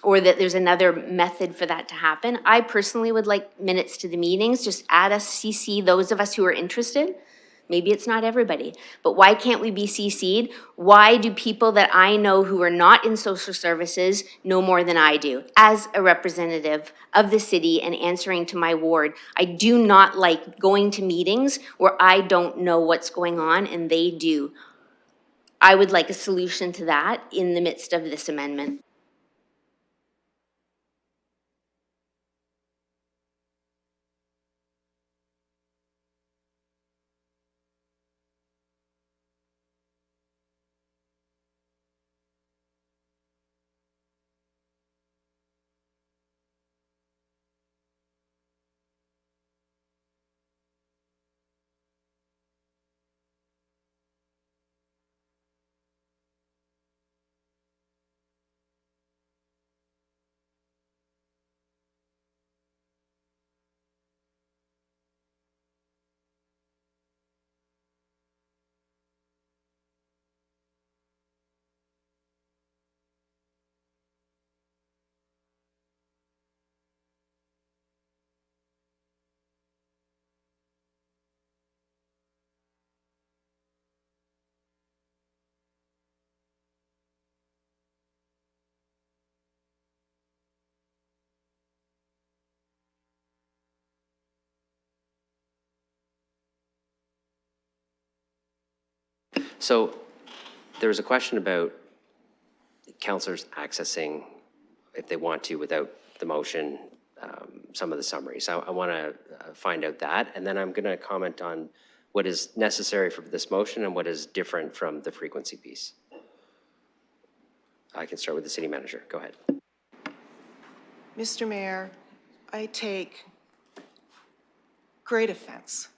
or that there's another method for that to happen. I personally would like minutes to the meetings. Just add us, CC those of us who are interested. Maybe it's not everybody, but why can't we be CC'd? Why do people that I know who are not in social services know more than I do? As a representative of the city and answering to my ward, I do not like going to meetings where I don't know what's going on and they do. I would like a solution to that in the midst of this amendment. So there was a question about councillors accessing, if they want to, without the motion, some of the summaries. I want to find out that, and then I'm going to comment on what is necessary for this motion and what is different from the frequency piece. I can start with the city manager. Go ahead. Mr. Mayor, I take great offense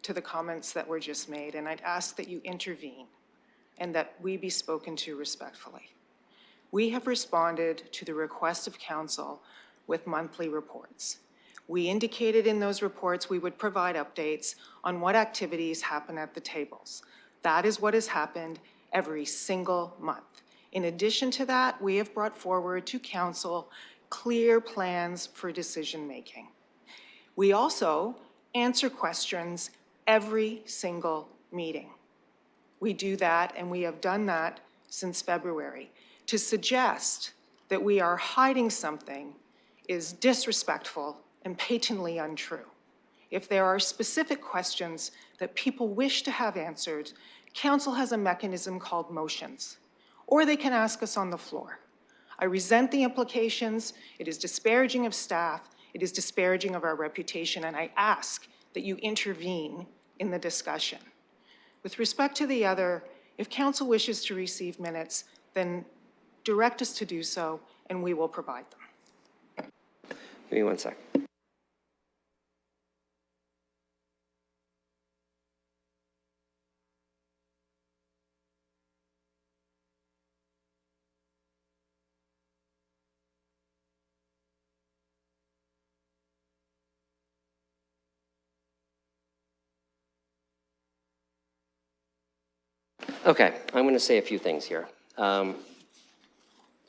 to the comments that were just made, and I'd ask that you intervene and that we be spoken to respectfully. We have responded to the request of council with monthly reports. We indicated in those reports we would provide updates on what activities happen at the tables. That is what has happened every single month. In addition to that, we have brought forward to council clear plans for decision-making. We also answer questions every single meeting. We do that, and we have done that since February. To suggest that we are hiding something is disrespectful and patently untrue. If there are specific questions that people wish to have answered, council has a mechanism called motions, or they can ask us on the floor. I resent the implications. It is disparaging of staff. It is disparaging of our reputation, and I ask that you intervene in the discussion. With respect to the other, if council wishes to receive minutes, then direct us to do so, and we will provide them. Give me 1 sec. Okay, I'm going to say a few things here.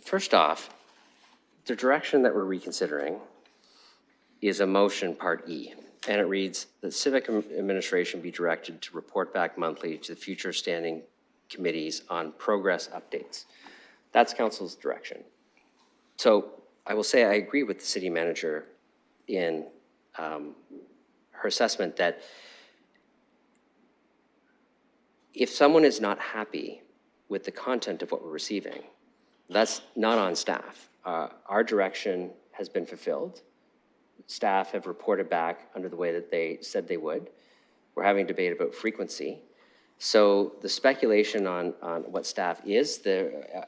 First off, the direction that we're reconsidering is a motion part E, and it reads that civic administration be directed to report back monthly to the future standing committees on progress updates. That's council's direction. So I will say I agree with the city manager in her assessment that if someone is not happy with the content of what we're receiving, that's not on staff. Our direction has been fulfilled. Staff have reported back under the way that they said they would. We're having a debate about frequency. So the speculation on what staff is,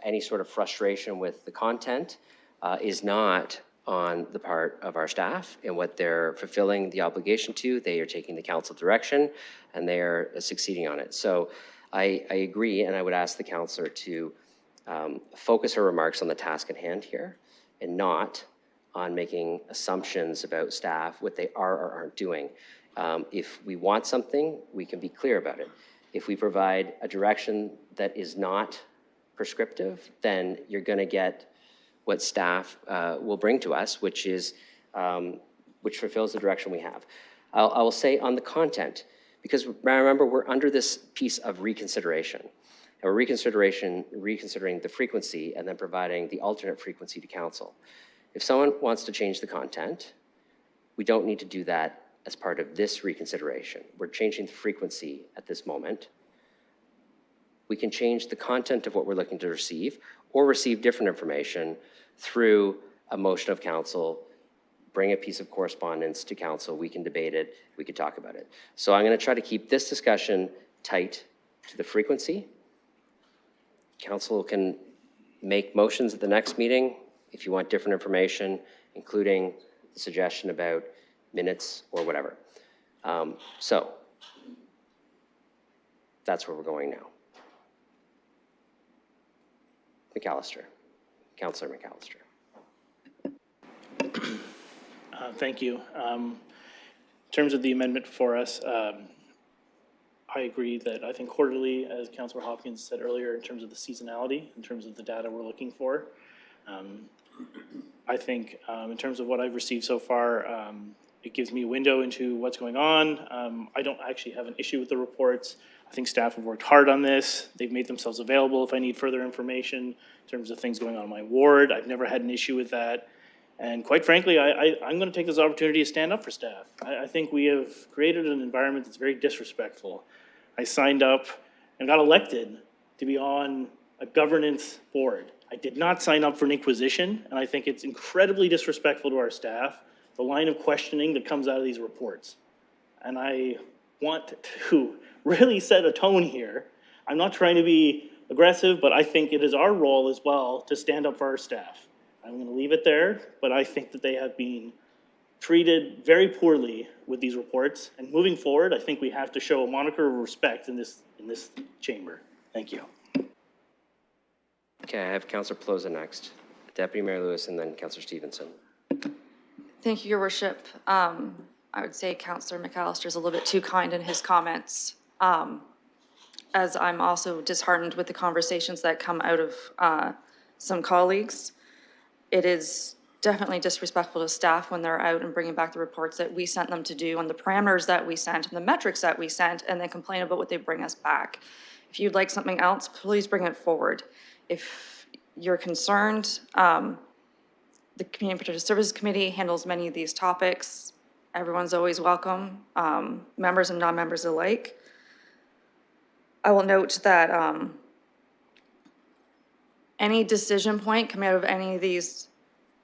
any sort of frustration with the content is not on the part of our staff and what they're fulfilling the obligation to. They are taking the council direction and they are succeeding on it. So I agree, and I would ask the councillor to focus her remarks on the task at hand here and not on making assumptions about staff, what they are or aren't doing. If we want something, we can be clear about it. If we provide a direction that is not prescriptive, then you're going to get what staff will bring to us, which fulfills the direction we have. I will say on the content, because remember, we're under this piece of reconsideration. And we're reconsidering the frequency and then providing the alternate frequency to council. If someone wants to change the content, we don't need to do that as part of this reconsideration. We're changing the frequency at this moment. We can change the content of what we're looking to receive or receive different information through a motion of council, bring a piece of correspondence to council, we can debate it, we can talk about it. So I'm going to try to keep this discussion tight to the frequency. Council can make motions at the next meeting if you want different information, including the suggestion about minutes or whatever. So that's where we're going now. McAllister, Councillor McAllister. Thank you. In terms of the amendment for us, I agree that I think quarterly, as Councillor Hopkins said earlier, in terms of the seasonality, in terms of the data we're looking for. I think in terms of what I've received so far, it gives me a window into what's going on. I don't actually have an issue with the reports. I think staff have worked hard on this. They've made themselves available if I need further information in terms of things going on in my ward. I've never had an issue with that. And quite frankly, I'm going to take this opportunity to stand up for staff. I think we have created an environment that's very disrespectful. I signed up and got elected to be on a governance board. I did not sign up for an inquisition, and I think it's incredibly disrespectful to our staff, the line of questioning that comes out of these reports. And I want to really set a tone here. I'm not trying to be aggressive, but I think it is our role as well to stand up for our staff. I'm going to leave it there, but I think that they have been treated very poorly with these reports. And moving forward, I think we have to show a moniker of respect in this chamber. Thank you. Okay, I have Councillor Ploza next, Deputy Mayor Lewis, and then Councillor Stevenson. Thank you, Your Worship. I would say Councillor McAllister is a little bit too kind in his comments, as I'm also disheartened with the conversations that come out of some colleagues. It is definitely disrespectful to staff when they're out and bringing back the reports that we sent them to do and the parameters that we sent and the metrics that we sent, and then complain about what they bring us back. If you'd like something else, please bring it forward. If you're concerned, the Community Protective Services Committee handles many of these topics. Everyone's always welcome, members and non-members alike. I will note that any decision point coming out of any of these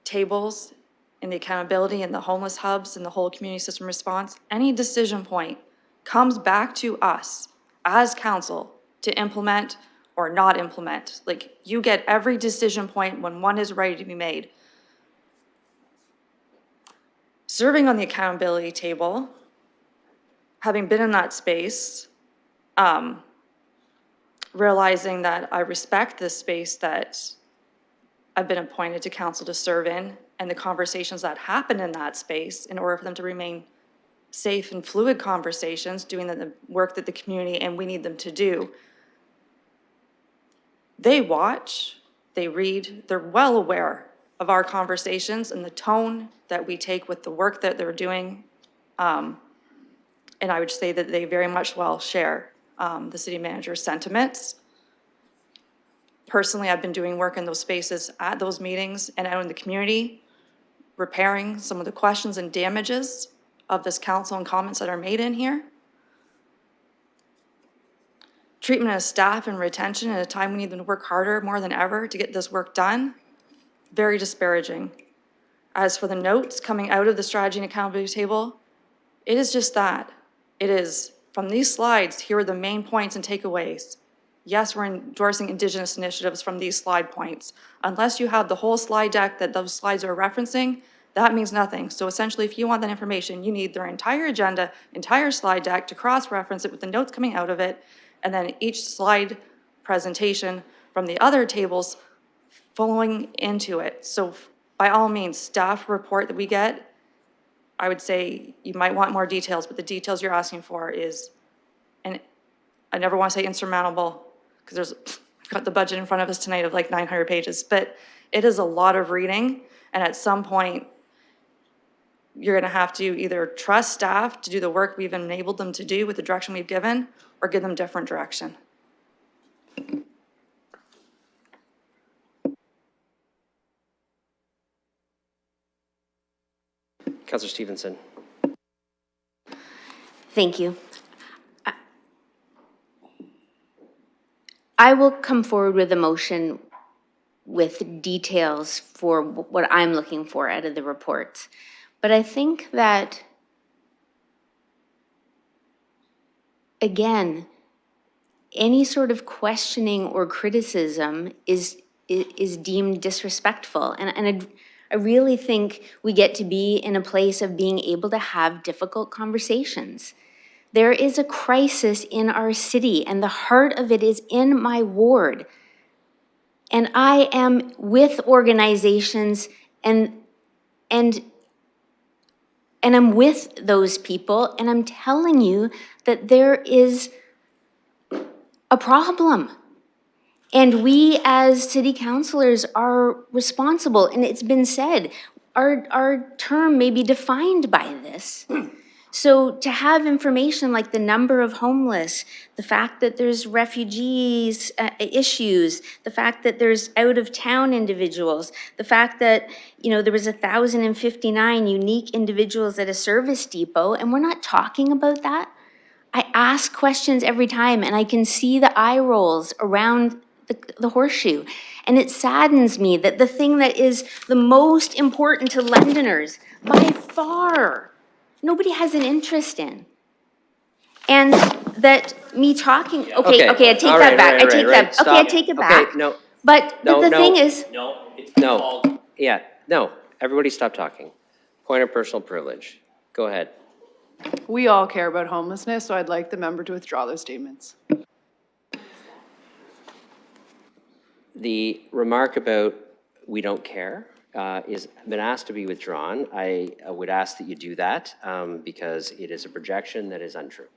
tables in the accountability and the homeless hubs and the whole community system response, any decision point comes back to us as council to implement or not implement. Like, you get every decision point when one is ready to be made. Serving on the accountability table, having been in that space, realizing that I respect this space that I've been appointed to council to serve in, and the conversations that happen in that space in order for them to remain safe and fluid conversations, doing the work that the community and we need them to do. They watch, they read, they're well aware of our conversations and the tone that we take with the work that they're doing. And I would say that they very much well share the city manager's sentiments. Personally, I've been doing work in those spaces at those meetings and out in the community, repairing some of the questions and damages of this council and comments that are made in here. Treatment of staff and retention at a time we need them to work harder more than ever to get this work done, very disparaging. As for the notes coming out of the strategy and accountability table, it is just that. It is, from these slides, here are the main points and takeaways. Yes, we're endorsing Indigenous initiatives from these slide points. Unless you have the whole slide deck that those slides are referencing, that means nothing. So essentially, if you want that information, you need their entire agenda, entire slide deck to cross-reference it with the notes coming out of it, and then each slide presentation from the other tables following into it. So by all means, staff report that we get, I would say you might want more details, but the details you're asking for is, and I never want to say insurmountable, because we've got the budget in front of us tonight of like 900 pages, but it is a lot of reading, and at some point, you're gonna have to either trust staff to do the work we've enabled them to do with the direction we've given, or give them different direction. Councillor Stevenson. Thank you. I will come forward with a motion with details for what I'm looking for out of the reports. But I think that, again, any sort of questioning or criticism is deemed disrespectful. And I really think we get to be in a place of being able to have difficult conversations. There is a crisis in our city, and the heart of it is in my ward. And I am with organizations and I'm with those people, and I'm telling you that there is a problem. And we as city councilors are responsible, and it's been said, our term may be defined by this. So to have information like the number of homeless, the fact that there's refugees issues, the fact that there's out-of-town individuals, the fact that, you know, there was 1,059 unique individuals at a service depot, and we're not talking about that. I ask questions every time, and I can see the eye rolls around the horseshoe. And it saddens me that the thing that is the most important to Londoners, by far, nobody has an interest in. And that me talking, okay, I take that back. I take that, okay, I take it back. Okay, no. But the thing is. No, everybody stop talking. Point of personal privilege. Go ahead. We all care about homelessness, so I'd like the member to withdraw those statements. The remark about we don't care is been asked to be withdrawn. I would ask that you do that because it is a projection that is untrue.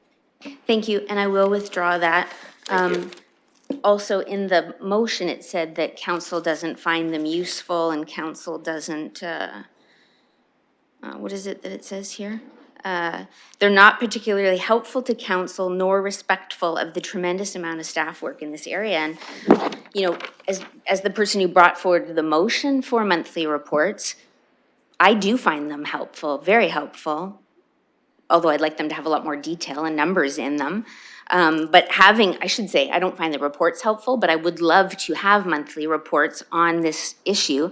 Thank you, and I will withdraw that. also in the motion, it said that council doesn't find them useful and council doesn't, what is it that it says here? They're not particularly helpful to council nor respectful of the tremendous amount of staff work in this area. And, you know, as the person who brought forward the motion for monthly reports, I do find them helpful, very helpful, although I'd like them to have a lot more detail and numbers in them. But having, I should say, I don't find the reports helpful, but I would love to have monthly reports on this issue.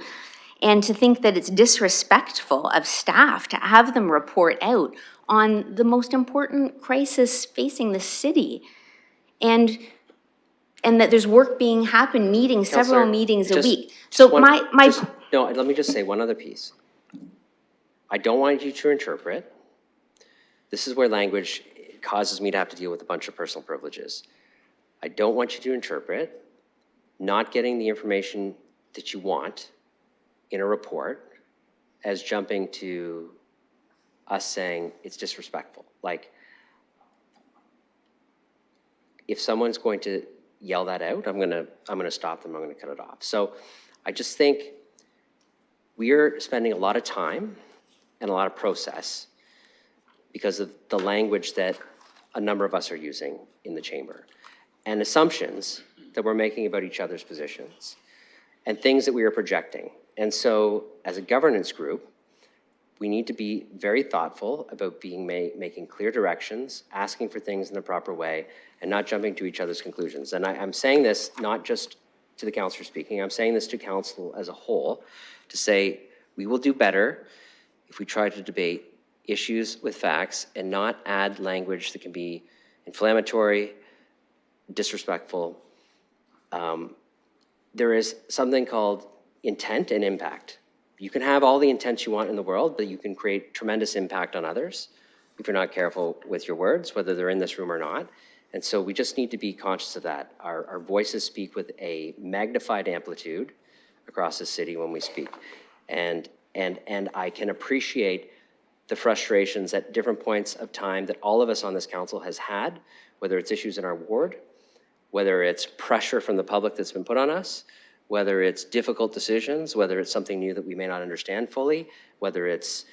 And to think that it's disrespectful of staff to have them report out on the most important crisis facing the city. And that there's work being happened, meetings, several Counselor, meetings a just- week. just So one- my just- No, let me just say one other piece. I don't want you to interpret. This is where language causes me to have to deal with a bunch of personal privileges. I don't want you to interpret not getting the information that you want in a report as jumping to us saying it's disrespectful. Like, if someone's going to yell that out, I'm gonna stop them, I'm gonna cut it off. So I just think we're spending a lot of time and a lot of process because of the language that a number of us are using in the chamber, and assumptions that we're making about each other's positions, and things that we are projecting. And so, as a governance group, we need to be very thoughtful about making clear directions, asking for things in the proper way, and not jumping to each other's conclusions. And I'm saying this not just to the councillor speaking, I'm saying this to council as a whole, to say we will do better if we try to debate issues with facts and not add language that can be inflammatory, disrespectful. There is something called intent and impact. You can have all the intent you want in the world, but you can create tremendous impact on others if you're not careful with your words, whether they're in this room or not. And so we just need to be conscious of that. Our voices speak with a magnified amplitude across the city when we speak. And I can appreciate the frustrations at different points of time that all of us on this council has had, whether it's issues in our ward, whether it's pressure from the public that's been put on us, whether it's difficult decisions, whether it's something new that we may not understand fully, whether it's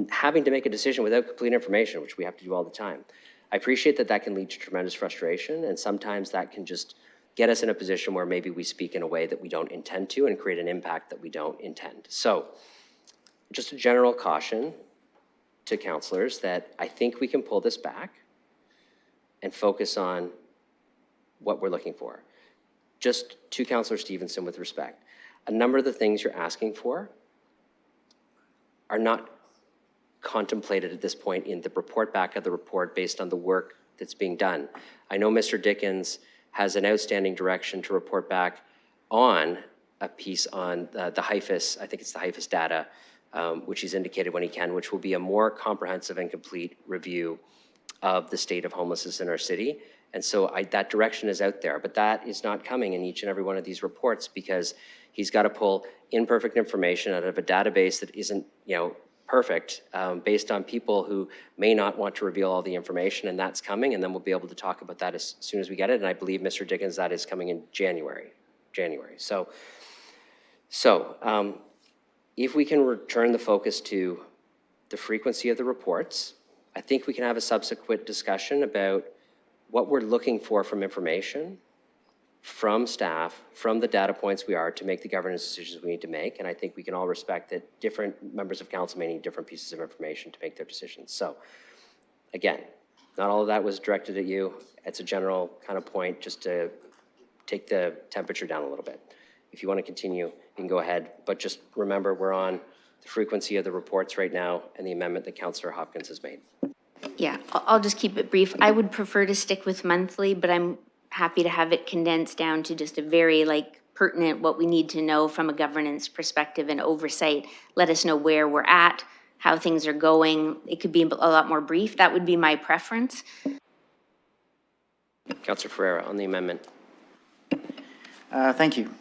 having to make a decision without complete information, which we have to do all the time. I appreciate that that can lead to tremendous frustration, and sometimes that can just get us in a position where maybe we speak in a way that we don't intend to and create an impact that we don't intend. So, just a general caution to councillors that I think we can pull this back and focus on what we're looking for. Just to Councillor Stevenson, with respect, a number of the things you're asking for are not contemplated at this point in the report back of the report based on the work that's being done. I know Mr. Dickens has an outstanding direction to report back on a piece on the HIFIS, I think it's the HIFIS data, which he's indicated when he can, which will be a more comprehensive and complete review of the state of homelessness in our city. And so that direction is out there, but that is not coming in each and every one of these reports because he's got to pull imperfect information out of a database that isn't, perfect, based on people who may not want to reveal all the information, and that's coming, and then we'll be able to talk about that as soon as we get it. And I believe, Mr. Dickens, that is coming in January. So if we can return the focus to the frequency of the reports, I think we can have a subsequent discussion about what we're looking for from information, from staff, from the data points we are to make the governance decisions we need to make. And I think we can all respect that different members of council may need different pieces of information to make their decisions. So again, not all of that was directed at you. It's a general kind of point just to take the temperature down a little bit. If you want to continue, you can go ahead, but just remember we're on the frequency of the reports right now and the amendment that Councillor Hopkins has made. Yeah, I'll just keep it brief. I would prefer to stick with monthly, but I'm happy to have it condensed down to just a very pertinent what we need to know from a governance perspective and oversight. Let us know where we're at, how things are going. It could be a lot more brief. That would be my preference. Councillor Ferreira on the amendment. Thank you.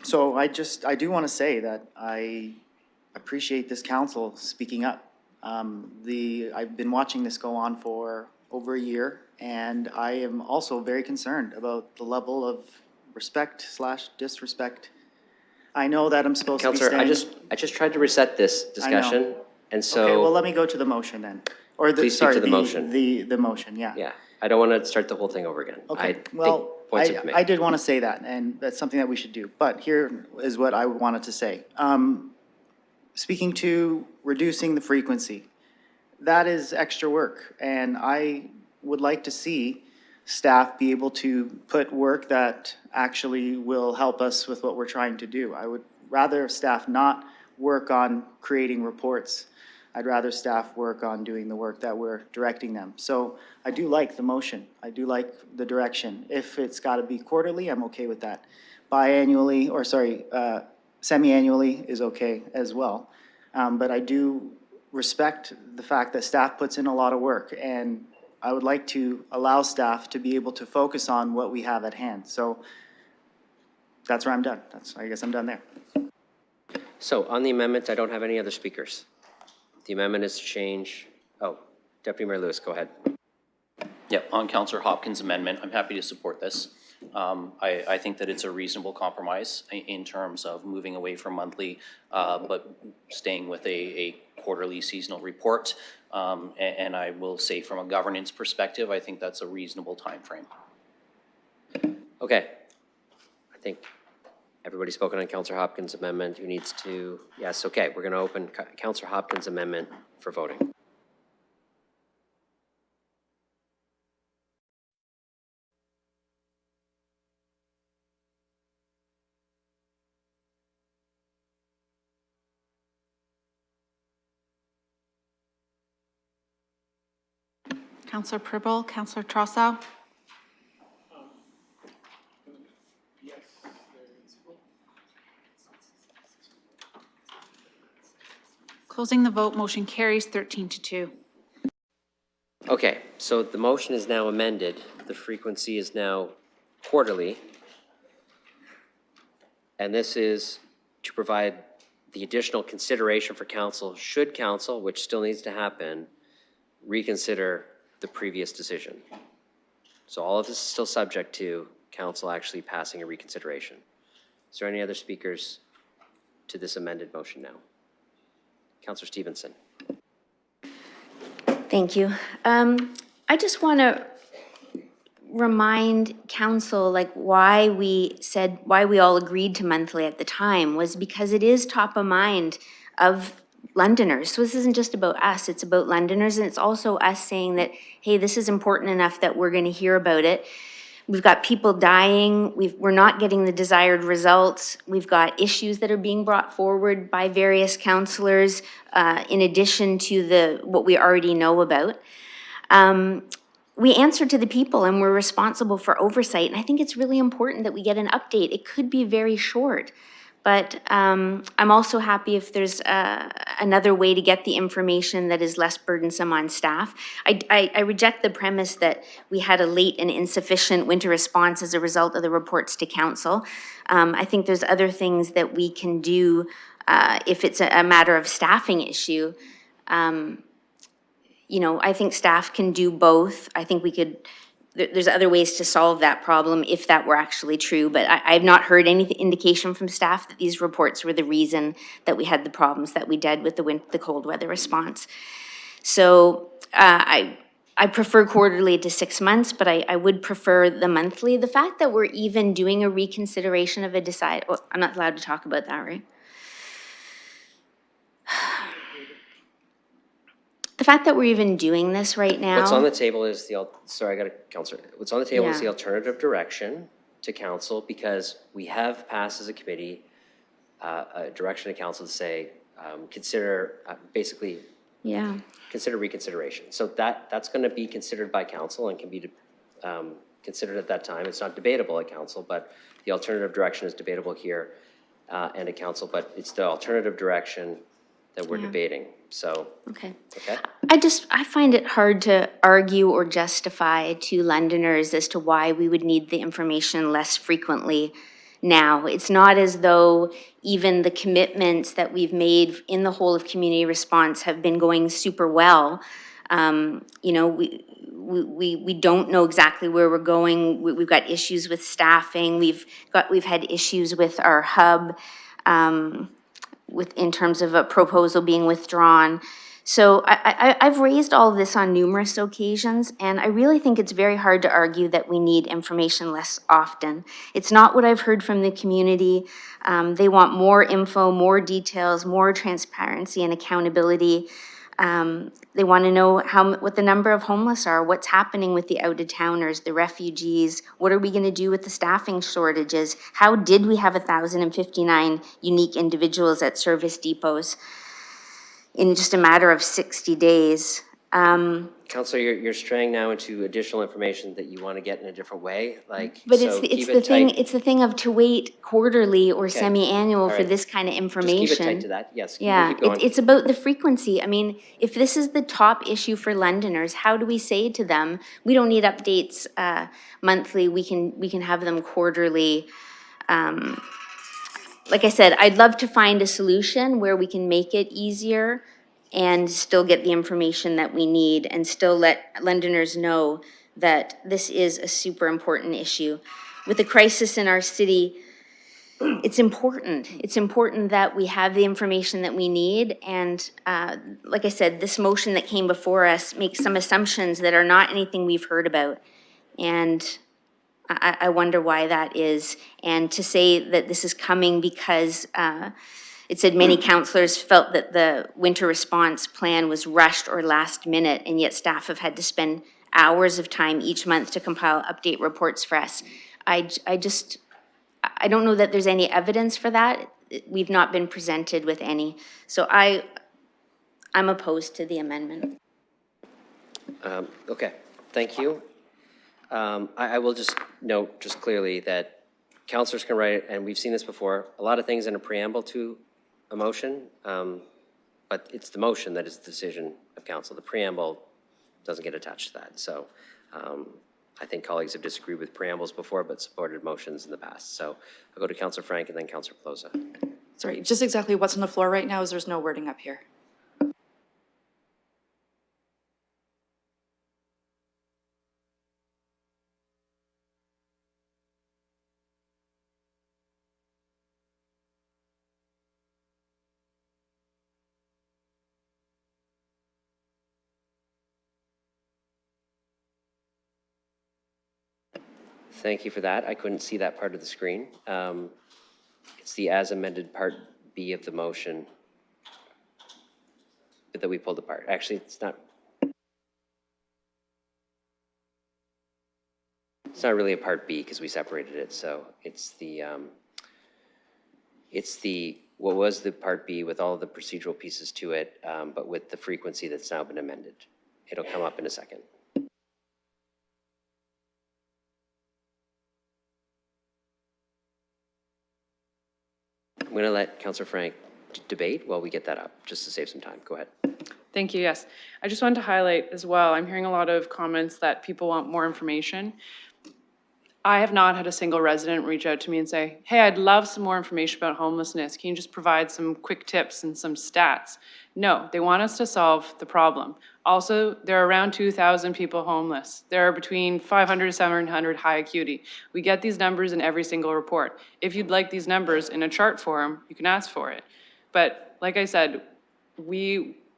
So I do want to say that I appreciate this council speaking up. I've been watching this go on for over a year, and I am also very concerned about the level of respect/disrespect. I know that I'm supposed to be Counselor, staying. I just tried to reset this discussion, and Okay, well, so, let me go to the motion then. Or the, Please speak sorry, to the motion. The motion, yeah. yeah, I don't want to start the whole thing over again. I Okay, think well, points have been I made. did want to say that, and that's something that we should do. But here is what I wanted to say. Speaking to reducing the frequency, that is extra work. And I would like to see staff be able to put work that actually will help us with what we're trying to do. I would rather staff not work on creating reports. I'd rather staff work on doing the work that we're directing them. So I do like the motion. I do like the direction. If it's got to be quarterly, I'm okay with that. Biannually, or sorry, semi-annually is okay as well. But I do respect the fact that staff puts in a lot of work, and I would like to allow staff to be able to focus on what we have at hand. So that's where I'm done. I guess I'm done there. So on the amendment, I don't have any other speakers. The amendment is to change, Deputy Mayor Lewis, go ahead. Yep, on Councillor Hopkins' amendment, I'm happy to support this. I think that it's a reasonable compromise in terms of moving away from monthly, but staying with a quarterly seasonal report. And I will say from a governance perspective, I think that's a reasonable timeframe. Okay. I think everybody's spoken on Councillor Hopkins' amendment. Who needs to? Yes, okay. We're going to open Councillor Hopkins' amendment for voting. Counselor Purple, Counselor Trossau. Closing the vote, motion carries 13-2. Okay, so the motion is now amended. The frequency is now quarterly. And this is to provide the additional consideration for council, should council, which still needs to happen, reconsider the previous decision. So all of this is still subject to council actually passing a reconsideration. Is there any other speakers to this amended motion now? Councillor Stevenson. Thank you. I just want to remind council, like, why we all agreed to monthly at the time was because it is top of mind of Londoners. So this isn't just about us, it's about Londoners, and it's also us saying that, hey, this is important enough that we're going to hear about it. We've got people dying, we're not getting the desired results, we've got issues that are being brought forward by various councillors in addition to what we already know about. We answer to the people and we're responsible for oversight, and I think it's really important that we get an update. It could be very short, but I'm also happy if there's another way to get the information that is less burdensome on staff. I reject the premise that we had a late and insufficient winter response as a result of the reports to council. I think there's other things that we can do if it's a matter of staffing issue. You know, I think staff can do both. I think we could, there's other ways to solve that problem if that were actually true, but I've not heard any indication from staff that these reports were the reason that we had the problems that we did with the cold weather response. So I prefer quarterly to 6 months, but I would prefer the monthly. The fact that we're even doing a reconsideration of I'm not allowed to talk about that, right? The fact that we're even doing this right now. What's on the table is sorry, I got a counselor. What's on the table is Yeah. the alternative direction to council, because we have passed as a committee a direction to council to say, consider, basically, consider reconsideration. So that's going to be considered by council and can be considered at that time. It's not debatable at council, but the alternative direction is debatable here and at council, but it's the alternative direction that we're debating. So, okay. Okay. I find it hard to argue or justify to Londoners as to why we would need the information less frequently now. It's not as though even the commitments that we've made in the whole of community response have been going super well. You know, we don't know exactly where we're going. We've got issues with staffing. We've had issues with our hub, in terms of a proposal being withdrawn. So I've raised all of this on numerous occasions, and I really think it's very hard to argue that we need information less often. It's not what I've heard from the community. They want more info, more details, more transparency and accountability. They want to know what the number of homeless are, what's happening with the out-of-towners, the refugees, what are we going to do with the staffing shortages? How did we have 1,059 unique individuals at service depots in just a matter of 60 days? Councillor, you're straying now into additional information that you want to get in a different way, like, But so it's keep the it thing, tight. it's the thing of to wait quarterly or Okay. semi-annual All for right. this kind of Just information. keep it tight to that, yes. You can Yeah, keep going. it's about the frequency. I mean, if this is the top issue for Londoners, how do we say to them, we don't need updates monthly, we can have them quarterly? Like I said, I'd love to find a solution where we can make it easier and still get the information that we need and still let Londoners know that this is a super important issue. With the crisis in our city, it's important. It's important that we have the information that we need. And like I said, this motion that came before us makes some assumptions that are not anything we've heard about. And I wonder why that is. And to say that this is coming because it said many councillors felt that the winter response plan was rushed or last minute, and yet staff have had to spend hours of time each month to compile update reports for us. I don't know that there's any evidence for that. We've not been presented with any. So I'm opposed to the amendment. Okay, thank you. I will just note just clearly that councillors can write, and we've seen this before, a lot of things in a preamble to a motion, but it's the motion that is the decision of council. The preamble doesn't get attached to that. So I think colleagues have disagreed with preambles before, but supported motions in the past. So I'll go to Councillor Frank and then Councillor Ploza. Sorry, just exactly what's on the floor right now is there's no wording up here. Thank you for that. I couldn't see that part of the screen. It's the as amended part B of the motion that we pulled apart. Actually, it's not really a part B because we separated it. So it's the what was the part B with all of the procedural pieces to it, but with the frequency that's now been amended. It'll come up in a second. I'm going to let Councillor Frank debate while we get that up, just to save some time. Go ahead. Thank you, yes. I just wanted to highlight as well, I'm hearing a lot of comments that people want more information. I have not had a single resident reach out to me and say, hey, I'd love some more information about homelessness. Can you just provide some quick tips and some stats? No, they want us to solve the problem. Also, there are around 2,000 people homeless. There are between 500 to 700 high acuity. We get these numbers in every single report. If you'd like these numbers in a chart form, you can ask for it. But like I said,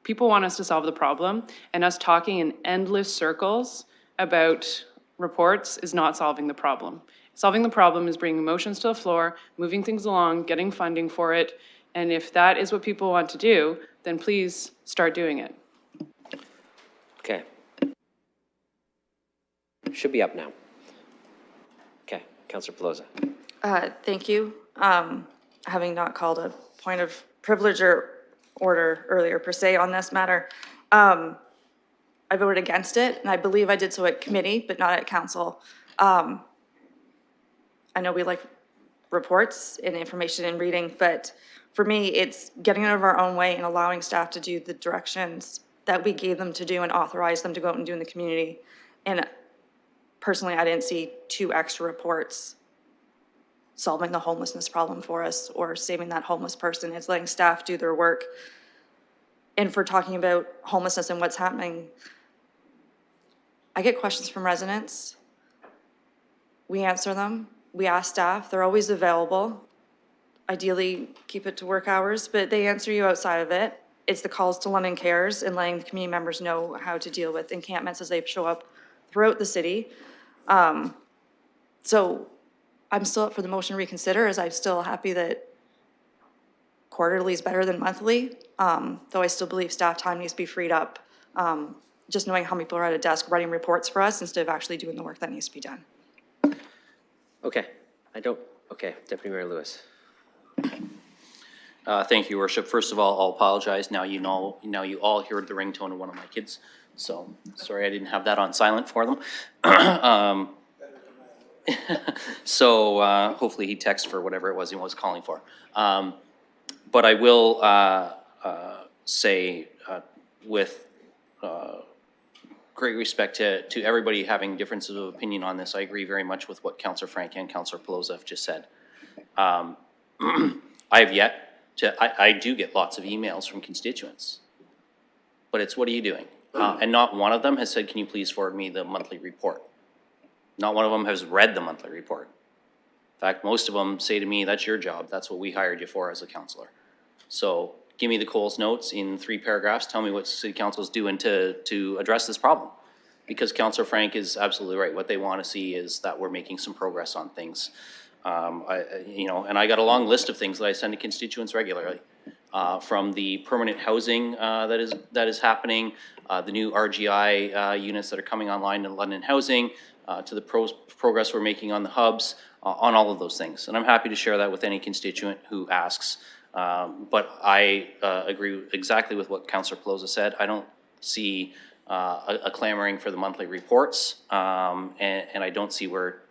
people want us to solve the problem, and us talking in endless circles about reports is not solving the problem. Solving the problem is bringing motions to the floor, moving things along, getting funding for it, and if that is what people want to do, then please start doing it. Okay. Should be up now. Okay, Councillor Ploza. Thank you. Having not called a point of privilege or order earlier per se on this matter, I voted against it, and I believe I did so at committee, but not at council. I know we like reports and information and reading, but for me, it's getting out of our own way and allowing staff to do the directions that we gave them to do and authorize them to go out and do in the community. And personally, I didn't see 2 extra reports solving the homelessness problem for us or saving that homeless person. It's letting staff do their work. And for talking about homelessness and what's happening, I get questions from residents. We answer them. We ask staff. They're always available. Ideally, keep it to work hours, but they answer you outside of it. It's the calls to London Cares and letting the community members know how to deal with encampments as they show up throughout the city. So I'm still up for the motion to reconsider, as I'm still happy that quarterly is better than monthly, though I still believe staff time needs to be freed up. Just knowing how many people are at a desk writing reports for us instead of actually doing the work that needs to be done. Okay, okay, Deputy Mayor Lewis. Thank you, Your Worship. First of all, I'll apologize. Now you all heard the ringtone of one of my kids. So sorry I didn't have that on silent for them. So hopefully he texted for whatever it was he was calling for. But I will say with great respect to everybody having differences of opinion on this, I agree very much with what Councillor Frank and Councillor Pelosa have just said. I have yet to, I do get lots of emails from constituents, but it's, what are you doing? And not one of them has said, can you please forward me the monthly report? Not one of them has read the monthly report. In fact, most of them say to me, that's your job. That's what we hired you for as a councillor. So give me the Coles notes in 3 paragraphs. Tell me what city council is doing to address this problem. Because Councillor Frank is absolutely right. What they want to see is that we're making some progress on things. And I got a long list of things that I send to constituents regularly. From the permanent housing that is happening, the new RGI units that are coming online in London housing, to the progress we're making on the hubs, on all of those things. And I'm happy to share that with any constituent who asks. But I agree exactly with what Councillor Pelosa said. I don't see a clamoring for the monthly reports, and I don't see where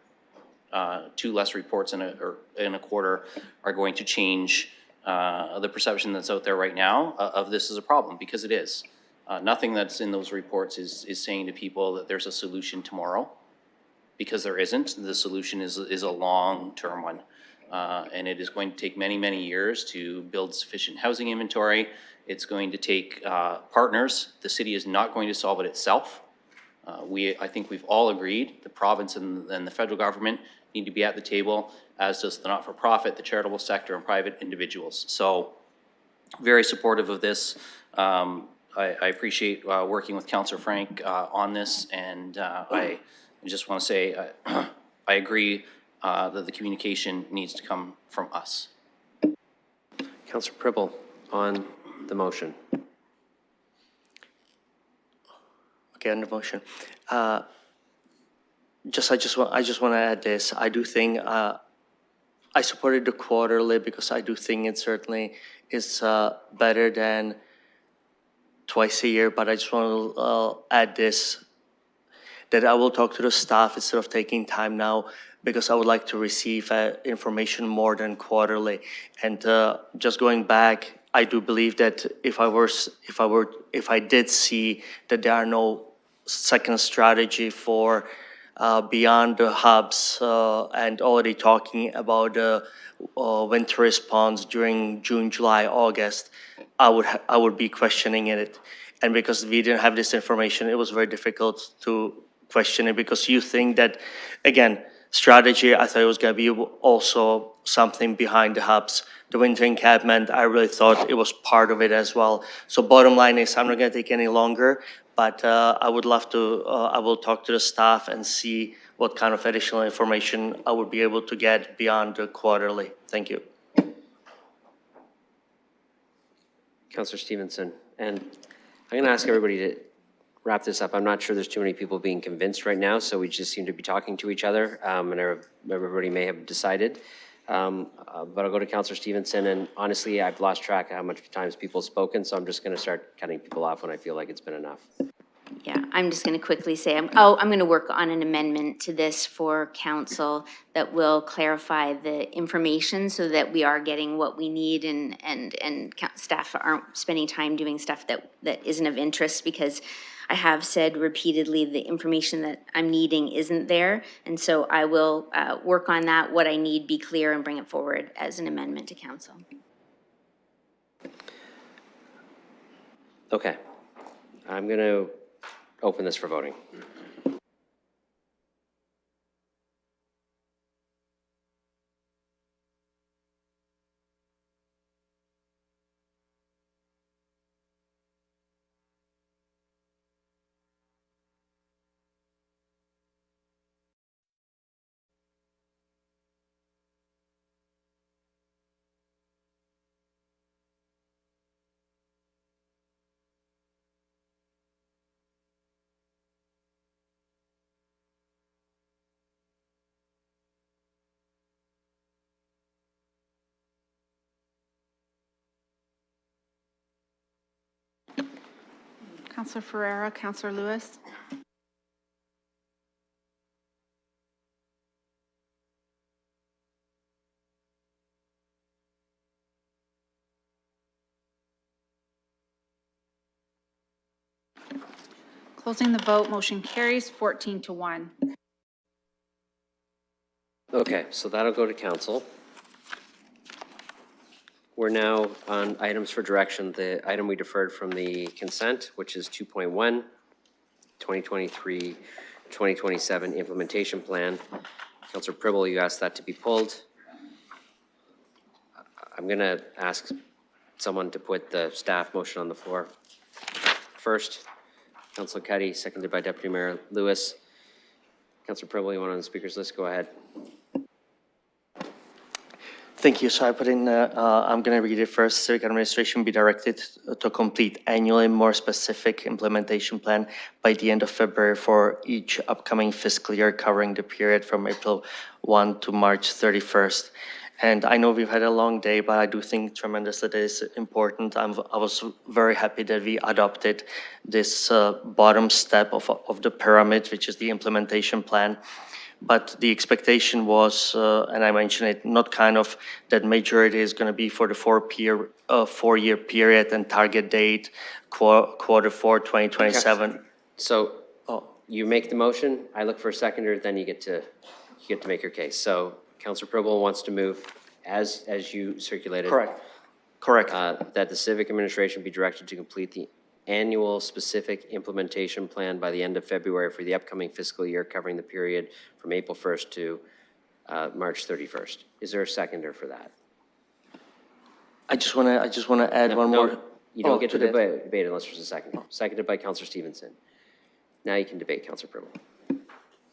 2 less reports in a quarter are going to change the perception that's out there right now of this as a problem, because it is. Nothing that's in those reports is saying to people that there's a solution tomorrow, because there isn't. The solution is a long-term one. And it is going to take many, many years to build sufficient housing inventory. It's going to take partners. The city is not going to solve it itself. I think we've all agreed, the province and the federal government need to be at the table, as does the not-for-profit, the charitable sector, and private individuals. So very supportive of this. I appreciate working with Councillor Frank on this, and I just want to say I agree that the communication needs to come from us. Councillor Pribble on the motion. Okay, on the motion. I just want to add this. I do think I supported the quarterly because I do think it certainly is better than twice a year. But I just want to add this, that I will talk to the staff instead of taking time now, because I would like to receive information more than quarterly. And just going back, I do believe that if I did see that there are no second strategy for beyond the hubs and already talking about the winter response during June, July, August, I would be questioning it. And because we didn't have this information, it was very difficult to question it, because you think that, again, strategy, I thought it was going to be also something behind the hubs. The winter encampment, I really thought it was part of it as well. So bottom line is, I'm not going to take any longer, but I would love to, I will talk to the staff and see what kind of additional information I would be able to get beyond the quarterly. Thank you. Councillor Stevenson, and I'm going to ask everybody to wrap this up. I'm not sure there's too many people being convinced right now, so we just seem to be talking to each other, and everybody may have decided. But I'll go to Councillor Stevenson, and honestly, I've lost track of how much times people have spoken, so I'm just going to start cutting people off when I feel like it's been enough. Yeah, I'm just going to quickly say, I'm going to work on an amendment to this for council that will clarify the information so that we are getting what we need, and staff aren't spending time doing stuff that isn't of interest, because I have said repeatedly the information that I'm needing isn't there. And so I will work on that, what I need, be clear, and bring it forward as an amendment to council. Okay. I'm going to open this for voting. Counselor Ferreira, Counselor Lewis. Closing the vote, motion carries 14-1. Okay, so that'll go to council. We're now on items for direction. The item we deferred from the consent, which is 2.1, 2023-2027 implementation plan. Councillor Pribble, you asked that to be pulled. I'm going to ask someone to put the staff motion on the floor first. Councillor Cuddy, seconded by Deputy Mayor Lewis. Councillor Pribble, you want on the speaker's list? Go ahead. Thank you. So I put in, I'm going to read it first. Civic administration be directed to complete annually more specific implementation plan by the end of February for each upcoming fiscal year covering the period from April 1 to March 31st. And I know we've had a long day, but I do think tremendous that it is important. I was very happy that we adopted this bottom step of the pyramid, which is the implementation plan. But the expectation was, and I mentioned it, not kind of that majority is going to be for the four-year period and target date quarter 4, 2027. Okay. So you make the motion, I look for a seconder, then you get to make your case. So Councillor Pribble wants to move, as you circulated. Correct. That the civic administration be directed to complete the annual specific implementation plan by the end of February for the upcoming fiscal year covering the period from April 1st to March 31st. Is there a seconder for that? I just want to add one more. You don't get to debate unless there's a second. Seconded by Councillor Stevenson. Now you can debate, Councillor Pribble.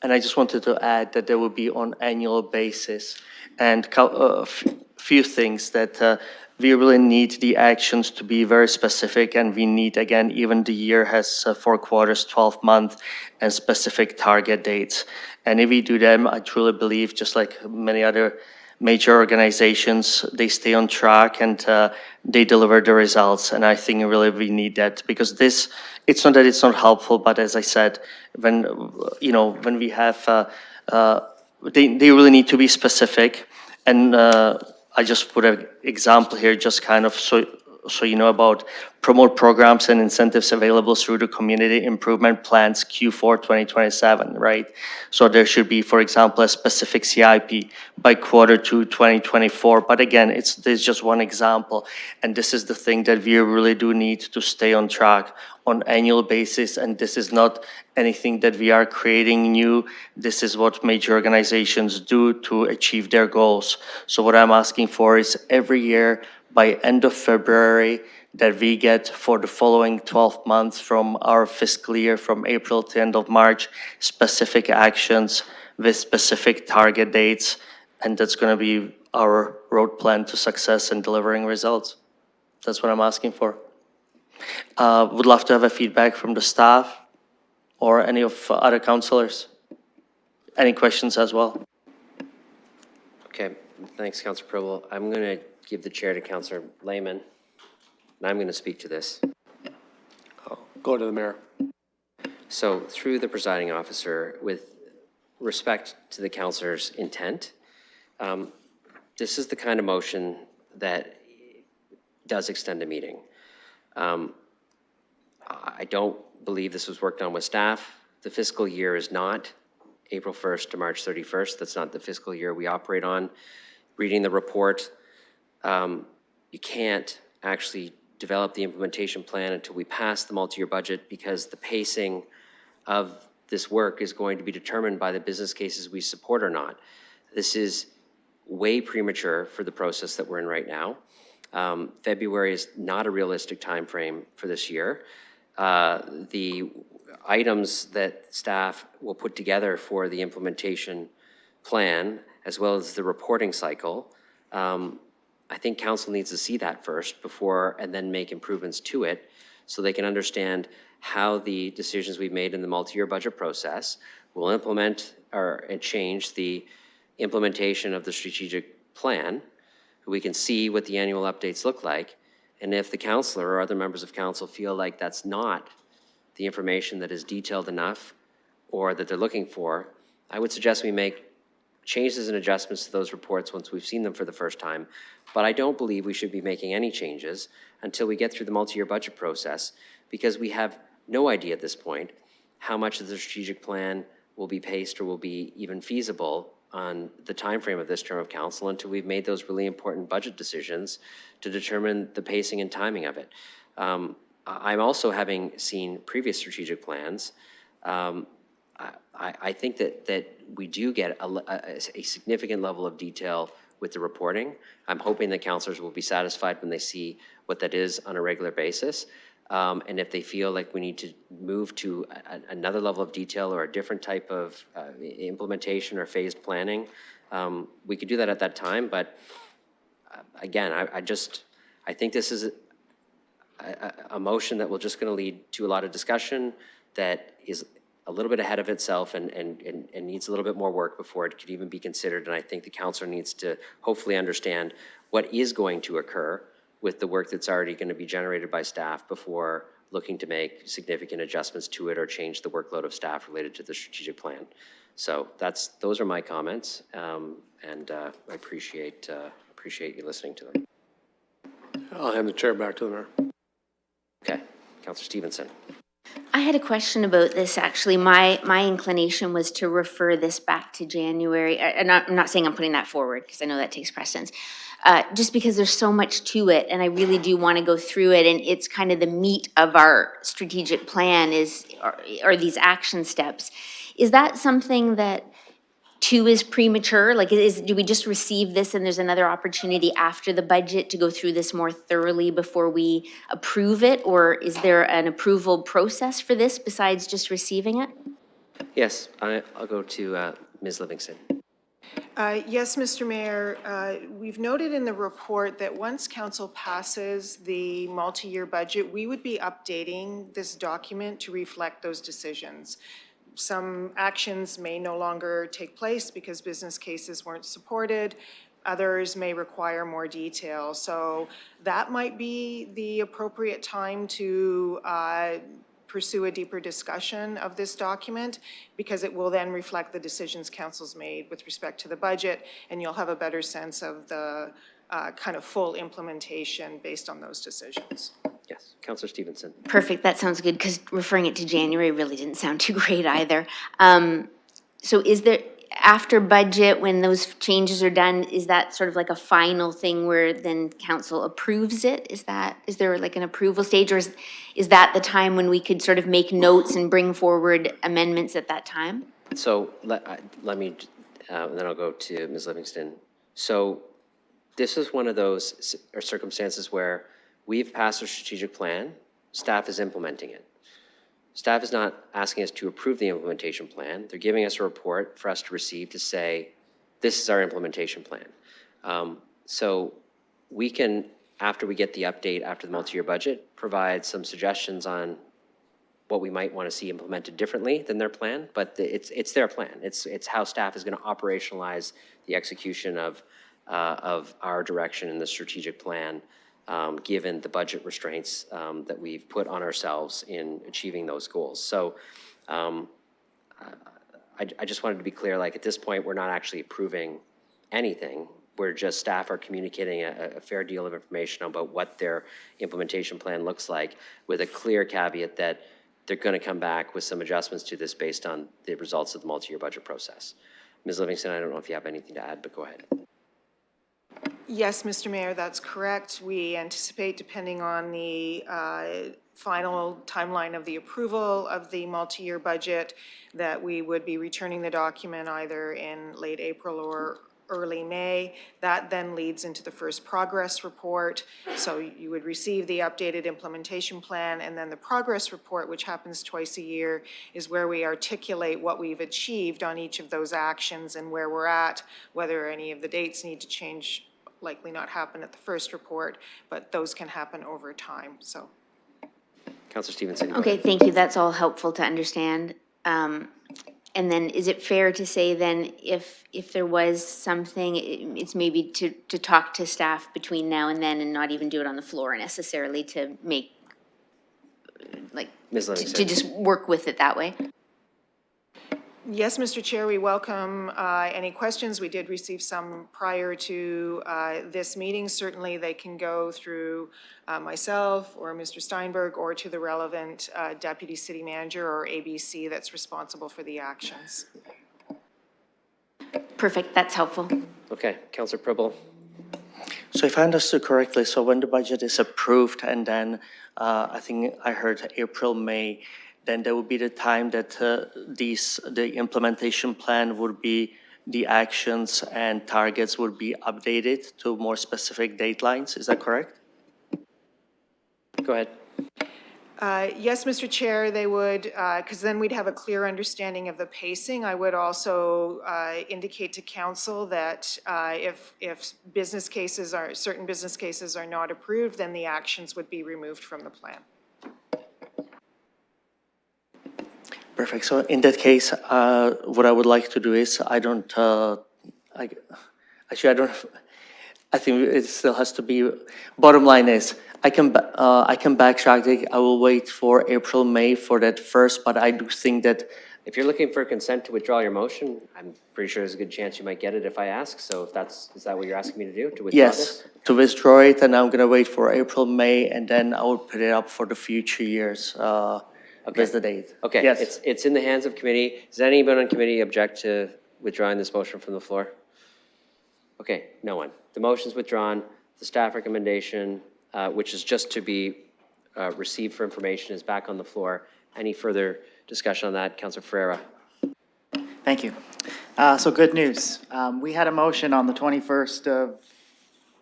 And I just wanted to add that there will be on annual basis and a few things that we really need the actions to be very specific, and we need, again, even the year has 4 quarters, 12 months, and specific target dates. And if we do them, I truly believe, just like many other major organizations, they stay on track and they deliver the results. And I think really we need that, because this, it's not that it's not helpful, but as I said, when we have, they really need to be specific. And I just put an example here, just kind of so you know about promote programs and incentives available through the community improvement plans Q4 2027, right? So there should be, for example, a specific CIP by quarter 2 2024. But again, there's just one example. And this is the thing that we really do need to stay on track on annual basis. And this is not anything that we are creating new. This is what major organizations do to achieve their goals. So what I'm asking for is every year by end of February that we get for the following 12 months from our fiscal year from April to end of March, specific actions with specific target dates. And that's going to be our road plan to success and delivering results. That's what I'm asking for. Would love to have a feedback from the staff or any of other councillors. Any questions as well? Okay, thanks, Councillor Pribble. I'm going to give the chair to Councillor Lehman, and I'm going to speak to this. Go to the mayor. So through the presiding officer, with respect to the councillor's intent, this is the kind of motion that does extend a meeting. I don't believe this was worked on with staff. The fiscal year is not April 1st to March 31st. That's not the fiscal year we operate on. Reading the report, you can't actually develop the implementation plan until we pass the multi-year budget, because the pacing of this work is going to be determined by the business cases we support or not. This is way premature for the process that we're in right now. February is not a realistic time frame for this year. The items that staff will put together for the implementation plan, as well as the reporting cycle, I think council needs to see that first before, and then make improvements to it so they can understand how the decisions we've made in the multi-year budget process will implement and change the implementation of the strategic plan. We can see what the annual updates look like. And if the councillor or other members of council feel like that's not the information that is detailed enough or that they're looking for, I would suggest we make changes and adjustments to those reports once we've seen them for the first time. But I don't believe we should be making any changes until we get through the multi-year budget process, because we have no idea at this point how much of the strategic plan will be paced or will be even feasible on the timeframe of this term of council until we've made those really important budget decisions to determine the pacing and timing of it. I'm also, having seen previous strategic plans, I think that we do get a significant level of detail with the reporting. I'm hoping that councillors will be satisfied when they see what that is on a regular basis. And if they feel like we need to move to another level of detail or a different type of implementation or phased planning, we could do that at that time. But again, I think this is a motion that will just going to lead to a lot of discussion that is a little bit ahead of itself and needs a little bit more work before it could even be considered. And I think the councillor needs to hopefully understand what is going to occur with the work that's already going to be generated by staff before looking to make significant adjustments to it or change the workload of staff related to the strategic plan. So those are my comments, and I appreciate you listening to them. I'll hand the chair back to the mayor. Okay, Councillor Stevenson. I had a question about this, actually. My inclination was to refer this back to January. I'm not saying I'm putting that forward, because I know that takes precedence. Just because there's so much to it, and I really do want to go through it, and it's kind of the meat of our strategic plan are these action steps. Is that something that too is premature? Like, do we just receive this and there's another opportunity after the budget to go through this more thoroughly before we approve it? Or is there an approval process for this besides just receiving it? Yes, I'll go to Ms. Livingston. Yes, Mr. Mayor, we've noted in the report that once council passes the multi-year budget, we would be updating this document to reflect those decisions. Some actions may no longer take place because business cases weren't supported. Others may require more detail. So that might be the appropriate time to pursue a deeper discussion of this document, because it will then reflect the decisions council's made with respect to the budget, and you'll have a better sense of the kind of full implementation based on those decisions. Yes, Councillor Stevenson. Perfect, that sounds good, because referring it to January really didn't sound too great either. So is there, after budget, when those changes are done, is that sort of like a final thing where then council approves it? Is there like an approval stage, or is that the time when we could sort of make notes and bring forward amendments at that time? So let me, and then I'll go to Ms. Livingston. So this is one of those circumstances where we've passed a strategic plan, staff is implementing it. Staff is not asking us to approve the implementation plan. They're giving us a report for us to receive to say, this is our implementation plan. So we can, after we get the update after the multi-year budget, provide some suggestions on what we might want to see implemented differently than their plan, but it's their plan. It's how staff is going to operationalize the execution of our direction in the strategic plan, given the budget restraints that we've put on ourselves in achieving those goals. So I just wanted to be clear, like at this point, we're not actually approving anything. We're just, staff are communicating a fair deal of information about what their implementation plan looks like, with a clear caveat that they're going to come back with some adjustments to this based on the results of the multi-year budget process. Ms. Livingston, I don't know if you have anything to add, but go ahead. Yes, Mr. Mayor, that's correct. We anticipate, depending on the final timeline of the approval of the multi-year budget, that we would be returning the document either in late April or early May. That then leads into the first progress report. So you would receive the updated implementation plan, and then the progress report, which happens twice a year, is where we articulate what we've achieved on each of those actions and where we're at, whether any of the dates need to change. Likely not happen at the first report, but those can happen over time. So, Councillor Stevenson. Okay, thank you. That's all helpful to understand. And then, is it fair to say then, if there was something, it's maybe to talk to staff between now and then, and not even do it on the floor necessarily, to make, like, Ms. to Livingston. just work with it that way? Yes, Mr. Chair, we welcome any questions. We did receive some prior to this meeting. Certainly, they can go through myself or Mr. Steinberg or to the relevant Deputy City Manager or ABC that's responsible for the actions. Perfect, that's helpful. Okay, Councillor Pribble. So if I understood correctly, so when the budget is approved and then I think I heard April, May, then there would be the time that the implementation plan would be, the actions and targets would be updated to more specific deadlines. Is that correct? Go ahead. Yes, Mr. Chair, they would, because then we'd have a clear understanding of the pacing. I would also indicate to council that if business cases are, certain business cases are not approved, then the actions would be removed from the plan. Perfect. So in that case, what I would like to do is I think it still has to be, bottom line is, I can backtrack. I will wait for April, May for that first, but I do think that if you're looking for consent to withdraw your motion, I'm pretty sure there's a good chance you might get it if I ask. So if is that what you're asking me to do, to withdraw this? yes, to withdraw it, and I'm gonna wait for April, May, and then I will put it up for the future years. That's the date. Okay, Yes. it's in the hands of committee. Does anyone on committee object to withdrawing this motion from the floor? Okay, no one. The motion's withdrawn. The staff recommendation, which is just to be received for information, is back on the floor. Any further discussion on that? Councillor Ferreira. Thank you. So good news. We had a motion on the 21st of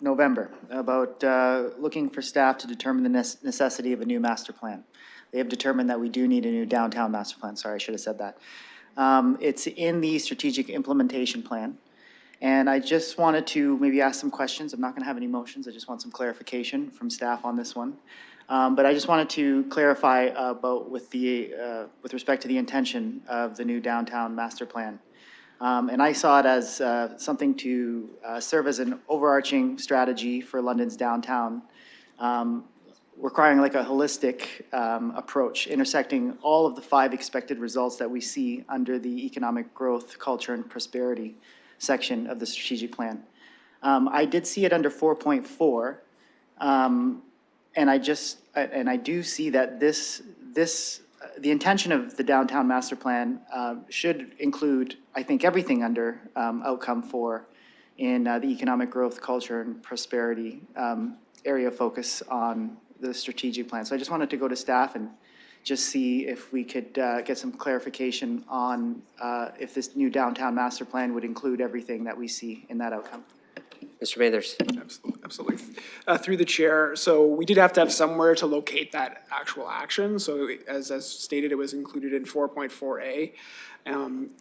November about looking for staff to determine the necessity of a new master plan. They have determined that we do need a new downtown master plan. Sorry, I should have said that. It's in the strategic implementation plan. And I just wanted to maybe ask some questions. I'm not going to have any motions. I just want some clarification from staff on this one. But I just wanted to clarify about with respect to the intention of the new downtown master plan. And I saw it as something to serve as an overarching strategy for London's downtown, requiring like a holistic approach, intersecting all of the 5 expected results that we see under the economic growth, culture, and prosperity section of the strategic plan. I did see it under 4.4, and I do see that the intention of the downtown master plan should include, I think, everything under outcome 4 in the economic growth, culture, and prosperity area of focus on the strategic plan. So I just wanted to go to staff and just see if we could get some clarification on if this new downtown master plan would include everything that we see in that outcome. Mr. Mathers. Absolutely. Through the chair, so we did have to have somewhere to locate that actual action. So as stated, it was included in 4.4A.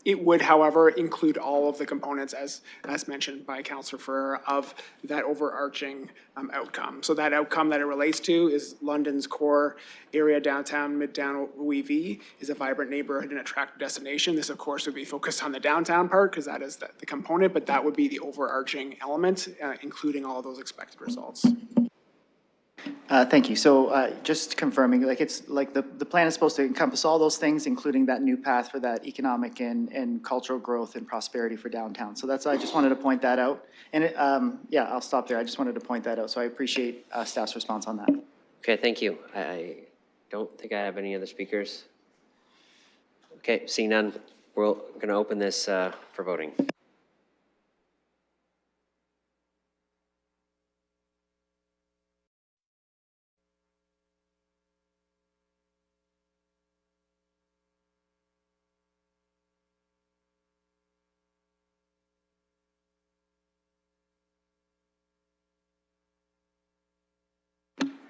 It would, however, include all of the components, as mentioned by Councillor Ferrer, of that overarching outcome. So that outcome that it relates to is London's core area, downtown, midtown, OEV, is a vibrant neighborhood and attractive destination. This, of course, would be focused on the downtown part because that is the component, but that would be the overarching element, including all of those expected results. Thank you. So just confirming, like it's like the plan is supposed to encompass all those things, including that new path for that economic and cultural growth and prosperity for downtown. So I just wanted to point that out. And yeah, I'll stop there. I just wanted to point that out. So I appreciate staff's response on that. Okay, thank you. I don't think I have any other speakers. Okay, seeing none, we're going to open this for voting.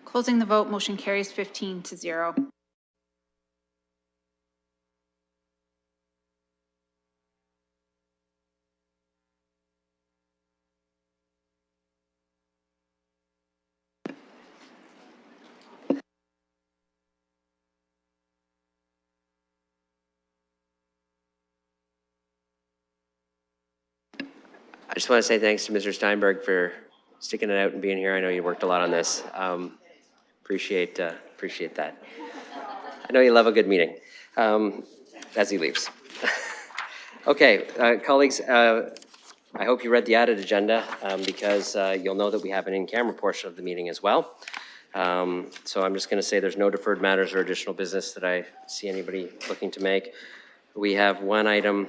Closing the vote, motion carries 15-0. I just want to say thanks to Mr. Steinberg for sticking it out and being here. I know you worked a lot on this. Appreciate that. I know you love a good meeting, as he leaves. Okay, colleagues, I hope you read the added agenda, because you'll know that we have an in-camera portion of the meeting as well. So I'm just going to say there's no deferred matters or additional business that I see anybody looking to make. We have one item,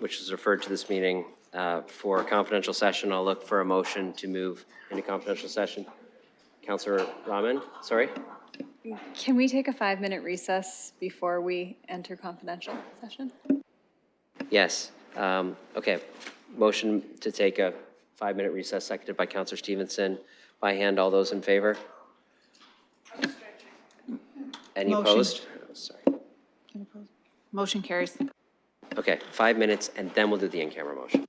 which is referred to this meeting for a confidential session. I'll look for a motion to move into confidential session. Councillor Rahman, sorry? Can we take a 5-minute recess before we enter confidential session? Yes. Okay. Motion to take a 5-minute recess, seconded by Councillor Stevenson. By hand, all those in favor? Any Motion. opposed? Sorry. Motion carries. Okay, 5 minutes, and then we'll do the in-camera motion.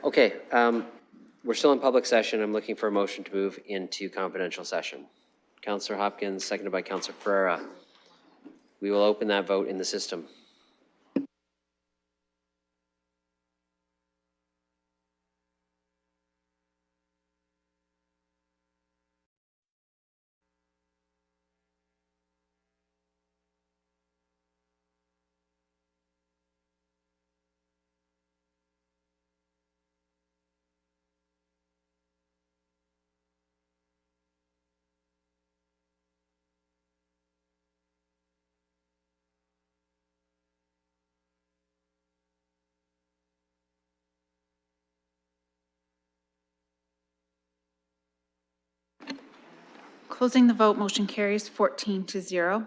Okay, we're still in public session. I'm looking for a motion to move into confidential session. Councillor Hopkins, seconded by Councillor Ferreira. We will open that vote in the system. Closing the vote, motion carries 14-0.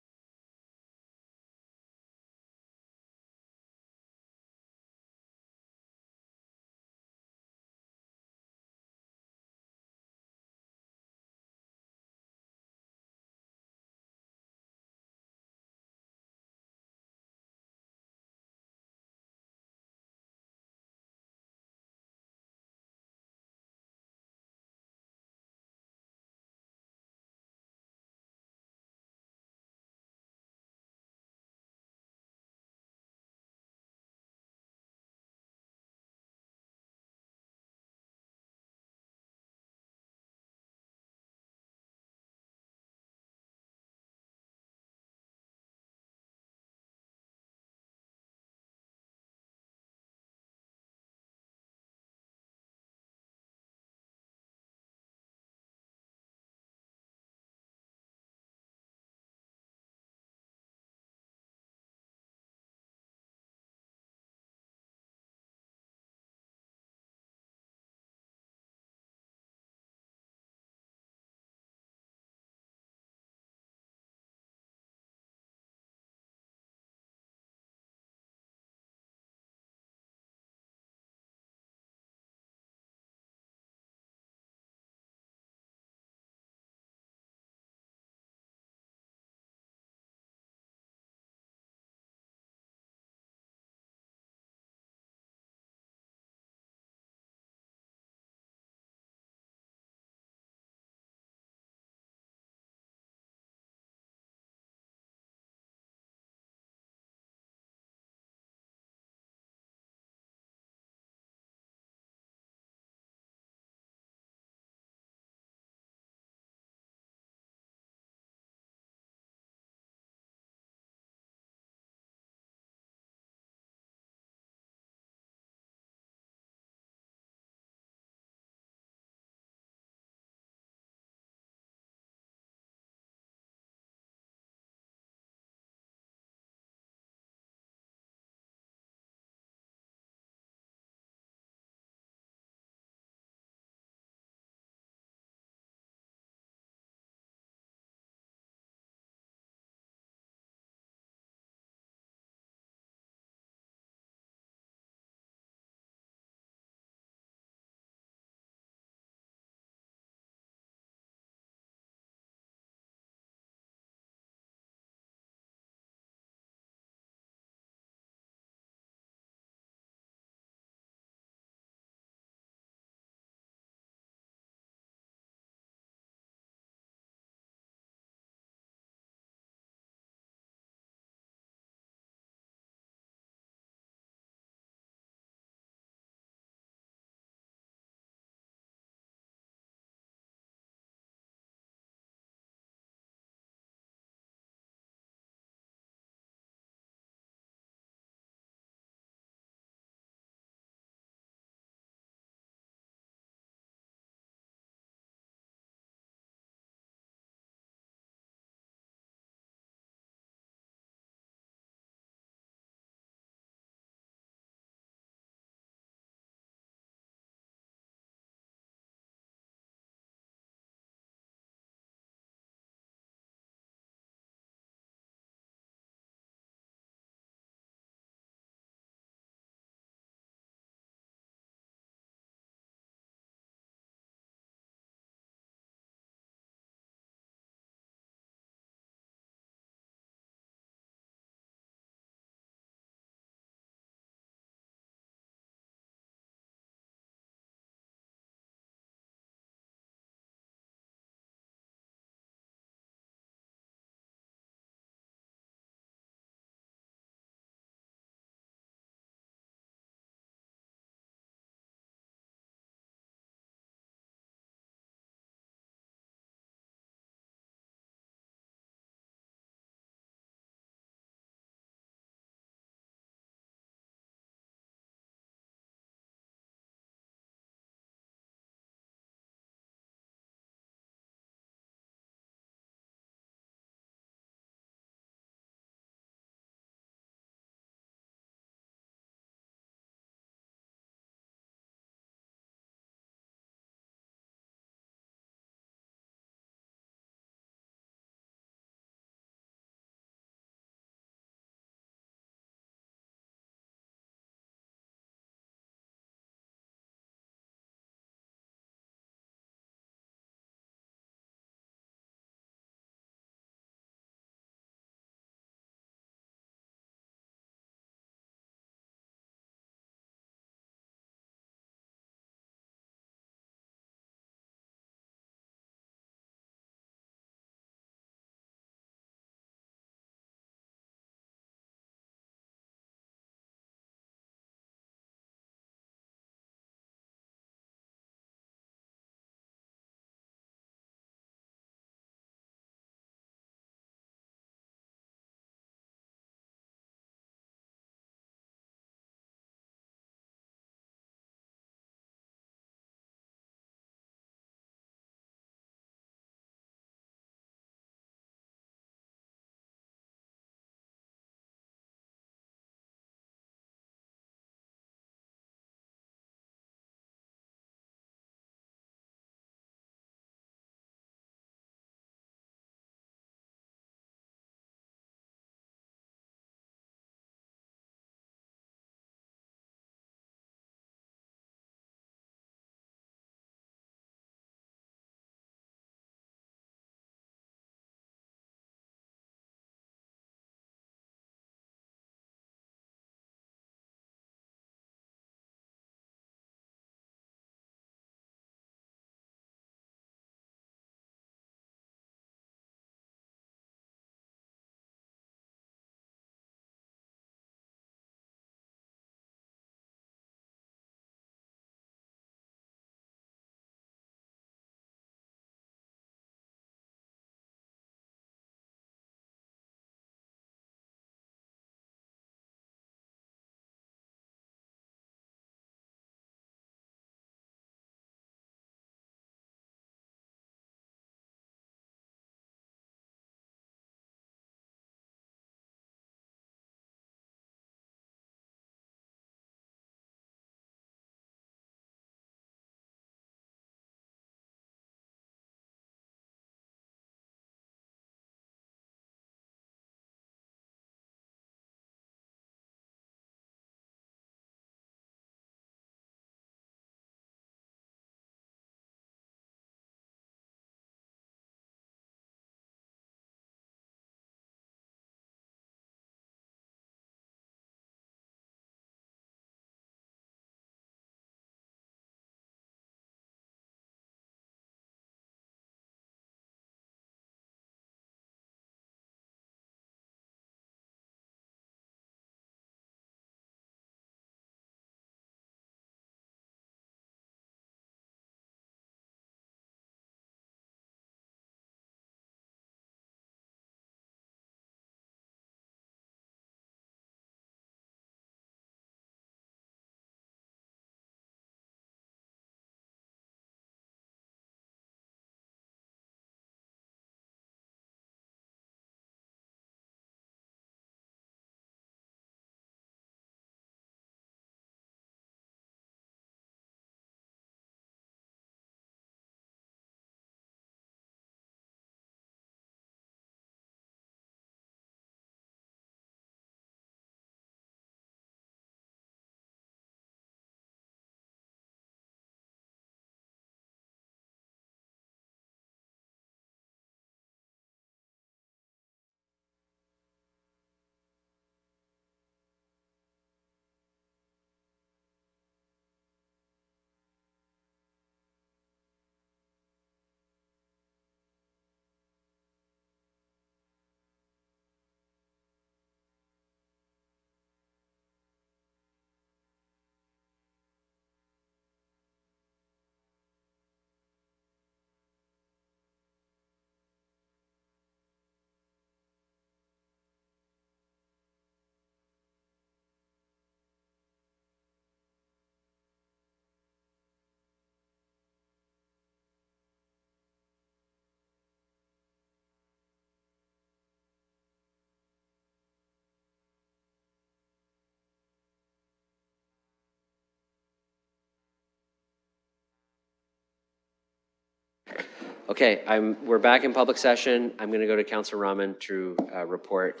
Okay, we're back in public session. I'm going to go to Councilor Rahman to report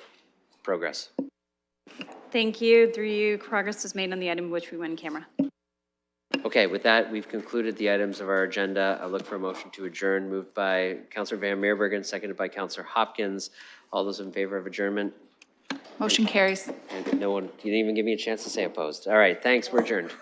progress. Thank you. Through you, progress was made on the item which we went in camera. Okay, with that, we've concluded the items of our agenda. I look for a motion to adjourn, moved by Councilor Van Meerbergen, seconded by Councilor Hopkins. All those in favor of adjournment? Motion carries. And no one, you didn't even give me a chance to say opposed. All right, thanks, we're adjourned.